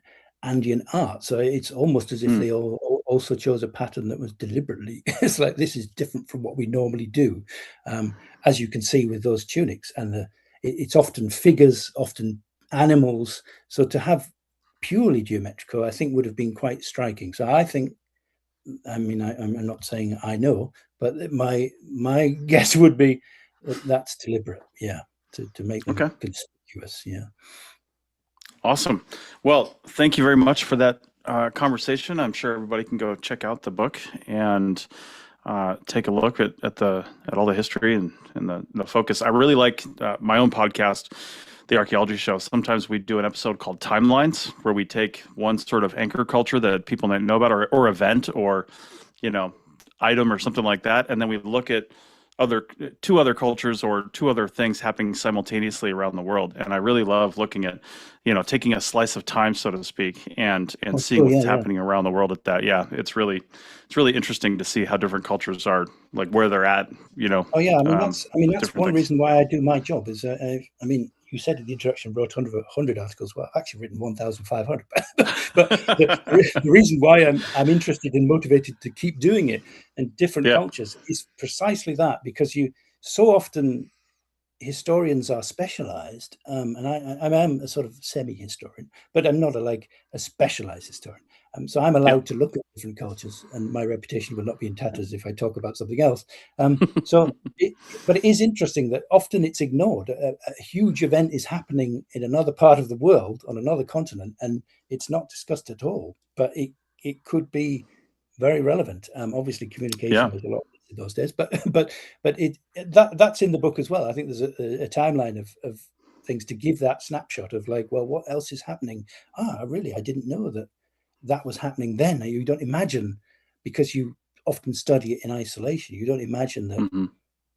Andean art. So it's almost as if they also chose a pattern that was deliberately, it's like, this is different from what we normally do. As you can see with those tunics, and it's often figures, often animals. So to have purely geometrical, I think would have been quite striking. So I think, I mean, I'm not saying I know, but my guess would be that that's deliberate. Yeah. To make them conspicuous. Yeah. Awesome. Well, thank you very much for that conversation. I'm sure everybody can go check out the book and take a look at all the history and the focus. I really like my own podcast, The Archaeology Show. Sometimes we do an episode called Timelines, where we take one sort of anchor culture that people might know about, or event, or item or something like that, and then we look at two other cultures or two other things happening simultaneously around the world. And I really love looking at, taking a slice of time, so to speak, and seeing what's happening around the world at that. Yeah, it's really interesting to see how different cultures are, like where they're at, Oh yeah, I mean that's one reason why I do my job is I mean, you said in the introduction wrote 100 articles. Well, I've actually written 1,500. But the reason why I'm interested and motivated to keep doing it in different cultures is precisely that, because you so often historians are specialized, and I'm a sort of semi-historian, but I'm not a specialized historian. So I'm allowed to look at different cultures, and my reputation will not be in tatters if I talk about something else. But it is interesting that often it's ignored. A huge event is happening in another part of the world, on another continent, and it's not discussed at all. But it could be very relevant. Obviously, communication was a lot in those days, but that's in the book as well. I think there's a timeline of things to give that snapshot of like, well, what else is happening? I didn't know that was happening then. You don't imagine, because you often study it in isolation, you don't imagine that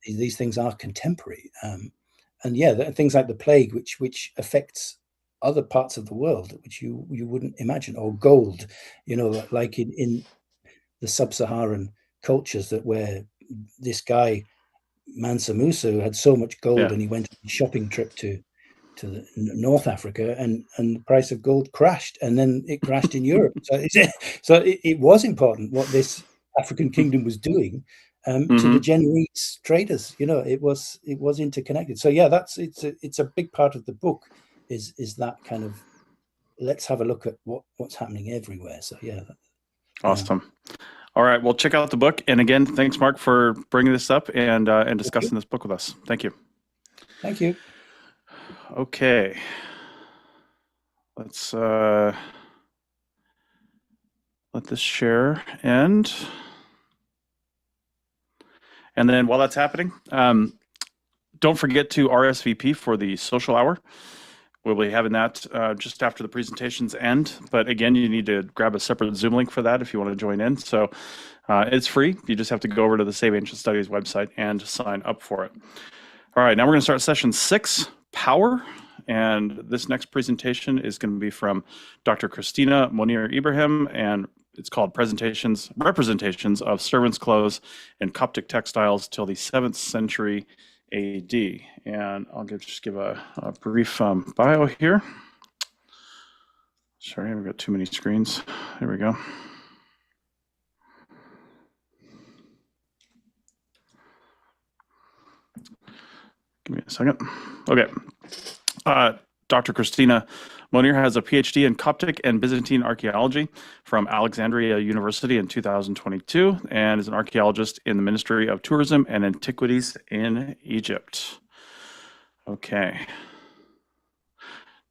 these things are contemporary. And things like the plague, which affects other parts of the world, which you wouldn't imagine, or gold, like in the sub-Saharan cultures, where this guy Mansa Musa had so much gold and he went on a shopping trip to to North Africa, and the price of gold crashed, and then it crashed in Europe. So it was important what this African kingdom was doing to the Genoese traders. It was interconnected. So yeah, it's a big part of the book is that kind of, let's have a look at what's happening everywhere. So yeah. Awesome. All right, well, check out the book. And again, thanks, Mark, for bringing this up and discussing this book with us. Thank you. Thank you. Okay. Let's let this share end. And then while that's happening, don't forget to RSVP for the social hour. We'll be having that just after the presentations end. But again, you need to grab a separate Zoom link for that if you want to join in. So it's free. You just have to go over to the Save Ancient Studies website and sign up for it. All right, now we're going to start session 6, Power. And this next presentation is going to be from Dr. Christina Monir Ibrahim, and it's called Representations of Servants' Clothes and Coptic Textiles till the 7th century AD. And I'll just give a brief bio here. Sorry, I've got too many screens. There we go. Give me a second. Okay. Dr. Christina Monir has a PhD in Coptic and Byzantine archaeology from Alexandria University in 2022 and is an archaeologist in the Ministry of Tourism and Antiquities in Egypt. Okay.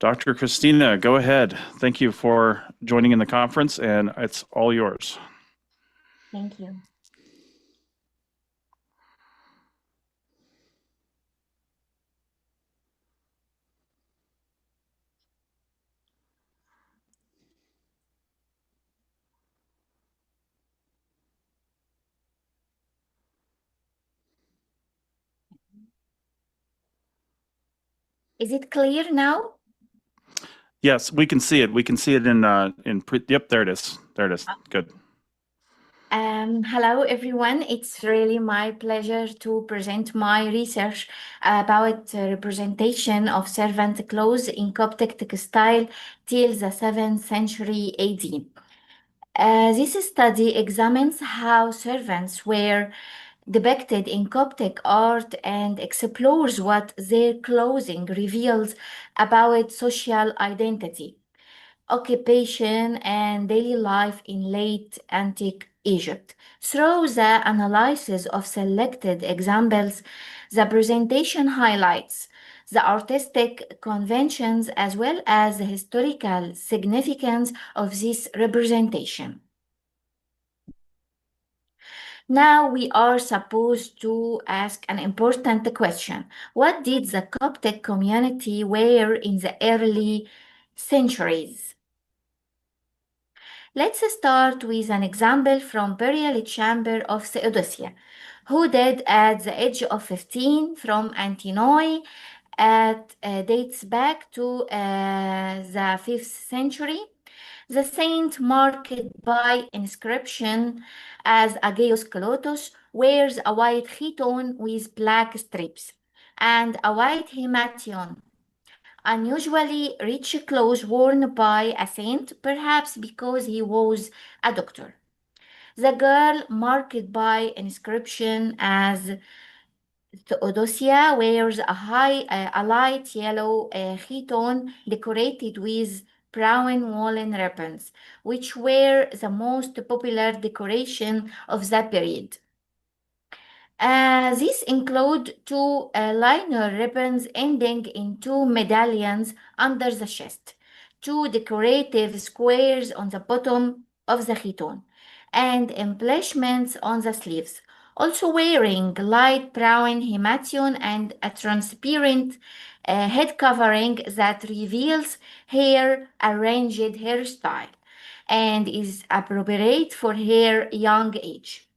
Dr. Christina, go ahead. Thank you for joining in the conference, and it's all yours. Thank you. Is it clear now? Yes, we can see it. We can see it in yep, there it is. There it is. Good. Hello, everyone. It's really my pleasure to present my research about representation of servant clothes in Coptic textile till the 7th century AD. This study examines how servants were depicted in Coptic art and explores what their clothing reveals about social identity, occupation, and daily life in late antique Egypt. Through the analysis of selected examples, the presentation highlights the artistic conventions as well as the historical significance of this representation. Now we are supposed to ask an important question. What did the Coptic community wear in the early centuries? Let's start with an example from burial chamber of Theodosia, who died at the age of 15 from Antinoe. Dates back to the 5th century. The saint marked by inscription as Agios Kalotos wears a white chiton with black strips and a white himation, unusually rich clothes worn by a saint, perhaps because he was a doctor. The girl marked by inscription as Theodosia wears a light yellow chiton decorated with brown woolen ribbons, which were the most popular decoration of the period. These include two liner ribbons ending in two medallions under the chest, two decorative squares on the bottom of the chiton, and embellishments on the sleeves. Also wearing light brown himation and a transparent head covering that reveals her arranged hairstyle and is appropriate for her young age.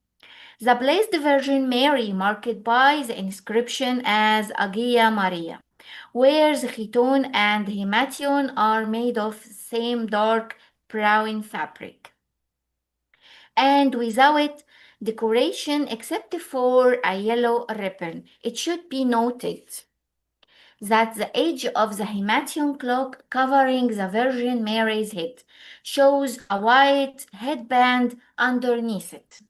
The Blessed Virgin Mary, marked by the inscription as Agia Maria, where the chiton and himation are made of same dark brown fabric, and without decoration except for a yellow ribbon. It should be noted that the edge of the himation cloak covering the Virgin Mary's head shows a white headband underneath it.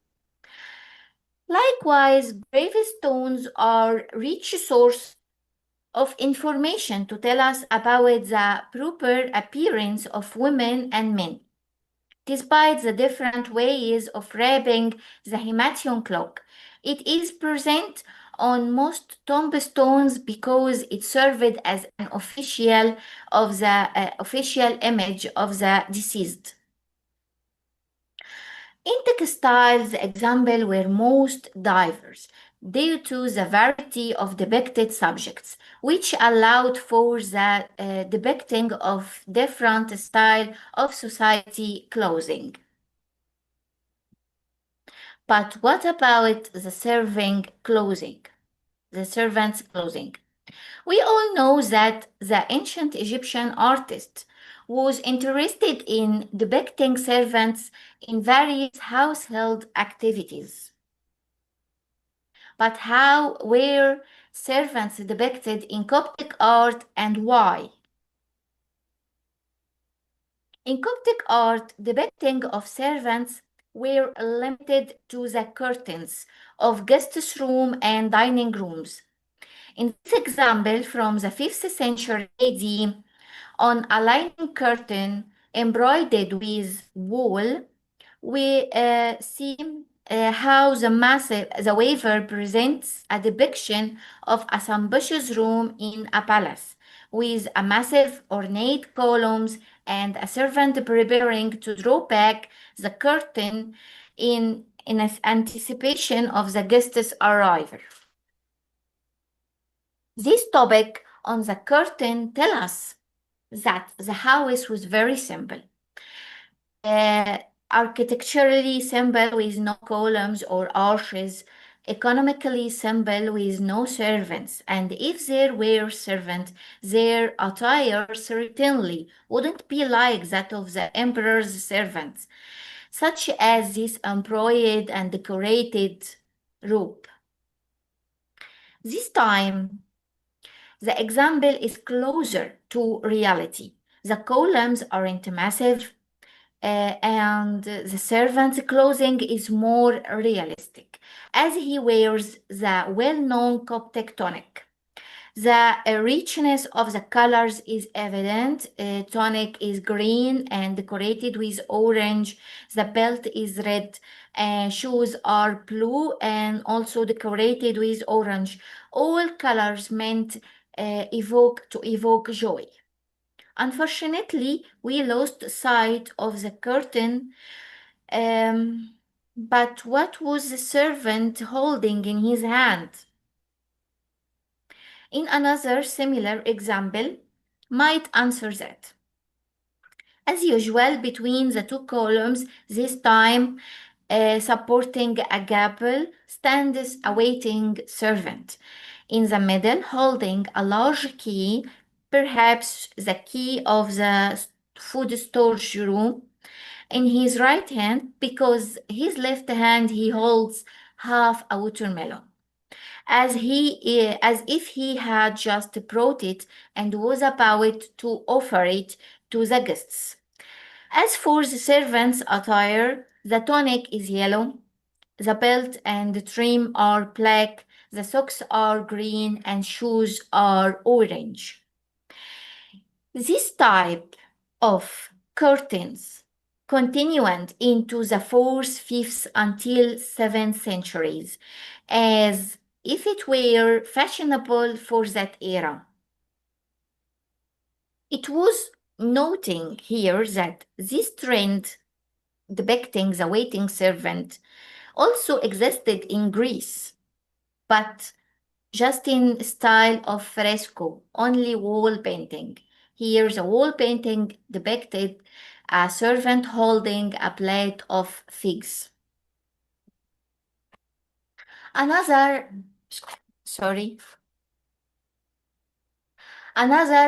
Likewise, gravestones are rich source of information to tell us about the proper appearance of women and men. Despite the different ways of wrapping the himation cloak, it is present on most tombstones because it served as an official image of the deceased. In textiles, the examples were most diverse due to the variety of depicted subjects, which allowed for the depicting of different styles of society clothing. But what about the servants' clothing? We all know that the ancient Egyptian artist was interested in depicting servants in various household activities. But how were servants depicted in Coptic art and why? In Coptic art, depicting of servants were limited to the curtains of guest room and dining rooms. In this example from the 5th century AD, on a lining curtain embroidered with wool, we see how the weaver presents a depiction of a sumptuous room in a palace with a massive ornate columns and a servant preparing to draw back the curtain in anticipation of the guest's arrival. This topic on the curtain tells us that the house was very simple. Architecturally simple with no columns or arches, economically simple with no servants, and if there were servants, their attire certainly wouldn't be like that of the emperor's servants, such as this embroidered and decorated robe. This time, the example is closer to reality. The columns aren't massive, and the servant's clothing is more realistic, as he wears the well-known Coptic tunic. The richness of the colors is evident. Tunic is green and decorated with orange. The belt is red. Shoes are blue and also decorated with orange. All colors meant to evoke joy. Unfortunately, we lost sight of the curtain. But what was the servant holding in his hand? In another similar example, might answer that. As usual, between the two columns, this time supporting a gable, stands a waiting servant. In the middle, holding a large key, perhaps the key of the food storage room. In his right hand, because his left hand he holds half a watermelon, as if he had just brought it and was about to offer it to the guests. As for the servant's attire, the tunic is yellow, the belt and the trim are black, the socks are green, and shoes are orange. This type of curtains continued into the 4th, 5th, until 7th centuries, as if it were fashionable for that era. It was noting here that this trend depicting the waiting servant also existed in Greece, but just in style of fresco, only wall painting. Here the wall painting depicted a servant holding a plate of figs. Another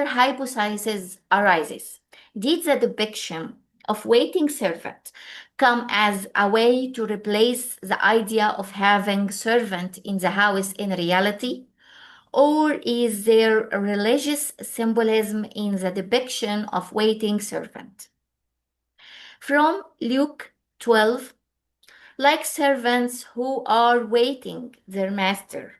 hypothesis arises. Did the depiction of waiting servant come as a way to replace the idea of having servant in the house in reality? or is there a religious symbolism in the depiction of waiting servant? From Luke 12, like servants who are waiting their master.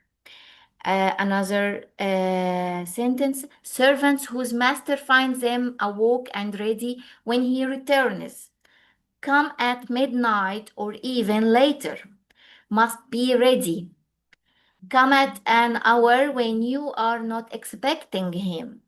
Another sentence, servants whose master finds them awoke and ready when he returns. Come at midnight or even later. Must be ready. Come at an hour when you are not expecting him.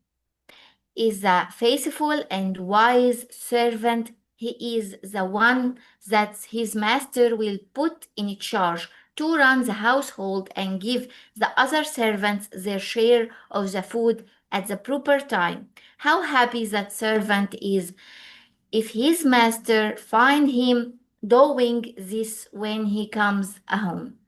Is a faithful and wise servant. He is the one that his master will put in charge to run the household and give the other servants their share of the food at the proper time. How happy that servant is if his master find him doing this when he comes home.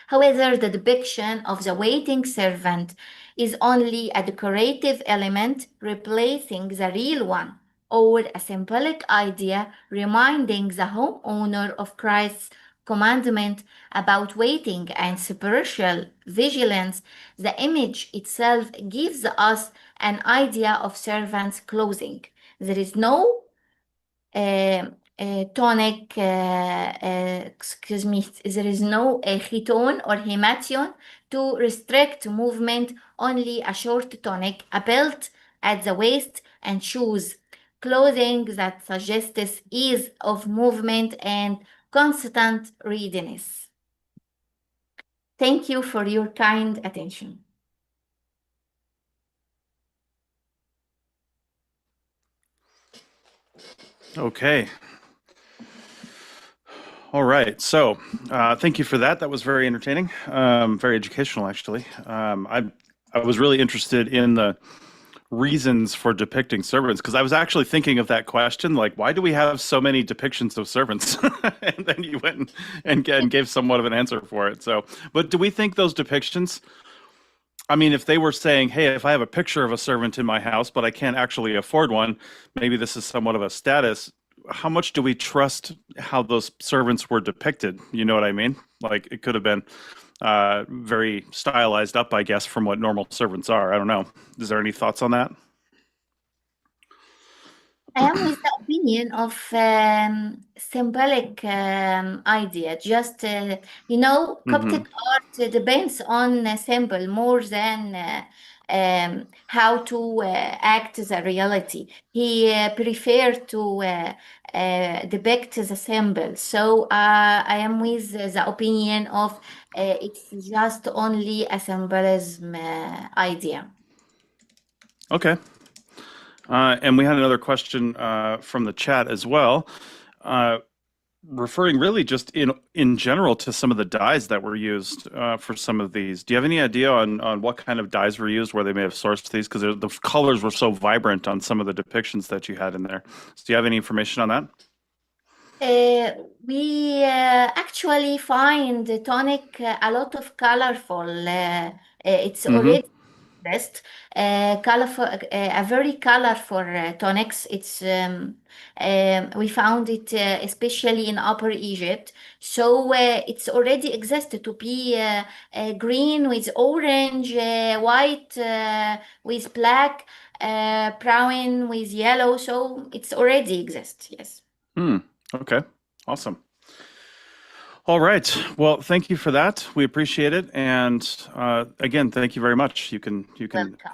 However, the depiction of the waiting servant is only a decorative element replacing the real one, or a symbolic idea reminding the homeowner of Christ's commandment about waiting and spiritual vigilance. The image itself gives us an idea of servants' clothing. There is no tonic, excuse me, there is no chiton or hemation to restrict movement, only a short tunic, a belt at the waist, and shoes. Clothing that suggests ease of movement and constant readiness. Thank you for your kind attention. Okay. All right. So thank you for that. That was very entertaining, very educational, actually. I was really interested in the reasons for depicting servants, because I was actually thinking of that question, like, why do we have so many depictions of servants? And then you went and gave somewhat of an answer for it. So, but do we think those depictions, I mean, if they were saying, hey, if I have a picture of a servant in my house, but I can't actually afford one, maybe this is somewhat of a status. How much do we trust how those servants were depicted? You know what I mean? Like, it could have been very stylized up, I guess, from what normal servants are. I don't know. Is there any thoughts on that? I am with the opinion of symbolic idea. Just, Coptic art depends on a symbol more than how to act the reality. He preferred to depict the symbol. So I am with the opinion of it's just only a symbolism idea. Okay. And we had another question from the chat as well, referring really just in general to some of the dyes that were used for some of these. Do you have any idea on what kind of dyes were used, where they may have sourced these? Because the colors were so vibrant on some of the depictions that you had in there. So do you have any information on that? We actually find the tonic a lot of colorful. It's already best colorful, a very colorful tonics. It's we found it especially in Upper Egypt. So it's already existed to be green with orange, white with black, brown with yellow. So it's already exists. Yes. Okay. Awesome. All right. Well, thank you for that. We appreciate it. And again, thank you very much. You can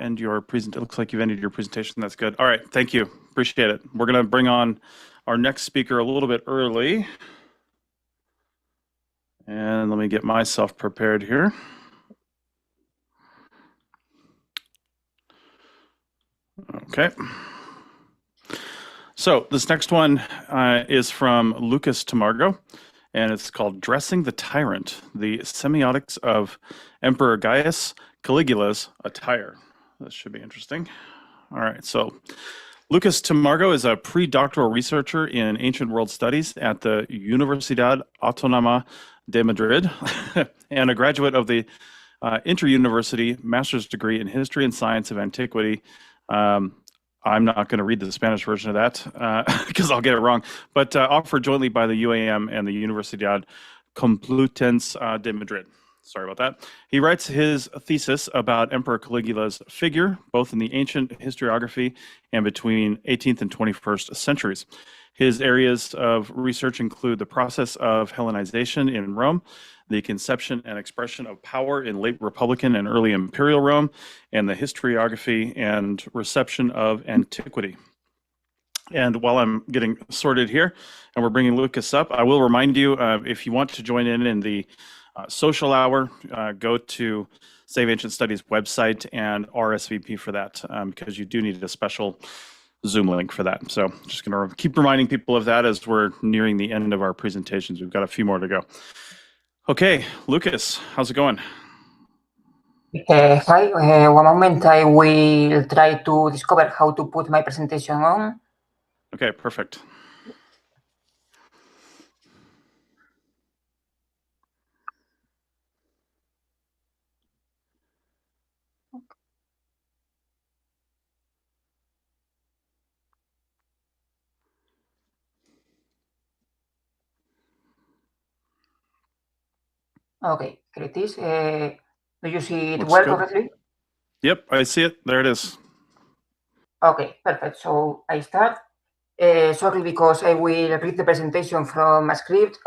end your presentation. It looks like you've ended your presentation. That's good. All right. Thank you. Appreciate it. We're going to bring on our next speaker a little bit early. And let me get myself prepared here. Okay. So this next one is from Lucas Tamargo, and it's called Dressing the Tyrant, the Semiotics of Emperor Gaius Caligula's Attire. This should be interesting. All right, so Lucas Tamargo is a pre-doctoral researcher in ancient world studies at the Universidad Autónoma de Madrid and a graduate of the inter-university master's degree in history and science of antiquity. I'm not going to read the Spanish version of that because I'll get it wrong, but offered jointly by the UAM and the Universidad Complutense de Madrid. Sorry about that. He writes his thesis about Emperor Caligula's figure, both in the ancient historiography and between 18th and 21st centuries. His areas of research include the process of Hellenization in Rome, the conception and expression of power in late Republican and early Imperial Rome, and the historiography and reception of antiquity. And while I'm getting sorted here, and we're bringing Lucas up, I will remind you, if you want to join in the social hour, go to Save Ancient Studies website and RSVP for that, because you do need a special Zoom link for that. So just going to keep reminding people of that as we're nearing the end of our presentations. We've got a few more to go. Okay, Lucas, how's it going? Hi, one moment. I will try to discover how to put my presentation on. Okay, perfect. Okay, here it is. Do you see it Looks well good. correctly? Yep, I see it. There it is. Okay, perfect. So I start. Sorry, because I will read the presentation from a script.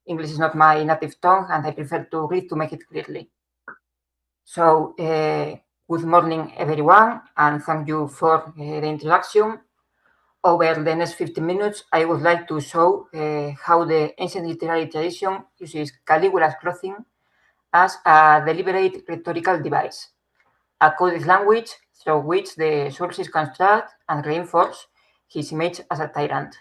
English is not my native tongue, and I prefer to read to make it clearly. So, good morning, everyone, and thank you for the introduction. Over the next 15 minutes, I would like to show how the ancient literary tradition uses Caligula's clothing as a deliberate rhetorical device, a coded language through which the sources construct and reinforce his image as a tyrant.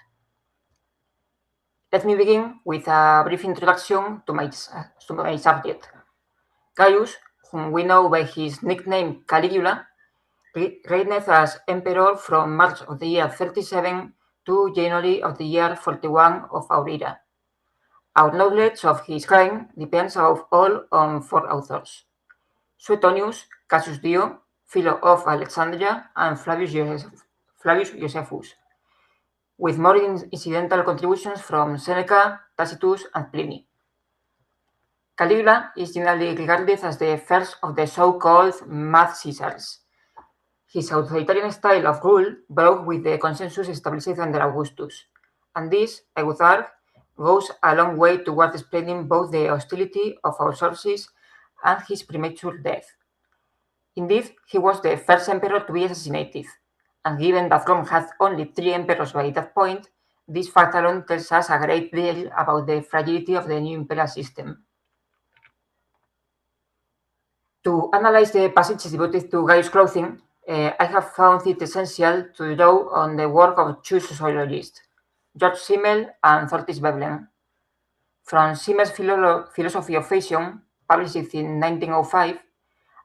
Let me begin with a brief introduction to my subject. Gaius, whom we know by his nickname Caligula, reigned as emperor from March of the year 37 to January of the year 41 of our era. Our knowledge of his reign depends above all on four authors: Suetonius, Cassius Dio, Philo of Alexandria, and Flavius Josephus, with more incidental contributions from Seneca, Tacitus, and Pliny. Caligula is generally regarded as the first of the so-called Mad Caesars. His authoritarian style of rule broke with the consensus established under Augustus, and this, I would argue, goes a long way towards explaining both the hostility of our sources and his premature death. Indeed, he was the first emperor to be assassinated, and given that Rome had only 3 emperors by that point, this fact alone tells us a great deal about the fragility of the new imperial system. To analyze the passages devoted to Gaius' clothing, I have found it essential to draw on the work of two sociologists, George Simmel and Thortis Veblen. From Simmel's Philosophy of Fashion, published in 1905,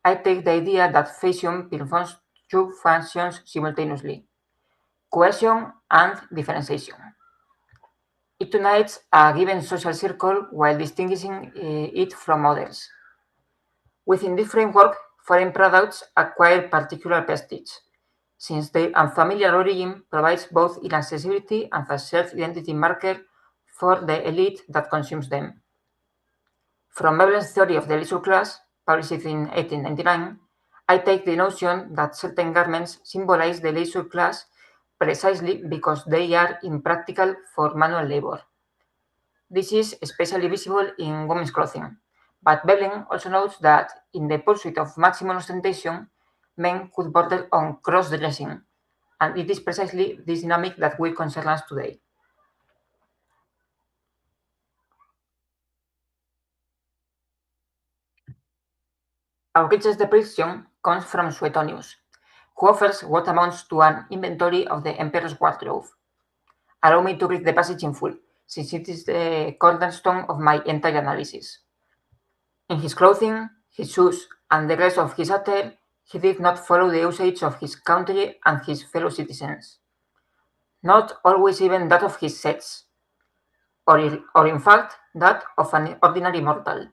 I take the idea that fashion performs two functions simultaneously: cohesion and differentiation. It unites a given social circle while distinguishing it from others. Within this framework, foreign products acquire particular prestige, since their unfamiliar origin provides both inaccessibility and a self-identity marker for the elite that consumes them. From Veblen's theory of the leisure class, published in 1899, I take the notion that certain garments symbolize the leisure class precisely because they are impractical for manual labor. This is especially visible in women's clothing, but Veblen also notes that in the pursuit of maximum ostentation, men could border on cross-dressing, and it is precisely this dynamic that will concern us today. Our richest depiction comes from Suetonius, who offers what amounts to an inventory of the emperor's wardrobe. Allow me to read the passage in full, since it is the cornerstone of my entire analysis. In his clothing, his shoes, and the rest of his attire, he did not follow the usage of his country and his fellow citizens, not always even that of his sex, or in fact that of an ordinary mortal.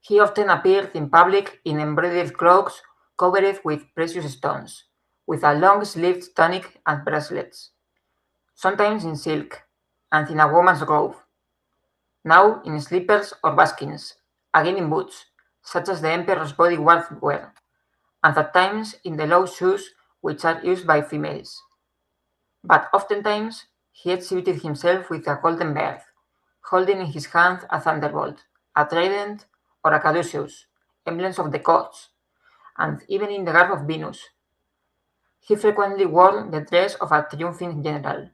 He often appeared in public in embroidered cloaks covered with precious stones, with a long-sleeved tunic and bracelets, sometimes in silk, and in a woman's robe, now in slippers or buskins, again in boots, such as the emperor's bodyguard wear, and at times in the low shoes which are used by females. But oftentimes he exhibited himself with a golden beard, holding in his hand a thunderbolt, a trident, or a caduceus, emblems of the gods, and even in the garb of Venus. He frequently wore the dress of a triumphing general,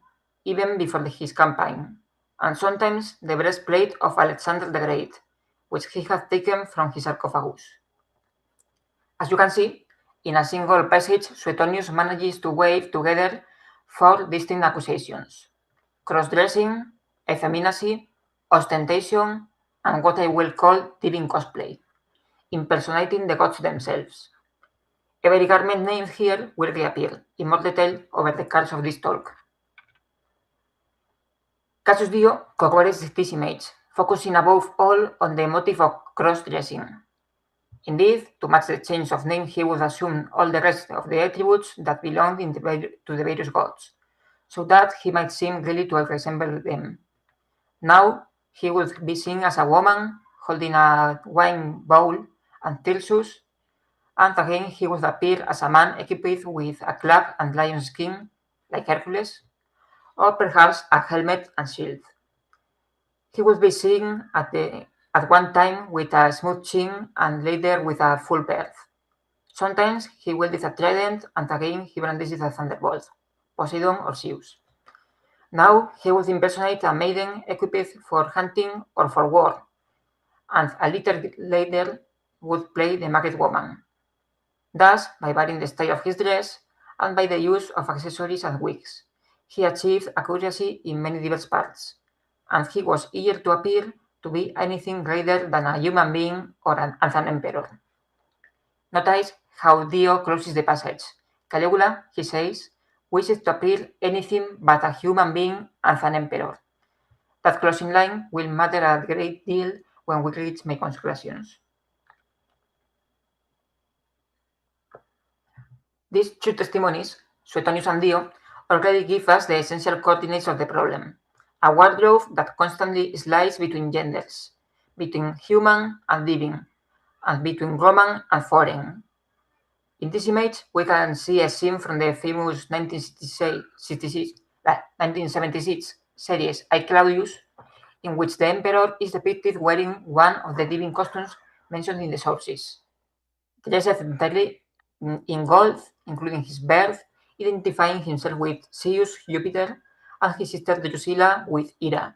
even before his campaign, and sometimes the breastplate of Alexander the Great, which he had taken from his sarcophagus. As you can see, in a single passage, Suetonius manages to weave together 4 distinct accusations: cross-dressing, effeminacy, ostentation, and what I will call divine cosplay, impersonating the gods themselves. Every garment named here will reappear in more detail over the course of this talk. Cassius Dio corroborates this image, focusing above all on the motive of cross-dressing. Indeed, to match the change of name, he would assume all the rest of the attributes that belonged to the various gods, so that he might seem really to resemble them. Now, he would be seen as a woman holding a wine bowl and tilsus, and again he would appear as a man equipped with a club and lion skin, like Hercules, or perhaps a helmet and shield. He would be seen at one time with a smooth chin and later with a full beard. Sometimes he wielded a trident, and again he brandished a thunderbolt, Poseidon or Zeus. Now he would impersonate a maiden equipped for hunting or for war, and a little later would play the married woman. Thus, by varying the style of his dress and by the use of accessories and wigs, he achieved accuracy in many diverse parts, and he was eager to appear to be anything greater than a human being or an emperor. Notice how Dio closes the passage. Caligula, he says, wishes to appear anything but a human being and an emperor. That closing line will matter a great deal when we reach my conclusions. These 2 testimonies, Suetonius and Dio, already give us the essential coordinates of the problem: a wardrobe that constantly slides between genders, between human and divine, and between Roman and foreign. In this image, we can see a scene from the famous 1976 series I, Claudius, in which the emperor is depicted wearing one of the divine costumes mentioned in the sources. Dressed entirely in gold, including his beard, identifying himself with Zeus, Jupiter, and his sister Drusilla with Hera.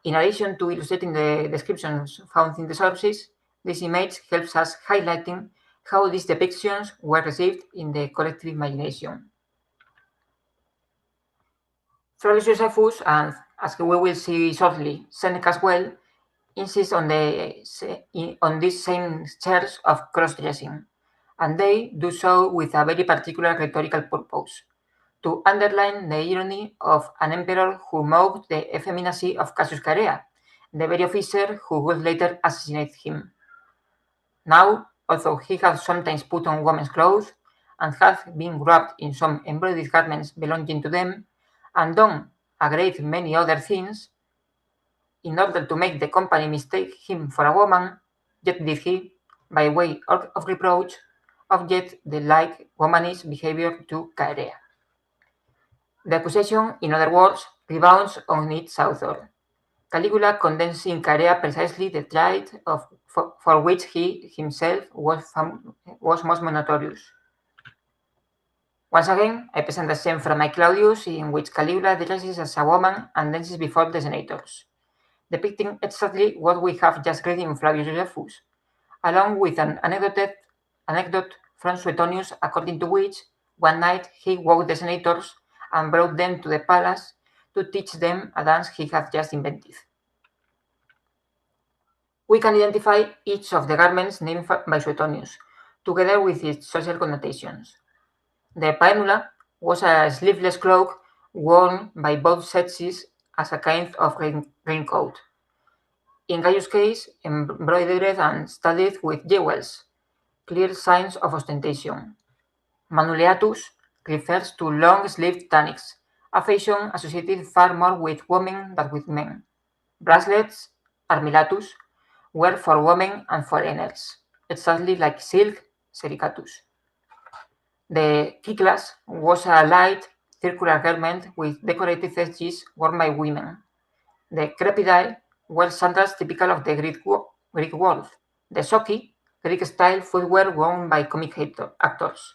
In addition to illustrating the descriptions found in the sources, this image helps us highlighting how these depictions were received in the collective imagination. Flavius Josephus, and as we will see shortly, Seneca as well, insist on these same shares of cross-dressing, and they do so with a very particular rhetorical purpose: to underline the irony of an emperor who mocked the effeminacy of Cassius Carea, the very officer who would later assassinate him. Now, although he had sometimes put on women's clothes and had been wrapped in some embroidered garments belonging to them, and done a great many other things, in order to make the company mistake him for a woman, yet did he, by way of reproach, object the like womanish behavior to Carea. The accusation, in other words, rebounds on its author. Caligula condemns in Carea precisely the trait for which he himself was most notorious. Once again, I present a scene from my Claudius in which Caligula dresses as a woman and dances before the senators, depicting exactly what we have just read in Flavius Josephus, along with an anecdote from Suetonius, according to which one night he woke the senators and brought them to the palace to teach them a dance he had just invented. We can identify each of the garments named by Suetonius, together with its social connotations. The paenula was a sleeveless cloak worn by both sexes as a kind of raincoat. In Gaius' case, embroidered and studded with jewels, clear signs of ostentation. Manuleatus refers to long-sleeved tunics, a fashion associated far more with women than with men. Bracelets, armillatus, were for women and foreigners, exactly like silk sericatus. The kiklas was a light circular garment with decorated edges worn by women. The crepidae were sandals typical of the Greek world. The soki, Greek-style footwear worn by comic actors.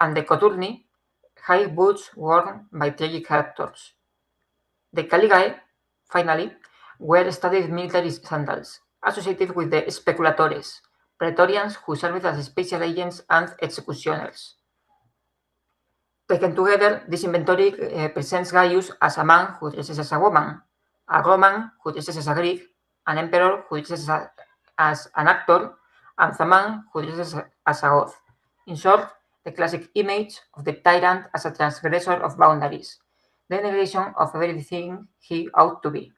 And the coturni, high boots worn by tragic actors. The caligae, finally, were studied military sandals, associated with the speculatores, praetorians who served as special agents and executioners. Taken together, this inventory presents Gaius as a man who dresses as a woman, a Roman who dresses as a Greek, an emperor who dresses as an actor, and a man who dresses as a god. In short, the classic image of the tyrant as a transgressor of boundaries, the negation of everything he ought to be.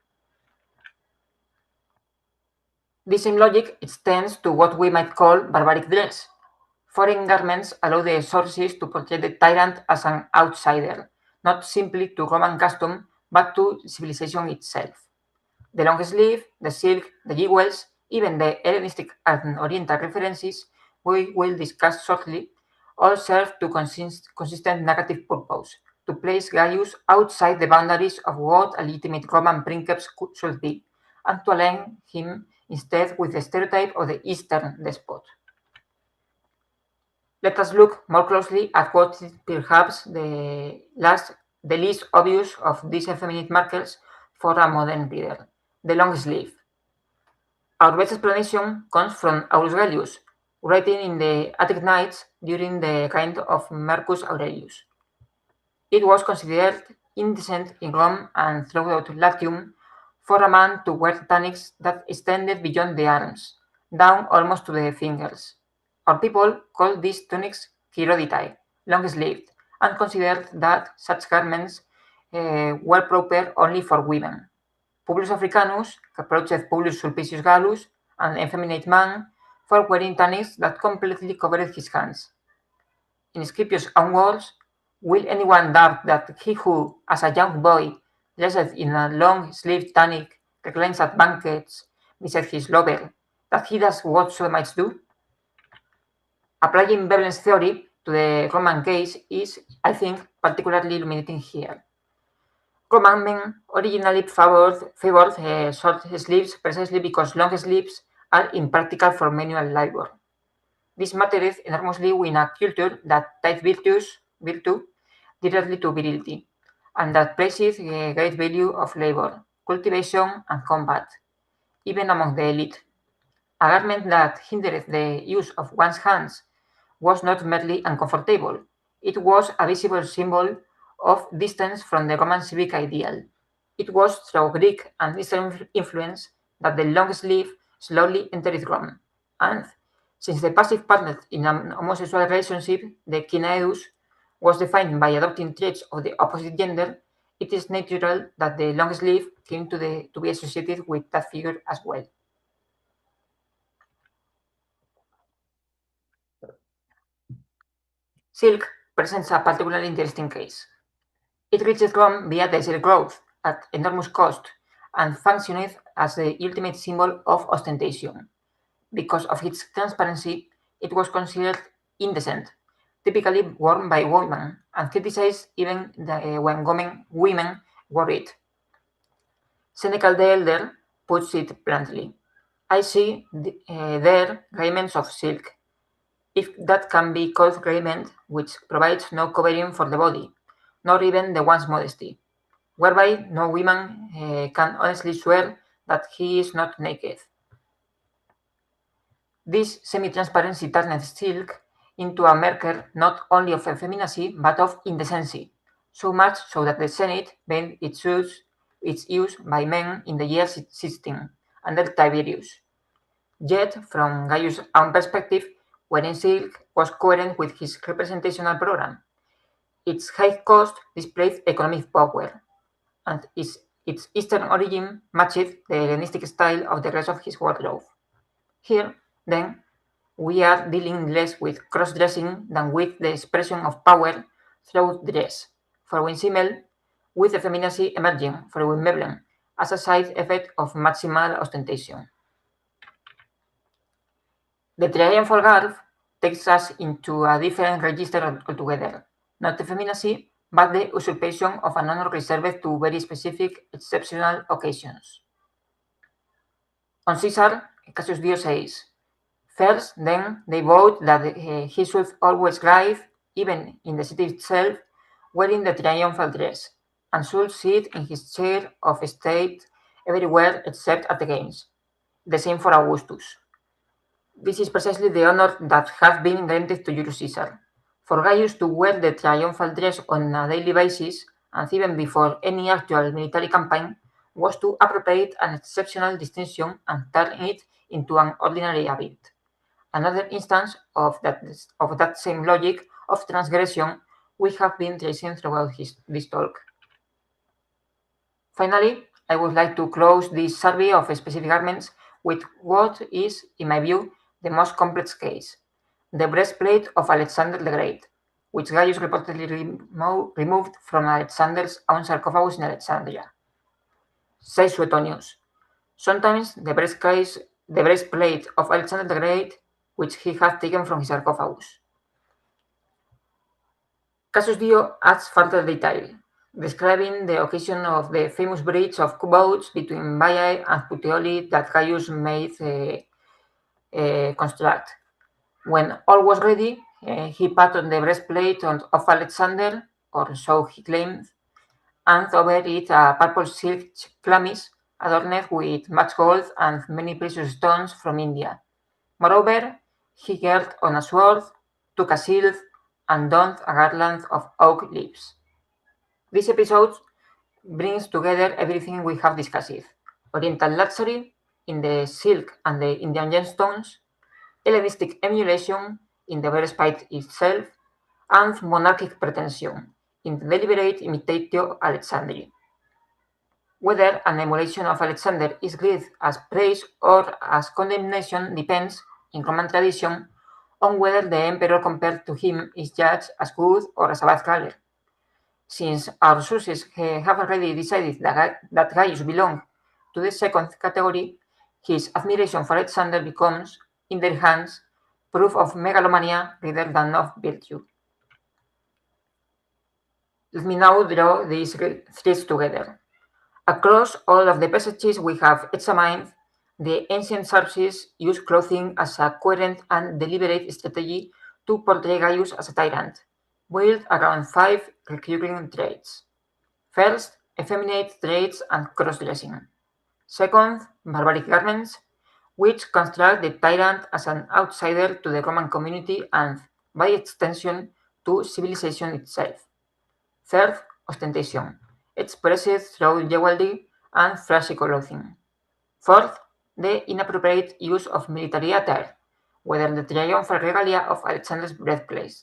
This same logic extends to what we might call barbaric dress. Foreign garments allow the sources to portray the tyrant as an outsider, not simply to Roman custom, but to civilization itself. The long sleeve, the silk, the jewels, even the Hellenistic and Oriental references we will discuss shortly, all serve to consistent narrative purpose, to place Gaius outside the boundaries of what a legitimate Roman princeps should be, and to align him instead with the stereotype of the Eastern despot. Let us look more closely at what is perhaps the least obvious of these effeminate markers for a modern reader, the long sleeve. Our best explanation comes from Aulus Gellius, writing in the Attic Nights during the reign of Marcus Aurelius. It was considered indecent in Rome and throughout Latium for a man to wear tunics that extended beyond the arms, down almost to the fingers. Our people called these tunics chiroditae, long-sleeved, and considered that such garments were proper only for women. Publius Africanus reproached Publius Sulpicius Gallus, an effeminate man, for wearing tunics that completely covered his hands. In Scipio's own words, will anyone doubt that he who, as a young boy, dressed in a long-sleeved tunic, reclines at banquets beside his lover, that he does what sodomites do? Applying Veblen's theory to the Roman case is, I think, particularly illuminating here. Roman men originally favored short sleeves precisely because long sleeves are impractical for manual labor. This mattered enormously in a culture that tied virtue directly to virility, and that places great value of labor, cultivation, and combat, even among the elite. A garment that hindered the use of one's hands was not merely uncomfortable, it was a visible symbol of distance from the Roman civic ideal. It was through Greek and Eastern influence that the long sleeve slowly entered Rome, and since the passive partner in an homosexual relationship, the kinaeus, was defined by adopting traits of the opposite gender, it is natural that the long sleeve came to be associated with that figure as well. Silk presents a particularly interesting case. It reached Rome via the Silk Road at enormous cost and functioned as the ultimate symbol of ostentation. Because of its transparency, it was considered indecent, typically worn by women, and criticized even when women wore it. Seneca the Elder puts it bluntly, I see there raiments of silk, if that can be called raiment, which provides no covering for the body, nor even the one's modesty, whereby no woman can honestly swear that he is not naked. This semi-transparency turned silk into a marker not only of effeminacy but of indecency, so much so that the Senate banned its use by men in the year 16 under Tiberius. Yet, from Gaius' own perspective, wearing silk was coherent with his representational program. Its high cost displayed economic power, and its Eastern origin matched the Hellenistic style of the rest of his wardrobe. Here, then, we are dealing less with cross-dressing than with the expression of power through dress, for Winsimmel, with effeminacy emerging for Wimeblen as a side effect of maximal ostentation. The triumphal garb takes us into a different register altogether, not effeminacy, but the usurpation of an honor reserved to very specific, exceptional occasions. On Caesar, Cassius Dio says, first, then, they vowed that he should always ride, even in the city itself, wearing the triumphal dress, and should sit in his chair of state everywhere except at the games. The same for Augustus. This is precisely the honor that has been granted to Julius Caesar. For Gaius to wear the triumphal dress on a daily basis, and even before any actual military campaign, was to appropriate an exceptional distinction and turn it into an ordinary habit. Another instance of that same logic of transgression we have been tracing throughout this talk. Finally, I would like to close this survey of specific garments with what is, in my view, the most complex case, the breastplate of Alexander the Great, which Gaius reportedly removed from Alexander's own sarcophagus in Alexandria. Says Suetonius, sometimes the breastplate of Alexander the Great, which he had taken from his sarcophagus. Cassius Dio adds further detail, describing the occasion of the famous bridge of boats between Baiae and Puteoli that Gaius made construct. When all was ready, he put on the breastplate of Alexander, or so he claimed, and over it a purple silk chlamys adorned with much gold and many precious stones from India. Moreover, he girt on a sword, took a shield, and donned a garland of oak leaves. This episode brings together everything we have discussed: Oriental luxury in the silk and the Indian gemstones, Hellenistic emulation in the breastplate itself, and monarchic pretension in the deliberate imitatio Alexandri. Whether an emulation of Alexander is read as praise or as condemnation depends, in Roman tradition, on whether the emperor compared to him is judged as good or as a bad scholar. Since our sources have already decided that Gaius belonged to the second category, his admiration for Alexander becomes, in their hands, proof of megalomania rather than of virtue. Let me now draw these threads together. Across all of the passages we have examined, the ancient sources use clothing as a coherent and deliberate strategy to portray Gaius as a tyrant, built around 5 recurring traits. First, effeminate traits and cross-dressing. Second, barbaric garments, which construct the tyrant as an outsider to the Roman community and, by extension, to civilization itself. Third, ostentation, expressed through jewelry and flashy clothing. Fourth, the inappropriate use of military attire, whether the triumphal regalia of Alexander's breastplate.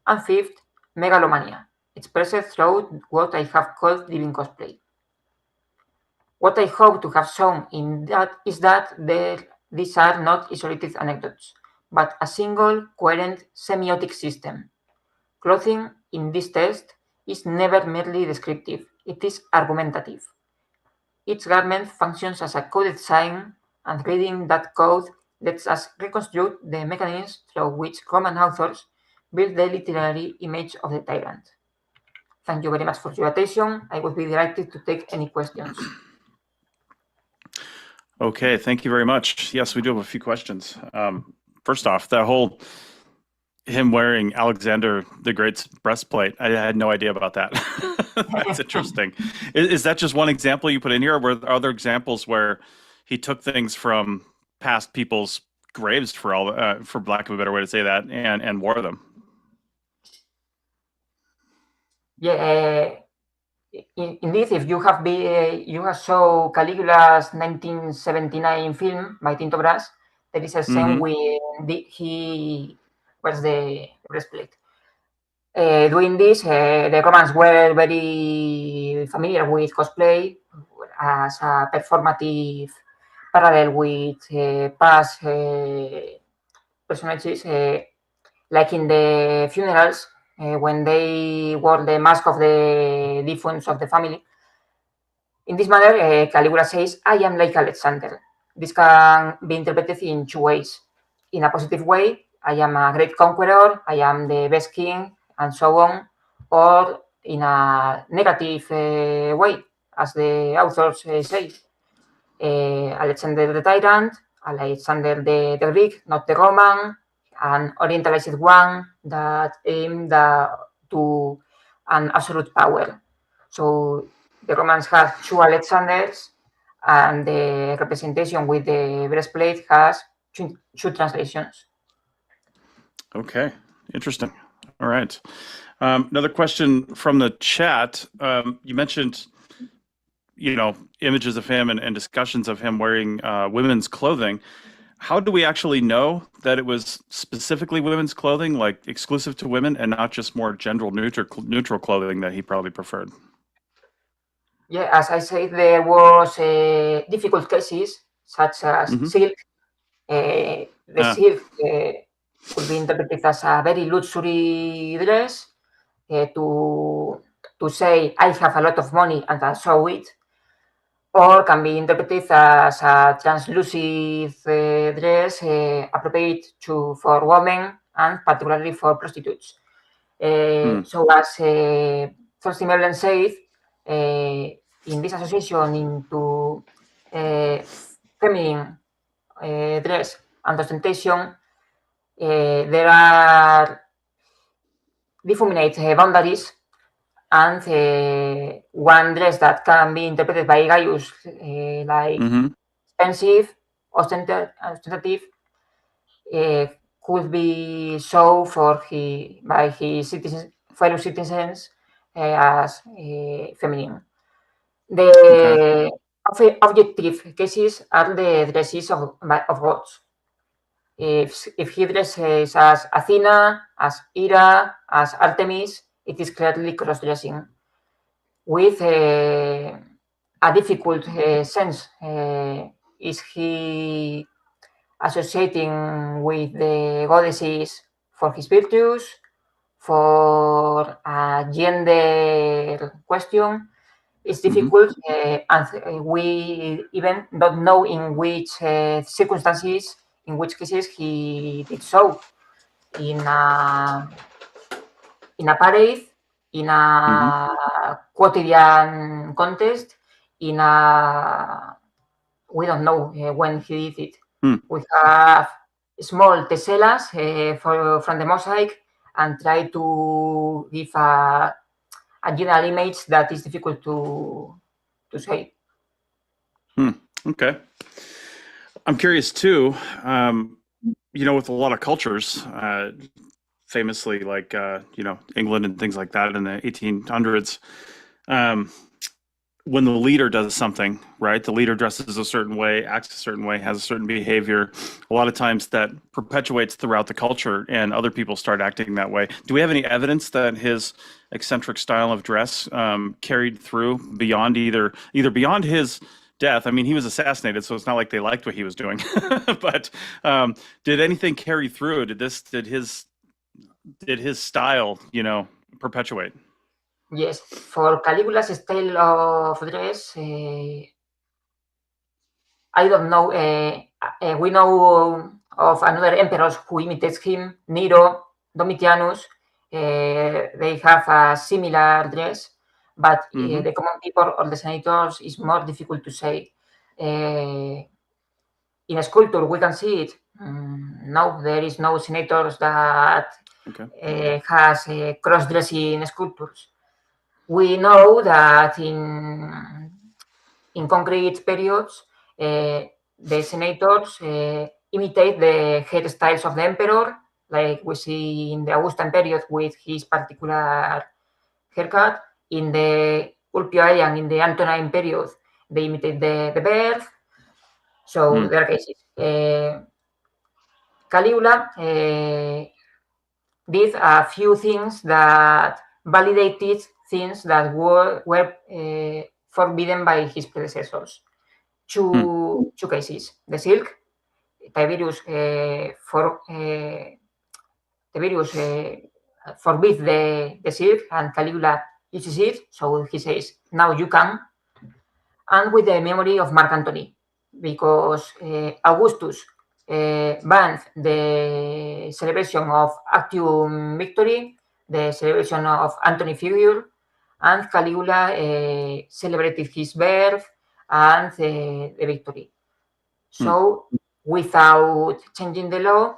And fifth, megalomania, expressed through what I have called living cosplay. What I hope to have shown in that is that these are not isolated anecdotes, but a single, coherent semiotic system. Clothing in this test is never merely descriptive, it is argumentative. Each garment functions as a coded sign, and reading that code lets us reconstruct the mechanisms through which Roman authors build the literary image of the tyrant. Thank you very much for your attention. I would be delighted to take any questions. Okay, thank you very much. Yes, we do have a few questions. First off, that whole him wearing Alexander the Great's breastplate, I had no idea about that. That's interesting. Is that just one example you put in here, or were there other examples where he took things from past people's graves, for lack of a better way to say that, and wore them? Yeah, indeed, if you have saw Caligula's 1979 film by Tinto Brass, there is a scene where he wears the breastplate. Doing this, the Romans were very familiar with cosplay as a performative parallel with past personages, like in the funerals, when they wore the mask of the defunct of the family. In this manner, Caligula says, I am like Alexander. This can be interpreted in two ways. in a positive way, I am a great conqueror, I am the best king, and so on, or in a negative way, as the authors say. Alexander the Tyrant, Alexander the Greek, not the Roman, an orientalized one that aimed to an absolute power. So the Romans had two Alexanders, and the representation with the breastplate has two translations. Okay, interesting. All right. Another question from the chat. You mentioned, images of him and discussions of him wearing women's clothing. How do we actually know that it was specifically women's clothing, like exclusive to women, and not just more gender neutral clothing that he probably preferred? Yeah, as I said, there was difficult cases such as silk. The silk could be interpreted as a very luxury dress to say I have a lot of money and I show it, or can be interpreted as a translucent dress appropriate for women and particularly for prostitutes. So as First Timberland said, in this association into feminine dress and ostentation, there are definite boundaries, and one dress that can be interpreted by Gaius like expensive, ostentative, could be shown by his fellow citizens as feminine. The objective cases are the dresses of gods. If he dresses as Athena, as Hera, as Artemis, it is clearly cross-dressing with a difficult sense. Is he associating with the goddesses for his virtues, for a gender question? It's difficult, and we even don't know in which circumstances, in which cases he did so. In a parade, in a quotidian contest, we don't know when he did it. We have small tessellas from the mosaic and try to give a general image that is difficult to say. Okay. I'm curious too, with a lot of cultures, famously like, England and things like that in the 1800s, when the leader does something, right? The leader dresses a certain way, acts a certain way, has a certain behavior. A lot of times that perpetuates throughout the culture and other people start acting that way. Do we have any evidence that his eccentric style of dress carried through beyond either beyond his death? I mean, he was assassinated, so it's not like they liked what he was doing. But did anything carry through? Did his style, perpetuate? Yes, for Caligula's style of dress, I don't know. We know of another emperors who imitates him, Nero, Domitianus. They have a similar dress, but the common people or the senators is more difficult to say. In a sculpture, we can see it. No, there is no senators that has cross-dressing sculptures. We know that in concrete periods, the senators imitate the hairstyles of the emperor, like we see in the Augustan period with his particular haircut. In the Ulpioarian, in the Antonine period, they imitate the beard. So there are cases. Caligula did a few things that validated things that were forbidden by his predecessors. Two cases: the silk. Tiberius forbids the silk, and Caligula uses it. So he says, "Now you can." And with the memory of Mark Antony, because Augustus banned the celebration of Actium Victory, the celebration of Antony figure, and Caligula celebrated his birth and the victory. So without changing the law,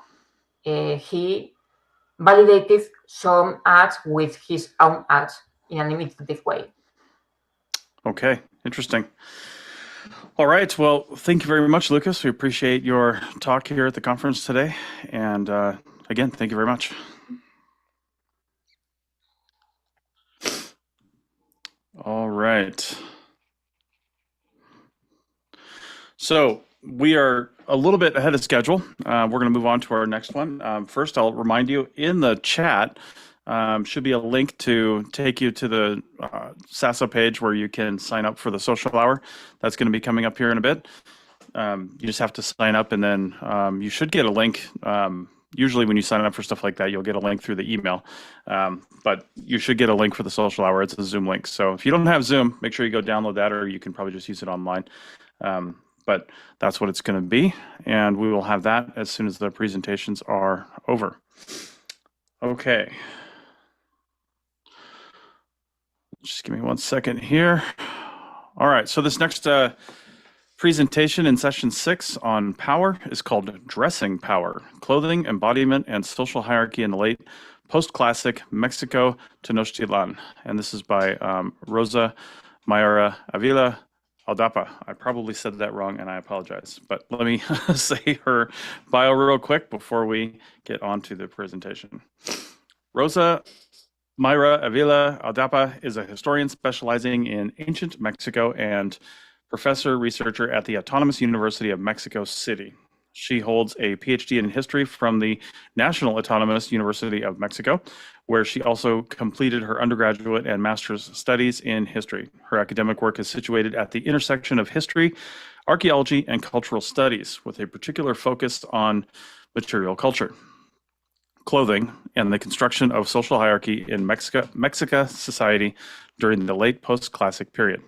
he validated some acts with his own acts in an imitative way. Okay, interesting. All right. Well, thank you very much, Lucas. We appreciate your talk here at the conference today. And again, thank you very much. All right. So we are a little bit ahead of schedule. We're going to move on to our next one. First, I'll remind you in the chat should be a link to take you to the Sasa page where you can sign up for the social hour. That's going to be coming up here in a bit. You just have to sign up, and then you should get a link. Usually when you sign up for stuff like that, you'll get a link through the email. But you should get a link for the social hour. It's a Zoom link. So if you don't have Zoom, make sure you go download that, or you can probably just use it online. But that's what it's going to be. And we will have that as soon as the presentations are over. Okay. Just give me 1 second here. All right. So this next presentation in session 6 on power is called Dressing Power, Clothing, Embodiment, and Social Hierarchy in the Late Post-Classic Mexico Tenochtitlan. And this is by Rosa Mayra Avila Aldapa. I probably said that wrong, and I apologize. But let me say her bio real quick before we get on to the presentation. Rosa Mayra Avila Aldapa is a historian specializing in ancient Mexico and professor researcher at the Autonomous University of Mexico City. She holds a PhD in history from the National Autonomous University of Mexico, where she also completed her undergraduate and master's studies in history. Her academic work is situated at the intersection of history, archaeology, and cultural studies, with a particular focus on material culture, clothing, and the construction of social hierarchy in Mexican society during the late post-classic period.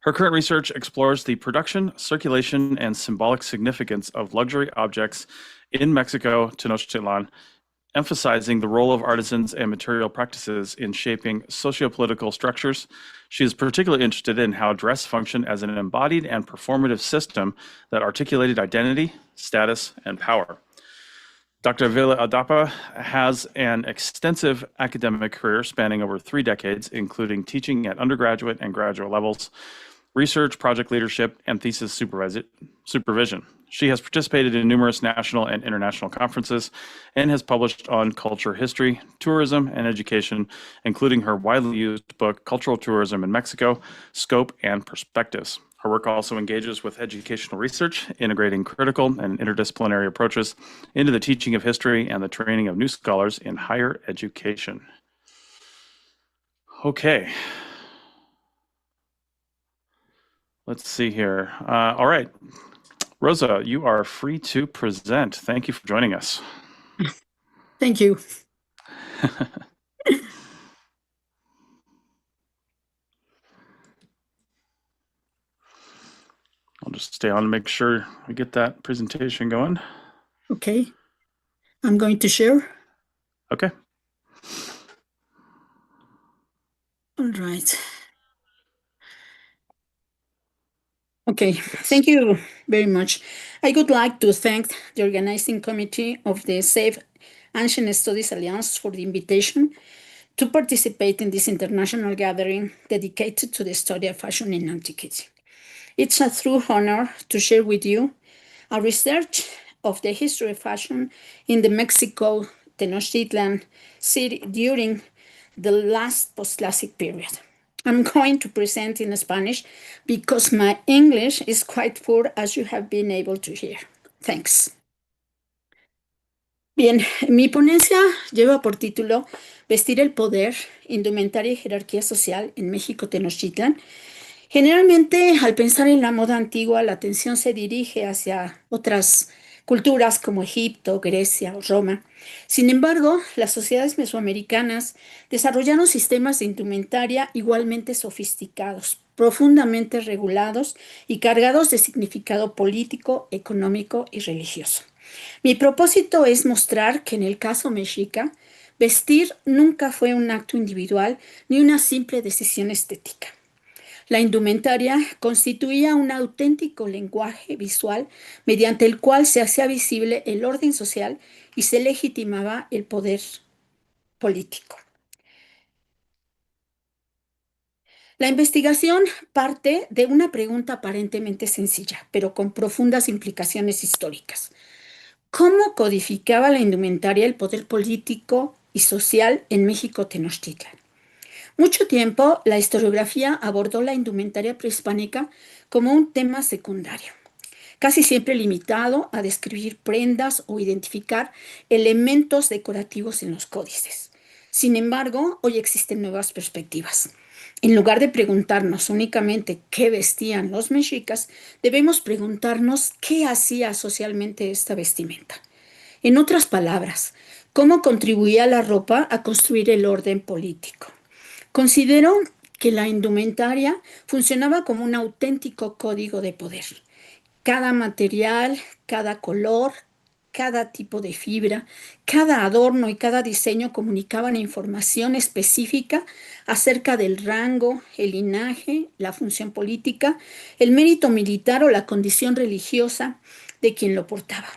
Her current research explores the production, circulation, and symbolic significance of luxury objects in Mexico Tenochtitlan, emphasizing the role of artisans and material practices in shaping sociopolitical structures. She is particularly interested in how dress functioned as an embodied and performative system that articulated identity, status, and power. Dr. Avila Aldapa has an extensive academic career spanning over 3 decades, including teaching at undergraduate and graduate levels, research, project leadership, and thesis supervision. She has participated in numerous national and international conferences and has published on culture history, tourism, and education, including her widely used book, Cultural Tourism in Mexico, Scope and Perspectives. Her work also engages with educational research, integrating critical and interdisciplinary approaches into the teaching of history and the training of new scholars in higher education. Okay. Let's see here. All right. Rosa, you are free to present. Thank you for joining us. Thank you. I'll just stay on to make sure we get that presentation going. Okay. I'm going to share. Okay. All right. Okay, thank you very much. I would like to thank the organizing committee of the Safe Ancient Studies Alliance for the invitation to participate in this international gathering dedicated to the study of fashion in antiquity. It's a true honor to share with you a research of the history of fashion in the Mexico Tenochtitlan city during the last post-classic period. I'm going to present in Spanish because my English is quite poor, as you have been able to hear. Thanks. Bien, mi ponencia lleva por título Vestir el poder, indumentaria y jerarquía social en México Tenochtitlan. Generalmente, al pensar en la moda antigua, la atención se dirige hacia otras culturas como Egipto, Grecia o Roma. Sin embargo, las sociedades mesoamericanas desarrollaron sistemas de indumentaria igualmente sofisticados, profundamente regulados y cargados de significado político, económico y religioso. Mi propósito es mostrar que en el caso mexica, vestir nunca fue un acto individual ni una simple decisión estética. La indumentaria constituía un auténtico lenguaje visual mediante el cual se hacía visible el orden social y se legitimaba el poder político. La investigación parte de una pregunta aparentemente sencilla, pero con profundas implicaciones históricas. ¿Cómo codificaba la indumentaria el poder político y social en México Tenochtitlan? Mucho tiempo, la historiografía abordó la indumentaria prehispánica como un tema secundario, casi siempre limitado a describir prendas o identificar elementos decorativos en los códices. Sin embargo, hoy existen nuevas perspectivas. En lugar de preguntarnos únicamente qué vestían los mexicas, debemos preguntarnos qué hacía socialmente esta vestimenta. En otras palabras, cómo contribuía la ropa a construir el orden político. Considero que la indumentaria funcionaba como un auténtico código de poder. Cada material, cada color, cada tipo de fibra, cada adorno y cada diseño comunicaban información específica acerca del rango, el linaje, la función política, el mérito militar o la condición religiosa de quien lo portaba.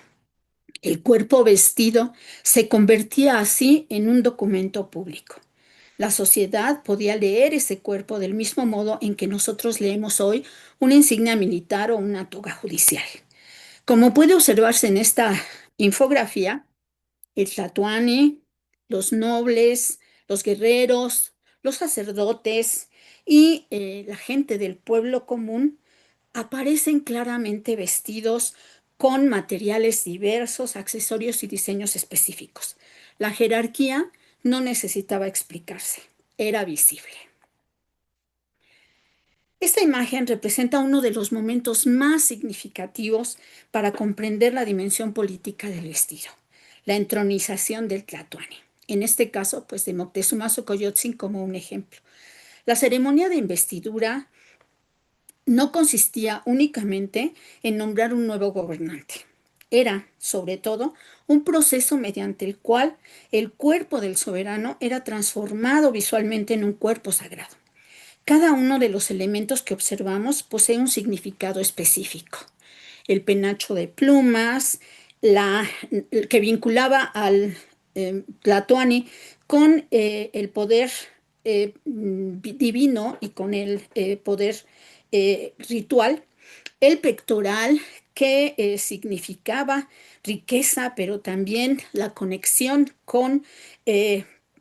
El cuerpo vestido se convertía así en un documento público. La sociedad podía leer ese cuerpo del mismo modo en que nosotros leemos hoy una insignia militar o una toga judicial. Como puede observarse en esta infografía, el tlatoani, los nobles, los guerreros, los sacerdotes y la gente del pueblo común aparecen claramente vestidos con materiales diversos, accesorios y diseños específicos. La jerarquía no necesitaba explicarse, era visible. Esta imagen representa uno de los momentos más significativos para comprender la dimensión política del vestido, la entronización del tlatoani. En este caso, pues de Moctezuma Xocoyotzin como un ejemplo. La ceremonia de investidura no consistía únicamente en nombrar un nuevo gobernante. Era, sobre todo, un proceso mediante el cual el cuerpo del soberano era transformado visualmente en un cuerpo sagrado. Cada uno de los elementos que observamos posee un significado específico. El penacho de plumas, que vinculaba al tlatoani con el poder divino y con el poder ritual, el pectoral que significaba riqueza, pero también la conexión con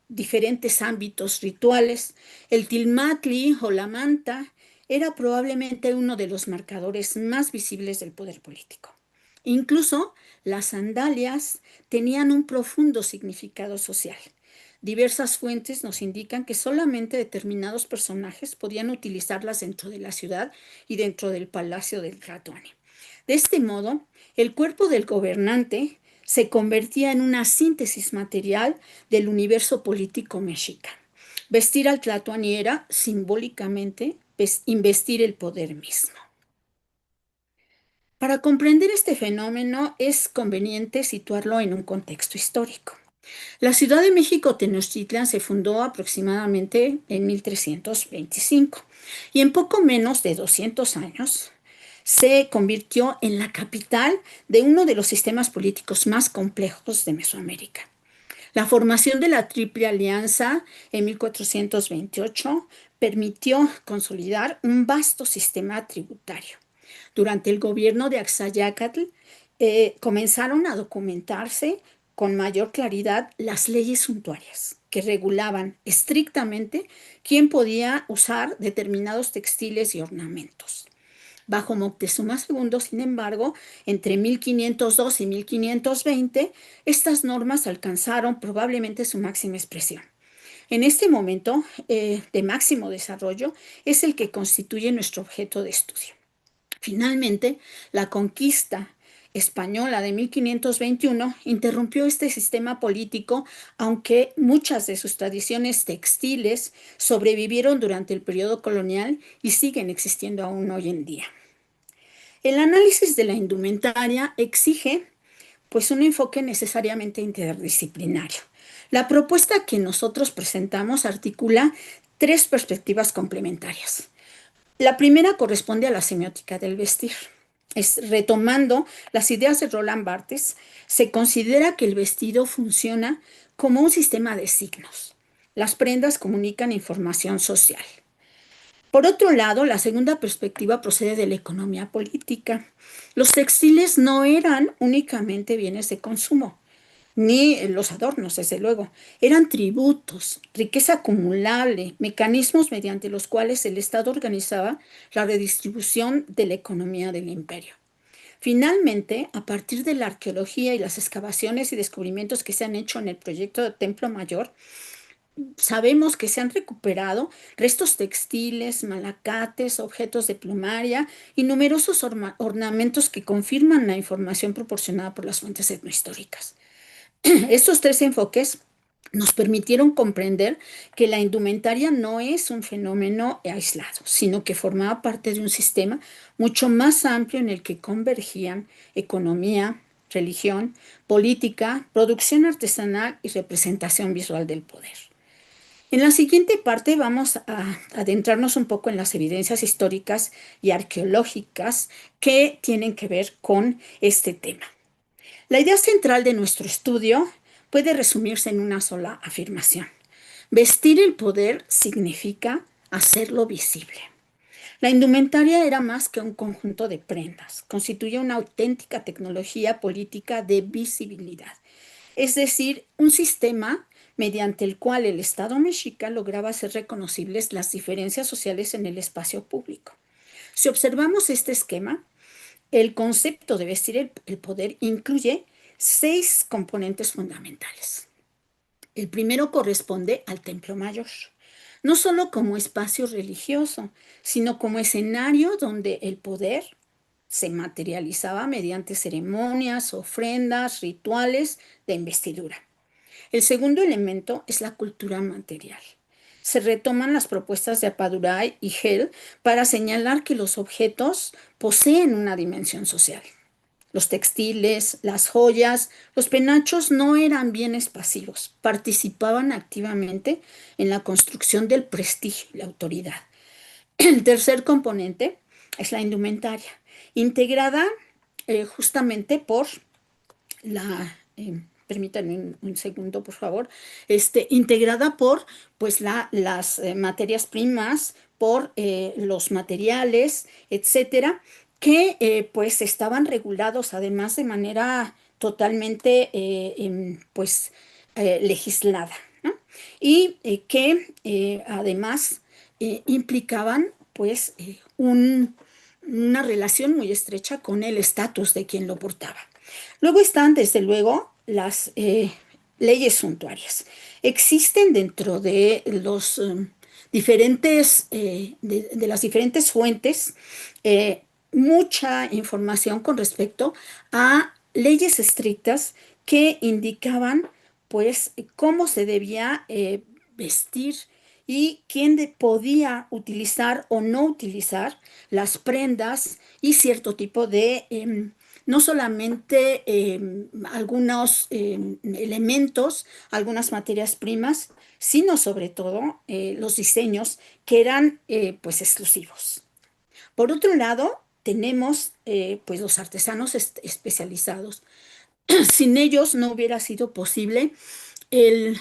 diferentes ámbitos rituales. El tilmatli o la manta era probablemente uno de los marcadores más visibles del poder político. Incluso las sandalias tenían un profundo significado social. Diversas fuentes nos indican que solamente determinados personajes podían utilizarlas dentro de la ciudad y dentro del palacio del tlatoani. De este modo, el cuerpo del gobernante se convertía en una síntesis material del universo político mexica. Vestir al tlatoani era, simbólicamente, investir el poder mismo. Para comprender este fenómeno es conveniente situarlo en un contexto histórico. La Ciudad de México Tenochtitlan se fundó aproximadamente en 1325 y en poco menos de 200 años se convirtió en la capital de uno de los sistemas políticos más complejos de Mesoamérica. La formación de la Triple Alianza en 1428 permitió consolidar un vasto sistema tributario. Durante el gobierno de Axayácatl comenzaron a documentarse con mayor claridad las leyes suntuarias que regulaban estrictamente quién podía usar determinados textiles y ornamentos. Bajo Moctezuma II, sin embargo, entre 1502 y 1520, estas normas alcanzaron probablemente su máxima expresión. En este momento de máximo desarrollo es el que constituye nuestro objeto de estudio. Finalmente, la conquista española de 1521 interrumpió este sistema político, aunque muchas de sus tradiciones textiles sobrevivieron durante el periodo colonial y siguen existiendo aún hoy en día. El análisis de la indumentaria exige pues un enfoque necesariamente interdisciplinario. La propuesta que nosotros presentamos articula tres perspectivas complementarias. La primera corresponde a la semiótica del vestir. Retomando las ideas de Roland Barthes, se considera que el vestido funciona como un sistema de signos. Las prendas comunican información social. Por otro lado, la segunda perspectiva procede de la economía política. Los textiles no eran únicamente bienes de consumo, ni los adornos, desde luego. Eran tributos, riqueza acumulable, mecanismos mediante los cuales el Estado organizaba la redistribución de la economía del imperio. Finalmente, a partir de la arqueología y las excavaciones y descubrimientos que se han hecho en el proyecto de Templo Mayor, sabemos que se han recuperado restos textiles, malacates, objetos de plumaria y numerosos ornamentos que confirman la información proporcionada por las fuentes etnohistóricas. Estos tres enfoques nos permitieron comprender que la indumentaria no es un fenómeno aislado, sino que formaba parte de un sistema mucho más amplio en el que convergían economía, religión, política, producción artesanal y representación visual del poder. En la siguiente parte vamos a adentrarnos un poco en las evidencias históricas y arqueológicas que tienen que ver con este tema. La idea central de nuestro estudio puede resumirse en una sola afirmación. Vestir el poder significa hacerlo visible. La indumentaria era más que un conjunto de prendas, constituye una auténtica tecnología política de visibilidad, es decir, un sistema mediante el cual el Estado mexica lograba hacer reconocibles las diferencias sociales en el espacio público. Si observamos este esquema, el concepto de vestir el poder incluye 6 componentes fundamentales. El primero corresponde al Templo Mayor, no solo como espacio religioso, sino como escenario donde el poder se materializaba mediante ceremonias, ofrendas, rituales de investidura. El segundo elemento es la cultura material. Se retoman las propuestas de Apaduray y Hell para señalar que los objetos poseen una dimensión social. Los textiles, las joyas, los penachos no eran bienes pasivos, participaban activamente en la construcción del prestigio y la autoridad. El tercer componente es la indumentaria, integrada justamente por la... permítanme un segundo, por favor, integrada por pues, las materias primas, por los materiales, etcétera, que pues estaban regulados además de manera totalmente legislada, ¿no? Y que además implicaban pues una relación muy estrecha con el estatus de quien lo portaba. Luego están, desde luego, las leyes suntuarias. Existen dentro de los diferentes, de las diferentes fuentes mucha información con respecto a leyes estrictas que indicaban pues cómo se debía vestir y quién podía utilizar o no utilizar las prendas y cierto tipo de no solamente algunos elementos, algunas materias primas, sino sobre todo los diseños que eran pues exclusivos. Por otro lado, tenemos pues los artesanos especializados. Sin ellos no hubiera sido posible el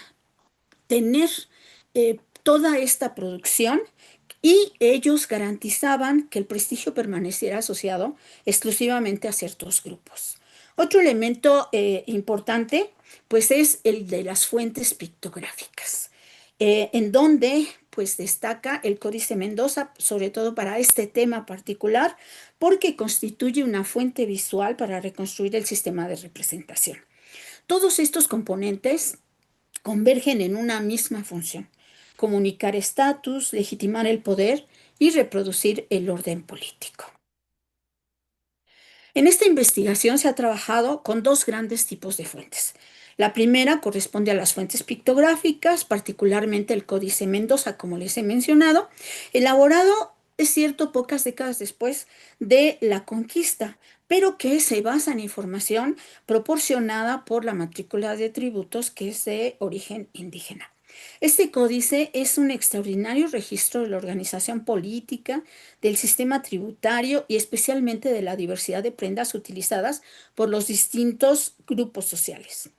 tener toda esta producción y ellos garantizaban que el prestigio permaneciera asociado exclusivamente a ciertos grupos. Otro elemento importante pues es el de las fuentes pictográficas, en donde pues destaca el Códice Mendoza, sobre todo para este tema particular, porque constituye una fuente visual para reconstruir el sistema de representación. Todos estos componentes convergen en una misma función: comunicar estatus, legitimar el poder y reproducir el orden político. En esta investigación se ha trabajado con 2 grandes tipos de fuentes. La primera corresponde a las fuentes pictográficas, particularmente el Códice Mendoza, como les he mencionado, elaborado, es cierto, pocas décadas después de la conquista, pero que se basa en información proporcionada por la matrícula de tributos que es de origen indígena. Este códice es un extraordinario registro de la organización política, del sistema tributario y especialmente de la diversidad de prendas utilizadas por los distintos grupos sociales.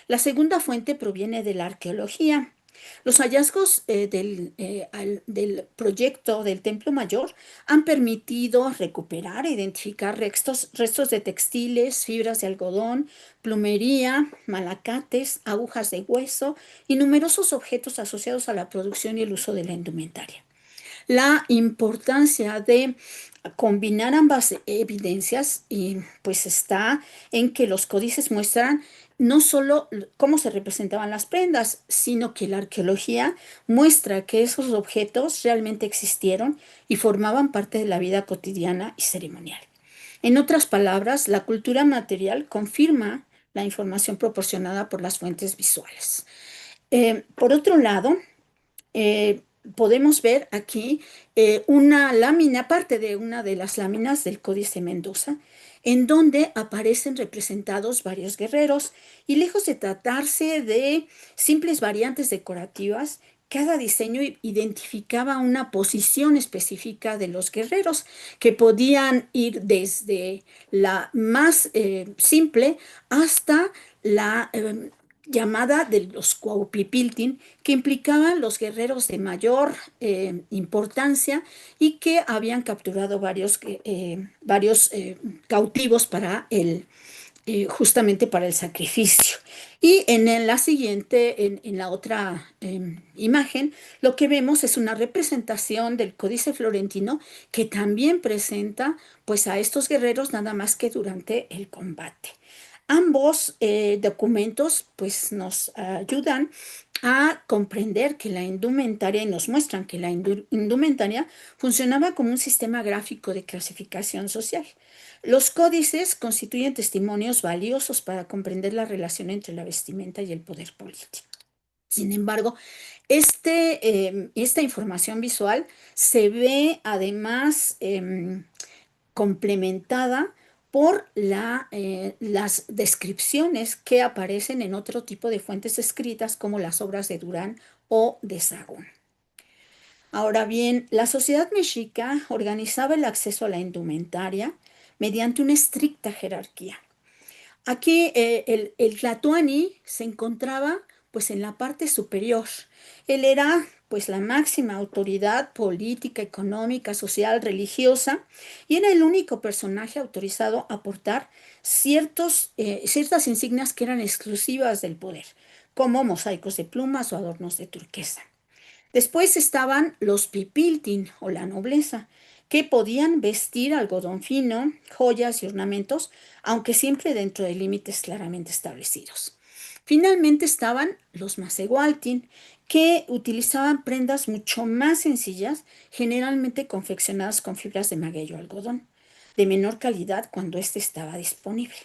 La segunda fuente proviene de la arqueología. Los hallazgos del proyecto del Templo Mayor han permitido recuperar e identificar restos de textiles, fibras de algodón, plumería, malacates, agujas de hueso y numerosos objetos asociados a la producción y el uso de la indumentaria. La importancia de combinar ambas evidencias pues está en que los códices muestran no solo cómo se representaban las prendas, sino que la arqueología muestra que esos objetos realmente existieron y formaban parte de la vida cotidiana y ceremonial. En otras palabras, la cultura material confirma la información proporcionada por las fuentes visuales. Por otro lado, podemos ver aquí una lámina, parte de una de las láminas del Códice Mendoza, en donde aparecen representados varios guerreros y lejos de tratarse de simples variantes decorativas, cada diseño identificaba una posición específica de los guerreros que podían ir desde la más simple hasta la llamada de los Cuaupipiltin, que implicaban los guerreros de mayor importancia y que habían capturado varios cautivos para justamente para el sacrificio. Y en la siguiente, en la otra imagen, lo que vemos es una representación del Códice Florentino que también presenta pues a estos guerreros nada más que durante el combate. Ambos documentos pues nos ayudan a comprender que la indumentaria y nos muestran que la indumentaria funcionaba como un sistema gráfico de clasificación social. Los códices constituyen testimonios valiosos para comprender la relación entre la vestimenta y el poder político. Sin embargo, esta información visual se ve además complementada por las descripciones que aparecen en otro tipo de fuentes escritas como las obras de Durán o de Sahagún. Ahora bien, la sociedad mexica organizaba el acceso a la indumentaria mediante una estricta jerarquía. Aquí el tlatoani se encontraba pues en la parte superior. Él era pues la máxima autoridad política, económica, social, religiosa y era el único personaje autorizado a portar ciertas insignias que eran exclusivas del poder, como mosaicos de plumas o adornos de turquesa. Después estaban los pipiltin o la nobleza, que podían vestir algodón fino, joyas y ornamentos, aunque siempre dentro de límites claramente establecidos. Finalmente estaban los masehualtin, que utilizaban prendas mucho más sencillas, generalmente confeccionadas con fibras de maguey o algodón, de menor calidad cuando éste estaba disponible.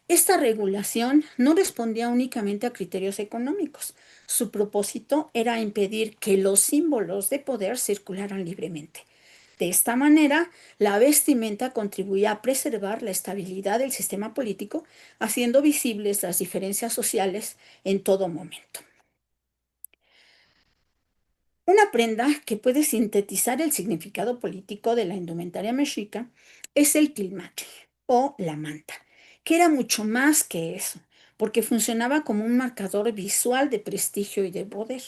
Esta regulación no respondía únicamente a criterios económicos. Su propósito era impedir que los símbolos de poder circularan libremente. De esta manera, la vestimenta contribuía a preservar la estabilidad del sistema político, haciendo visibles las diferencias sociales en todo momento. Una prenda que puede sintetizar el significado político de la indumentaria mexica es el tilmate o la manta, que era mucho más que eso, porque funcionaba como un marcador visual de prestigio y de poder.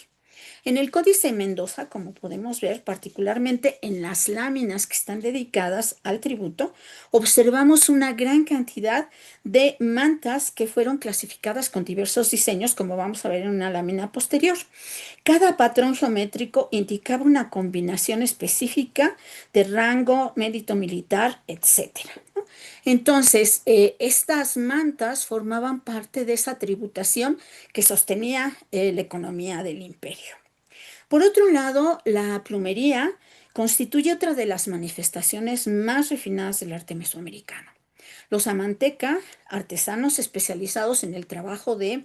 En el Códice Mendoza, como podemos ver, particularmente en las láminas que están dedicadas al tributo, observamos una gran cantidad de mantas que fueron clasificadas con diversos diseños, como vamos a ver en una lámina posterior. Cada patrón geométrico indicaba una combinación específica de rango, mérito militar, etc. Entonces, estas mantas formaban parte de esa tributación que sostenía la economía del imperio. Por otro lado, la plumería constituye otra de las manifestaciones más refinadas del arte mesoamericano. Los amanteca, artesanos especializados en el trabajo de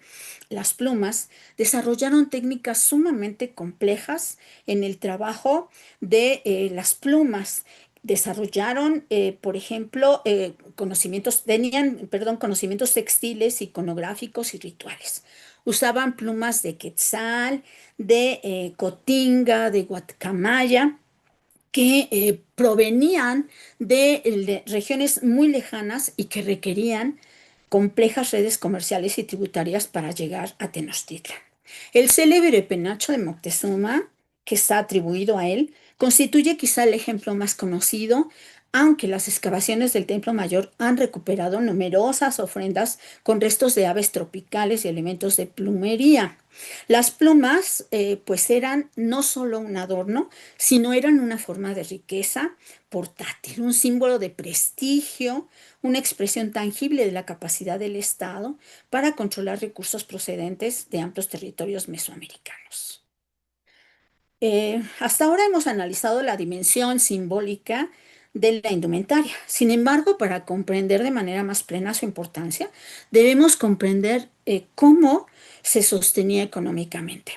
las plumas, desarrollaron técnicas sumamente complejas en el trabajo de las plumas, desarrollaron, por ejemplo, conocimientos textiles, iconográficos y rituales. Usaban plumas de quetzal, de cotinga, de guacamaya, que provenían de regiones muy lejanas y que requerían complejas redes comerciales y tributarias para llegar a Tenochtitlan. El célebre penacho de Moctezuma, que está atribuido a él, constituye quizá el ejemplo más conocido, aunque las excavaciones del Templo Mayor han recuperado numerosas ofrendas con restos de aves tropicales y elementos de plumería. Las plumas, pues eran no solo un adorno, sino eran una forma de riqueza portátil, un símbolo de prestigio, una expresión tangible de la capacidad del Estado para controlar recursos procedentes de amplios territorios mesoamericanos. Hasta ahora hemos analizado la dimensión simbólica de la indumentaria. Sin embargo, para comprender de manera más plena su importancia, debemos comprender cómo se sostenía económicamente.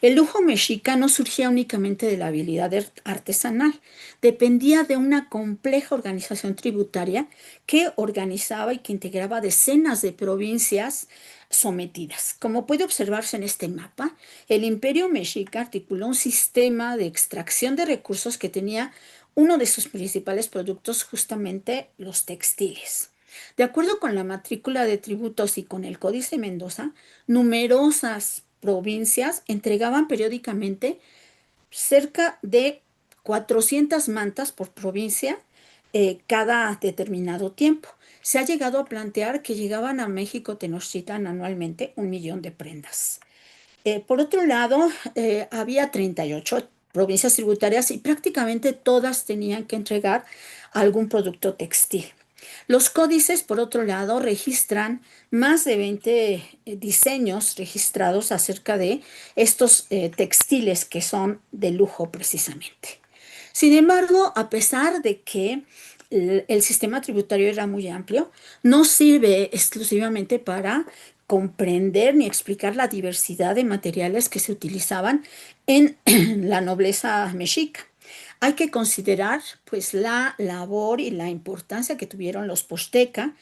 El lujo mexica no surgía únicamente de la habilidad artesanal, dependía de una compleja organización tributaria que organizaba y que integraba decenas de provincias sometidas. Como puede observarse en este mapa, el Imperio Mexica articuló un sistema de extracción de recursos que tenía uno de sus principales productos justamente los textiles. De acuerdo con la matrícula de tributos y con el Códice Mendoza, numerosas provincias entregaban periódicamente cerca de 400 mantas por provincia cada determinado tiempo. Se ha llegado a plantear que llegaban a México Tenochtitlan anualmente 1 millón de prendas. Por otro lado, había 38 provincias tributarias y prácticamente todas tenían que entregar algún producto textil. Los códices, por otro lado, registran más de 20 diseños registrados acerca de estos textiles que son de lujo precisamente. Sin embargo, a pesar de que el sistema tributario era muy amplio, no sirve exclusivamente para comprender ni explicar la diversidad de materiales que se utilizaban en la nobleza mexica. Hay que considerar pues la labor y la importancia que tuvieron los Posteca,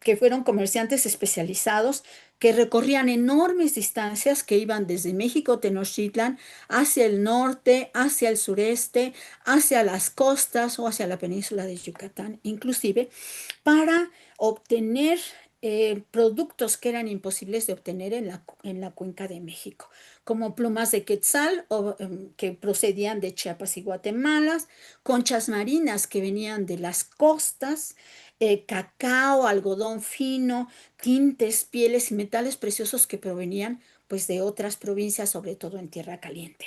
que fueron comerciantes especializados que recorrían enormes distancias que iban desde México Tenochtitlan hacia el norte, hacia el sureste, hacia las costas o hacia la península de Yucatán, inclusive para obtener productos que eran imposibles de obtener en la cuenca de México, como plumas de quetzal que procedían de Chiapas y Guatemala, conchas marinas que venían de las costas, cacao, algodón fino, tintes, pieles y metales preciosos que provenían pues de otras provincias, sobre todo en Tierra Caliente.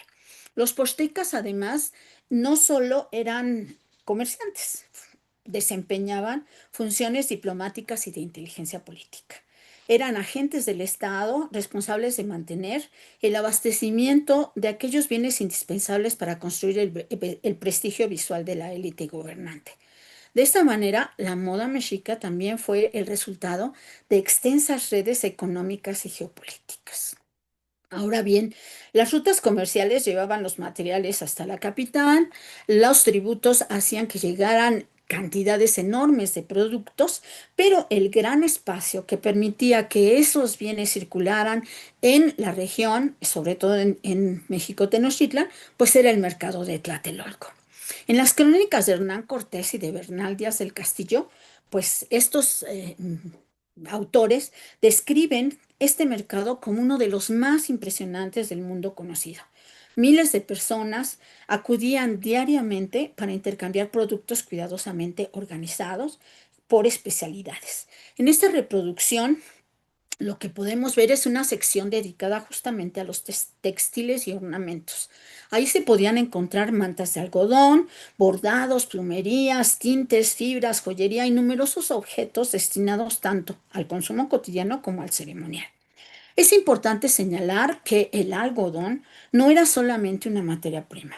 Los pochtecas además no solo eran comerciantes, desempeñaban funciones diplomáticas y de inteligencia política. Eran agentes del Estado responsables de mantener el abastecimiento de aquellos bienes indispensables para construir el prestigio visual de la élite gobernante. De esta manera, la moda mexica también fue el resultado de extensas redes económicas y geopolíticas. Ahora bien, las rutas comerciales llevaban los materiales hasta la capital, los tributos hacían que llegaran cantidades enormes de productos, pero el gran espacio que permitía que esos bienes circularan en la región, sobre todo en México Tenochtitlan, pues era el mercado de Tlatelolco. En las crónicas de Hernán Cortés y de Bernal Díaz del Castillo, pues estos autores describen este mercado como uno de los más impresionantes del mundo conocido. Miles de personas acudían diariamente para intercambiar productos cuidadosamente organizados por especialidades. En esta reproducción, lo que podemos ver es una sección dedicada justamente a los textiles y ornamentos. Ahí se podían encontrar mantas de algodón, bordados, plumerías, tintes, fibras, joyería y numerosos objetos destinados tanto al consumo cotidiano como al ceremonial. Es importante señalar que el algodón no era solamente una materia prima.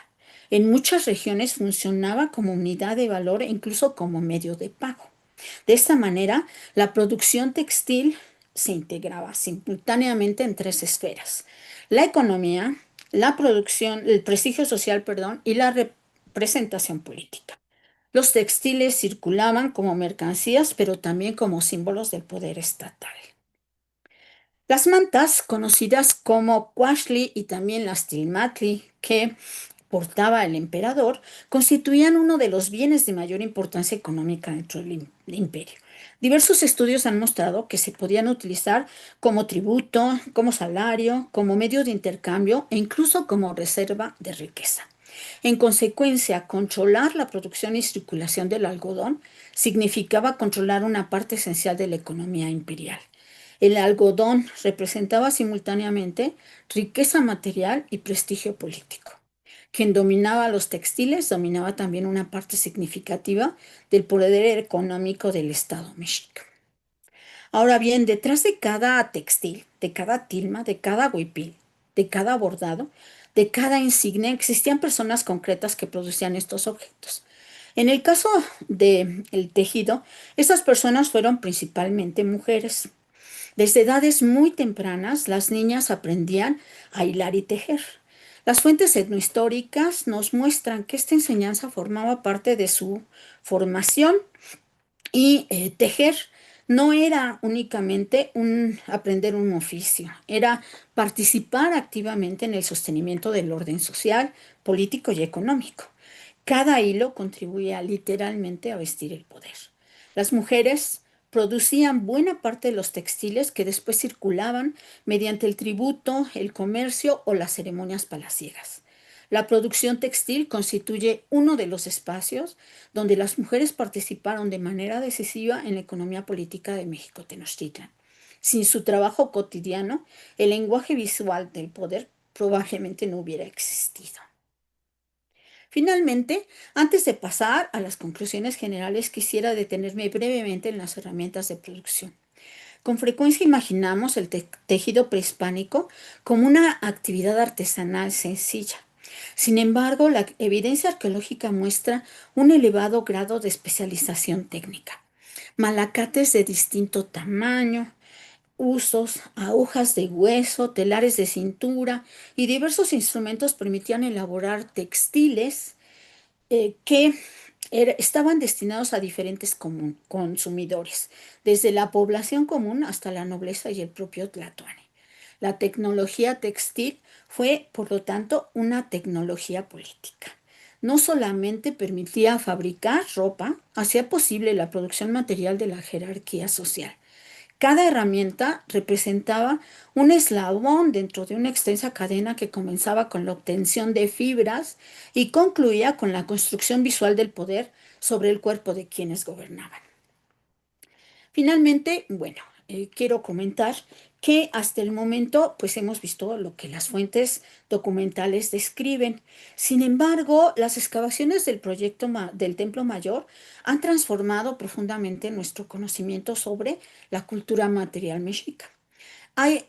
En muchas regiones funcionaba como unidad de valor e incluso como medio de pago. De esta manera, la producción textil se integraba simultáneamente en 3 esferas: la economía, la producción, el prestigio social, y la representación política. Los textiles circulaban como mercancías, pero también como símbolos del poder estatal. Las mantas, conocidas como quashli y también las tilmatli, que portaba el emperador, constituían uno de los bienes de mayor importancia económica dentro del imperio. Diversos estudios han mostrado que se podían utilizar como tributo, como salario, como medio de intercambio e incluso como reserva de riqueza. En consecuencia, controlar la producción y circulación del algodón significaba controlar una parte esencial de la economía imperial. El algodón representaba simultáneamente riqueza material y prestigio político. Quien dominaba los textiles dominaba también una parte significativa del poder económico del Estado mexica. Ahora bien, detrás de cada textil, de cada tilma, de cada huipil, de cada bordado, de cada insignia, existían personas concretas que producían estos objetos. En el caso del tejido, estas personas fueron principalmente mujeres. Desde edades muy tempranas, las niñas aprendían a hilar y tejer. Las fuentes etnohistóricas nos muestran que esta enseñanza formaba parte de su formación y tejer no era únicamente aprender un oficio, era participar activamente en el sostenimiento del orden social, político y económico. Cada hilo contribuía literalmente a vestir el poder. Las mujeres producían buena parte de los textiles que después circulaban mediante el tributo, el comercio o las ceremonias palaciegas. La producción textil constituye uno de los espacios donde las mujeres participaron de manera decisiva en la economía política de México Tenochtitlan. Sin su trabajo cotidiano, el lenguaje visual del poder probablemente no hubiera existido. Finalmente, antes de pasar a las conclusiones generales, quisiera detenerme brevemente en las herramientas de producción. Con frecuencia imaginamos el tejido prehispánico como una actividad artesanal sencilla. Sin embargo, la evidencia arqueológica muestra un elevado grado de especialización técnica. Malacates de distinto tamaño, usos, agujas de hueso, telares de cintura y diversos instrumentos permitían elaborar textiles que estaban destinados a diferentes consumidores, desde la población común hasta la nobleza y el propio tlatoani. La tecnología textil fue, por lo tanto, una tecnología política. No solamente permitía fabricar ropa, hacía posible la producción material de la jerarquía social. Cada herramienta representaba un eslabón dentro de una extensa cadena que comenzaba con la obtención de fibras y concluía con la construcción visual del poder sobre el cuerpo de quienes gobernaban. Finalmente, quiero comentar que hasta el momento pues hemos visto lo que las fuentes documentales describen. Sin embargo, las excavaciones del proyecto del Templo Mayor han transformado profundamente nuestro conocimiento sobre la cultura material mexica.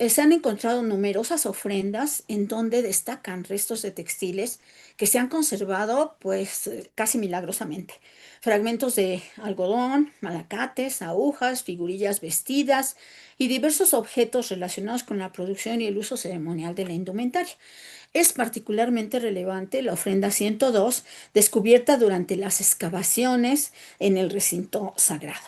Se han encontrado numerosas ofrendas en donde destacan restos de textiles que se han conservado pues casi milagrosamente. Fragmentos de algodón, malacates, agujas, figurillas vestidas y diversos objetos relacionados con la producción y el uso ceremonial de la indumentaria. Es particularmente relevante la ofrenda 102, descubierta durante las excavaciones en el recinto sagrado.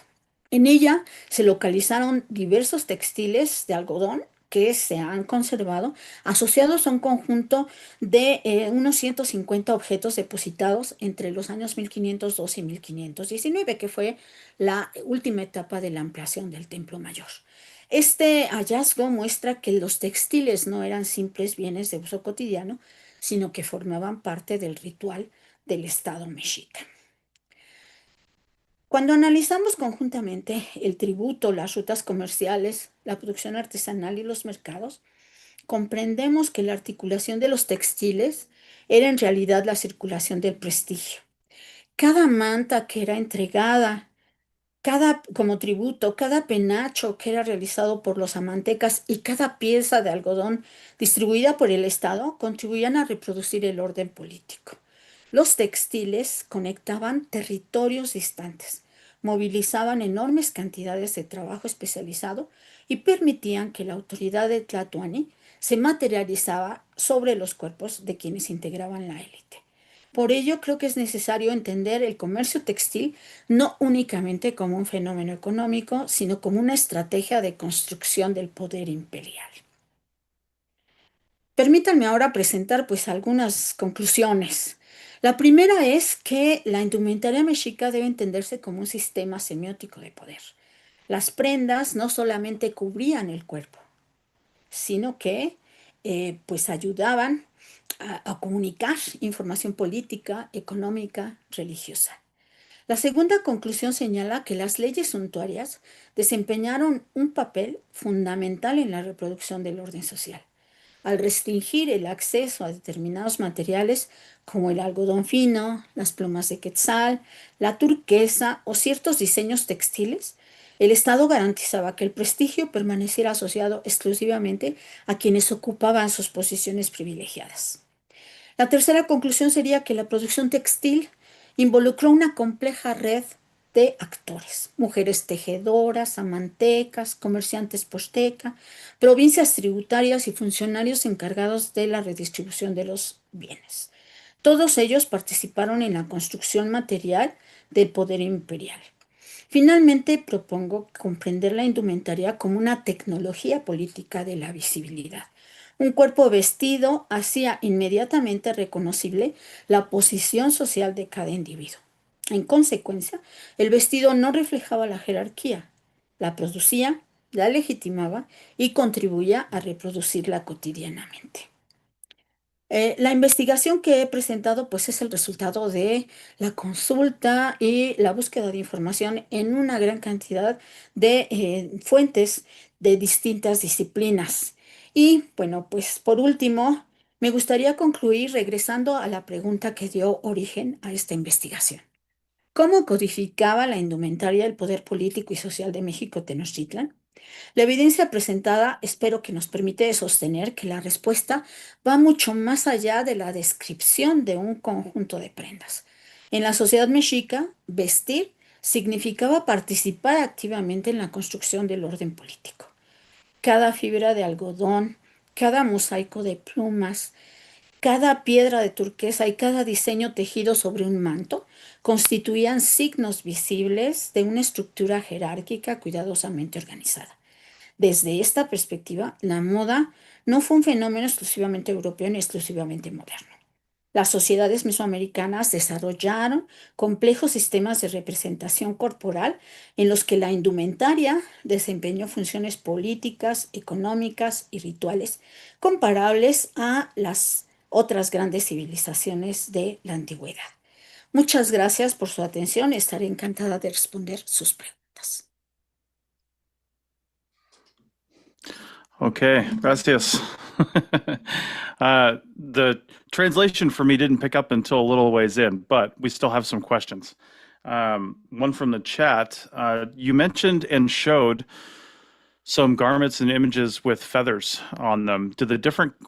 En ella se localizaron diversos textiles de algodón que se han conservado, asociados a un conjunto de unos 150 objetos depositados entre los años 1512 y 1519, que fue la última etapa de la ampliación del Templo Mayor. Este hallazgo muestra que los textiles no eran simples bienes de uso cotidiano, sino que formaban parte del ritual del Estado mexica. Cuando analizamos conjuntamente el tributo, las rutas comerciales, la producción artesanal y los mercados, comprendemos que la articulación de los textiles era en realidad la circulación del prestigio. Cada manta que era entregada, como tributo, cada penacho que era realizado por los amantecas y cada pieza de algodón distribuida por el Estado contribuían a reproducir el orden político. Los textiles conectaban territorios distantes, movilizaban enormes cantidades de trabajo especializado y permitían que la autoridad de Tlatoani se materializaba sobre los cuerpos de quienes integraban la élite. Por ello, creo que es necesario entender el comercio textil no únicamente como un fenómeno económico, sino como una estrategia de construcción del poder imperial. Permítanme ahora presentar pues algunas conclusiones. La primera es que la indumentaria mexica debe entenderse como un sistema semiótico de poder. Las prendas no solamente cubrían el cuerpo, sino que pues ayudaban a comunicar información política, económica, religiosa. La segunda conclusión señala que las leyes suntuarias desempeñaron un papel fundamental en la reproducción del orden social. Al restringir el acceso a determinados materiales como el algodón fino, las plumas de quetzal, la turquesa o ciertos diseños textiles, el Estado garantizaba que el prestigio permaneciera asociado exclusivamente a quienes ocupaban sus posiciones privilegiadas. La tercera conclusión sería que la producción textil involucró una compleja red de actores, mujeres tejedoras, amantecas, comerciantes posteca, provincias tributarias y funcionarios encargados de la redistribución de los bienes. Todos ellos participaron en la construcción material del poder imperial. Finalmente, propongo comprender la indumentaria como una tecnología política de la visibilidad. Un cuerpo vestido hacía inmediatamente reconocible la posición social de cada individuo. En consecuencia, el vestido no reflejaba la jerarquía, la producía, la legitimaba y contribuía a reproducirla cotidianamente. La investigación que he presentado pues es el resultado de la consulta y la búsqueda de información en una gran cantidad de fuentes de distintas disciplinas. Y bueno, pues por último, me gustaría concluir regresando a la pregunta que dio origen a esta investigación. ¿Cómo codificaba la indumentaria el poder político y social de México Tenochtitlan? La evidencia presentada espero que nos permite sostener que la respuesta va mucho más allá de la descripción de un conjunto de prendas. En la sociedad mexica, vestir significaba participar activamente en la construcción del orden político. Cada fibra de algodón, cada mosaico de plumas, cada piedra de turquesa y cada diseño tejido sobre un manto constituían signos visibles de una estructura jerárquica cuidadosamente organizada. Desde esta perspectiva, la moda no fue un fenómeno exclusivamente europeo ni exclusivamente moderno. Las sociedades mesoamericanas desarrollaron complejos sistemas de representación corporal en los que la indumentaria desempeñó funciones políticas, económicas y rituales comparables a las otras grandes civilizaciones de la antigüedad. Muchas gracias por su atención. Estaré encantada de responder sus preguntas. Okay, gracias. The translation for me didn't pick up until a little ways in, but we still have some questions. One from the chat. You mentioned and showed some garments and images with feathers on them.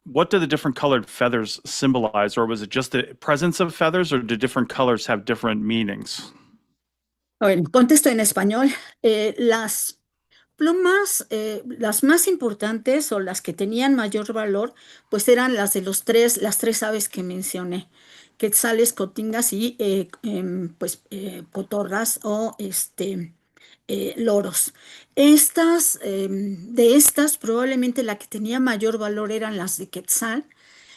What do the different colored feathers symbolize, or was it just the presence of feathers, or do different colors have different meanings? Bueno, contesto en español. Las plumas, las más importantes o las que tenían mayor valor, pues eran las de las tres aves que mencioné, quetzales, cotingas y cotorras o loros. De estas, probablemente la que tenía mayor valor eran las de quetzal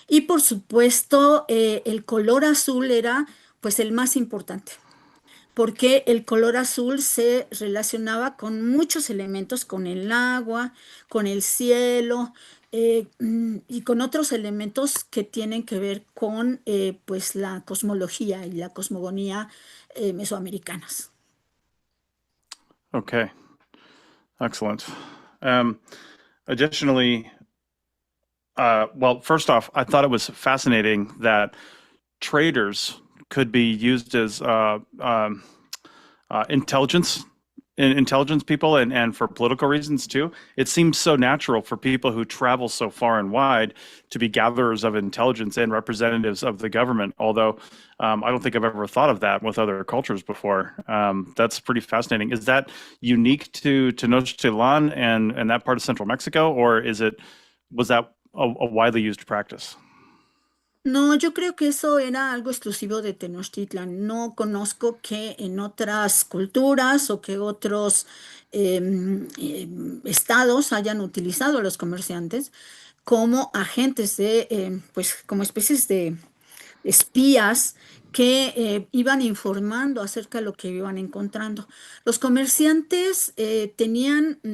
y por supuesto el color azul era pues el más importante, porque el color azul se relacionaba con muchos elementos, con el agua, con el cielo y con otros elementos que tienen que ver con pues la cosmología y la cosmogonía mesoamericanas. Okay, excellent. Additionally, well, first off, I thought it was fascinating that traders could be used as intelligence people and for political reasons too. It seems so natural for people who travel so far and wide to be gatherers of intelligence and representatives of the government, although I don't think I've ever thought of that with other cultures before. That's pretty fascinating. Is that unique to Tenochtitlan and that part of central Mexico, or was that a widely used practice? No, yo creo que eso era algo exclusivo de Tenochtitlan. No conozco que en otras culturas o que otros estados hayan utilizado a los comerciantes como agentes pues como especies de espías que iban informando acerca de lo que iban encontrando. Los comerciantes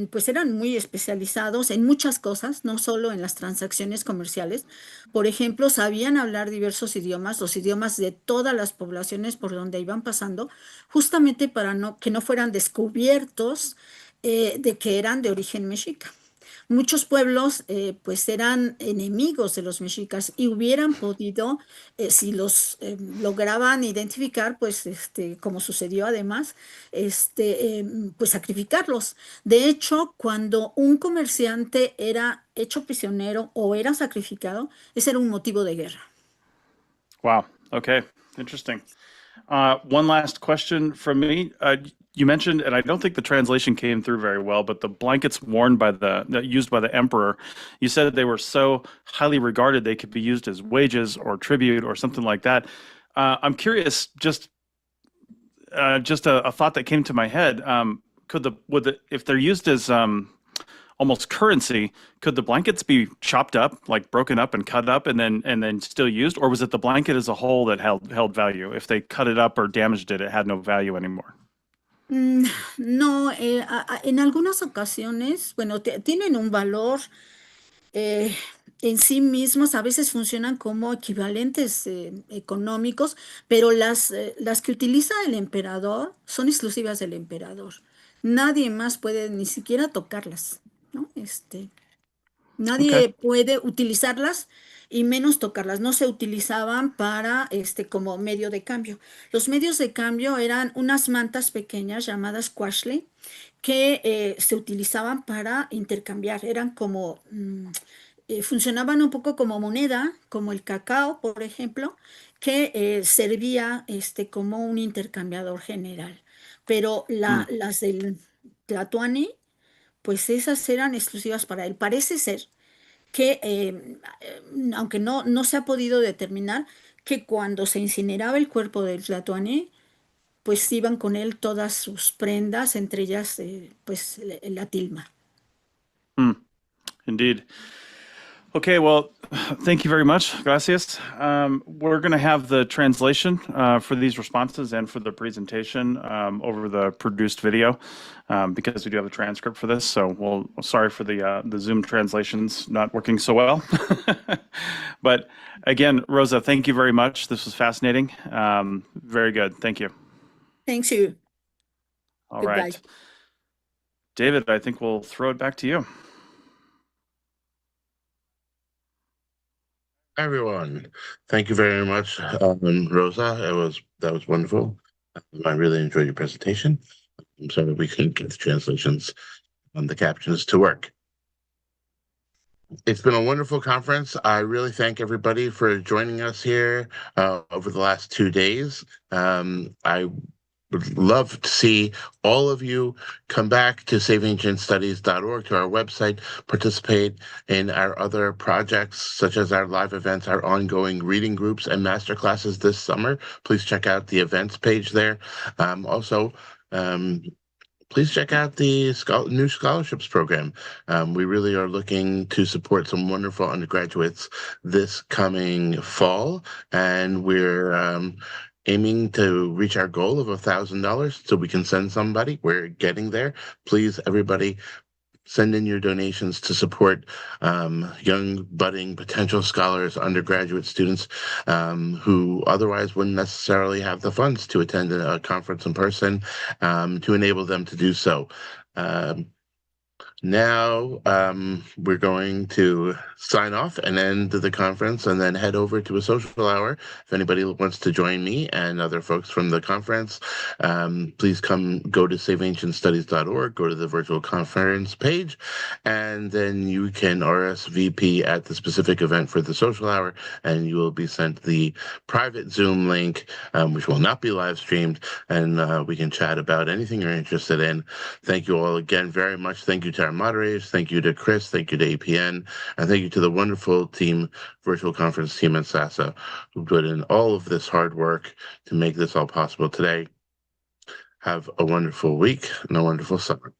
pues eran muy especializados en muchas cosas, no solo en las transacciones comerciales. Por ejemplo, sabían hablar diversos idiomas, los idiomas de todas las poblaciones por donde iban pasando, justamente para que no fueran descubiertos de que eran de origen mexica. Muchos pueblos pues eran enemigos de los mexicas y hubieran podido, si los lograban identificar, pues como sucedió además, pues sacrificarlos. De hecho, cuando un comerciante era hecho prisionero o era sacrificado, ese era un motivo de guerra. Wow. Okay. Interesting. One last question from me. You mentioned, and I don't think the translation came through very well, but the blankets worn by used by the emperor, you said they were so highly regarded they could be used as wages or tribute or something like that. I'm curious, just a thought that came to my head. If they're used as almost currency, could the blankets be chopped up, like broken up and cut up and then still used? Or was it the blanket as a whole that held value? If they cut it up or damaged it, it had no value anymore. No, en algunas ocasiones, bueno, tienen un valor en sí mismos, a veces funcionan como equivalentes económicos, pero las que utiliza el emperador son exclusivas del emperador. Nadie más puede ni siquiera tocarlas, ¿no? Nadie puede utilizarlas y menos tocarlas. No se utilizaban para como medio de cambio. Los medios de cambio eran unas mantas pequeñas llamadas quashley que se utilizaban para intercambiar. Eran como funcionaban un poco como moneda, como el cacao, por ejemplo, que servía como un intercambiador general. Pero las del Tlatoani, pues esas eran exclusivas para él. Parece ser que, aunque no se ha podido determinar, que cuando se incineraba el cuerpo del Tlatoani, pues iban con él todas sus prendas, entre ellas pues la tilma. Indeed. Okay, well, thank you very much. Gracias. We're going to have the translation for these responses and for the presentation over the produced video because we do have a transcript for this. So sorry for the Zoom translations not working so well. But again, Rosa, thank you very much. This was fascinating. Very good. Thank you. Thanks you. All right. David, I think we'll throw it back to you. Everyone, thank you very much, Rosa. That was wonderful. I really enjoyed your presentation. I'm sorry we couldn't get the translations and the captions to work. It's been a wonderful conference. I really thank everybody for joining us here over the last 2 days. I would love to see all of you come back to saveancientstudies.org, to our website, participate in our other projects, such as our live events, our ongoing reading groups and masterclasses this summer. Please check out the events page there. Also, please check out the new scholarships program. We really are looking to support some wonderful undergraduates this coming fall, and we're aiming to reach our goal of $1,000 so we can send somebody. We're getting there. Please, everybody, send in your donations to support young, budding, potential scholars, undergraduate students who otherwise wouldn't necessarily have the funds to attend a conference in person, to enable them to do so. Now we're going to sign off and end the conference and then head over to a social hour. If anybody wants to join me and other folks from the conference, please go to saveancientstudies.org, go to the virtual conference page, and then you can RSVP at the specific event for the social hour, and you will be sent the private Zoom link, which will not be live streamed, and we can chat about anything you're interested in. Thank you all again very much. Thank you to our moderators. Thank you to Chris. Thank you to APN. And thank you to the wonderful team, virtual conference team at Sasa, who put in all of this hard work to make this all possible today. Have a wonderful week and a wonderful summer.